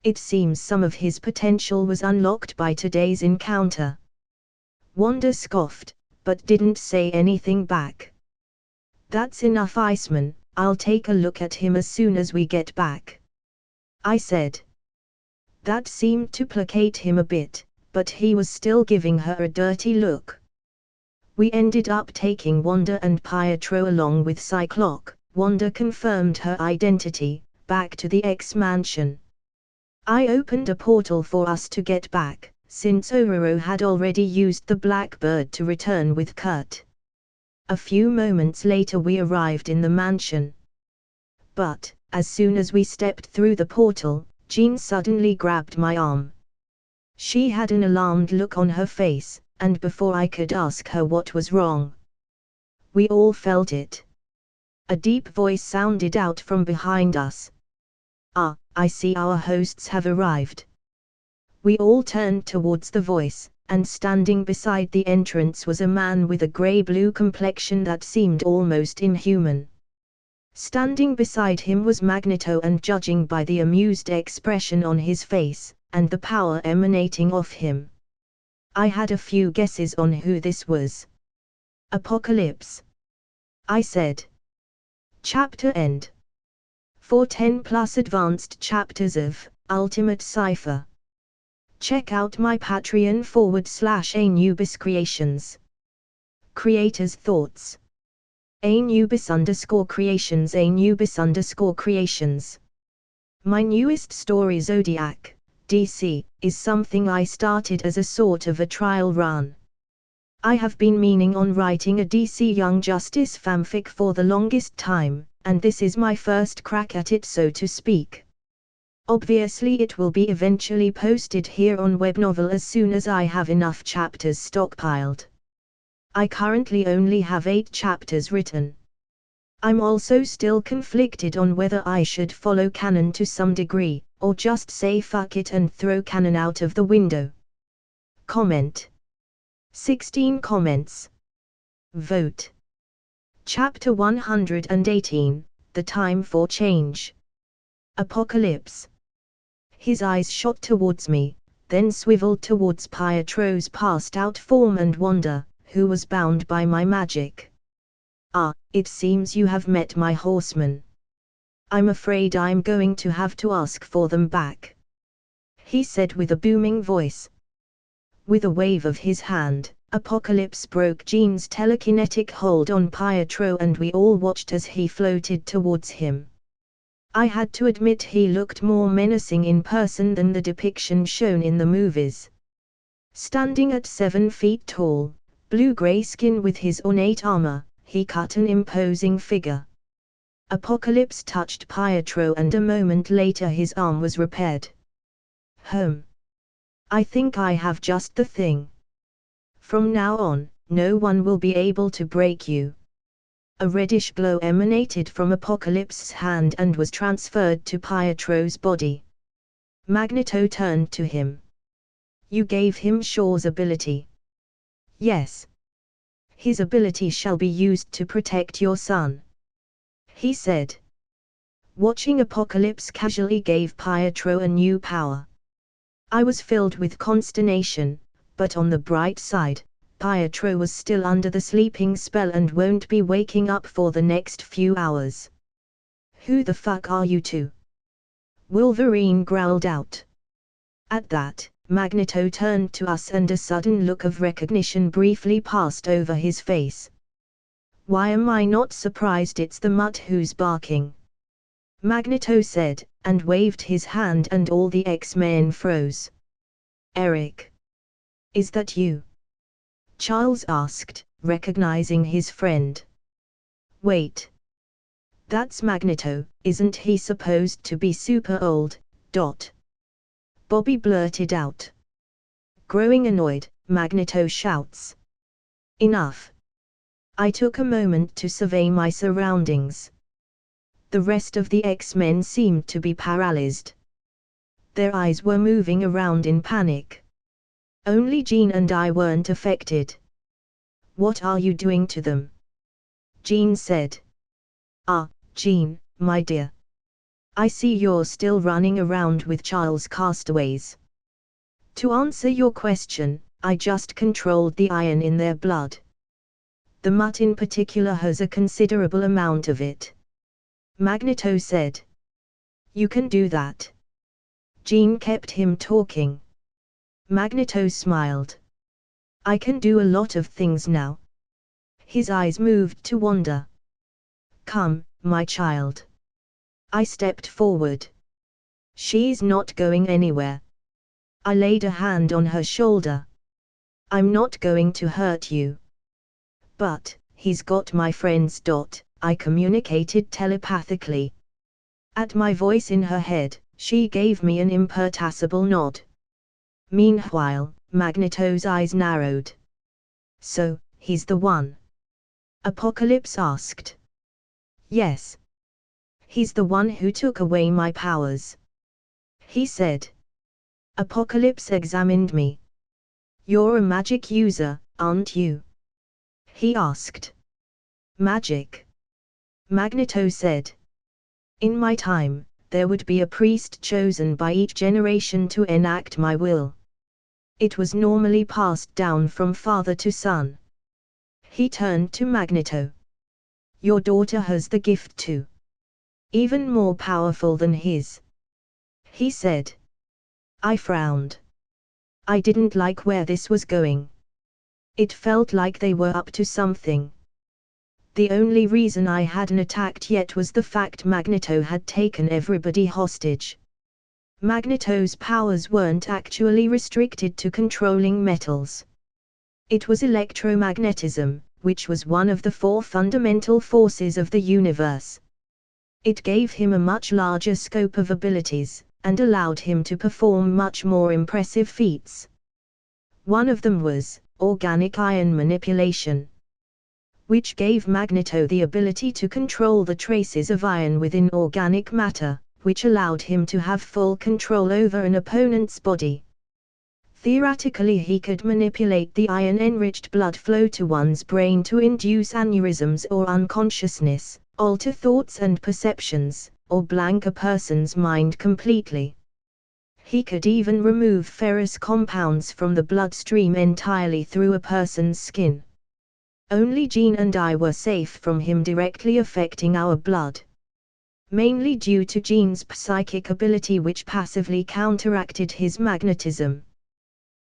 It seems some of his potential was unlocked by today's encounter. Wanda scoffed, but didn't say anything back. "That's enough, Iceman, I'll take a look at him as soon as we get back," I said. That seemed to placate him a bit, but he was still giving her a dirty look. We ended up taking Wanda and Pietro along with Cyclock. Wanda confirmed her identity, back to the X-Mansion. I opened a portal for us to get back, since Ororo had already used the Blackbird to return with Kurt. A few moments later we arrived in the mansion. But, as soon as we stepped through the portal, Jean suddenly grabbed my arm. She had an alarmed look on her face, and before I could ask her what was wrong, we all felt it. A deep voice sounded out from behind us. "Ah, I see our hosts have arrived." We all turned towards the voice, and standing beside the entrance was a man with a grey-blue complexion that seemed almost inhuman. Standing beside him was Magneto, and judging by the amused expression on his face, and the power emanating off him, I had a few guesses on who this was. "Apocalypse," I said. Chapter end. For 10+ advanced chapters of Ultimate Cypher, check out my Patreon /Anubis Creations. Creators' thoughts. Anubis_creations Anubis_creations. My newest story, Zodiac, DC, is something I started as a sort of a trial run. I have been meaning on writing a DC Young Justice fanfic for the longest time, and this is my first crack at it, so to speak. Obviously it will be eventually posted here on Webnovel as soon as I have enough chapters stockpiled. I currently only have 8 chapters written. I'm also still conflicted on whether I should follow canon to some degree, or just say fuck it and throw canon out of the window. Comment. 16 comments. Vote. Chapter 118, The Time for Change. Apocalypse. His eyes shot towards me, then swiveled towards Pietro's passed-out form and Wanda, who was bound by my magic. "Ah, it seems you have met my horsemen. I'm afraid I'm going to have to ask for them back," he said with a booming voice. With a wave of his hand, Apocalypse broke Jean's telekinetic hold on Pietro, and we all watched as he floated towards him. I had to admit he looked more menacing in person than the depiction shown in the movies. Standing at 7 feet tall, blue-gray skin with his ornate armor, he cut an imposing figure. Apocalypse touched Pietro, and a moment later his arm was repaired. I think I have just the thing. From now on, no one will be able to break you." A reddish glow emanated from Apocalypse's hand and was transferred to Pietro's body. Magneto turned to him. "You gave him Shaw's ability." "Yes. His ability shall be used to protect your son," he said. Watching Apocalypse casually gave Pietro a new power. I was filled with consternation, but on the bright side, Pietro was still under the sleeping spell and won't be waking up for the next few hours. "Who the fuck are you two?" Wolverine growled out. At that, Magneto turned to us and a sudden look of recognition briefly passed over his face. "Why am I not surprised it's the mutt who's barking?" Magneto said, and waved his hand, and all the X-Men froze. "Eric. Is that you?" Charles asked, recognizing his friend. "Wait. That's Magneto, isn't he supposed to be super old, ? Bobby blurted out. Growing annoyed, Magneto shouts. "Enough." I took a moment to survey my surroundings. The rest of the X-Men seemed to be paralyzed. Their eyes were moving around in panic. Only Jean and I weren't affected. What are you doing to them? Jean said. Ah, Jean, my dear. I see you're still running around with Charles' castaways. To answer your question, I just controlled the iron in their blood. The mutt in particular has a considerable amount of it. Magneto said. You can do that. Jean kept him talking. Magneto smiled. I can do a lot of things now. His eyes moved to Wanda. Come, my child. I stepped forward. She's not going anywhere. I laid a hand on her shoulder. I'm not going to hurt you. But, he's got my friend's dot, I communicated telepathically. At my voice in her head, she gave me an imperturbable nod. Meanwhile, Magneto's eyes narrowed. So, he's the one? Apocalypse asked. Yes. He's the one who took away my powers. He said. Apocalypse examined me. You're a magic user, aren't you? He asked. Magic? Magneto said. In my time, there would be a priest chosen by each generation to enact my will. It was normally passed down from father to son. He turned to Magneto. Your daughter has the gift too. Even more powerful than his. He said. I frowned. I didn't like where this was going. It felt like they were up to something. The only reason I hadn't attacked yet was the fact Magneto had taken everybody hostage. Magneto's powers weren't actually restricted to controlling metals. It was electromagnetism, which was one of the 4 fundamental forces of the universe. It gave him a much larger scope of abilities, and allowed him to perform much more impressive feats. One of them was organic iron manipulation, which gave Magneto the ability to control the traces of iron within organic matter, which allowed him to have full control over an opponent's body. Theoretically, he could manipulate the iron-enriched blood flow to one's brain to induce aneurysms or unconsciousness, alter thoughts and perceptions, or blank a person's mind completely. He could even remove ferrous compounds from the bloodstream entirely through a person's skin. Only Jean and I were safe from him directly affecting our blood. Mainly due to Jean's psychic ability, which passively counteracted his magnetism.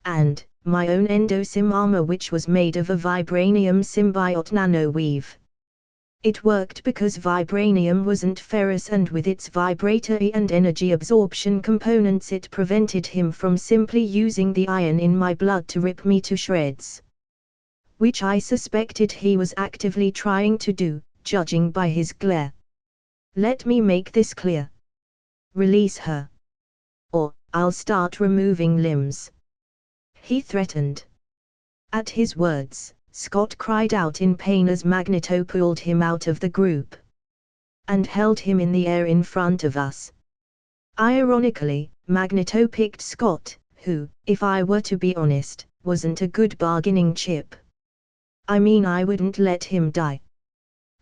And my own endosim armor, which was made of a vibranium symbiote nanoweave. It worked because vibranium wasn't ferrous, and with its vibratory and energy absorption components it prevented him from simply using the iron in my blood to rip me to shreds. Which I suspected he was actively trying to do, judging by his glare. Let me make this clear. Release her. Or, I'll start removing limbs. He threatened. At his words, Scott cried out in pain as Magneto pulled him out of the group and held him in the air in front of us. Ironically, Magneto picked Scott, who, if I were to be honest, wasn't a good bargaining chip. I mean, I wouldn't let him die.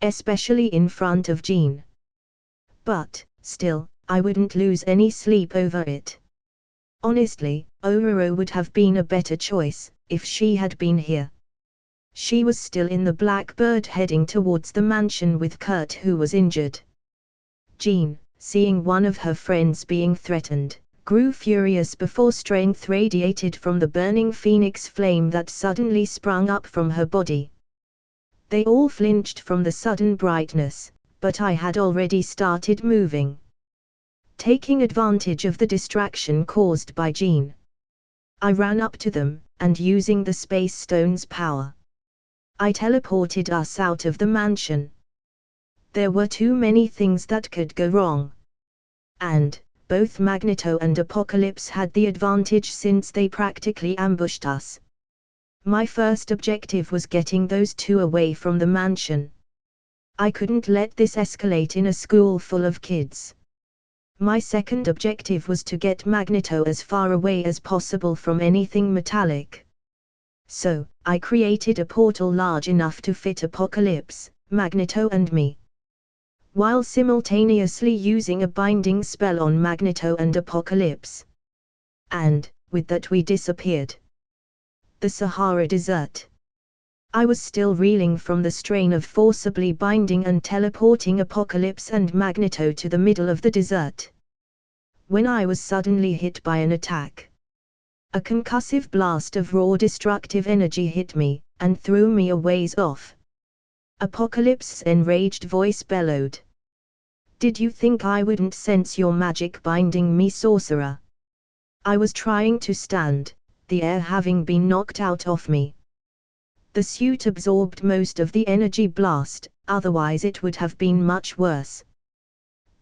Especially in front of Jean. But, still, I wouldn't lose any sleep over it. Honestly, Ororo would have been a better choice, if she had been here. She was still in the Blackbird heading towards the mansion with Kurt, who was injured. Jean, seeing one of her friends being threatened, grew furious before strength radiated from the burning phoenix flame that suddenly sprung up from her body. They all flinched from the sudden brightness, but I had already started moving. Taking advantage of the distraction caused by Jean, I ran up to them, and using the Space Stone's power, I teleported us out of the mansion. There were too many things that could go wrong. And, both Magneto and Apocalypse had the advantage since they practically ambushed us. My first objective was getting those two away from the mansion. I couldn't let this escalate in a school full of kids. My second objective was to get Magneto as far away as possible from anything metallic. So, I created a portal large enough to fit Apocalypse, Magneto and me, while simultaneously using a binding spell on Magneto and Apocalypse. And, with that we disappeared. The Sahara Desert. I was still reeling from the strain of forcibly binding and teleporting Apocalypse and Magneto to the middle of the desert, when I was suddenly hit by an attack. A concussive blast of raw destructive energy hit me, and threw me a ways off. Apocalypse's enraged voice bellowed. "Did you think I wouldn't sense your magic binding me, sorcerer?" I was trying to stand, the air having been knocked out of me. The suit absorbed most of the energy blast, otherwise it would have been much worse.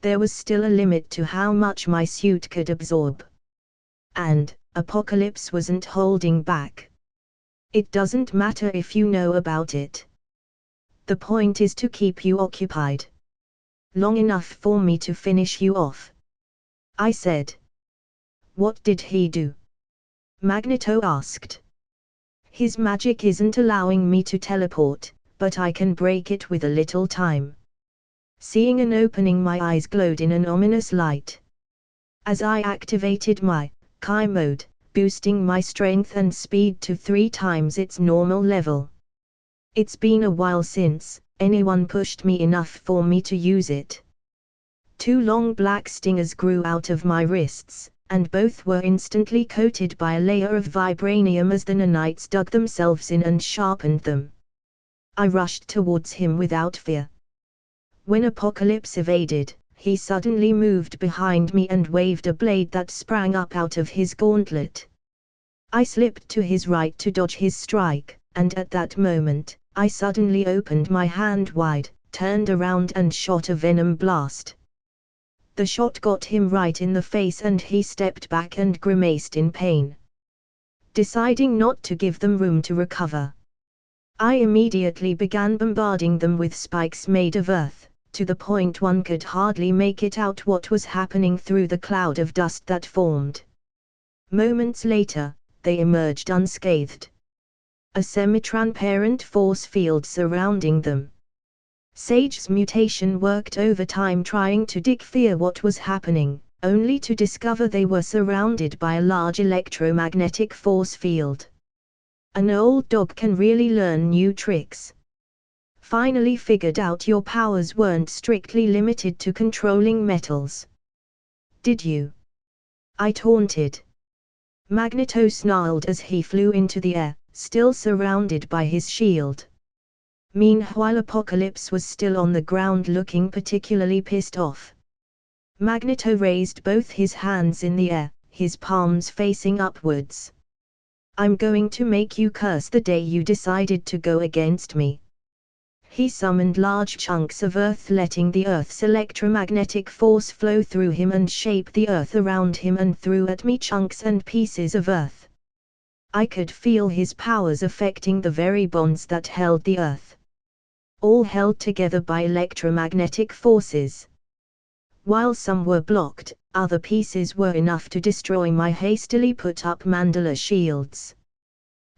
There was still a limit to how much my suit could absorb. And Apocalypse wasn't holding back. "It doesn't matter if you know about it. The point is to keep you occupied. Long enough for me to finish you off," I said. "What did he do?" Magneto asked. "His magic isn't allowing me to teleport, but I can break it with a little time." Seeing an opening, my eyes glowed in an ominous light. As I activated my Chi mode, boosting my strength and speed to 3 times its normal level. It's been a while since anyone pushed me enough for me to use it. 2 long black stingers grew out of my wrists, and both were instantly coated by a layer of vibranium as the nanites dug themselves in and sharpened them. I rushed towards him without fear. When Apocalypse evaded, he suddenly moved behind me and waved a blade that sprang up out of his gauntlet. I slipped to his right to dodge his strike, and at that moment, I suddenly opened my hand wide, turned around and shot a venom blast. The shot got him right in the face and he stepped back and grimaced in pain. Deciding not to give them room to recover, I immediately began bombarding them with spikes made of earth, to the point one could hardly make it out what was happening through the cloud of dust that formed. Moments later, they emerged unscathed. A semi-transparent force field surrounding them. Sage's mutation worked overtime trying to decipher what was happening, only to discover they were surrounded by a large electromagnetic force field. An old dog can really learn new tricks. Finally figured out your powers weren't strictly limited to controlling metals. Did you? I taunted. Magneto snarled as he flew into the air, still surrounded by his shield. Meanwhile Apocalypse was still on the ground looking particularly pissed off. Magneto raised both his hands in the air, his palms facing upwards. "I'm going to make you curse the day you decided to go against me." He summoned large chunks of earth, letting the earth's electromagnetic force flow through him and shape the earth around him, and threw at me chunks and pieces of earth. I could feel his powers affecting the very bonds that held the earth. All held together by electromagnetic forces. While some were blocked, other pieces were enough to destroy my hastily put up mandala shields.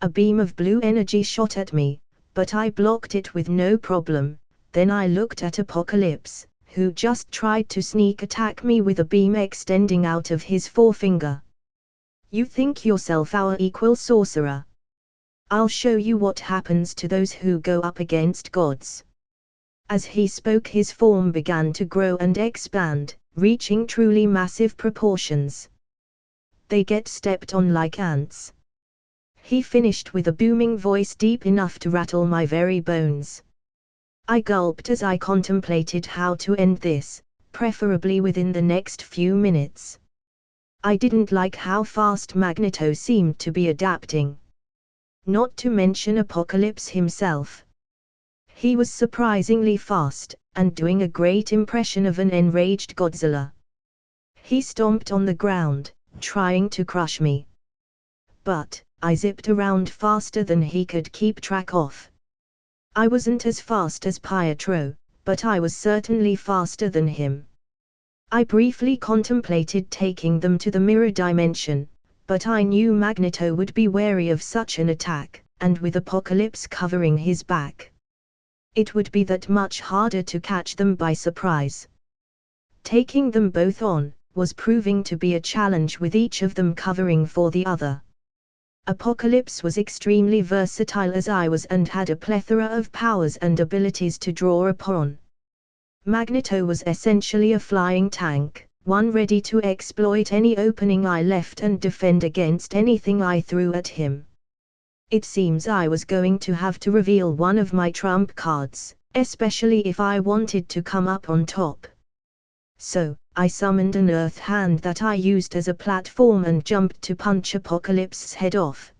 A beam of blue energy shot at me, but I blocked it with no problem. Then I looked at Apocalypse, who just tried to sneak attack me with a beam extending out of his forefinger. "You think yourself our equal, sorcerer? I'll show you what happens to those who go up against gods." As he spoke, his form began to grow and expand, reaching truly massive proportions. "They get stepped on like ants," he finished with a booming voice deep enough to rattle my very bones. I gulped as I contemplated how to end this, preferably within the next few minutes. I didn't like how fast Magneto seemed to be adapting. Not to mention Apocalypse himself. He was surprisingly fast, and doing a great impression of an enraged Godzilla. He stomped on the ground, trying to crush me. But I zipped around faster than he could keep track of. I wasn't as fast as Pietro, but I was certainly faster than him. I briefly contemplated taking them to the mirror dimension, but I knew Magneto would be wary of such an attack, and with Apocalypse covering his back. It would be that much harder to catch them by surprise. Taking them both on was proving to be a challenge, with each of them covering for the other. Apocalypse was extremely versatile as I was, and had a plethora of powers and abilities to draw upon. Magneto was essentially a flying tank, one ready to exploit any opening I left and defend against anything I threw at him. It seems I was going to have to reveal one of my trump cards, especially if I wanted to come up on top. So, I summoned an earth hand that I used as a platform and jumped to punch Apocalypse's head off.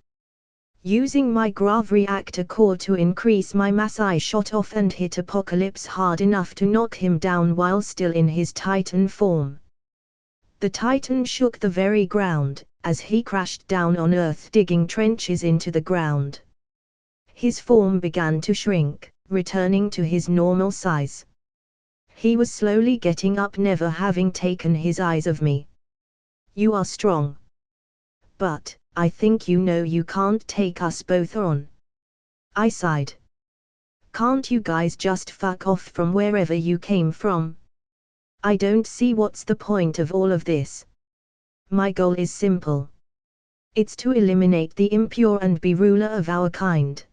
Using my Grav reactor core to increase my mass, I shot off and hit Apocalypse hard enough to knock him down while still in his Titan form. The Titan shook the very ground, as he crashed down on Earth, digging trenches into the ground. His form began to shrink, returning to his normal size. He was slowly getting up, never having taken his eyes off me. "You are strong. But I think you know you can't take us both on." I sighed. "Can't you guys just fuck off from wherever you came from? I don't see what's the point of all of this. My goal is simple. It's to eliminate the impure and be ruler of our kind.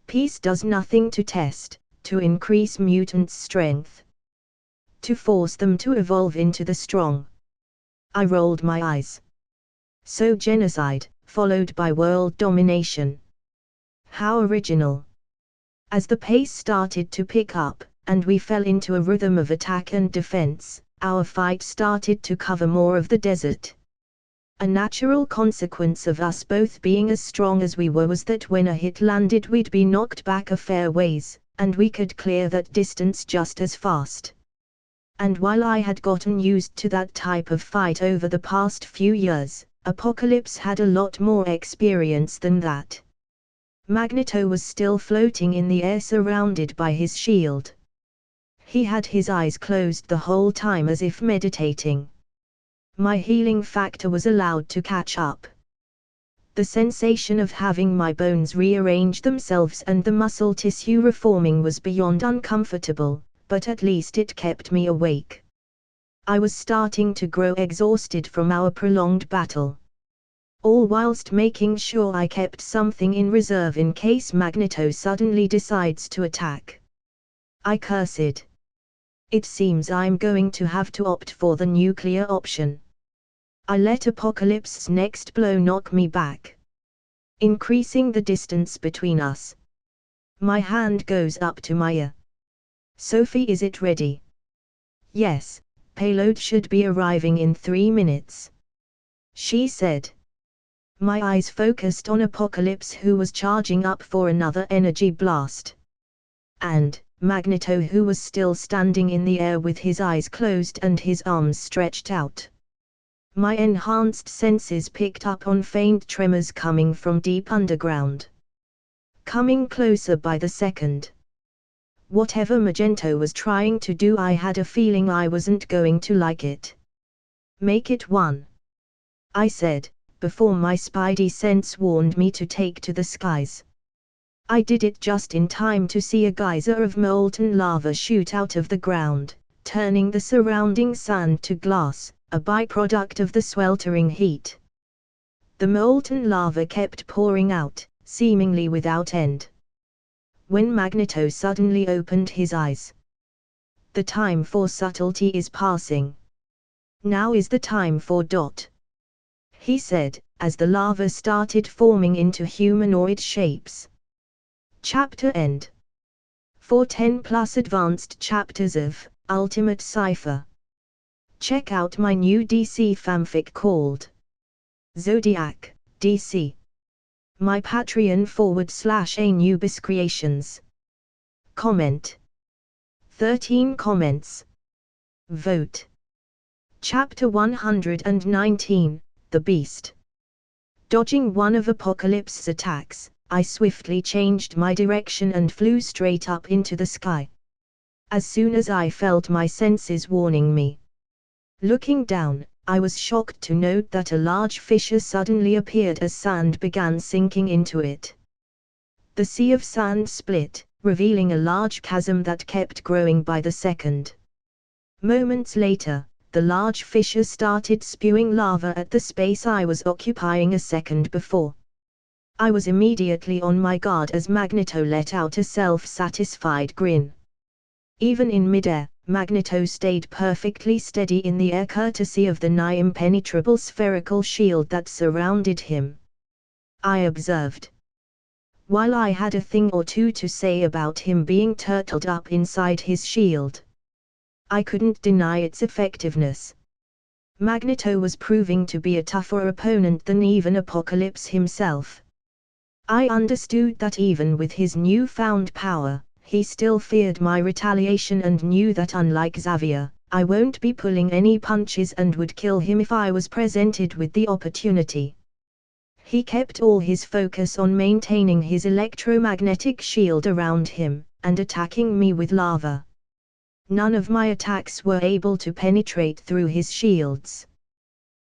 Peace does nothing to test, to increase mutants' strength, to force them to evolve into the strong." I rolled my eyes. So genocide, followed by world domination. How original. As the pace started to pick up, and we fell into a rhythm of attack and defense, our fight started to cover more of the desert. A natural consequence of us both being as strong as we were was that when a hit landed, we'd be knocked back a fair ways, and we could clear that distance just as fast. And while I had gotten used to that type of fight over the past few years, Apocalypse had a lot more experience than that. Magneto was still floating in the air, surrounded by his shield. He had his eyes closed the whole time, as if meditating. My healing factor was allowed to catch up. The sensation of having my bones rearrange themselves and the muscle tissue reforming was beyond uncomfortable, but at least it kept me awake. I was starting to grow exhausted from our prolonged battle. All whilst making sure I kept something in reserve in case Magneto suddenly decides to attack. I cursed. It seems I'm going to have to opt for the nuclear option. I let Apocalypse's next blow knock me back, increasing the distance between us. My hand goes up to my ear. "Sophie, is it ready?" "Yes, payload should be arriving in 3 minutes," she said. My eyes focused on Apocalypse, who was charging up for another energy blast. And Magneto, who was still standing in the air with his eyes closed and his arms stretched out. My enhanced senses picked up on faint tremors coming from deep underground. Coming closer by the second. Whatever Magneto was trying to do, I had a feeling I wasn't going to like it. "Make it 1," I said, before my spidey sense warned me to take to the skies. I did it just in time to see a geyser of molten lava shoot out of the ground, turning the surrounding sand to glass, a byproduct of the sweltering heat. The molten lava kept pouring out, seemingly without end. When Magneto suddenly opened his eyes. "The time for subtlety is passing. Now is the time for dot," he said, as the lava started forming into humanoid shapes. Chapter end. For 10+ advanced chapters of Ultimate Cypher, check out my new DC fanfic called Zodiac, DC. My Patreon /Anubis Creations. Comment. 13 comments. Vote. Chapter 119, The Beast. Dodging one of Apocalypse's attacks, I swiftly changed my direction and flew straight up into the sky. As soon as I felt my senses warning me. Looking down, I was shocked to note that a large fissure suddenly appeared as sand began sinking into it. The sea of sand split, revealing a large chasm that kept growing by the second. Moments later, the large fissure started spewing lava at the space I was occupying a second before. I was immediately on my guard as Magneto let out a self-satisfied grin. Even in midair, Magneto stayed perfectly steady in the air courtesy of the nigh impenetrable spherical shield that surrounded him. I observed. While I had a thing or two to say about him being turtled up inside his shield, I couldn't deny its effectiveness. Magneto was proving to be a tougher opponent than even Apocalypse himself. I understood that even with his newfound power, he still feared my retaliation and knew that unlike Xavier, I won't be pulling any punches and would kill him if I was presented with the opportunity. He kept all his focus on maintaining his electromagnetic shield around him, and attacking me with lava. None of my attacks were able to penetrate through his shields.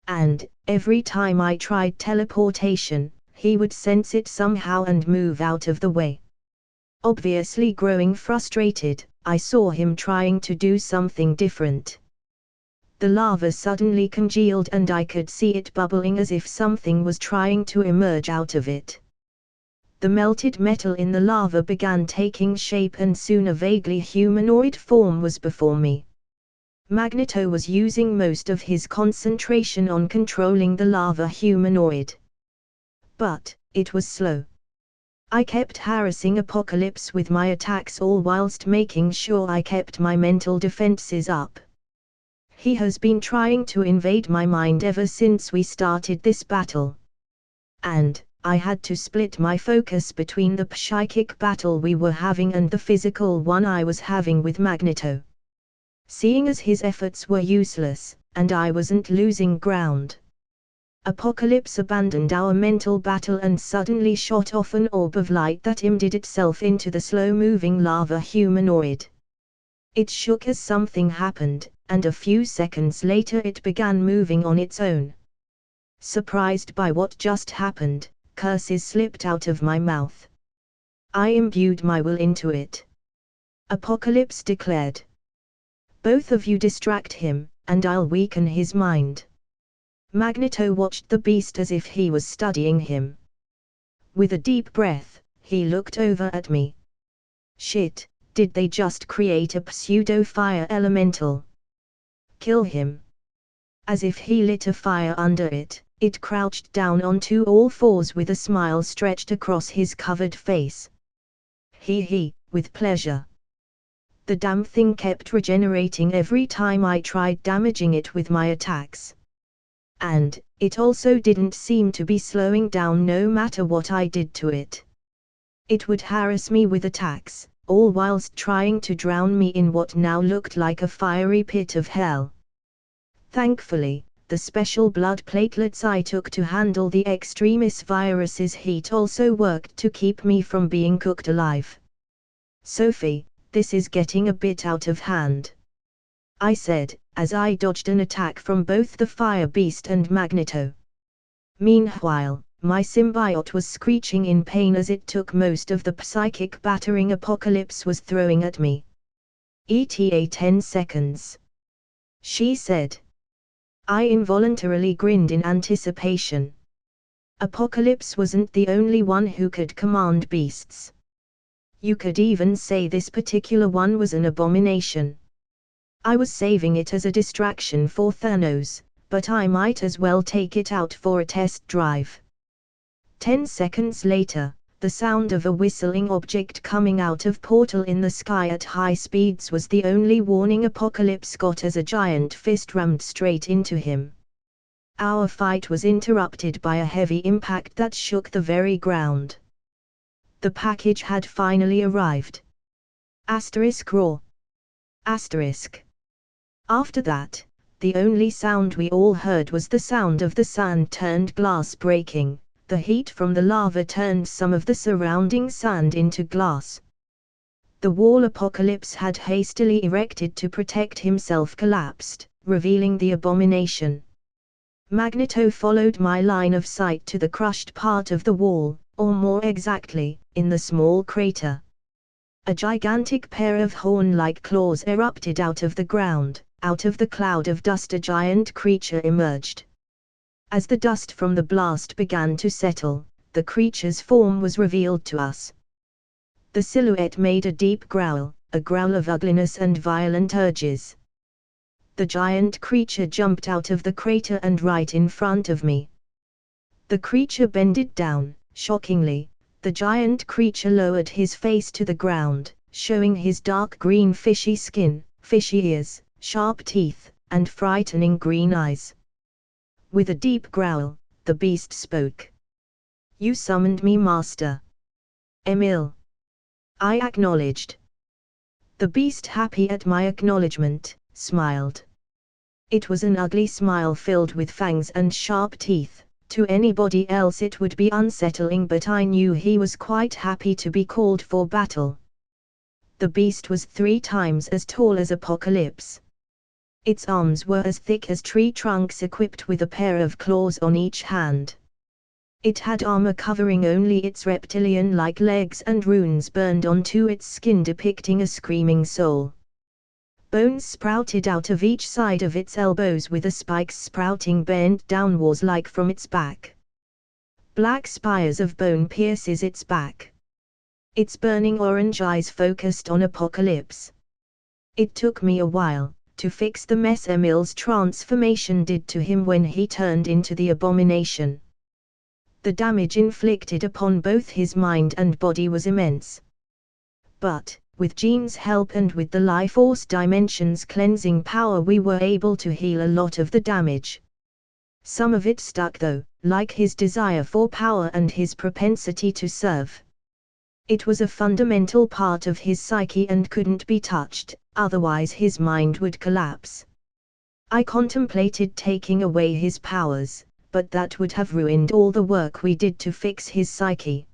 And, every time I tried teleportation, he would sense it somehow and move out of the way. Obviously growing frustrated, I saw him trying to do something different. The lava suddenly congealed and I could see it bubbling as if something was trying to emerge out of it. The melted metal in the lava began taking shape and soon a vaguely humanoid form was before me. Magneto was using most of his concentration on controlling the lava humanoid. But, it was slow. I kept harassing Apocalypse with my attacks all whilst making sure I kept my mental defenses up. He has been trying to invade my mind ever since we started this battle. And, I had to split my focus between the psychic battle we were having and the physical one I was having with Magneto. Seeing as his efforts were useless, and I wasn't losing ground, Apocalypse abandoned our mental battle and suddenly shot off an orb of light that embedded itself into the slow-moving lava humanoid. It shook as something happened, and a few seconds later it began moving on its own. Surprised by what just happened, curses slipped out of my mouth. I imbued my will into it. Apocalypse declared. Both of you distract him, and I'll weaken his mind. Magneto watched the beast as if he was studying him. With a deep breath, he looked over at me. Shit, did they just create a pseudo-fire elemental? Kill him. As if he lit a fire under it, it crouched down onto all fours with a smile stretched across his covered face. With pleasure. The damn thing kept regenerating every time I tried damaging it with my attacks. And, it also didn't seem to be slowing down no matter what I did to it. It would harass me with attacks, all whilst trying to drown me in what now looked like a fiery pit of hell. Thankfully, the special blood platelets I took to handle the extremis virus's heat also worked to keep me from being cooked alive. Sophie, this is getting a bit out of hand, I said, as I dodged an attack from both the fire beast and Magneto. Meanwhile, my symbiote was screeching in pain as it took most of the psychic battering Apocalypse was throwing at me. ETA 10 seconds. She said. I involuntarily grinned in anticipation. Apocalypse wasn't the only one who could command beasts. You could even say this particular one was an abomination. I was saving it as a distraction for Thanos, but I might as well take it out for a test drive. 10 seconds later, the sound of a whistling object coming out of portal in the sky at high speeds was the only warning Apocalypse got as a giant fist rammed straight into him. Our fight was interrupted by a heavy impact that shook the very ground. The package had finally arrived. *raw. After that, the only sound we all heard was the sound of the sand-turned glass breaking. The heat from the lava turned some of the surrounding sand into glass. The wall Apocalypse had hastily erected to protect himself collapsed, revealing the abomination. Magneto followed my line of sight to the crushed part of the wall, or more exactly, in the small crater. A gigantic pair of horn-like claws erupted out of the ground. Out of the cloud of dust a giant creature emerged. As the dust from the blast began to settle, the creature's form was revealed to us. The silhouette made a deep growl, a growl of ugliness and violent urges. The giant creature jumped out of the crater and right in front of me. The creature bended down. Shockingly, the giant creature lowered his face to the ground, showing his dark green fishy skin, fishy ears, sharp teeth, and frightening green eyes. With a deep growl, the beast spoke. "You summoned me, master." "Emil." I acknowledged. The beast, happy at my acknowledgement, smiled. It was an ugly smile filled with fangs and sharp teeth. To anybody else it would be unsettling, but I knew he was quite happy to be called for battle. The beast was 3 times as tall as Apocalypse. Its arms were as thick as tree trunks, equipped with a pair of claws on each hand. It had armor covering only its reptilian-like legs and runes burned onto its skin depicting a screaming soul. Bones sprouted out of each side of its elbows, with the spikes sprouting bent downwards like from its back. Black spires of bone pierces its back. Its burning orange eyes focused on Apocalypse. It took me a while to fix the mess Emil's transformation did to him when he turned into the abomination. The damage inflicted upon both his mind and body was immense. But, with Jean's help and with the Life Force Dimension's cleansing power, we were able to heal a lot of the damage. Some of it stuck though, like his desire for power and his propensity to serve. It was a fundamental part of his psyche and couldn't be touched, otherwise his mind would collapse. I contemplated taking away his powers, but that would have ruined all the work we did to fix his psyche.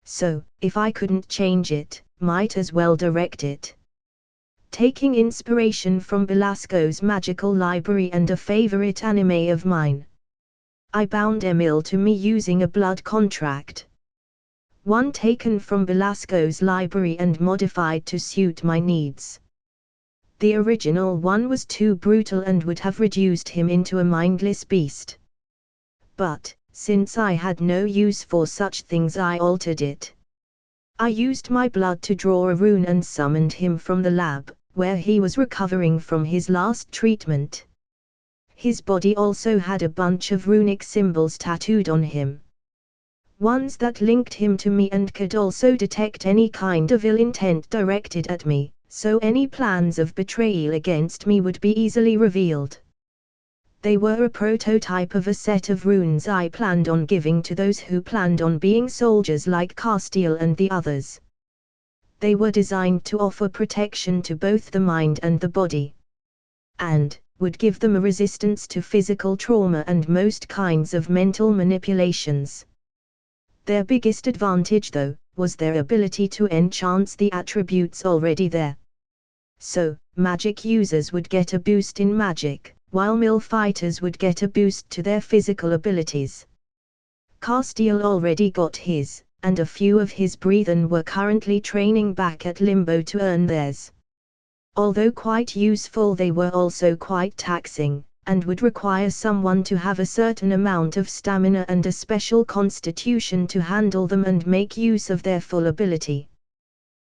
So, if I couldn't change it, might as well direct it. Taking inspiration from Belasco's magical library and a favorite anime of mine, I bound Emil to me using a blood contract. One taken from Belasco's library and modified to suit my needs. The original one was too brutal and would have reduced him into a mindless beast. But, since I had no use for such things, I altered it. I used my blood to draw a rune and summoned him from the lab, where he was recovering from his last treatment. His body also had a bunch of runic symbols tattooed on him. Ones that linked him to me and could also detect any kind of ill intent directed at me, so any plans of betrayal against me would be easily revealed. They were a prototype of a set of runes I planned on giving to those who planned on being soldiers like Castiel and the others. They were designed to offer protection to both the mind and the body, and would give them a resistance to physical trauma and most kinds of mental manipulations. Their biggest advantage, though, was their ability to enhance the attributes already there. So, magic users would get a boost in magic, while mill fighters would get a boost to their physical abilities. Castiel already got his, and a few of his brethren were currently training back at Limbo to earn theirs. Although quite useful, they were also quite taxing, and would require someone to have a certain amount of stamina and a special constitution to handle them and make use of their full ability.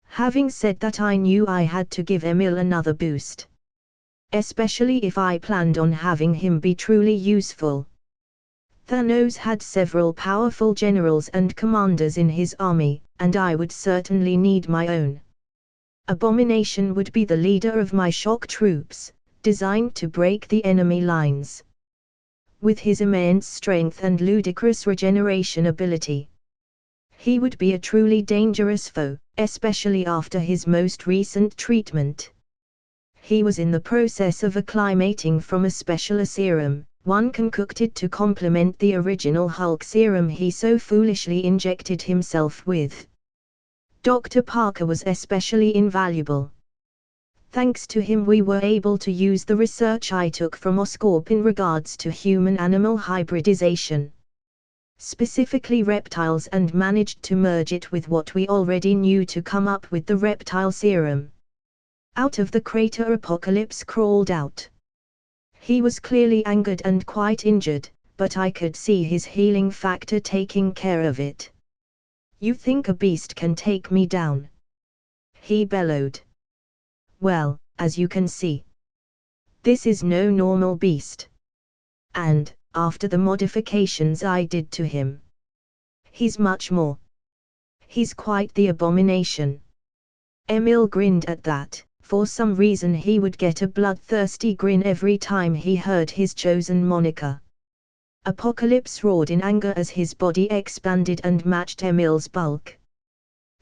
Having said that, I knew I had to give Emil another boost. Especially if I planned on having him be truly useful. Thanos had several powerful generals and commanders in his army, and I would certainly need my own. Abomination would be the leader of my shock troops, designed to break the enemy lines. With his immense strength and ludicrous regeneration ability, he would be a truly dangerous foe, especially after his most recent treatment. He was in the process of acclimating from a special serum, one concocted to complement the original Hulk serum he so foolishly injected himself with. Dr. Parker was especially invaluable. Thanks to him we were able to use the research I took from Oscorp in regards to human-animal hybridization. specifically reptiles, and managed to merge it with what we already knew to come up with the reptile serum. Out of the crater Apocalypse crawled out. He was clearly angered and quite injured, but I could see his healing factor taking care of it. "You think a beast can take me down?" he bellowed. "Well, as you can see, this is no normal beast. And, after the modifications I did to him, he's much more. He's quite the abomination." Emil grinned at that. For some reason he would get a bloodthirsty grin every time he heard his chosen moniker. Apocalypse roared in anger as his body expanded and matched Emil's bulk.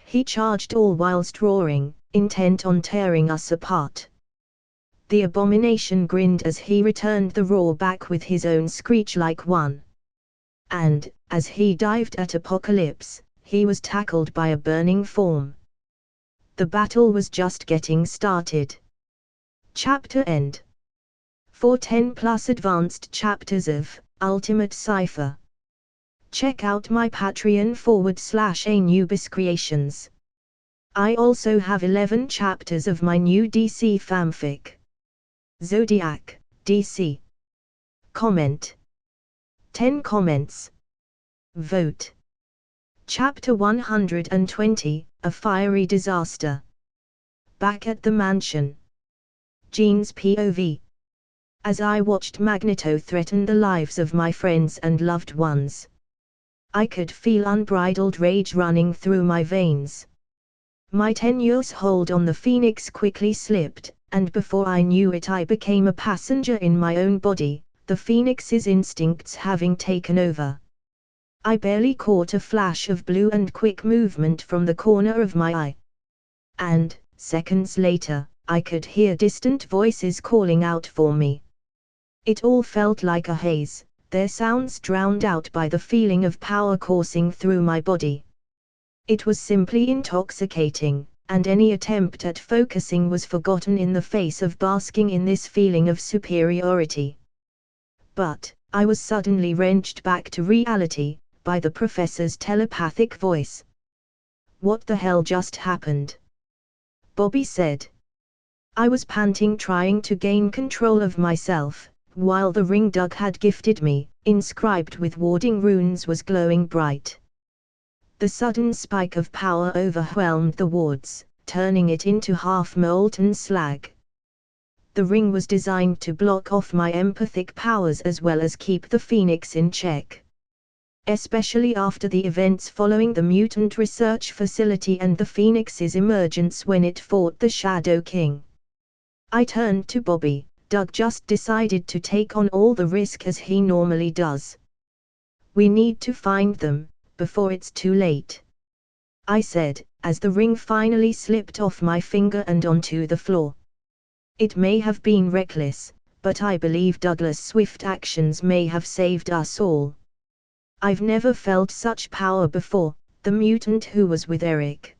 He charged all whilst roaring, intent on tearing us apart. The abomination grinned as he returned the roar back with his own screech like one. And, as he dived at Apocalypse, he was tackled by a burning form. The battle was just getting started. Chapter end. For 10+ advanced chapters of Ultimate Cypher, check out my Patreon /Anubis Creations. I also have 11 chapters of my new DC fanfic, Zodiac, DC. Comment. 10 comments. Vote. Chapter 120, A Fiery Disaster. Back at the mansion. Jean's POV. As I watched Magneto threaten the lives of my friends and loved ones, I could feel unbridled rage running through my veins. My tenuous hold on the Phoenix quickly slipped, and before I knew it I became a passenger in my own body, the Phoenix's instincts having taken over. I barely caught a flash of blue and quick movement from the corner of my eye. And, seconds later, I could hear distant voices calling out for me. It all felt like a haze, their sounds drowned out by the feeling of power coursing through my body. It was simply intoxicating, and any attempt at focusing was forgotten in the face of basking in this feeling of superiority. But, I was suddenly wrenched back to reality by the professor's telepathic voice. "What the hell just happened?" Bobby said. I was panting, trying to gain control of myself, while the ring Doug had gifted me, inscribed with warding runes, was glowing bright. The sudden spike of power overwhelmed the wards, turning it into half-molten slag. The ring was designed to block off my empathic powers as well as keep the Phoenix in check. Especially after the events following the mutant research facility and the Phoenix's emergence when it fought the Shadow King. I turned to Bobby. Doug just decided to take on all the risk as he normally does. "We need to find them, before it's too late," I said, as the ring finally slipped off my finger and onto the floor. It may have been reckless, but I believe Douglas' swift actions may have saved us all. "I've never felt such power before." The mutant who was with Eric.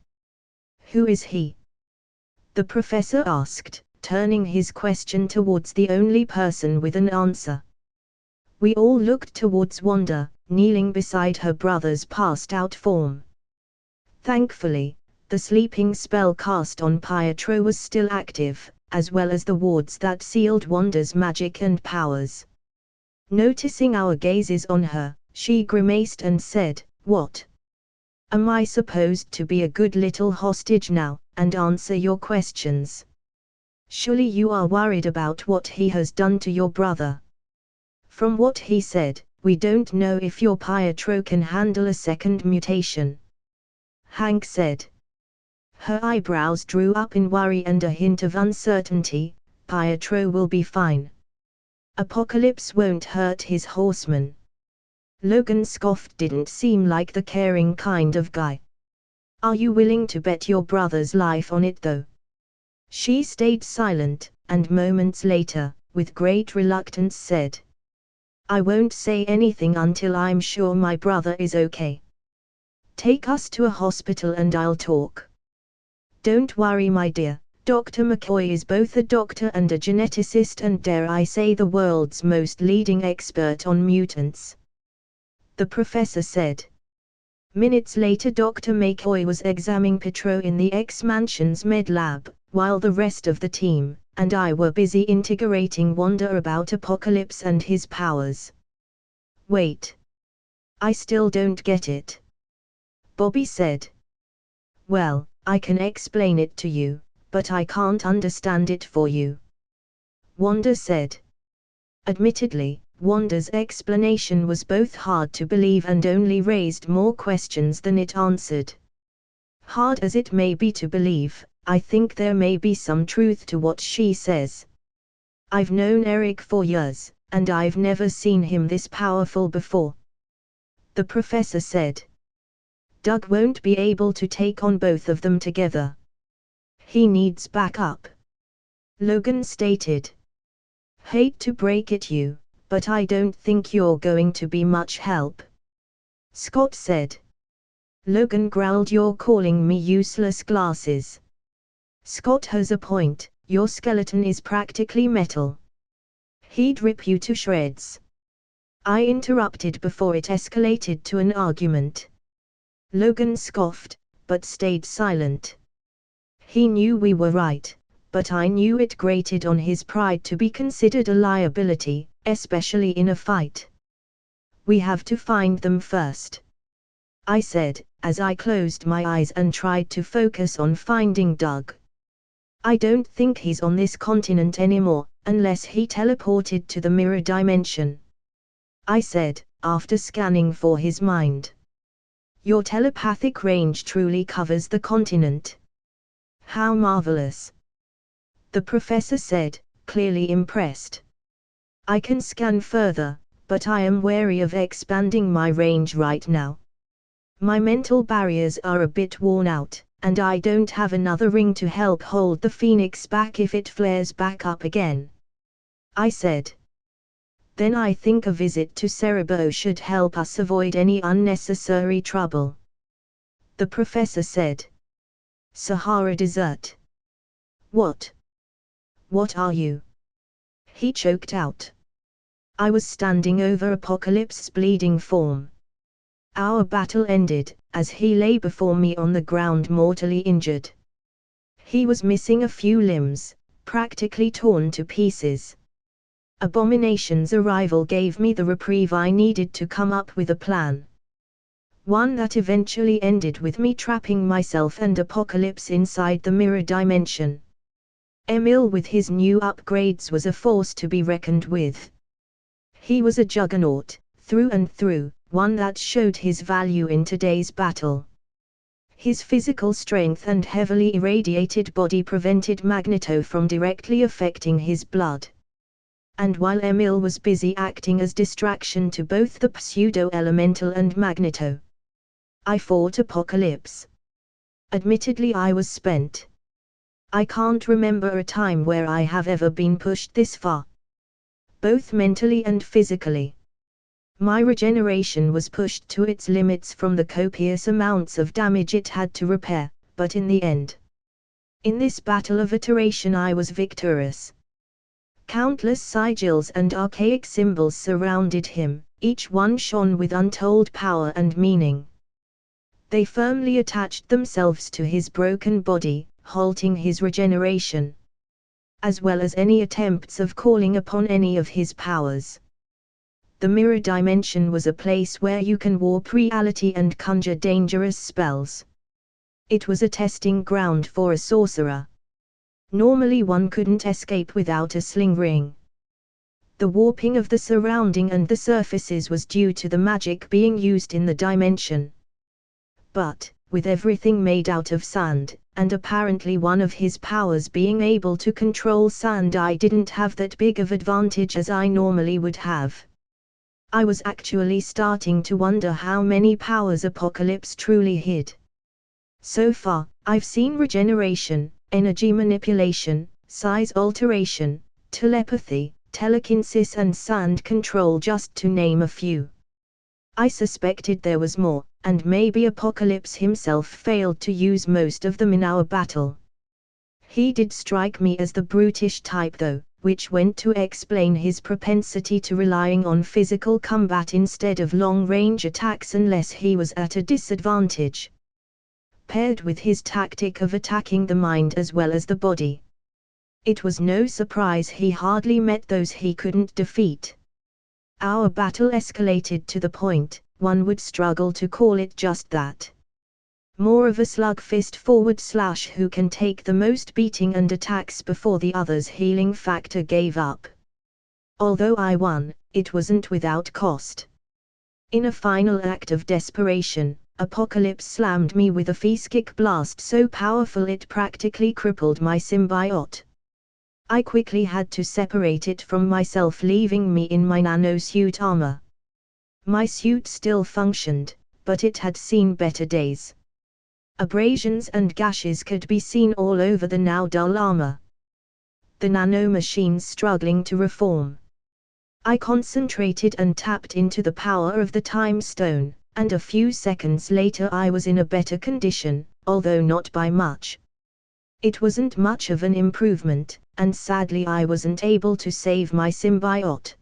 "Who is he?" the professor asked, turning his question towards the only person with an answer. We all looked towards Wanda, kneeling beside her brother's passed-out form. Thankfully, the sleeping spell cast on Pietro was still active, as well as the wards that sealed Wanda's magic and powers. Noticing our gazes on her, she grimaced and said, "What? Am I supposed to be a good little hostage now, and answer your questions? Surely you are worried about what he has done to your brother. From what he said, we don't know if your Pietro can handle a second mutation," Hank said. Her eyebrows drew up in worry and a hint of uncertainty. "Pietro will be fine. Apocalypse won't hurt his horsemen." Logan scoffed. "Didn't seem like the caring kind of guy. Are you willing to bet your brother's life on it though?" She stayed silent, and moments later, with great reluctance said, "I won't say anything until I'm sure my brother is okay. Take us to a hospital and I'll talk." "Don't worry, my dear. Dr. McCoy is both a doctor and a geneticist and, dare I say, the world's most leading expert on mutants." the professor said. Minutes later Dr. McCoy was examining Petro in the X-Mansion's med lab, while the rest of the team and I were busy integrating Wanda about Apocalypse and his powers. Wait. I still don't get it. Bobby said. Well, I can explain it to you, but I can't understand it for you. Wanda said. Admittedly, Wanda's explanation was both hard to believe and only raised more questions than it answered. Hard as it may be to believe, I think there may be some truth to what she says. I've known Eric for years, and I've never seen him this powerful before. The professor said. Doug won't be able to take on both of them together. He needs backup. Logan stated. Hate to break it you, but I don't think you're going to be much help. Scott said. Logan growled, you're calling me useless glasses. Scott has a point, your skeleton is practically metal. He'd rip you to shreds. I interrupted before it escalated to an argument. Logan scoffed, but stayed silent. He knew we were right, but I knew it grated on his pride to be considered a liability, especially in a fight. We have to find them first, I said, as I closed my eyes and tried to focus on finding Doug. I don't think he's on this continent anymore, unless he teleported to the mirror dimension, I said, after scanning for his mind. Your telepathic range truly covers the continent. How marvelous, the professor said, clearly impressed. I can scan further, but I am wary of expanding my range right now. My mental barriers are a bit worn out, and I don't have another ring to help hold the Phoenix back if it flares back up again, I said. Then I think a visit to Cerebo should help us avoid any unnecessary trouble, the professor said. Sahara Desert. What? What are you? He choked out. I was standing over Apocalypse's bleeding form. Our battle ended, as he lay before me on the ground mortally injured. He was missing a few limbs, practically torn to pieces. Abomination's arrival gave me the reprieve I needed to come up with a plan. One that eventually ended with me trapping myself and Apocalypse inside the mirror dimension. Emil with his new upgrades was a force to be reckoned with. He was a juggernaut, through and through, one that showed his value in today's battle. His physical strength and heavily irradiated body prevented Magneto from directly affecting his blood. And while Emil was busy acting as distraction to both the pseudo-elemental and Magneto, I fought Apocalypse. Admittedly, I was spent. I can't remember a time where I have ever been pushed this far, both mentally and physically. My regeneration was pushed to its limits from the copious amounts of damage it had to repair, but in the end, in this battle of iteration, I was victorious. Countless sigils and archaic symbols surrounded him, each one shone with untold power and meaning. They firmly attached themselves to his broken body, halting his regeneration, as well as any attempts of calling upon any of his powers. The mirror dimension was a place where you can warp reality and conjure dangerous spells. It was a testing ground for a sorcerer. Normally one couldn't escape without a sling ring. The warping of the surrounding and the surfaces was due to the magic being used in the dimension. But, with everything made out of sand, and apparently one of his powers being able to control sand, I didn't have that big of advantage as I normally would have. I was actually starting to wonder how many powers Apocalypse truly hid. So far, I've seen regeneration, energy manipulation, size alteration, telepathy, telekinesis and sand control, just to name a few. I suspected there was more, and maybe Apocalypse himself failed to use most of them in our battle. He did strike me as the brutish type though, which went to explain his propensity to relying on physical combat instead of long-range attacks unless he was at a disadvantage, paired with his tactic of attacking the mind as well as the body. It was no surprise he hardly met those he couldn't defeat. Our battle escalated to the point, one would struggle to call it just that. More of a slugfest / who can take the most beating and attacks before the other's healing factor gave up. Although I won, it wasn't without cost. In a final act of desperation, Apocalypse slammed me with a Feskick blast so powerful it practically crippled my symbiote. I quickly had to separate it from myself, leaving me in my nanosuit armor. My suit still functioned, but it had seen better days. Abrasions and gashes could be seen all over the now dull armor. The nanomachines struggling to reform. I concentrated and tapped into the power of the time stone, and a few seconds later I was in a better condition, although not by much. It wasn't much of an improvement, and sadly I wasn't able to save my symbiote.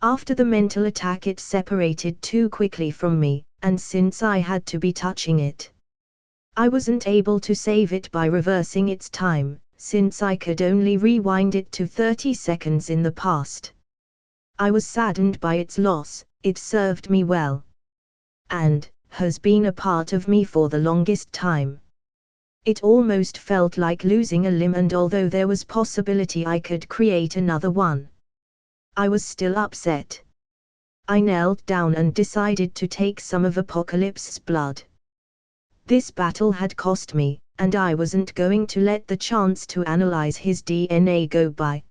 After the mental attack it separated too quickly from me, and since I had to be touching it, I wasn't able to save it by reversing its time, since I could only rewind it to 30 seconds in the past. I was saddened by its loss. It served me well, and has been a part of me for the longest time. It almost felt like losing a limb, and although there was possibility I could create another one, I was still upset. I knelt down and decided to take some of Apocalypse's blood. This battle had cost me, and I wasn't going to let the chance to analyze his DNA go by.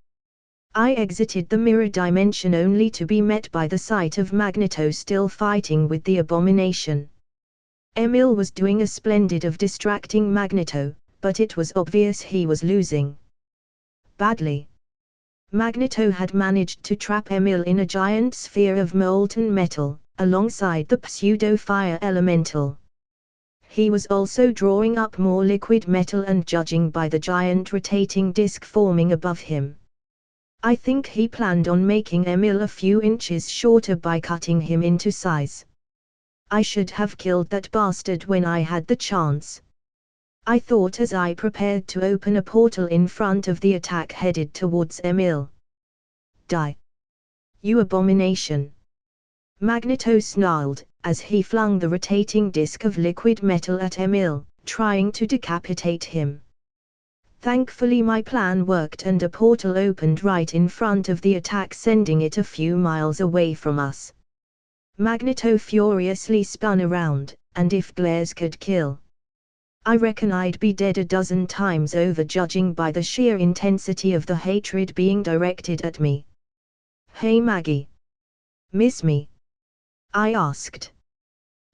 I exited the mirror dimension only to be met by the sight of Magneto still fighting with the abomination. Emil was doing a splendid of distracting Magneto, but it was obvious he was losing badly. Magneto had managed to trap Emil in a giant sphere of molten metal, alongside the pseudo-fire elemental. He was also drawing up more liquid metal, and judging by the giant rotating disc forming above him, I think he planned on making Emil a few inches shorter by cutting him into size. I should have killed that bastard when I had the chance, I thought as I prepared to open a portal in front of the attack headed towards Emil. Die, you abomination! Magneto snarled, as he flung the rotating disc of liquid metal at Emil, trying to decapitate him. Thankfully my plan worked and a portal opened right in front of the attack, sending it a few miles away from us. Magneto furiously spun around, and if glares could kill, I reckon I'd be dead a dozen times over, judging by the sheer intensity of the hatred being directed at me. Hey Maggie. Miss me? I asked.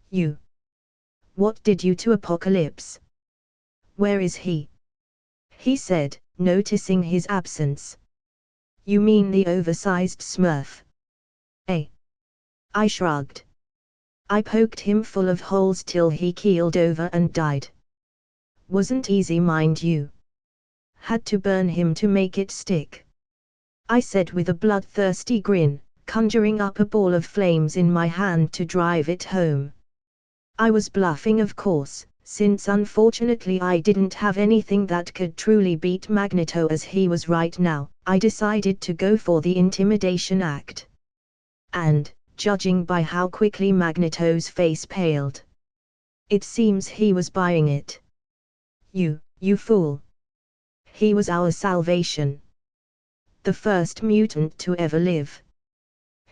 You. What did you to Apocalypse? Where is he? He said, noticing his absence. You mean the oversized Smurf? Eh? I shrugged. I poked him full of holes till he keeled over and died. Wasn't easy, mind you. Had to burn him to make it stick, I said with a bloodthirsty grin, conjuring up a ball of flames in my hand to drive it home. I was bluffing, of course, since unfortunately I didn't have anything that could truly beat Magneto as he was right now. I decided to go for the intimidation act. And, judging by how quickly Magneto's face paled, it seems he was buying it. You fool! He was our salvation. The first mutant to ever live.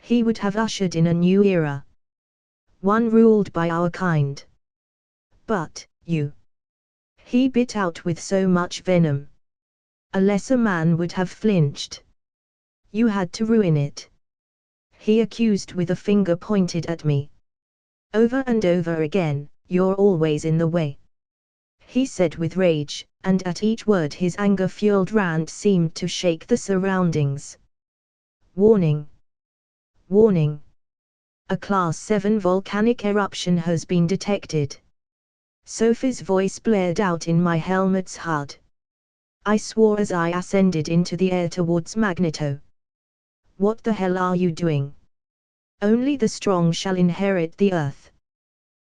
He would have ushered in a new era, one ruled by our kind. But, he bit out with so much venom. A lesser man would have flinched. You had to ruin it. He accused with a finger pointed at me. Over and over again, you're always in the way. He said with rage, and at each word his anger-fueled rant seemed to shake the surroundings. Warning! Warning! A Class 7 volcanic eruption has been detected. Sophie's voice blared out in my helmet's HUD. I swore as I ascended into the air towards Magneto. What the hell are you doing? Only the strong shall inherit the earth.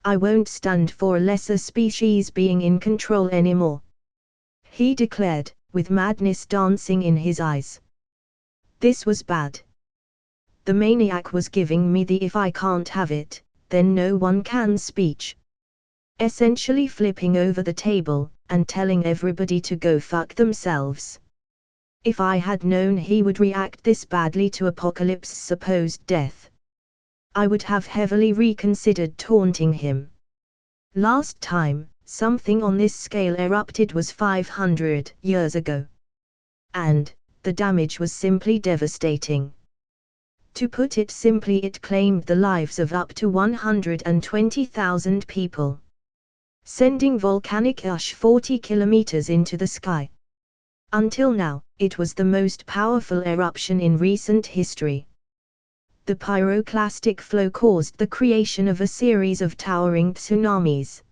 I won't stand for a lesser species being in control anymore, he declared, with madness dancing in his eyes. This was bad. The maniac was giving me the if I can't have it, then no one can speech. Essentially flipping over the table, and telling everybody to go fuck themselves. If I had known he would react this badly to Apocalypse's supposed death, I would have heavily reconsidered taunting him. Last time something on this scale erupted was 500 years ago. And the damage was simply devastating. To put it simply, it claimed the lives of up to 120,000 people, sending volcanic ash 40 kilometers into the sky. Until now, it was the most powerful eruption in recent history. The pyroclastic flow caused the creation of a series of towering tsunamis,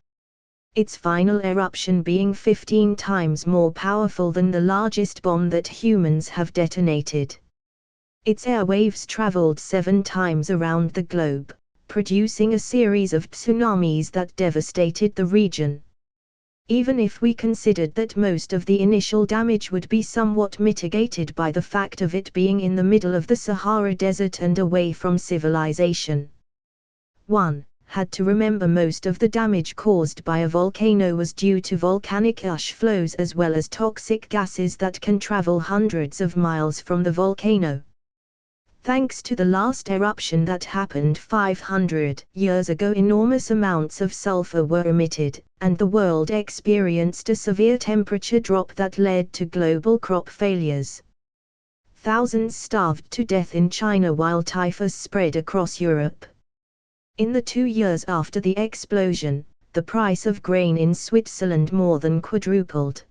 its final eruption being 15 times more powerful than the largest bomb that humans have detonated. Its airwaves traveled 7 times around the globe, producing a series of tsunamis that devastated the region. Even if we considered that most of the initial damage would be somewhat mitigated by the fact of it being in the middle of the Sahara Desert and away from civilization, one had to remember most of the damage caused by a volcano was due to volcanic ash flows as well as toxic gases that can travel hundreds of miles from the volcano. Thanks to the last eruption that happened 500 years ago, enormous amounts of sulfur were emitted, and the world experienced a severe temperature drop that led to global crop failures. Thousands starved to death in China while typhus spread across Europe. In the 2 years after the explosion, the price of grain in Switzerland more than quadrupled.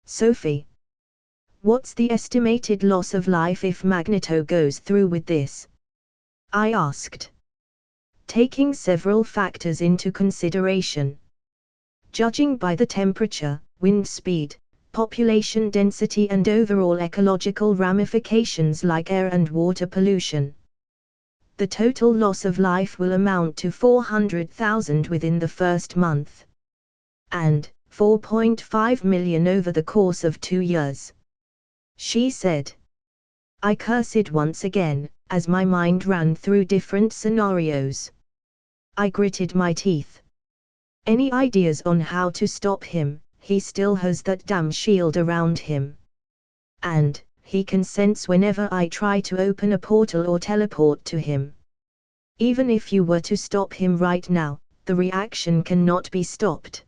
Sophie, what's the estimated loss of life if Magneto goes through with this? I asked. Taking several factors into consideration. Judging by the temperature, wind speed, population density and overall ecological ramifications like air and water pollution, the total loss of life will amount to 400,000 within the first month, and 4.5 million over the course of 2 years. She said. I cursed once again, as my mind ran through different scenarios. I gritted my teeth. Any ideas on how to stop him? He still has that damn shield around him. And he can sense whenever I try to open a portal or teleport to him. Even if you were to stop him right now, the reaction cannot be stopped.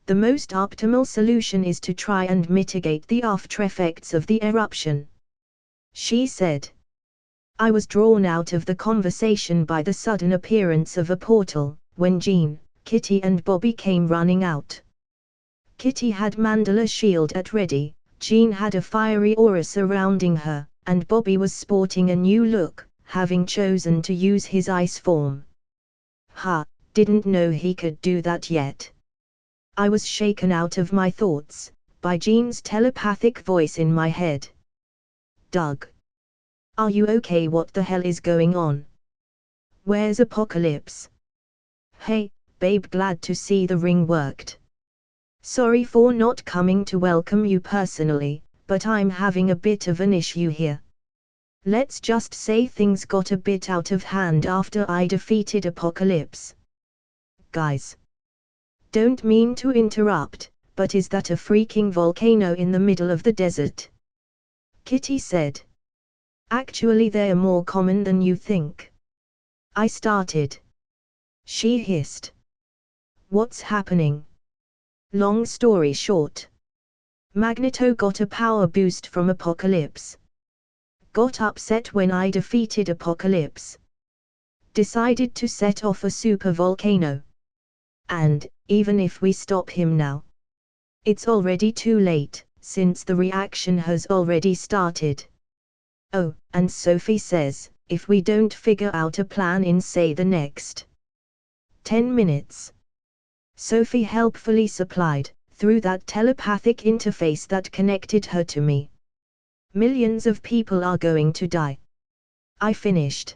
The most optimal solution is to try and mitigate the aftereffects of the eruption, she said. I was drawn out of the conversation by the sudden appearance of a portal, when Jean, Kitty and Bobby came running out. Kitty had Mandala's shield at ready, Jean had a fiery aura surrounding her, and Bobby was sporting a new look, having chosen to use his ice form. Ha, didn't know he could do that yet. I was shaken out of my thoughts by Jean's telepathic voice in my head. Doug, are you okay? What the hell is going on? Where's Apocalypse? Hey, babe, glad to see the ring worked. Sorry for not coming to welcome you personally, but I'm having a bit of an issue here. Let's just say things got a bit out of hand after I defeated Apocalypse. Guys, don't mean to interrupt, but is that a freaking volcano in the middle of the desert? Kitty said. Actually, they're more common than you think. I started. She hissed. What's happening? Long story short, Magneto got a power boost from Apocalypse. Got upset when I defeated Apocalypse. Decided to set off a super volcano. And, even if we stop him now, it's already too late, since the reaction has already started. Oh, and Sophie says, if we don't figure out a plan in say the next 10 minutes. Sophie helpfully supplied, through that telepathic interface that connected her to me. Millions of people are going to die. I finished.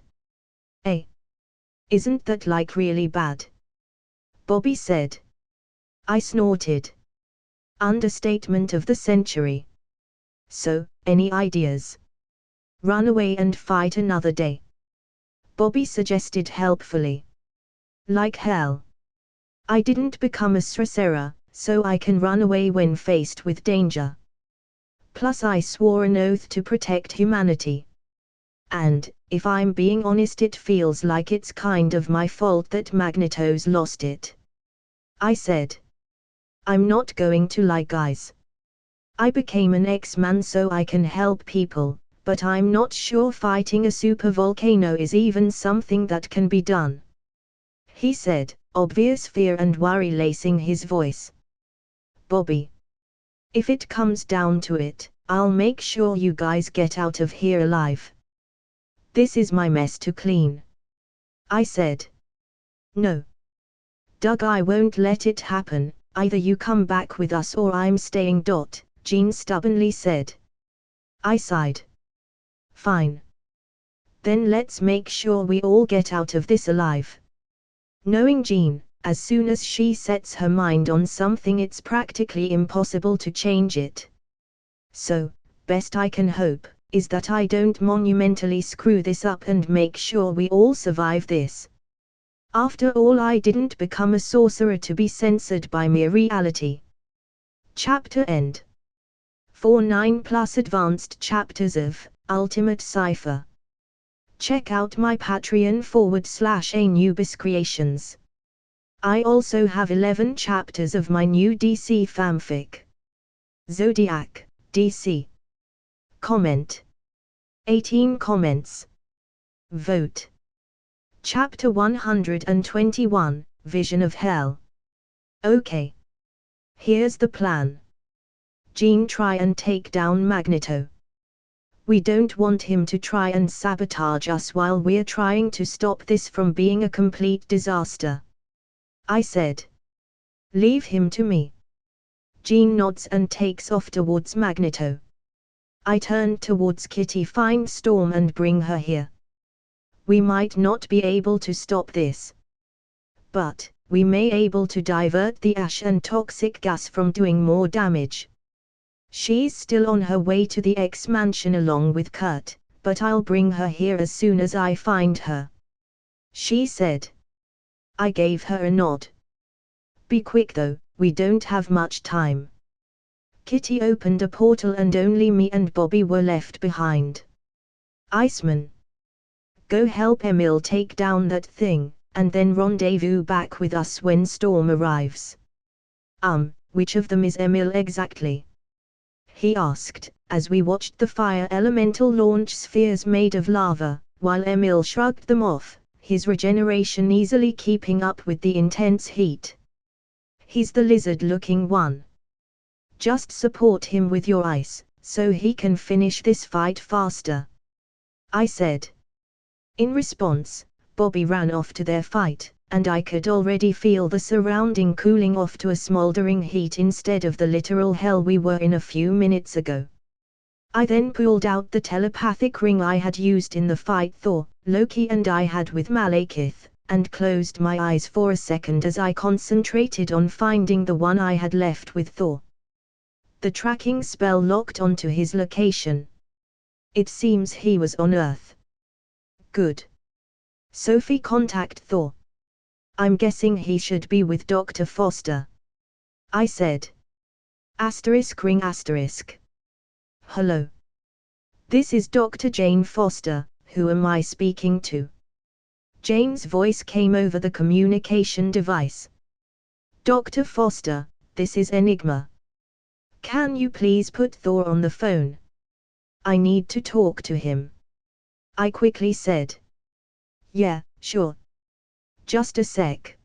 Isn't that like really bad? Bobby said. I snorted. Understatement of the century. So, any ideas? Run away and fight another day. Bobby suggested helpfully. Like hell. I didn't become a sorcerer, so I can run away when faced with danger. Plus I swore an oath to protect humanity. And, if I'm being honest, it feels like it's kind of my fault that Magneto's lost it. I said. I'm not going to lie, guys. I became an X-Man so I can help people, but I'm not sure fighting a supervolcano is even something that can be done. He said, obvious fear and worry lacing his voice. Bobby. If it comes down to it, I'll make sure you guys get out of here alive. This is my mess to clean. I said. No. Doug, I won't let it happen, either you come back with us or I'm staying. Jean stubbornly said. I sighed. Fine. Then let's make sure we all get out of this alive. Knowing Jean, as soon as she sets her mind on something it's practically impossible to change it. So, best I can hope, is that I don't monumentally screw this up and make sure we all survive this. After all, I didn't become a sorcerer to be censored by mere reality. Chapter end. 49+ advanced chapters of Ultimate Cypher. Check out my Patreon /Anubis Creations. I also have 11 chapters of my new DC fanfic. Zodiac, DC. Comment. 18 comments. Vote. Chapter 121, Vision of Hell. Okay. Here's the plan. Jean, try and take down Magneto. We don't want him to try and sabotage us while we're trying to stop this from being a complete disaster. I said. Leave him to me. Jean nods and takes off towards Magneto. I turned towards Kitty. Find Storm and bring her here. We might not be able to stop this, but we may able to divert the ash and toxic gas from doing more damage. She's still on her way to the X-Mansion along with Kurt, but I'll bring her here as soon as I find her. She said. I gave her a nod. Be quick though, we don't have much time. Kitty opened a portal and only me and Bobby were left behind. Iceman. Go help Emil take down that thing, and then rendezvous back with us when Storm arrives. Which of them is Emil exactly? He asked, as we watched the fire elemental launch spheres made of lava, while Emil shrugged them off, his regeneration easily keeping up with the intense heat. He's the lizard-looking one. Just support him with your ice, so he can finish this fight faster. I said. In response, Bobby ran off to their fight, and I could already feel the surrounding cooling off to a smoldering heat instead of the literal hell we were in a few minutes ago. I then pulled out the telepathic ring I had used in the fight Thor, Loki and I had with Malekith, and closed my eyes for a second as I concentrated on finding the one I had left with Thor. The tracking spell locked onto his location. It seems he was on Earth. Good. Sophie, contact Thor. I'm guessing he should be with Dr. Foster. I said. *ring***. Hello. This is Dr. Jane Foster, who am I speaking to? Jane's voice came over the communication device. Dr. Foster, this is Enigma. Can you please put Thor on the phone? I need to talk to him. I quickly said. Yeah, sure. Just a sec.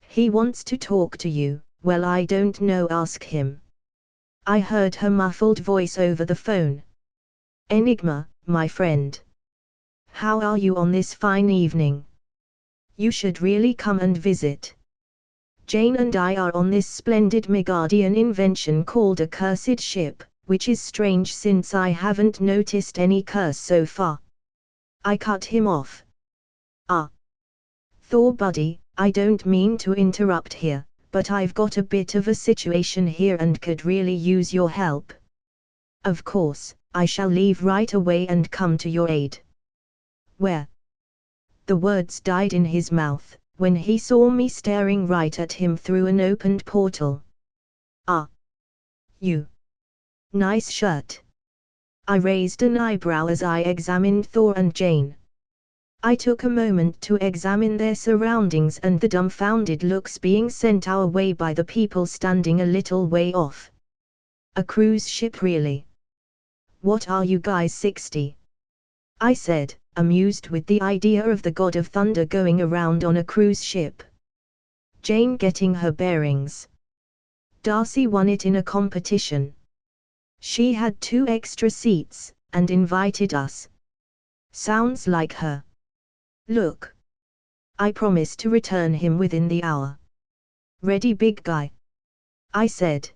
He wants to talk to you. Well, I don't know, ask him. I heard her muffled voice over the phone. Enigma, my friend. How are you on this fine evening? You should really come and visit. Jane and I are on this splendid Midgardian invention called a cursed ship, which is strange since I haven't noticed any curse so far. I cut him off. Ah. Thor buddy, I don't mean to interrupt here, but I've got a bit of a situation here and could really use your help. Of course, I shall leave right away and come to your aid. Where? The words died in his mouth, when he saw me staring right at him through an opened portal. Ah. You. Nice shirt. I raised an eyebrow as I examined Thor and Jane. I took a moment to examine their surroundings and the dumbfounded looks being sent our way by the people standing a little way off. A cruise ship really? What are you guys 60? I said, amused with the idea of the god of thunder going around on a cruise ship. Jane getting her bearings. Darcy won it in a competition. She had 2 extra seats, and invited us. Sounds like her. Look. I promised to return him within the hour. Ready big guy? I said.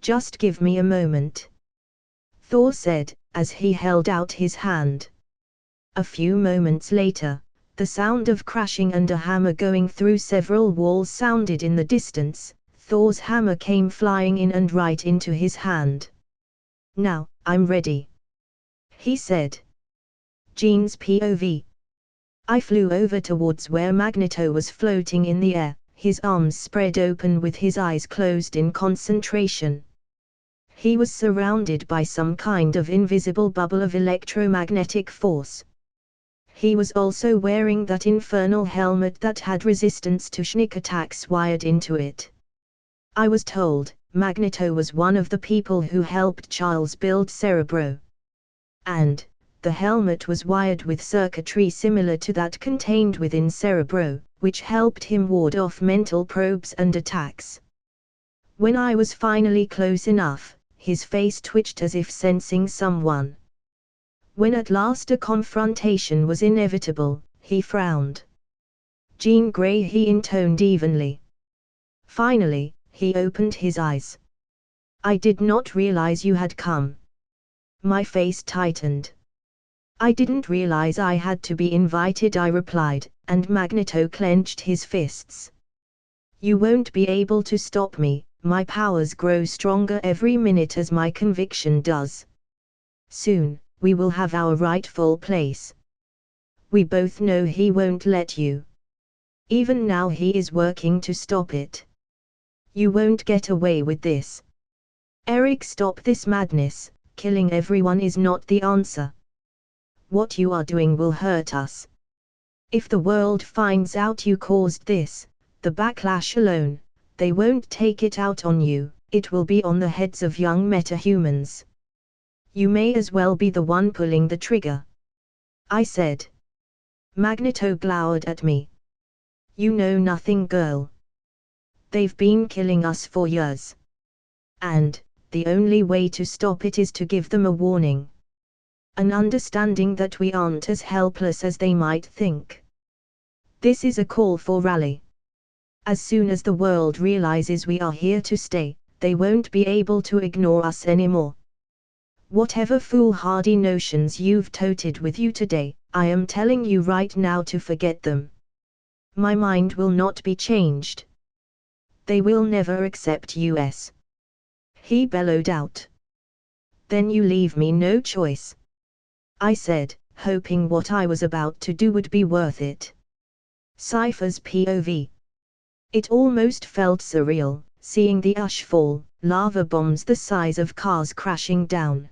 Just give me a moment. Thor said, as he held out his hand. A few moments later, the sound of crashing and a hammer going through several walls sounded in the distance. Thor's hammer came flying in and right into his hand. Now, I'm ready, he said. Jean's POV. I flew over towards where Magneto was floating in the air, his arms spread open with his eyes closed in concentration. He was surrounded by some kind of invisible bubble of electromagnetic force. He was also wearing that infernal helmet that had resistance to sneak attacks wired into it. I was told, Magneto was one of the people who helped Charles build Cerebro. And the helmet was wired with circuitry similar to that contained within Cerebro, which helped him ward off mental probes and attacks. When I was finally close enough, his face twitched as if sensing someone. When at last a confrontation was inevitable, he frowned. Jean Grey, he intoned evenly. Finally, he opened his eyes. I did not realize you had come. My face tightened. I didn't realize I had to be invited, I replied, and Magneto clenched his fists. You won't be able to stop me, my powers grow stronger every minute as my conviction does. Soon, we will have our rightful place. We both know he won't let you. Even now he is working to stop it. You won't get away with this. Eric, stop this madness, killing everyone is not the answer. What you are doing will hurt us. If the world finds out you caused this, the backlash alone, they won't take it out on you, it will be on the heads of young metahumans. You may as well be the one pulling the trigger. I said. Magneto glowered at me. You know nothing, girl. They've been killing us for years. And the only way to stop it is to give them a warning. An understanding that we aren't as helpless as they might think. This is a call for rally. As soon as the world realizes we are here to stay, they won't be able to ignore us anymore. Whatever foolhardy notions you've toted with you today, I am telling you right now to forget them. My mind will not be changed. They will never accept us. He bellowed out. Then you leave me no choice. I said, hoping what I was about to do would be worth it. Cypher's POV. It almost felt surreal, seeing the ash fall, lava bombs the size of cars crashing down.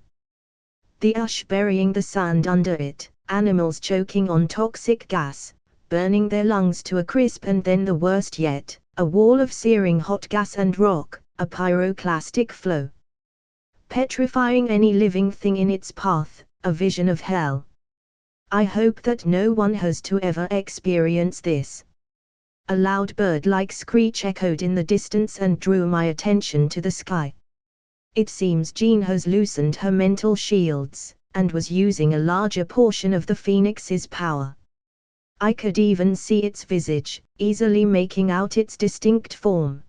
The ash burying the sand under it, animals choking on toxic gas, burning their lungs to a crisp, and then the worst yet, a wall of searing hot gas and rock, a pyroclastic flow. Petrifying any living thing in its path, a vision of hell. I hope that no one has to ever experience this. A loud bird-like screech echoed in the distance and drew my attention to the sky. It seems Jean has loosened her mental shields, and was using a larger portion of the Phoenix's power. I could even see its visage, easily making out its distinct form.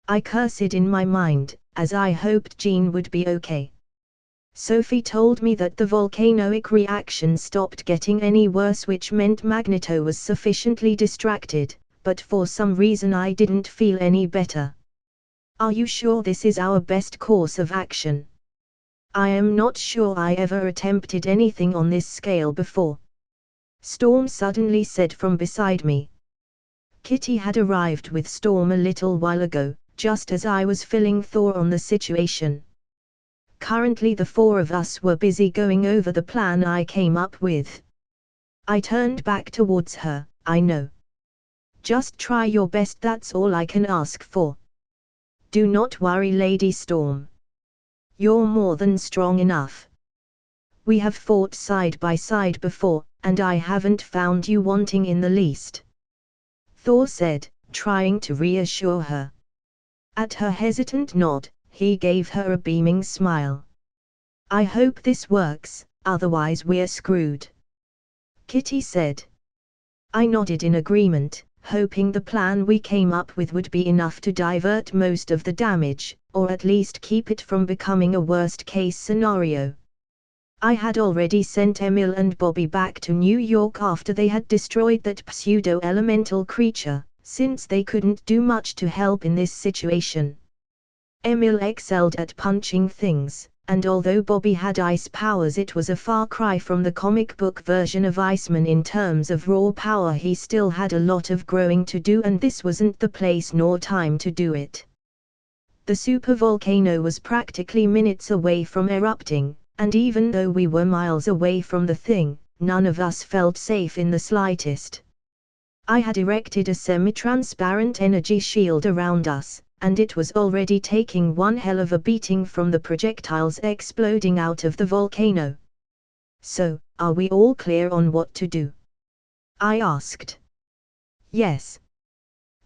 I cursed in my mind, as I hoped Jean would be okay. Sophie told me that the volcanoic reaction stopped getting any worse, which meant Magneto was sufficiently distracted, but for some reason I didn't feel any better. Are you sure this is our best course of action? I am not sure I ever attempted anything on this scale before. Storm suddenly said from beside me. Kitty had arrived with Storm a little while ago, just as I was filling Thor on the situation. Currently the four of us were busy going over the plan I came up with. I turned back towards her. I know. Just try your best, that's all I can ask for. Do not worry, Lady Storm. You're more than strong enough. We have fought side by side before, and I haven't found you wanting in the least. Thor said, trying to reassure her. At her hesitant nod, he gave her a beaming smile. I hope this works, otherwise we're screwed. Kitty said. I nodded in agreement, hoping the plan we came up with would be enough to divert most of the damage, or at least keep it from becoming a worst-case scenario. I had already sent Emil and Bobby back to New York after they had destroyed that pseudo-elemental creature, since they couldn't do much to help in this situation. Emil excelled at punching things, and although Bobby had ice powers, it was a far cry from the comic book version of Iceman in terms of raw power. He still had a lot of growing to do, and this wasn't the place nor time to do it. The supervolcano was practically minutes away from erupting, and even though we were miles away from the thing, none of us felt safe in the slightest. I had erected a semi-transparent energy shield around us, and it was already taking one hell of a beating from the projectiles exploding out of the volcano. So, are we all clear on what to do? I asked. Yes.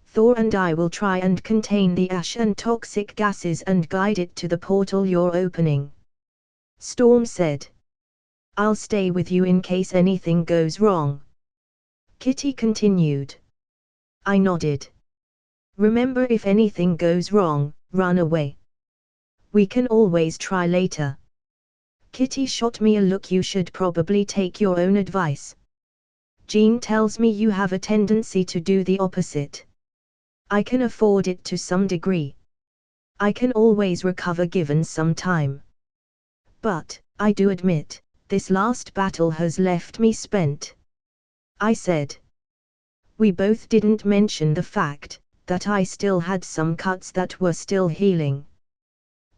Thor and I will try and contain the ash and toxic gases and guide it to the portal you're opening. Storm said. I'll stay with you in case anything goes wrong. Kitty continued. I nodded. Remember, if anything goes wrong, run away. We can always try later. Kitty shot me a look. You should probably take your own advice. Jean tells me you have a tendency to do the opposite. I can afford it to some degree. I can always recover given some time. But, I do admit, this last battle has left me spent. I said. We both didn't mention the fact that I still had some cuts that were still healing.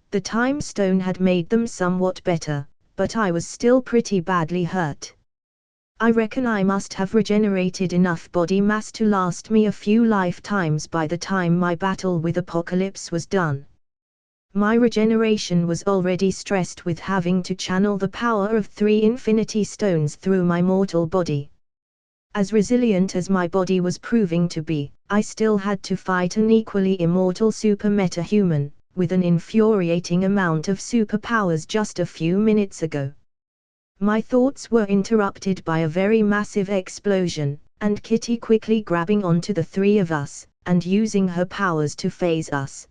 The time stone had made them somewhat better, but I was still pretty badly hurt. I reckon I must have regenerated enough body mass to last me a few lifetimes by the time my battle with Apocalypse was done. My regeneration was already stressed with having to channel the power of 3 Infinity Stones through my mortal body. As resilient as my body was proving to be, I still had to fight an equally immortal super metahuman, with an infuriating amount of superpowers just a few minutes ago. My thoughts were interrupted by a very massive explosion, and Kitty quickly grabbing onto the 3 of us, and using her powers to phase us.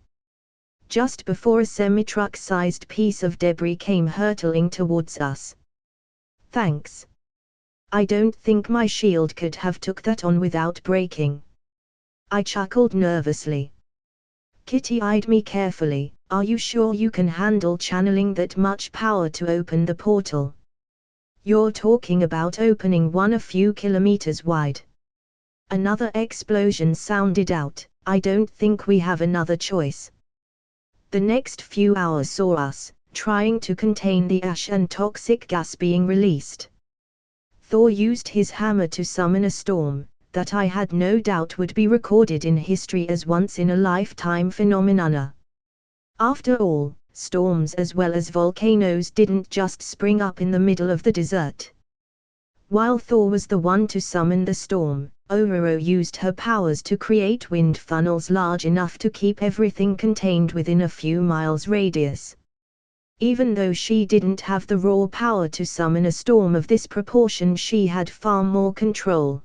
Just before a semi-truck-sized piece of debris came hurtling towards us. Thanks. I don't think my shield could have took that on without breaking. I chuckled nervously. Kitty eyed me carefully. Are you sure you can handle channeling that much power to open the portal? You're talking about opening one a few kilometers wide. Another explosion sounded out. I don't think we have another choice. The next few hours saw us, trying to contain the ash and toxic gas being released. Thor used his hammer to summon a storm, that I had no doubt would be recorded in history as once-in-a-lifetime phenomena. After all, storms as well as volcanoes didn't just spring up in the middle of the desert. While Thor was the one to summon the storm, Ororo used her powers to create wind funnels large enough to keep everything contained within a few miles radius. Even though she didn't have the raw power to summon a storm of this proportion, she had far more control.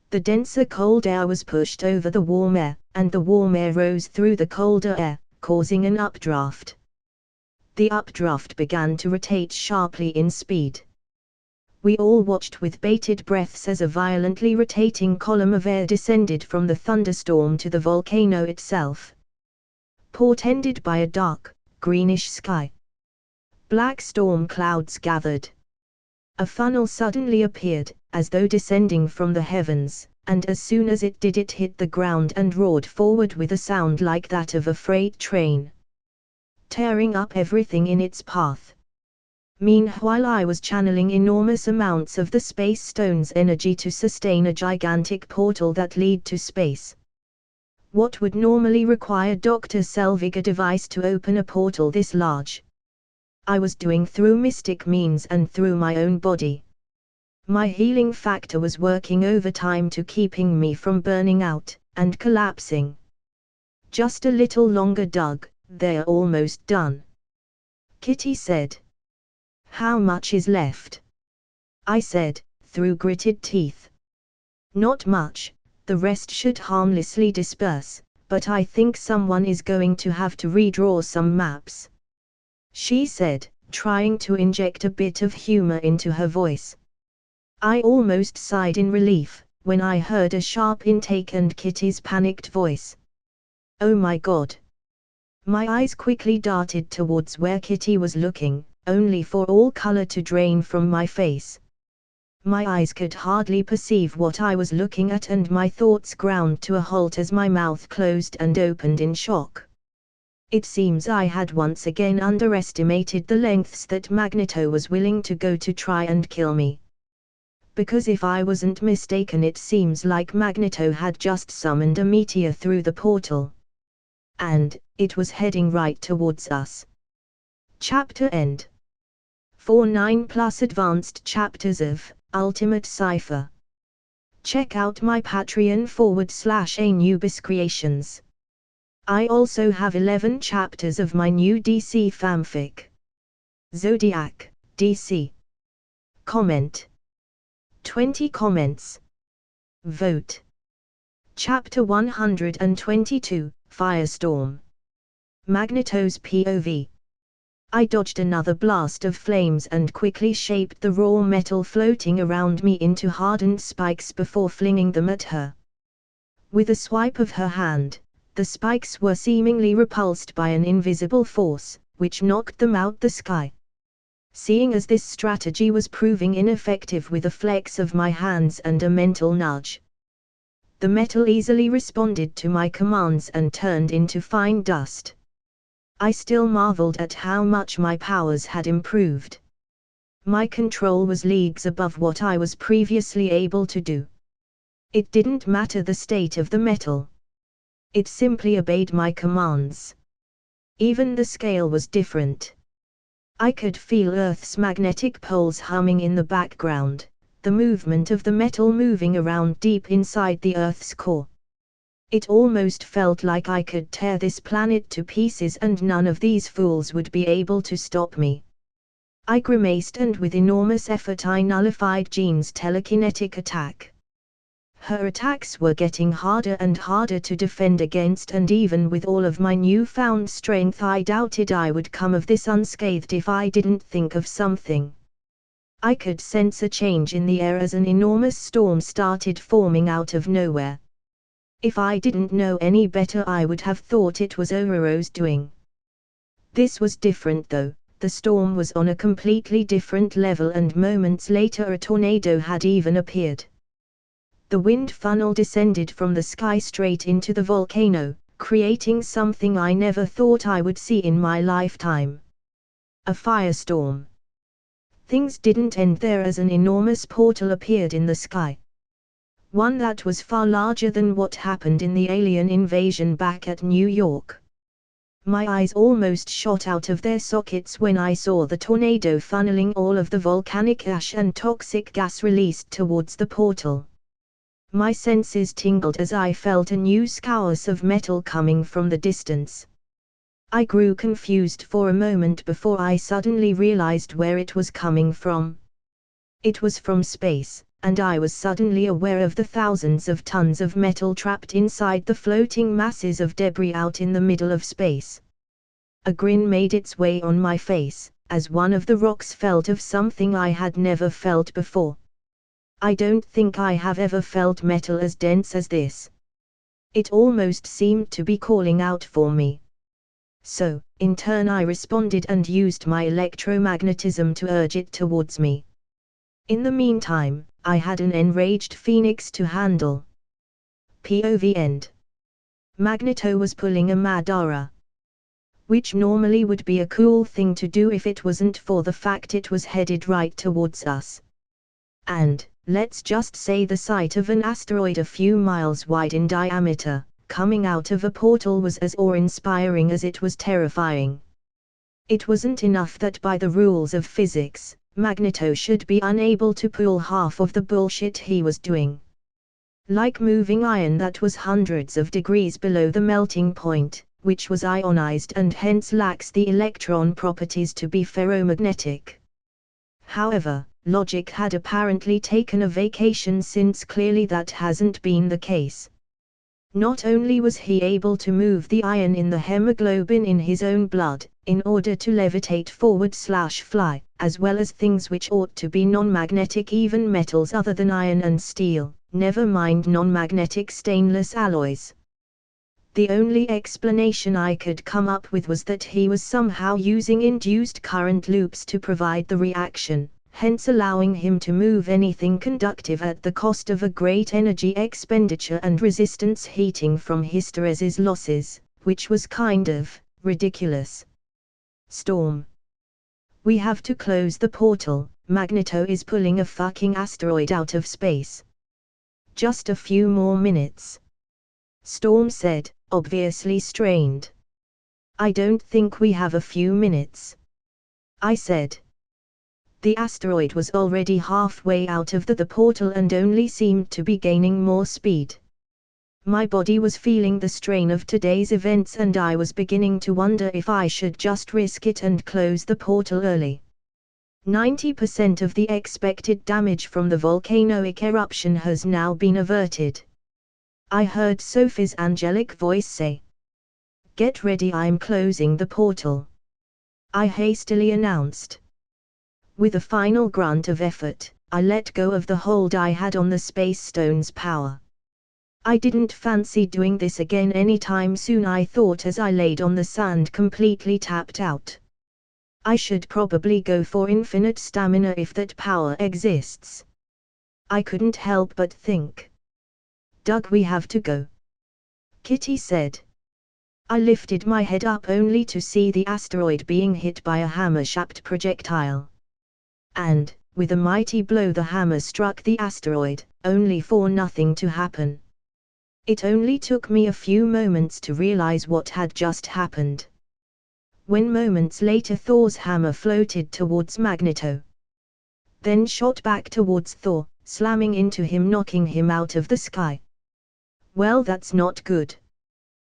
The denser cold air was pushed over the warm air, and the warm air rose through the colder air, causing an updraft. The updraft began to rotate sharply in speed. We all watched with bated breaths as a violently rotating column of air descended from the thunderstorm to the volcano itself, portended by a dark, greenish sky. Black storm clouds gathered. A funnel suddenly appeared, as though descending from the heavens, and as soon as it did, it hit the ground and roared forward with a sound like that of a freight train, tearing up everything in its path. Meanwhile, I was channeling enormous amounts of the space stone's energy to sustain a gigantic portal that led to space. What would normally require Dr. Selvig a device to open a portal this large, I was doing through mystic means and through my own body. My healing factor was working overtime to keeping me from burning out and collapsing. Just a little longer, Doug, they're almost done. Kitty said. How much is left? I said, through gritted teeth. Not much, the rest should harmlessly disperse, but I think someone is going to have to redraw some maps, she said, trying to inject a bit of humor into her voice. I almost sighed in relief when I heard a sharp intake and Kitty's panicked voice. Oh my God! My eyes quickly darted towards where Kitty was looking, only for all color to drain from my face. My eyes could hardly perceive what I was looking at, and my thoughts ground to a halt as my mouth closed and opened in shock. It seems I had once again underestimated the lengths that Magneto was willing to go to try and kill me. Because if I wasn't mistaken, it seems like Magneto had just summoned a meteor through the portal. And it was heading right towards us. Chapter end. 49+ advanced chapters of Ultimate Cypher. Check out my Patreon /Anubis Creations. I also have 11 chapters of my new DC fanfic, Zodiac, DC. Comment. 20 comments. Vote. Chapter 122, Firestorm. Magneto's POV. I dodged another blast of flames and quickly shaped the raw metal floating around me into hardened spikes before flinging them at her. With a swipe of her hand, the spikes were seemingly repulsed by an invisible force, which knocked them out the sky. Seeing as this strategy was proving ineffective with a flex of my hands and a mental nudge, the metal easily responded to my commands and turned into fine dust. I still marveled at how much my powers had improved. My control was leagues above what I was previously able to do. It didn't matter the state of the metal. It simply obeyed my commands. Even the scale was different. I could feel Earth's magnetic poles humming in the background, the movement of the metal moving around deep inside the Earth's core. It almost felt like I could tear this planet to pieces and none of these fools would be able to stop me. I grimaced and with enormous effort I nullified Jean's telekinetic attack. Her attacks were getting harder and harder to defend against, and even with all of my newfound strength I doubted I would come of this unscathed if I didn't think of something. I could sense a change in the air as an enormous storm started forming out of nowhere. If I didn't know any better I would have thought it was Ororo's doing. This was different though, the storm was on a completely different level and moments later a tornado had even appeared. The wind funnel descended from the sky straight into the volcano, creating something I never thought I would see in my lifetime. A firestorm. Things didn't end there as an enormous portal appeared in the sky. One that was far larger than what happened in the alien invasion back at New York. My eyes almost shot out of their sockets when I saw the tornado funneling all of the volcanic ash and toxic gas released towards the portal. My senses tingled as I felt a new scourge of metal coming from the distance. I grew confused for a moment before I suddenly realized where it was coming from. It was from space, and I was suddenly aware of the thousands of tons of metal trapped inside the floating masses of debris out in the middle of space. A grin made its way on my face, as one of the rocks felt of something I had never felt before. I don't think I have ever felt metal as dense as this. It almost seemed to be calling out for me. So, in turn I responded and used my electromagnetism to urge it towards me. In the meantime, I had an enraged phoenix to handle. POV end. Magneto was pulling a Madara. Which normally would be a cool thing to do if it wasn't for the fact it was headed right towards us. And, let's just say the sight of an asteroid a few miles wide in diameter, coming out of a portal was as awe-inspiring as it was terrifying. It wasn't enough that by the rules of physics, Magneto should be unable to pull half of the bullshit he was doing. Like moving iron that was hundreds of degrees below the melting point, which was ionized and hence lacks the electron properties to be ferromagnetic. However, logic had apparently taken a vacation since clearly that hasn't been the case. Not only was he able to move the iron in the hemoglobin in his own blood, in order to levitate forward/fly, as well as things which ought to be non-magnetic, even metals other than iron and steel, never mind non-magnetic stainless alloys. The only explanation I could come up with was that he was somehow using induced current loops to provide the reaction, hence allowing him to move anything conductive at the cost of a great energy expenditure and resistance heating from hysteresis losses, which was kind of ridiculous. Storm. We have to close the portal, Magneto is pulling a fucking asteroid out of space. Just a few more minutes. Storm said, obviously strained. I don't think we have a few minutes. I said. The asteroid was already halfway out of the portal and only seemed to be gaining more speed. My body was feeling the strain of today's events and I was beginning to wonder if I should just risk it and close the portal early. 90% of the expected damage from the volcanoic eruption has now been averted. I heard Sophie's angelic voice say, "Get ready, I'm closing the portal," I hastily announced. With a final grunt of effort, I let go of the hold I had on the Space Stone's power. I didn't fancy doing this again anytime soon, I thought as I laid on the sand completely tapped out. I should probably go for infinite stamina if that power exists. I couldn't help but think. Doug, we have to go, Kitty said. I lifted my head up only to see the asteroid being hit by a hammer-shaped projectile. And, with a mighty blow, the hammer struck the asteroid, only for nothing to happen. It only took me a few moments to realize what had just happened. When moments later Thor's hammer floated towards Magneto, then shot back towards Thor, slamming into him, knocking him out of the sky. Well, that's not good.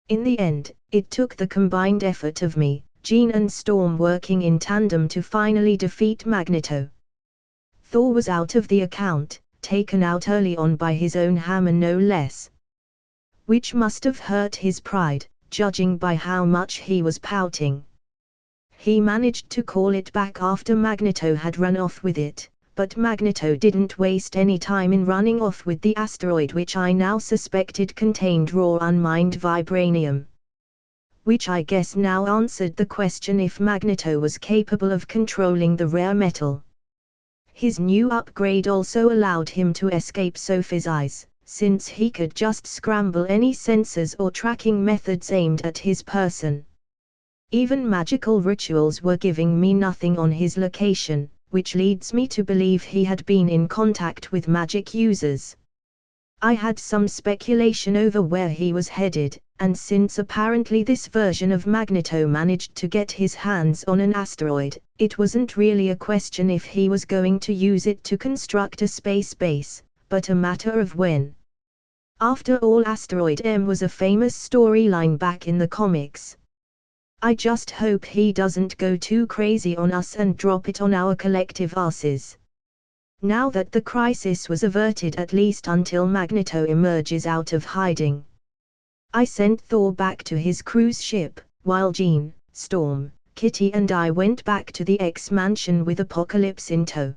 In the end, it took the combined effort of me, Jean and Storm working in tandem to finally defeat Magneto. Thor was out of the account, taken out early on by his own hammer no less. Which must have hurt his pride, judging by how much he was pouting. He managed to call it back after Magneto had run off with it, but Magneto didn't waste any time in running off with the asteroid, which I now suspected contained raw unmined vibranium. Which I guess now answered the question if Magneto was capable of controlling the rare metal. His new upgrade also allowed him to escape Sophie's eyes, since he could just scramble any sensors or tracking methods aimed at his person. Even magical rituals were giving me nothing on his location, which leads me to believe he had been in contact with magic users. I had some speculation over where he was headed, and since apparently this version of Magneto managed to get his hands on an asteroid, it wasn't really a question if he was going to use it to construct a space base, but a matter of when. After all, Asteroid M was a famous storyline back in the comics. I just hope he doesn't go too crazy on us and drop it on our collective asses. Now that the crisis was averted at least until Magneto emerges out of hiding, I sent Thor back to his cruise ship, while Jean, Storm, Kitty and I went back to the X-Mansion with Apocalypse in tow.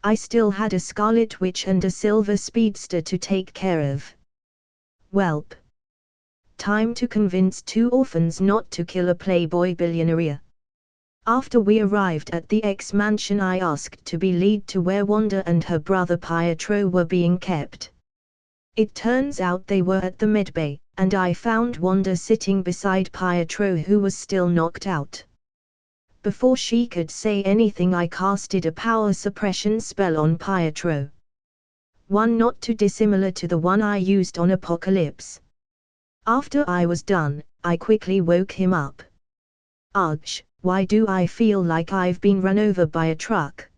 I still had a Scarlet Witch and a Silver Speedster to take care of. Welp. Time to convince two orphans not to kill a playboy billionaire. After we arrived at the X-Mansion, I asked to be led to where Wanda and her brother Pietro were being kept. It turns out they were at the medbay, and I found Wanda sitting beside Pietro, who was still knocked out. Before she could say anything, I casted a power suppression spell on Pietro. One not too dissimilar to the one I used on Apocalypse. After I was done, I quickly woke him up. Ouch, why do I feel like I've been run over by a truck?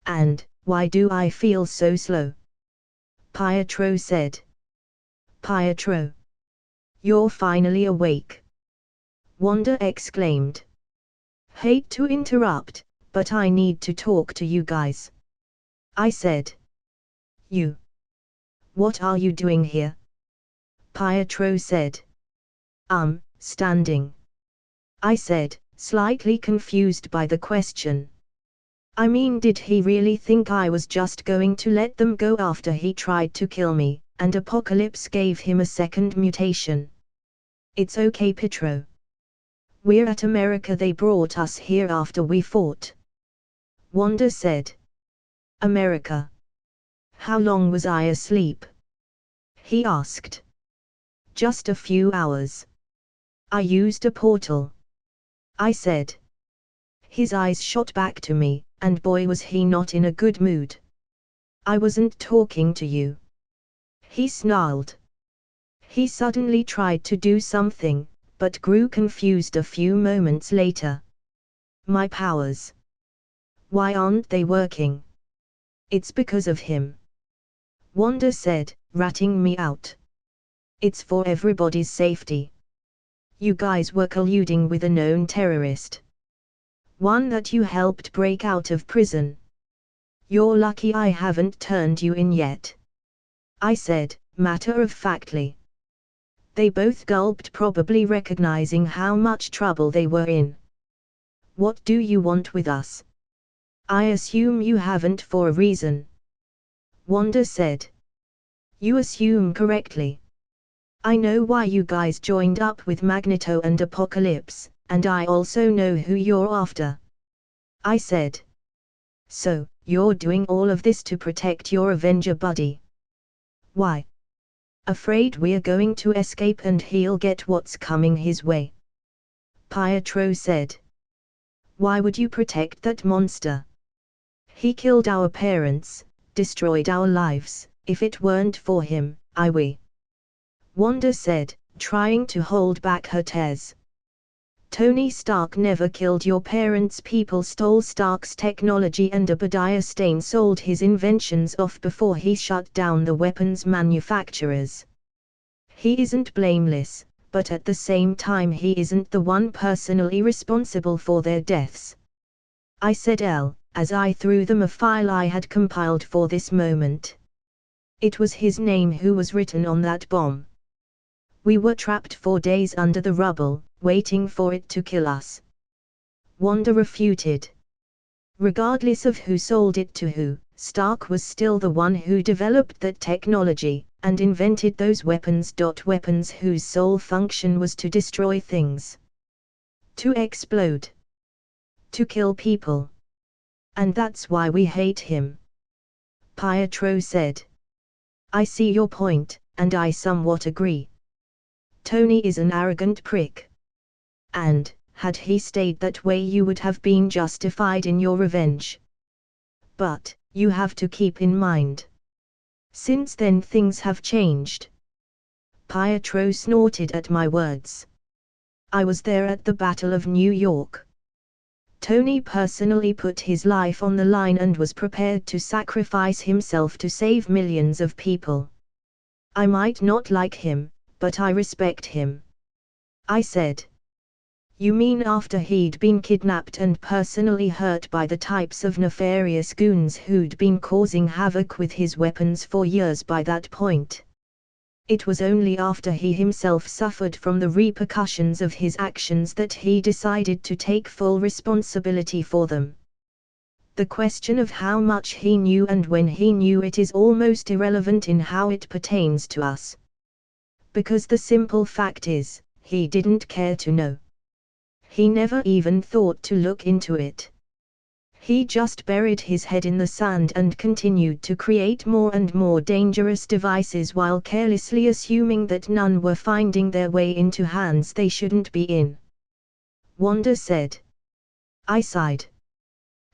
And, why do I feel so slow? Pietro said. Pietro. You're finally awake. Wanda exclaimed. Hate to interrupt, but I need to talk to you guys. I said. You. What are you doing here? Pietro said. Standing. I said, slightly confused by the question. I mean, did he really think I was just going to let them go after he tried to kill me, and Apocalypse gave him a second mutation? It's okay, Pietro. We're at America, they brought us here after we fought. Wanda said. America. How long was I asleep? He asked. Just a few hours. I used a portal. I said. His eyes shot back to me, and boy was he not in a good mood. I wasn't talking to you. He snarled. He suddenly tried to do something, but grew confused a few moments later. My powers. Why aren't they working? It's because of him. Wanda said, ratting me out. It's for everybody's safety. You guys were colluding with a known terrorist. One that you helped break out of prison. You're lucky I haven't turned you in yet. I said, matter-of-factly. They both gulped, probably recognizing how much trouble they were in. What do you want with us? I assume you haven't for a reason. Wanda said. You assume correctly. I know why you guys joined up with Magneto and Apocalypse, and I also know who you're after. I said. So, you're doing all of this to protect your Avenger buddy? Why? Afraid we're going to escape and he'll get what's coming his way? Pietro said. Why would you protect that monster? He killed our parents, destroyed our lives. If it weren't for him, we. Wanda said, trying to hold back her tears. Tony Stark never killed your parents. People stole Stark's technology, and Obadiah Stane sold his inventions off before he shut down the weapons manufacturers. He isn't blameless, but at the same time he isn't the one personally responsible for their deaths. I said as I threw them a file I had compiled for this moment. It was his name who was written on that bomb. We were trapped for days under the rubble, waiting for it to kill us. Wanda refuted. Regardless of who sold it to who, Stark was still the one who developed that technology, and invented those weapons. Weapons whose sole function was to destroy things. To explode. To kill people. And that's why we hate him. Pietro said. I see your point, and I somewhat agree. Tony is an arrogant prick. And, had he stayed that way, you would have been justified in your revenge. But, you have to keep in mind. Since then things have changed. Pietro snorted at my words. I was there at the Battle of New York. Tony personally put his life on the line and was prepared to sacrifice himself to save millions of people. I might not like him, but I respect him. I said. You mean after he'd been kidnapped and personally hurt by the types of nefarious goons who'd been causing havoc with his weapons for years by that point? It was only after he himself suffered from the repercussions of his actions that he decided to take full responsibility for them. The question of how much he knew and when he knew it is almost irrelevant in how it pertains to us. Because the simple fact is, he didn't care to know. He never even thought to look into it. He just buried his head in the sand and continued to create more and more dangerous devices while carelessly assuming that none were finding their way into hands they shouldn't be in. Wanda said. I sighed.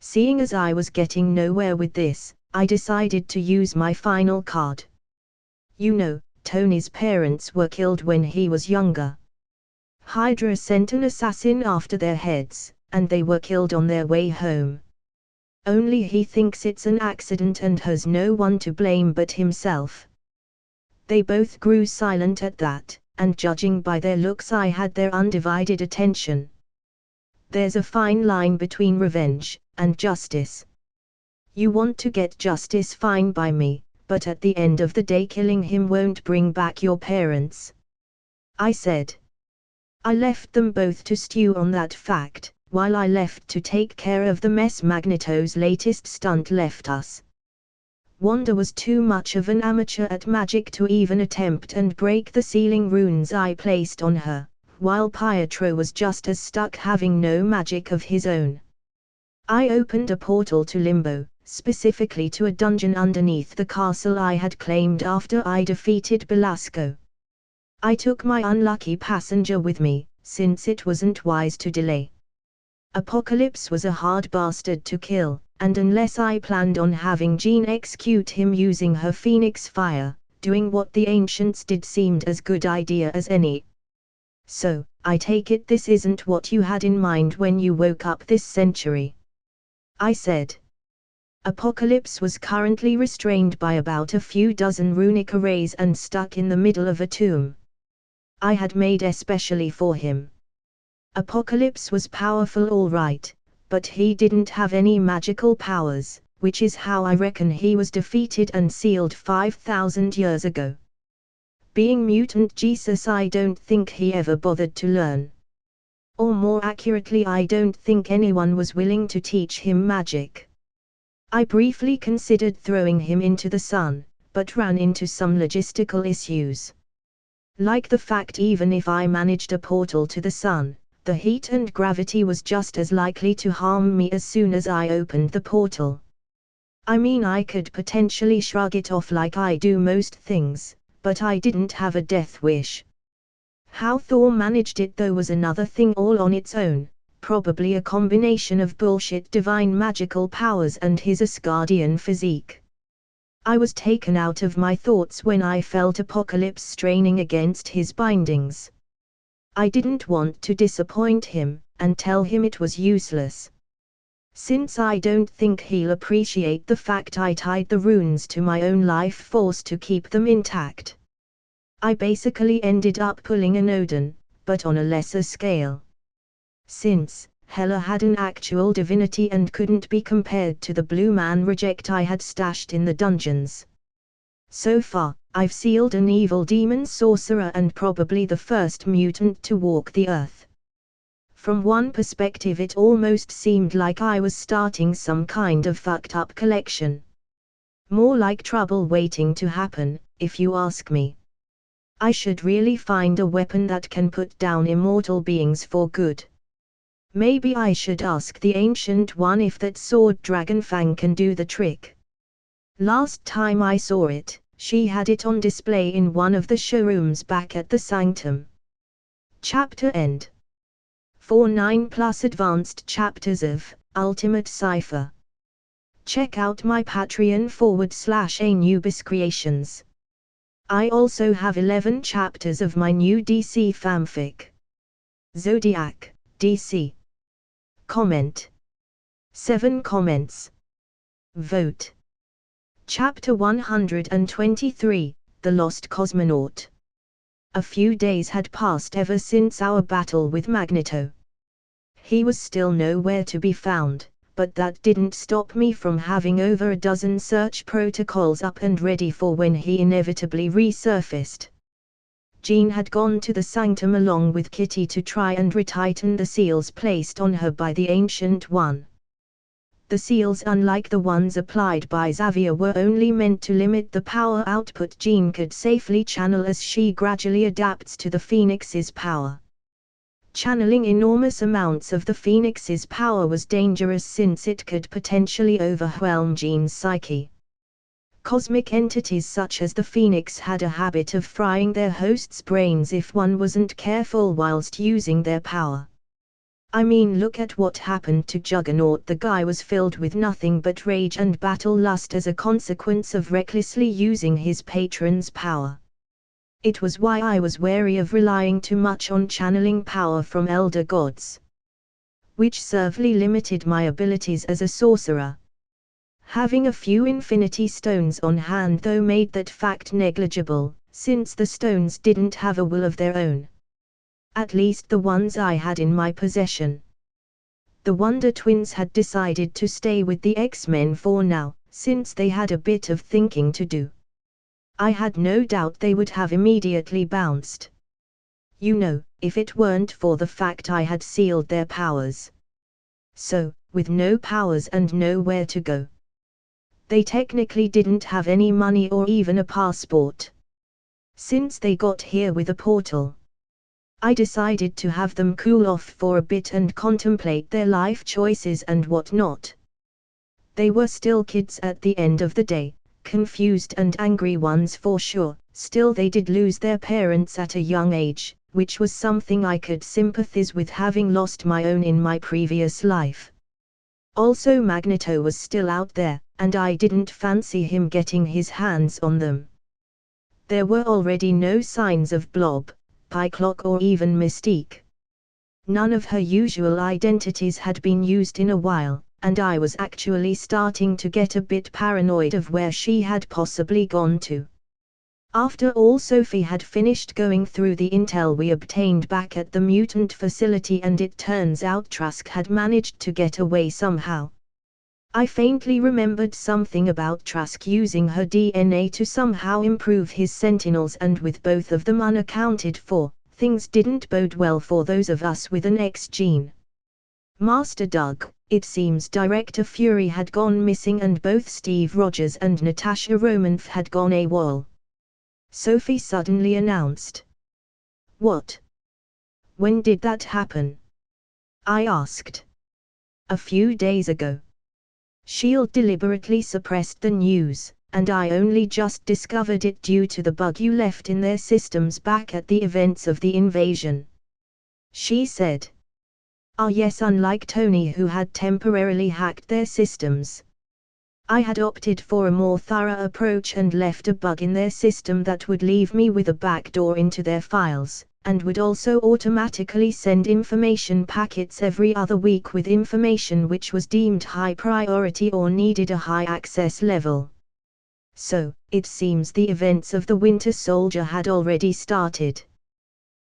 Seeing as I was getting nowhere with this, I decided to use my final card. You know, Tony's parents were killed when he was younger. Hydra sent an assassin after their heads, and they were killed on their way home. Only he thinks it's an accident and has no one to blame but himself. They both grew silent at that, and judging by their looks I had their undivided attention. There's a fine line between revenge and justice. You want to get justice, fine by me, but at the end of the day killing him won't bring back your parents. I said. I left them both to stew on that fact, while I left to take care of the mess Magneto's latest stunt left us. Wanda was too much of an amateur at magic to even attempt and break the sealing runes I placed on her, while Pietro was just as stuck, having no magic of his own. I opened a portal to Limbo, specifically to a dungeon underneath the castle I had claimed after I defeated Belasco. I took my unlucky passenger with me, since it wasn't wise to delay. Apocalypse was a hard bastard to kill, and unless I planned on having Jean execute him using her Phoenix Fire, doing what the ancients did seemed as good idea as any. So, I take it this isn't what you had in mind when you woke up this century. I said. Apocalypse was currently restrained by about a few dozen runic arrays and stuck in the middle of a tomb I had made especially for him. Apocalypse was powerful all right, but he didn't have any magical powers, which is how I reckon he was defeated and sealed 5,000 years ago. Being mutant Jesus, I don't think he ever bothered to learn. Or more accurately, I don't think anyone was willing to teach him magic. I briefly considered throwing him into the sun, but ran into some logistical issues. Like the fact even if I managed a portal to the sun, the heat and gravity was just as likely to harm me as soon as I opened the portal. I mean, I could potentially shrug it off like I do most things, but I didn't have a death wish. How Thor managed it though was another thing all on its own, probably a combination of bullshit divine magical powers and his Asgardian physique. I was taken out of my thoughts when I felt Apocalypse straining against his bindings. I didn't want to disappoint him, and tell him it was useless. Since I don't think he'll appreciate the fact I tied the runes to my own life force to keep them intact. I basically ended up pulling an Odin, but on a lesser scale. Since Hela had an actual divinity and couldn't be compared to the blue man reject I had stashed in the dungeons. So far, I've sealed an evil demon sorcerer and probably the first mutant to walk the earth. From one perspective it almost seemed like I was starting some kind of fucked up collection. More like trouble waiting to happen, if you ask me. I should really find a weapon that can put down immortal beings for good. Maybe I should ask the Ancient One if that sword Dragonfang can do the trick. Last time I saw it, she had it on display in one of the showrooms back at the Sanctum. Chapter End. For 9+ advanced chapters of Ultimate Cypher. Check out my Patreon /Anubis Creations. I also have 11 chapters of my new DC fanfic. Zodiac, DC. Comment. 7 comments. Vote. Chapter 123, The Lost Cosmonaut. A few days had passed ever since our battle with Magneto. He was still nowhere to be found, but that didn't stop me from having over a dozen search protocols up and ready for when he inevitably resurfaced. Jean had gone to the sanctum along with Kitty to try and retighten the seals placed on her by the Ancient One. The seals, unlike the ones applied by Xavier, were only meant to limit the power output Jean could safely channel as she gradually adapts to the Phoenix's power. Channeling enormous amounts of the Phoenix's power was dangerous since it could potentially overwhelm Jean's psyche. Cosmic entities such as the Phoenix had a habit of frying their hosts' brains if one wasn't careful whilst using their power. I mean, look at what happened to Juggernaut. The guy was filled with nothing but rage and battle lust as a consequence of recklessly using his patron's power. It was why I was wary of relying too much on channeling power from elder gods, which severely limited my abilities as a sorcerer. Having a few infinity stones on hand though made that fact negligible, since the stones didn't have a will of their own. At least the ones I had in my possession. The Wonder Twins had decided to stay with the X-Men for now, since they had a bit of thinking to do. I had no doubt they would have immediately bounced. You know, if it weren't for the fact I had sealed their powers. So, with no powers and nowhere to go, they technically didn't have any money or even a passport. Since they got here with a portal, I decided to have them cool off for a bit and contemplate their life choices and whatnot. They were still kids at the end of the day, confused and angry ones for sure. Still, they did lose their parents at a young age, which was something I could sympathize with, having lost my own in my previous life. Also, Magneto was still out there, and I didn't fancy him getting his hands on them. There were already no signs of Blob, Pyclock or even Mystique. None of her usual identities had been used in a while, and I was actually starting to get a bit paranoid of where she had possibly gone to. After all, Sophie had finished going through the intel we obtained back at the mutant facility, and it turns out Trask had managed to get away somehow. I faintly remembered something about Trask using her DNA to somehow improve his sentinels, and with both of them unaccounted for, things didn't bode well for those of us with an X gene. Master Doug, it seems Director Fury had gone missing, and both Steve Rogers and Natasha Romanoff had gone AWOL. Sophie suddenly announced. What? When did that happen? I asked. A few days ago. S.H.I.E.L.D. deliberately suppressed the news, and I only just discovered it due to the bug you left in their systems back at the events of the invasion. She said. Ah yes, unlike Tony, who had temporarily hacked their systems, I had opted for a more thorough approach and left a bug in their system that would leave me with a backdoor into their files, and would also automatically send information packets every other week with information which was deemed high priority or needed a high access level. So, it seems the events of the Winter Soldier had already started.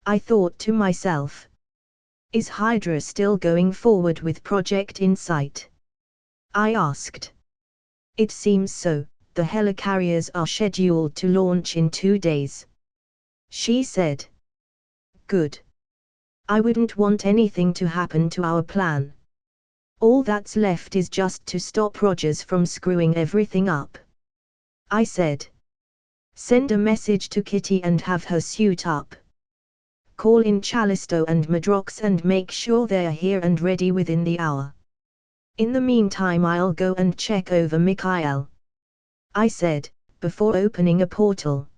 I thought to myself, is Hydra still going forward with Project Insight? I asked. It seems so. The helicarriers are scheduled to launch in 2 days. She said. Good. I wouldn't want anything to happen to our plan. All that's left is just to stop Rogers from screwing everything up. I said. Send a message to Kitty and have her suit up. Call in Callisto and Madrox and make sure they're here and ready within the hour. In the meantime, I'll go and check over Mikhail, I said, before opening a portal.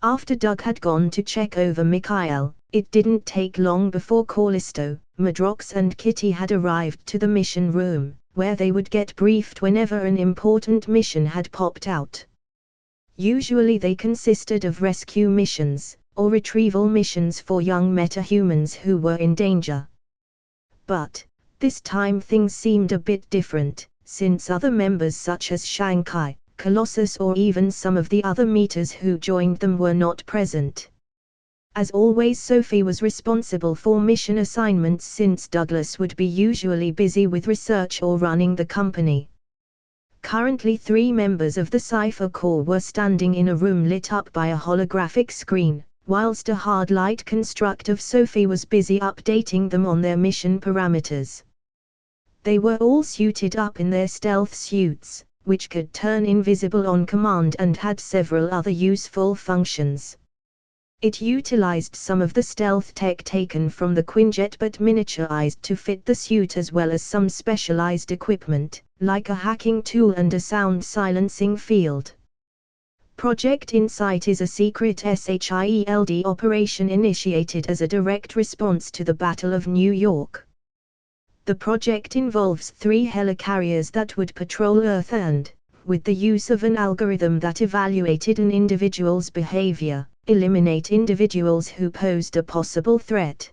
After Doug had gone to check over Mikhail, it didn't take long before Callisto, Madrox and Kitty had arrived to the mission room, where they would get briefed whenever an important mission had popped out. Usually they consisted of rescue missions, or retrieval missions for young metahumans who were in danger. But this time things seemed a bit different, since other members such as Shanghai, Colossus or even some of the other meters who joined them were not present. As always, Sophie was responsible for mission assignments since Douglas would be usually busy with research or running the company. Currently 3 members of the Cypher Corps were standing in a room lit up by a holographic screen, whilst a hard light construct of Sophie was busy updating them on their mission parameters. They were all suited up in their stealth suits, which could turn invisible on command and had several other useful functions. It utilized some of the stealth tech taken from the Quinjet but miniaturized to fit the suit, as well as some specialized equipment, like a hacking tool and a sound silencing field. Project Insight is a secret SHIELD operation initiated as a direct response to the Battle of New York. The project involves 3 helicarriers that would patrol Earth and, with the use of an algorithm that evaluated an individual's behavior, eliminate individuals who posed a possible threat.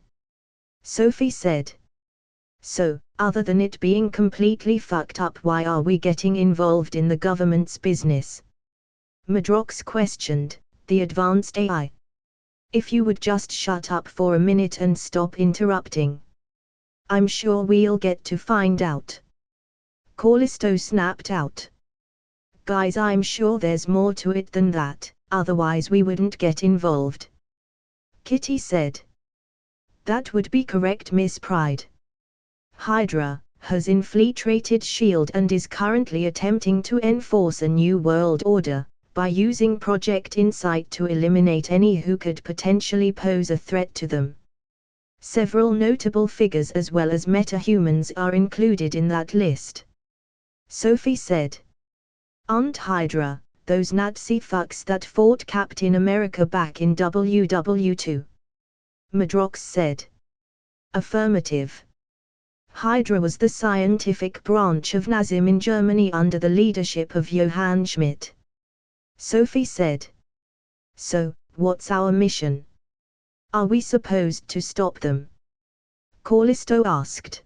Sophie said. So, other than it being completely fucked up, why are we getting involved in the government's business? Madrox questioned, the advanced AI. If you would just shut up for a minute and stop interrupting. I'm sure we'll get to find out. Callisto snapped out. Guys, I'm sure there's more to it than that, otherwise we wouldn't get involved. Kitty said. That would be correct, Miss Pride. Hydra has infiltrated S.H.I.E.L.D. and is currently attempting to enforce a new world order, by using Project Insight to eliminate any who could potentially pose a threat to them. Several notable figures as well as metahumans are included in that list. Sophie said. Aren't Hydra those Nazi fucks that fought Captain America back in WW2? Madrox said. Affirmative. Hydra was the scientific branch of Nazism in Germany under the leadership of Johann Schmidt. Sophie said. So, what's our mission? Are we supposed to stop them? Callisto asked.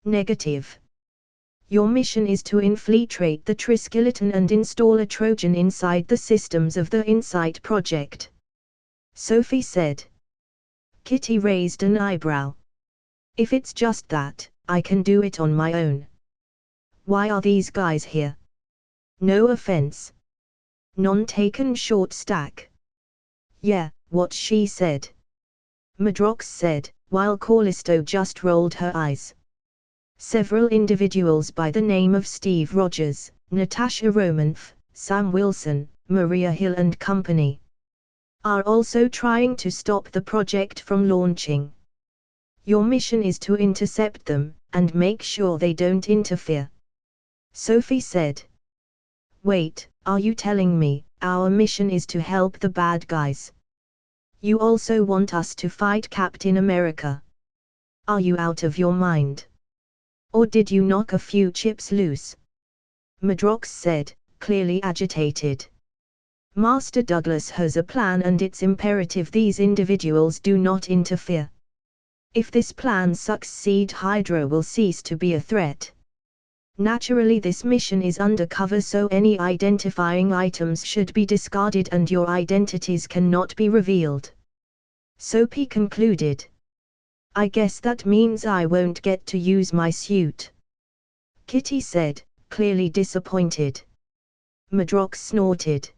Negative. Your mission is to infiltrate the Triskeleton and install a Trojan inside the systems of the Insight project. Sophie said. Kitty raised an eyebrow. If it's just that, I can do it on my own. Why are these guys here? No offense. None taken, short stack. Yeah, what she said. Madrox said, while Callisto just rolled her eyes. Several individuals by the name of Steve Rogers, Natasha Romanoff, Sam Wilson, Maria Hill and company are also trying to stop the project from launching. Your mission is to intercept them, and make sure they don't interfere. Sophie said. Wait, are you telling me, our mission is to help the bad guys? You also want us to fight Captain America? Are you out of your mind? Or did you knock a few chips loose? Madrox said, clearly agitated. Master Douglas has a plan and it's imperative these individuals do not interfere. If this plan succeeds, Hydra will cease to be a threat. Naturally, this mission is undercover, so any identifying items should be discarded and your identities cannot be revealed. Sophie concluded. I guess that means I won't get to use my suit. Kitty said, clearly disappointed. Madrox snorted.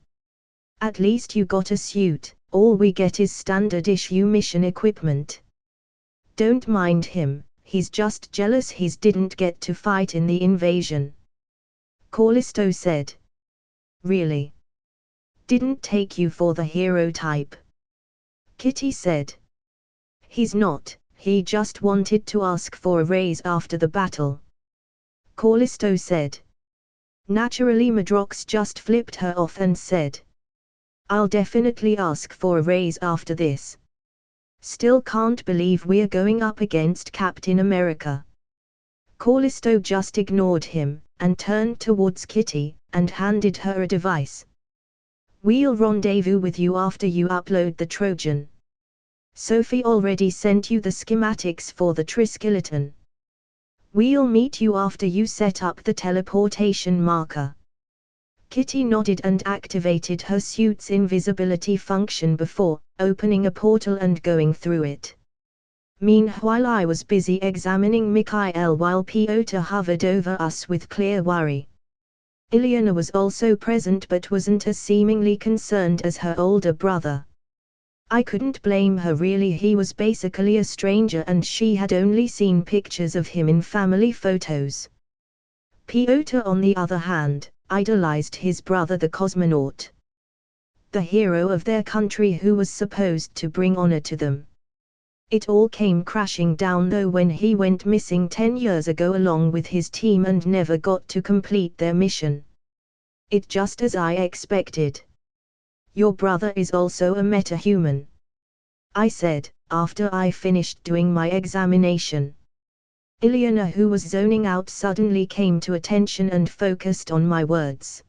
At least you got a suit, all we get is standard issue mission equipment. Don't mind him, he's just jealous he didn't get to fight in the invasion. Callisto said. Really? Didn't take you for the hero type? Kitty said. He's not, he just wanted to ask for a raise after the battle. Callisto said. Naturally, Madrox just flipped her off and said. I'll definitely ask for a raise after this. Still can't believe we're going up against Captain America. Callisto just ignored him, and turned towards Kitty, and handed her a device. We'll rendezvous with you after you upload the Trojan. Sophie already sent you the schematics for the Triskeleton. We'll meet you after you set up the teleportation marker. Kitty nodded and activated her suit's invisibility function before, opening a portal and going through it. Meanwhile I was busy examining Mikhail while Pyotr hovered over us with clear worry. Ilyana was also present but wasn't as seemingly concerned as her older brother. I couldn't blame her really, he was basically a stranger and she had only seen pictures of him in family photos. Pyotr on the other hand, idolized his brother the cosmonaut, the hero of their country who was supposed to bring honor to them. It all came crashing down though when he went missing 10 years ago along with his team and never got to complete their mission. It just as I expected. Your brother is also a metahuman, I said, after I finished doing my examination. Ilyana, who was zoning out, suddenly came to attention and focused on my words.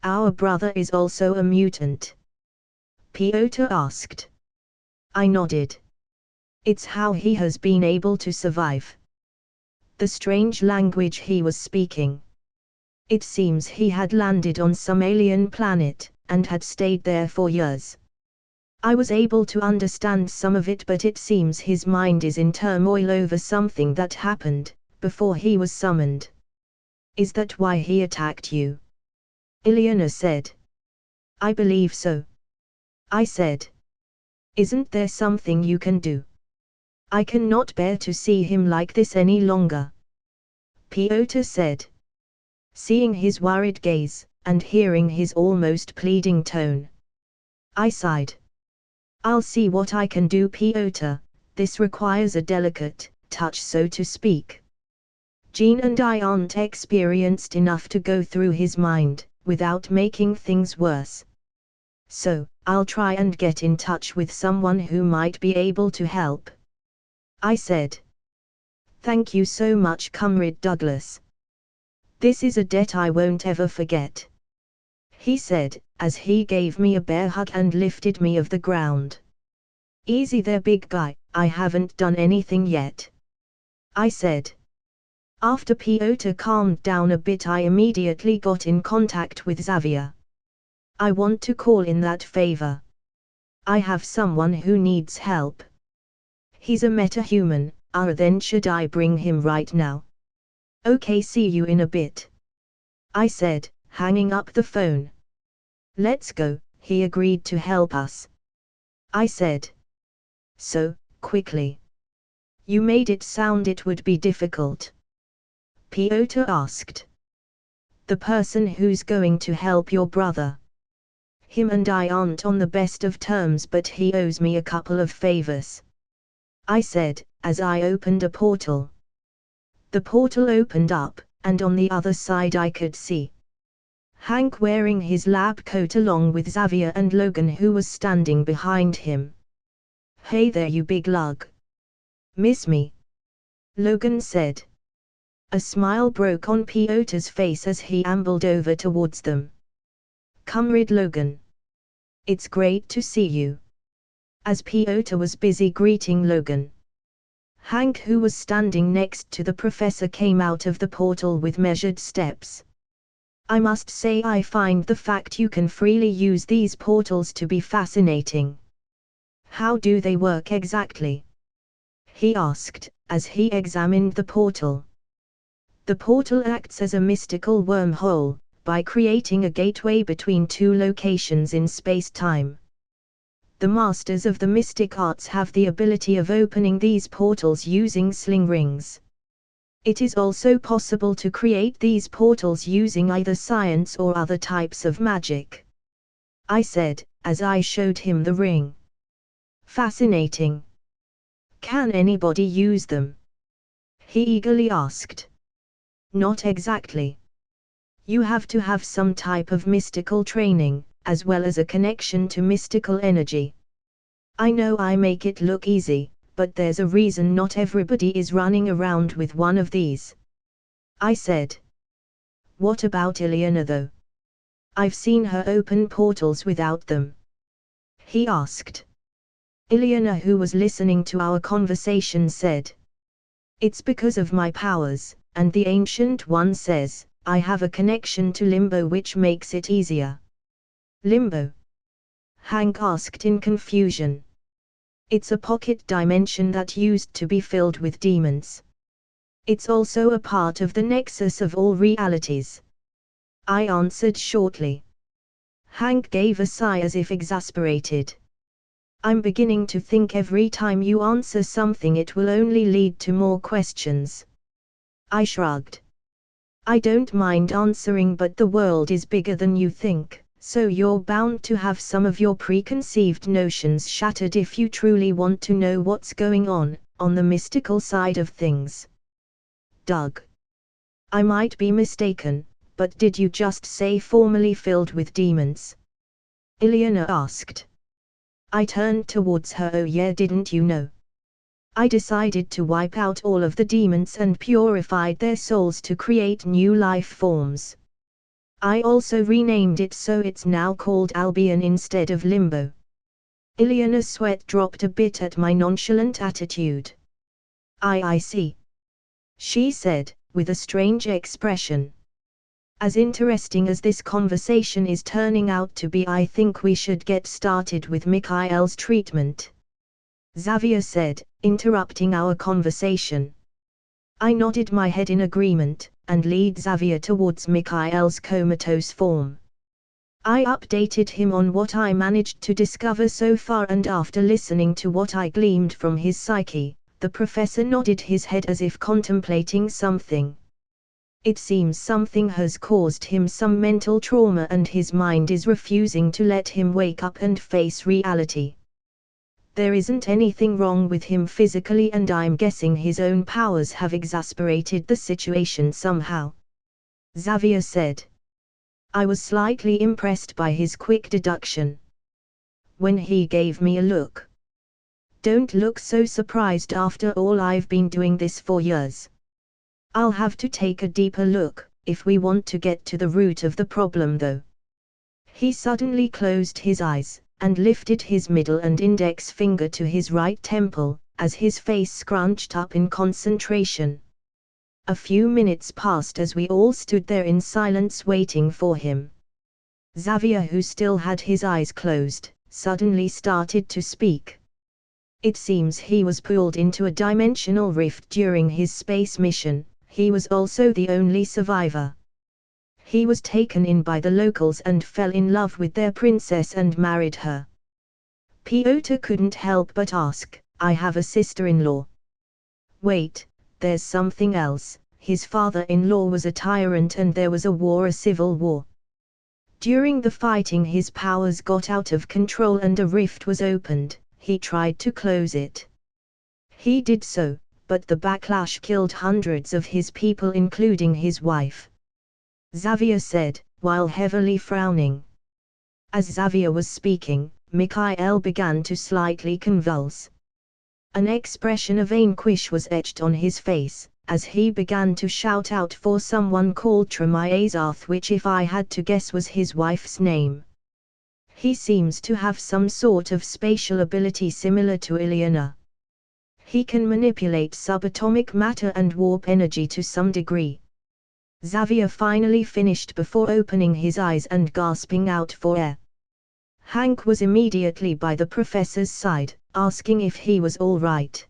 Our brother is also a mutant? Pyotr asked. I nodded. It's how he has been able to survive. The strange language he was speaking. It seems he had landed on some alien planet, and had stayed there for years. I was able to understand some of it, but it seems his mind is in turmoil over something that happened before he was summoned. Is that why he attacked you? Ilyana said. I believe so, I said. Isn't there something you can do? I cannot bear to see him like this any longer, Pyotr said. Seeing his worried gaze, and hearing his almost pleading tone, I sighed. I'll see what I can do, Pyotr. This requires a delicate touch, so to speak. Jean and I aren't experienced enough to go through his mind without making things worse. So, I'll try and get in touch with someone who might be able to help, I said. Thank you so much, Comrade Douglas. This is a debt I won't ever forget, he said, as he gave me a bear hug and lifted me off the ground. Easy there, big guy, I haven't done anything yet, I said. After Pyotr calmed down a bit, I immediately got in contact with Xavier. I want to call in that favor. I have someone who needs help. He's a metahuman, then should I bring him right now? Okay, see you in a bit, I said, hanging up the phone. Let's go, he agreed to help us, I said. So, quickly. You made it sound it would be difficult, Pyotr asked. The person who's going to help your brother. Him and I aren't on the best of terms, but he owes me a couple of favors, I said, as I opened a portal. The portal opened up, and on the other side I could see Hank wearing his lab coat along with Xavier and Logan, who was standing behind him. Hey there, you big lug. Miss me? Logan said. A smile broke on Pyotr's face as he ambled over towards them. Comrade Logan. It's great to see you. As Pyotr was busy greeting Logan, Hank, who was standing next to the professor, came out of the portal with measured steps. I must say I find the fact you can freely use these portals to be fascinating. How do they work exactly? He asked, as he examined the portal. The portal acts as a mystical wormhole, by creating a gateway between two locations in space-time. The masters of the mystic arts have the ability of opening these portals using sling rings. It is also possible to create these portals using either science or other types of magic, I said, as I showed him the ring. Fascinating. Can anybody use them? He eagerly asked. Not exactly. You have to have some type of mystical training, as well as a connection to mystical energy. I know I make it look easy, but there's a reason not everybody is running around with one of these, I said. What about Ilyana though? I've seen her open portals without them, he asked. Ilyana, who was listening to our conversation, said. It's because of my powers, and the Ancient One says, I have a connection to Limbo which makes it easier. Limbo? Hank asked in confusion. It's a pocket dimension that used to be filled with demons. It's also a part of the nexus of all realities. I answered shortly. Hank gave a sigh as if exasperated. I'm beginning to think every time you answer something it will only lead to more questions. I shrugged. I don't mind answering, but the world is bigger than you think, so you're bound to have some of your preconceived notions shattered if you truly want to know what's going on the mystical side of things. Doug. I might be mistaken, but did you just say formerly filled with demons? Ileana asked. I turned towards her. Oh yeah, didn't you know? I decided to wipe out all of the demons and purified their souls to create new life forms. I also renamed it so it's now called Albion instead of Limbo. Ileana's sweat dropped a bit at my nonchalant attitude. I see. She said, with a strange expression. As interesting as this conversation is turning out to be, I think we should get started with Mikhail's treatment. Xavier said, interrupting our conversation. I nodded my head in agreement, and led Xavier towards Mikhail's comatose form. I updated him on what I managed to discover so far, and after listening to what I gleaned from his psyche, the professor nodded his head as if contemplating something. It seems something has caused him some mental trauma and his mind is refusing to let him wake up and face reality. There isn't anything wrong with him physically, and I'm guessing his own powers have exacerbated the situation somehow. Xavier said. I was slightly impressed by his quick deduction. When he gave me a look. Don't look so surprised, after all I've been doing this for years. I'll have to take a deeper look, if we want to get to the root of the problem though. He suddenly closed his eyes, and lifted his middle and index finger to his right temple, as his face scrunched up in concentration. A few minutes passed as we all stood there in silence waiting for him. Xavier, who still had his eyes closed, suddenly started to speak. It seems he was pulled into a dimensional rift during his space mission. He was also the only survivor. He was taken in by the locals and fell in love with their princess and married her. Piotr couldn't help but ask, I have a sister-in-law. Wait, there's something else. His father-in-law was a tyrant and there was a civil war. During the fighting his powers got out of control and a rift was opened. He tried to close it. He did so, but the backlash killed hundreds of his people, including his wife. Xavier said, while heavily frowning. As Xavier was speaking, Mikhail began to slightly convulse. An expression of anguish was etched on his face, as he began to shout out for someone called Tremiazath, which if I had to guess was his wife's name. He seems to have some sort of spatial ability similar to Ileana. He can manipulate subatomic matter and warp energy to some degree. Xavier finally finished before opening his eyes and gasping out for air. Hank was immediately by the professor's side, asking if he was all right.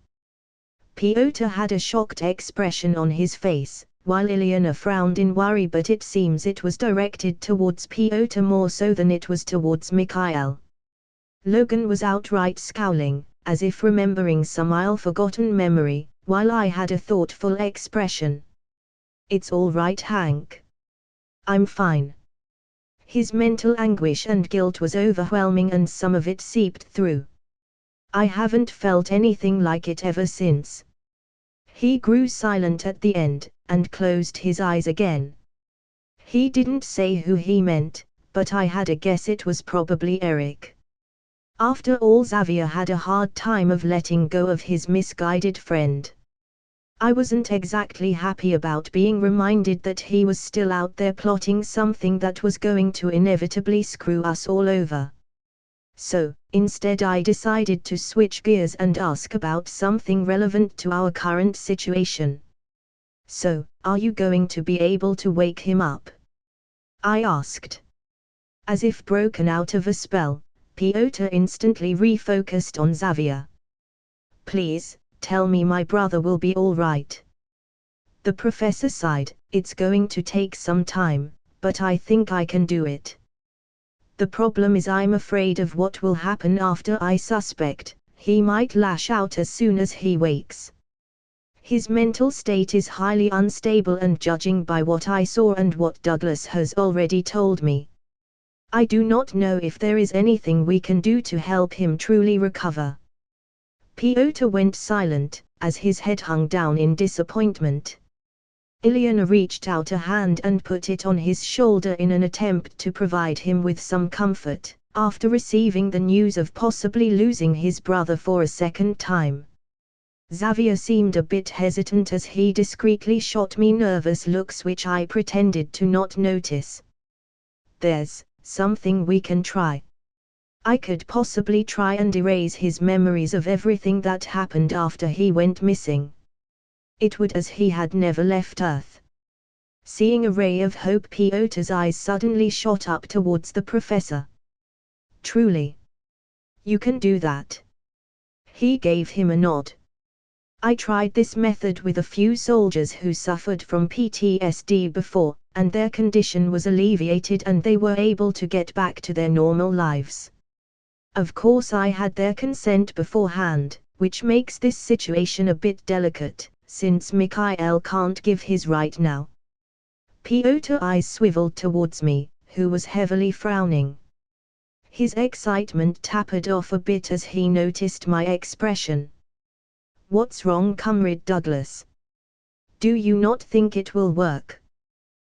Piotr had a shocked expression on his face, while Ileana frowned in worry, but it seems it was directed towards Piotr more so than it was towards Mikhail. Logan was outright scowling, as if remembering some ill-forgotten memory, while I had a thoughtful expression. It's all right, Hank. I'm fine. His mental anguish and guilt was overwhelming and some of it seeped through. I haven't felt anything like it ever since. He grew silent at the end, and closed his eyes again. He didn't say who he meant, but I had a guess it was probably Eric. After all, Xavier had a hard time of letting go of his misguided friend. I wasn't exactly happy about being reminded that he was still out there plotting something that was going to inevitably screw us all over. So, instead I decided to switch gears and ask about something relevant to our current situation. So, are you going to be able to wake him up? I asked. As if broken out of a spell, Piotr instantly refocused on Xavier. Please, tell me my brother will be all right. The professor sighed. It's going to take some time, but I think I can do it. The problem is I'm afraid of what will happen after. I suspect he might lash out as soon as he wakes. His mental state is highly unstable, and judging by what I saw and what Douglas has already told me, I do not know if there is anything we can do to help him truly recover. Piotr went silent, as his head hung down in disappointment. Ilyana reached out a hand and put it on his shoulder in an attempt to provide him with some comfort, after receiving the news of possibly losing his brother for a second time. Xavier seemed a bit hesitant as he discreetly shot me nervous looks which I pretended to not notice. There's something we can try. I could possibly try and erase his memories of everything that happened after he went missing. It would as he had never left Earth. Seeing a ray of hope, Piotr's eyes suddenly shot up towards the professor. Truly? You can do that? He gave him a nod. I tried this method with a few soldiers who suffered from PTSD before, and their condition was alleviated and they were able to get back to their normal lives. Of course I had their consent beforehand, which makes this situation a bit delicate, since Mikhail can't give his right now. Piotr's eyes swiveled towards me, who was heavily frowning. His excitement tapered off a bit as he noticed my expression. What's wrong, Comrade Douglas? Do you not think it will work?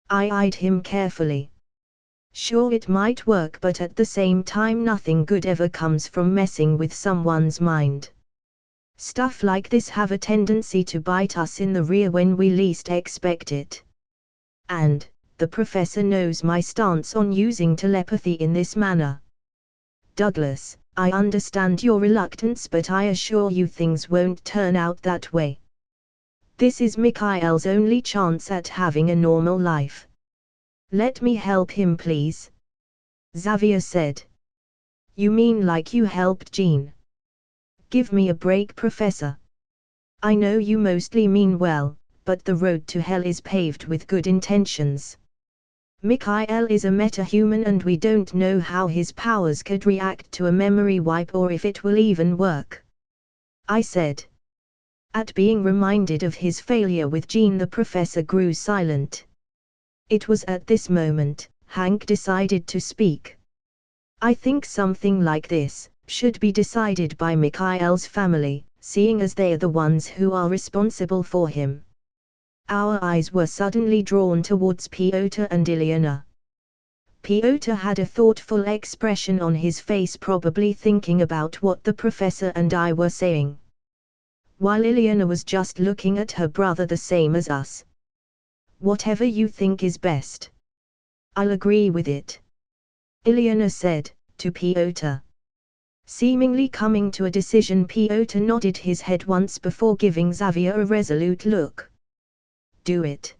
I eyed him carefully. Sure, it might work, but at the same time nothing good ever comes from messing with someone's mind. Stuff like this have a tendency to bite us in the rear when we least expect it. And the professor knows my stance on using telepathy in this manner. Douglas, I understand your reluctance, but I assure you things won't turn out that way. This is Mikhail's only chance at having a normal life. Let me help him, please. Xavier said. You mean like you helped Jean? Give me a break, Professor. I know you mostly mean well, but the road to hell is paved with good intentions. Mikhail is a metahuman and we don't know how his powers could react to a memory wipe or if it will even work. I said. At being reminded of his failure with Jean, the professor grew silent. It was at this moment Hank decided to speak. I think something like this should be decided by Mikhail's family, seeing as they are the ones who are responsible for him. Our eyes were suddenly drawn towards Piotr and Ilyana. Piotr had a thoughtful expression on his face, probably thinking about what the professor and I were saying, while Ilyana was just looking at her brother the same as us. Whatever you think is best. I'll agree with it, Ilyana said, to Piotr. Seemingly coming to a decision, Piotr nodded his head once before giving Xavier a resolute look. Do it.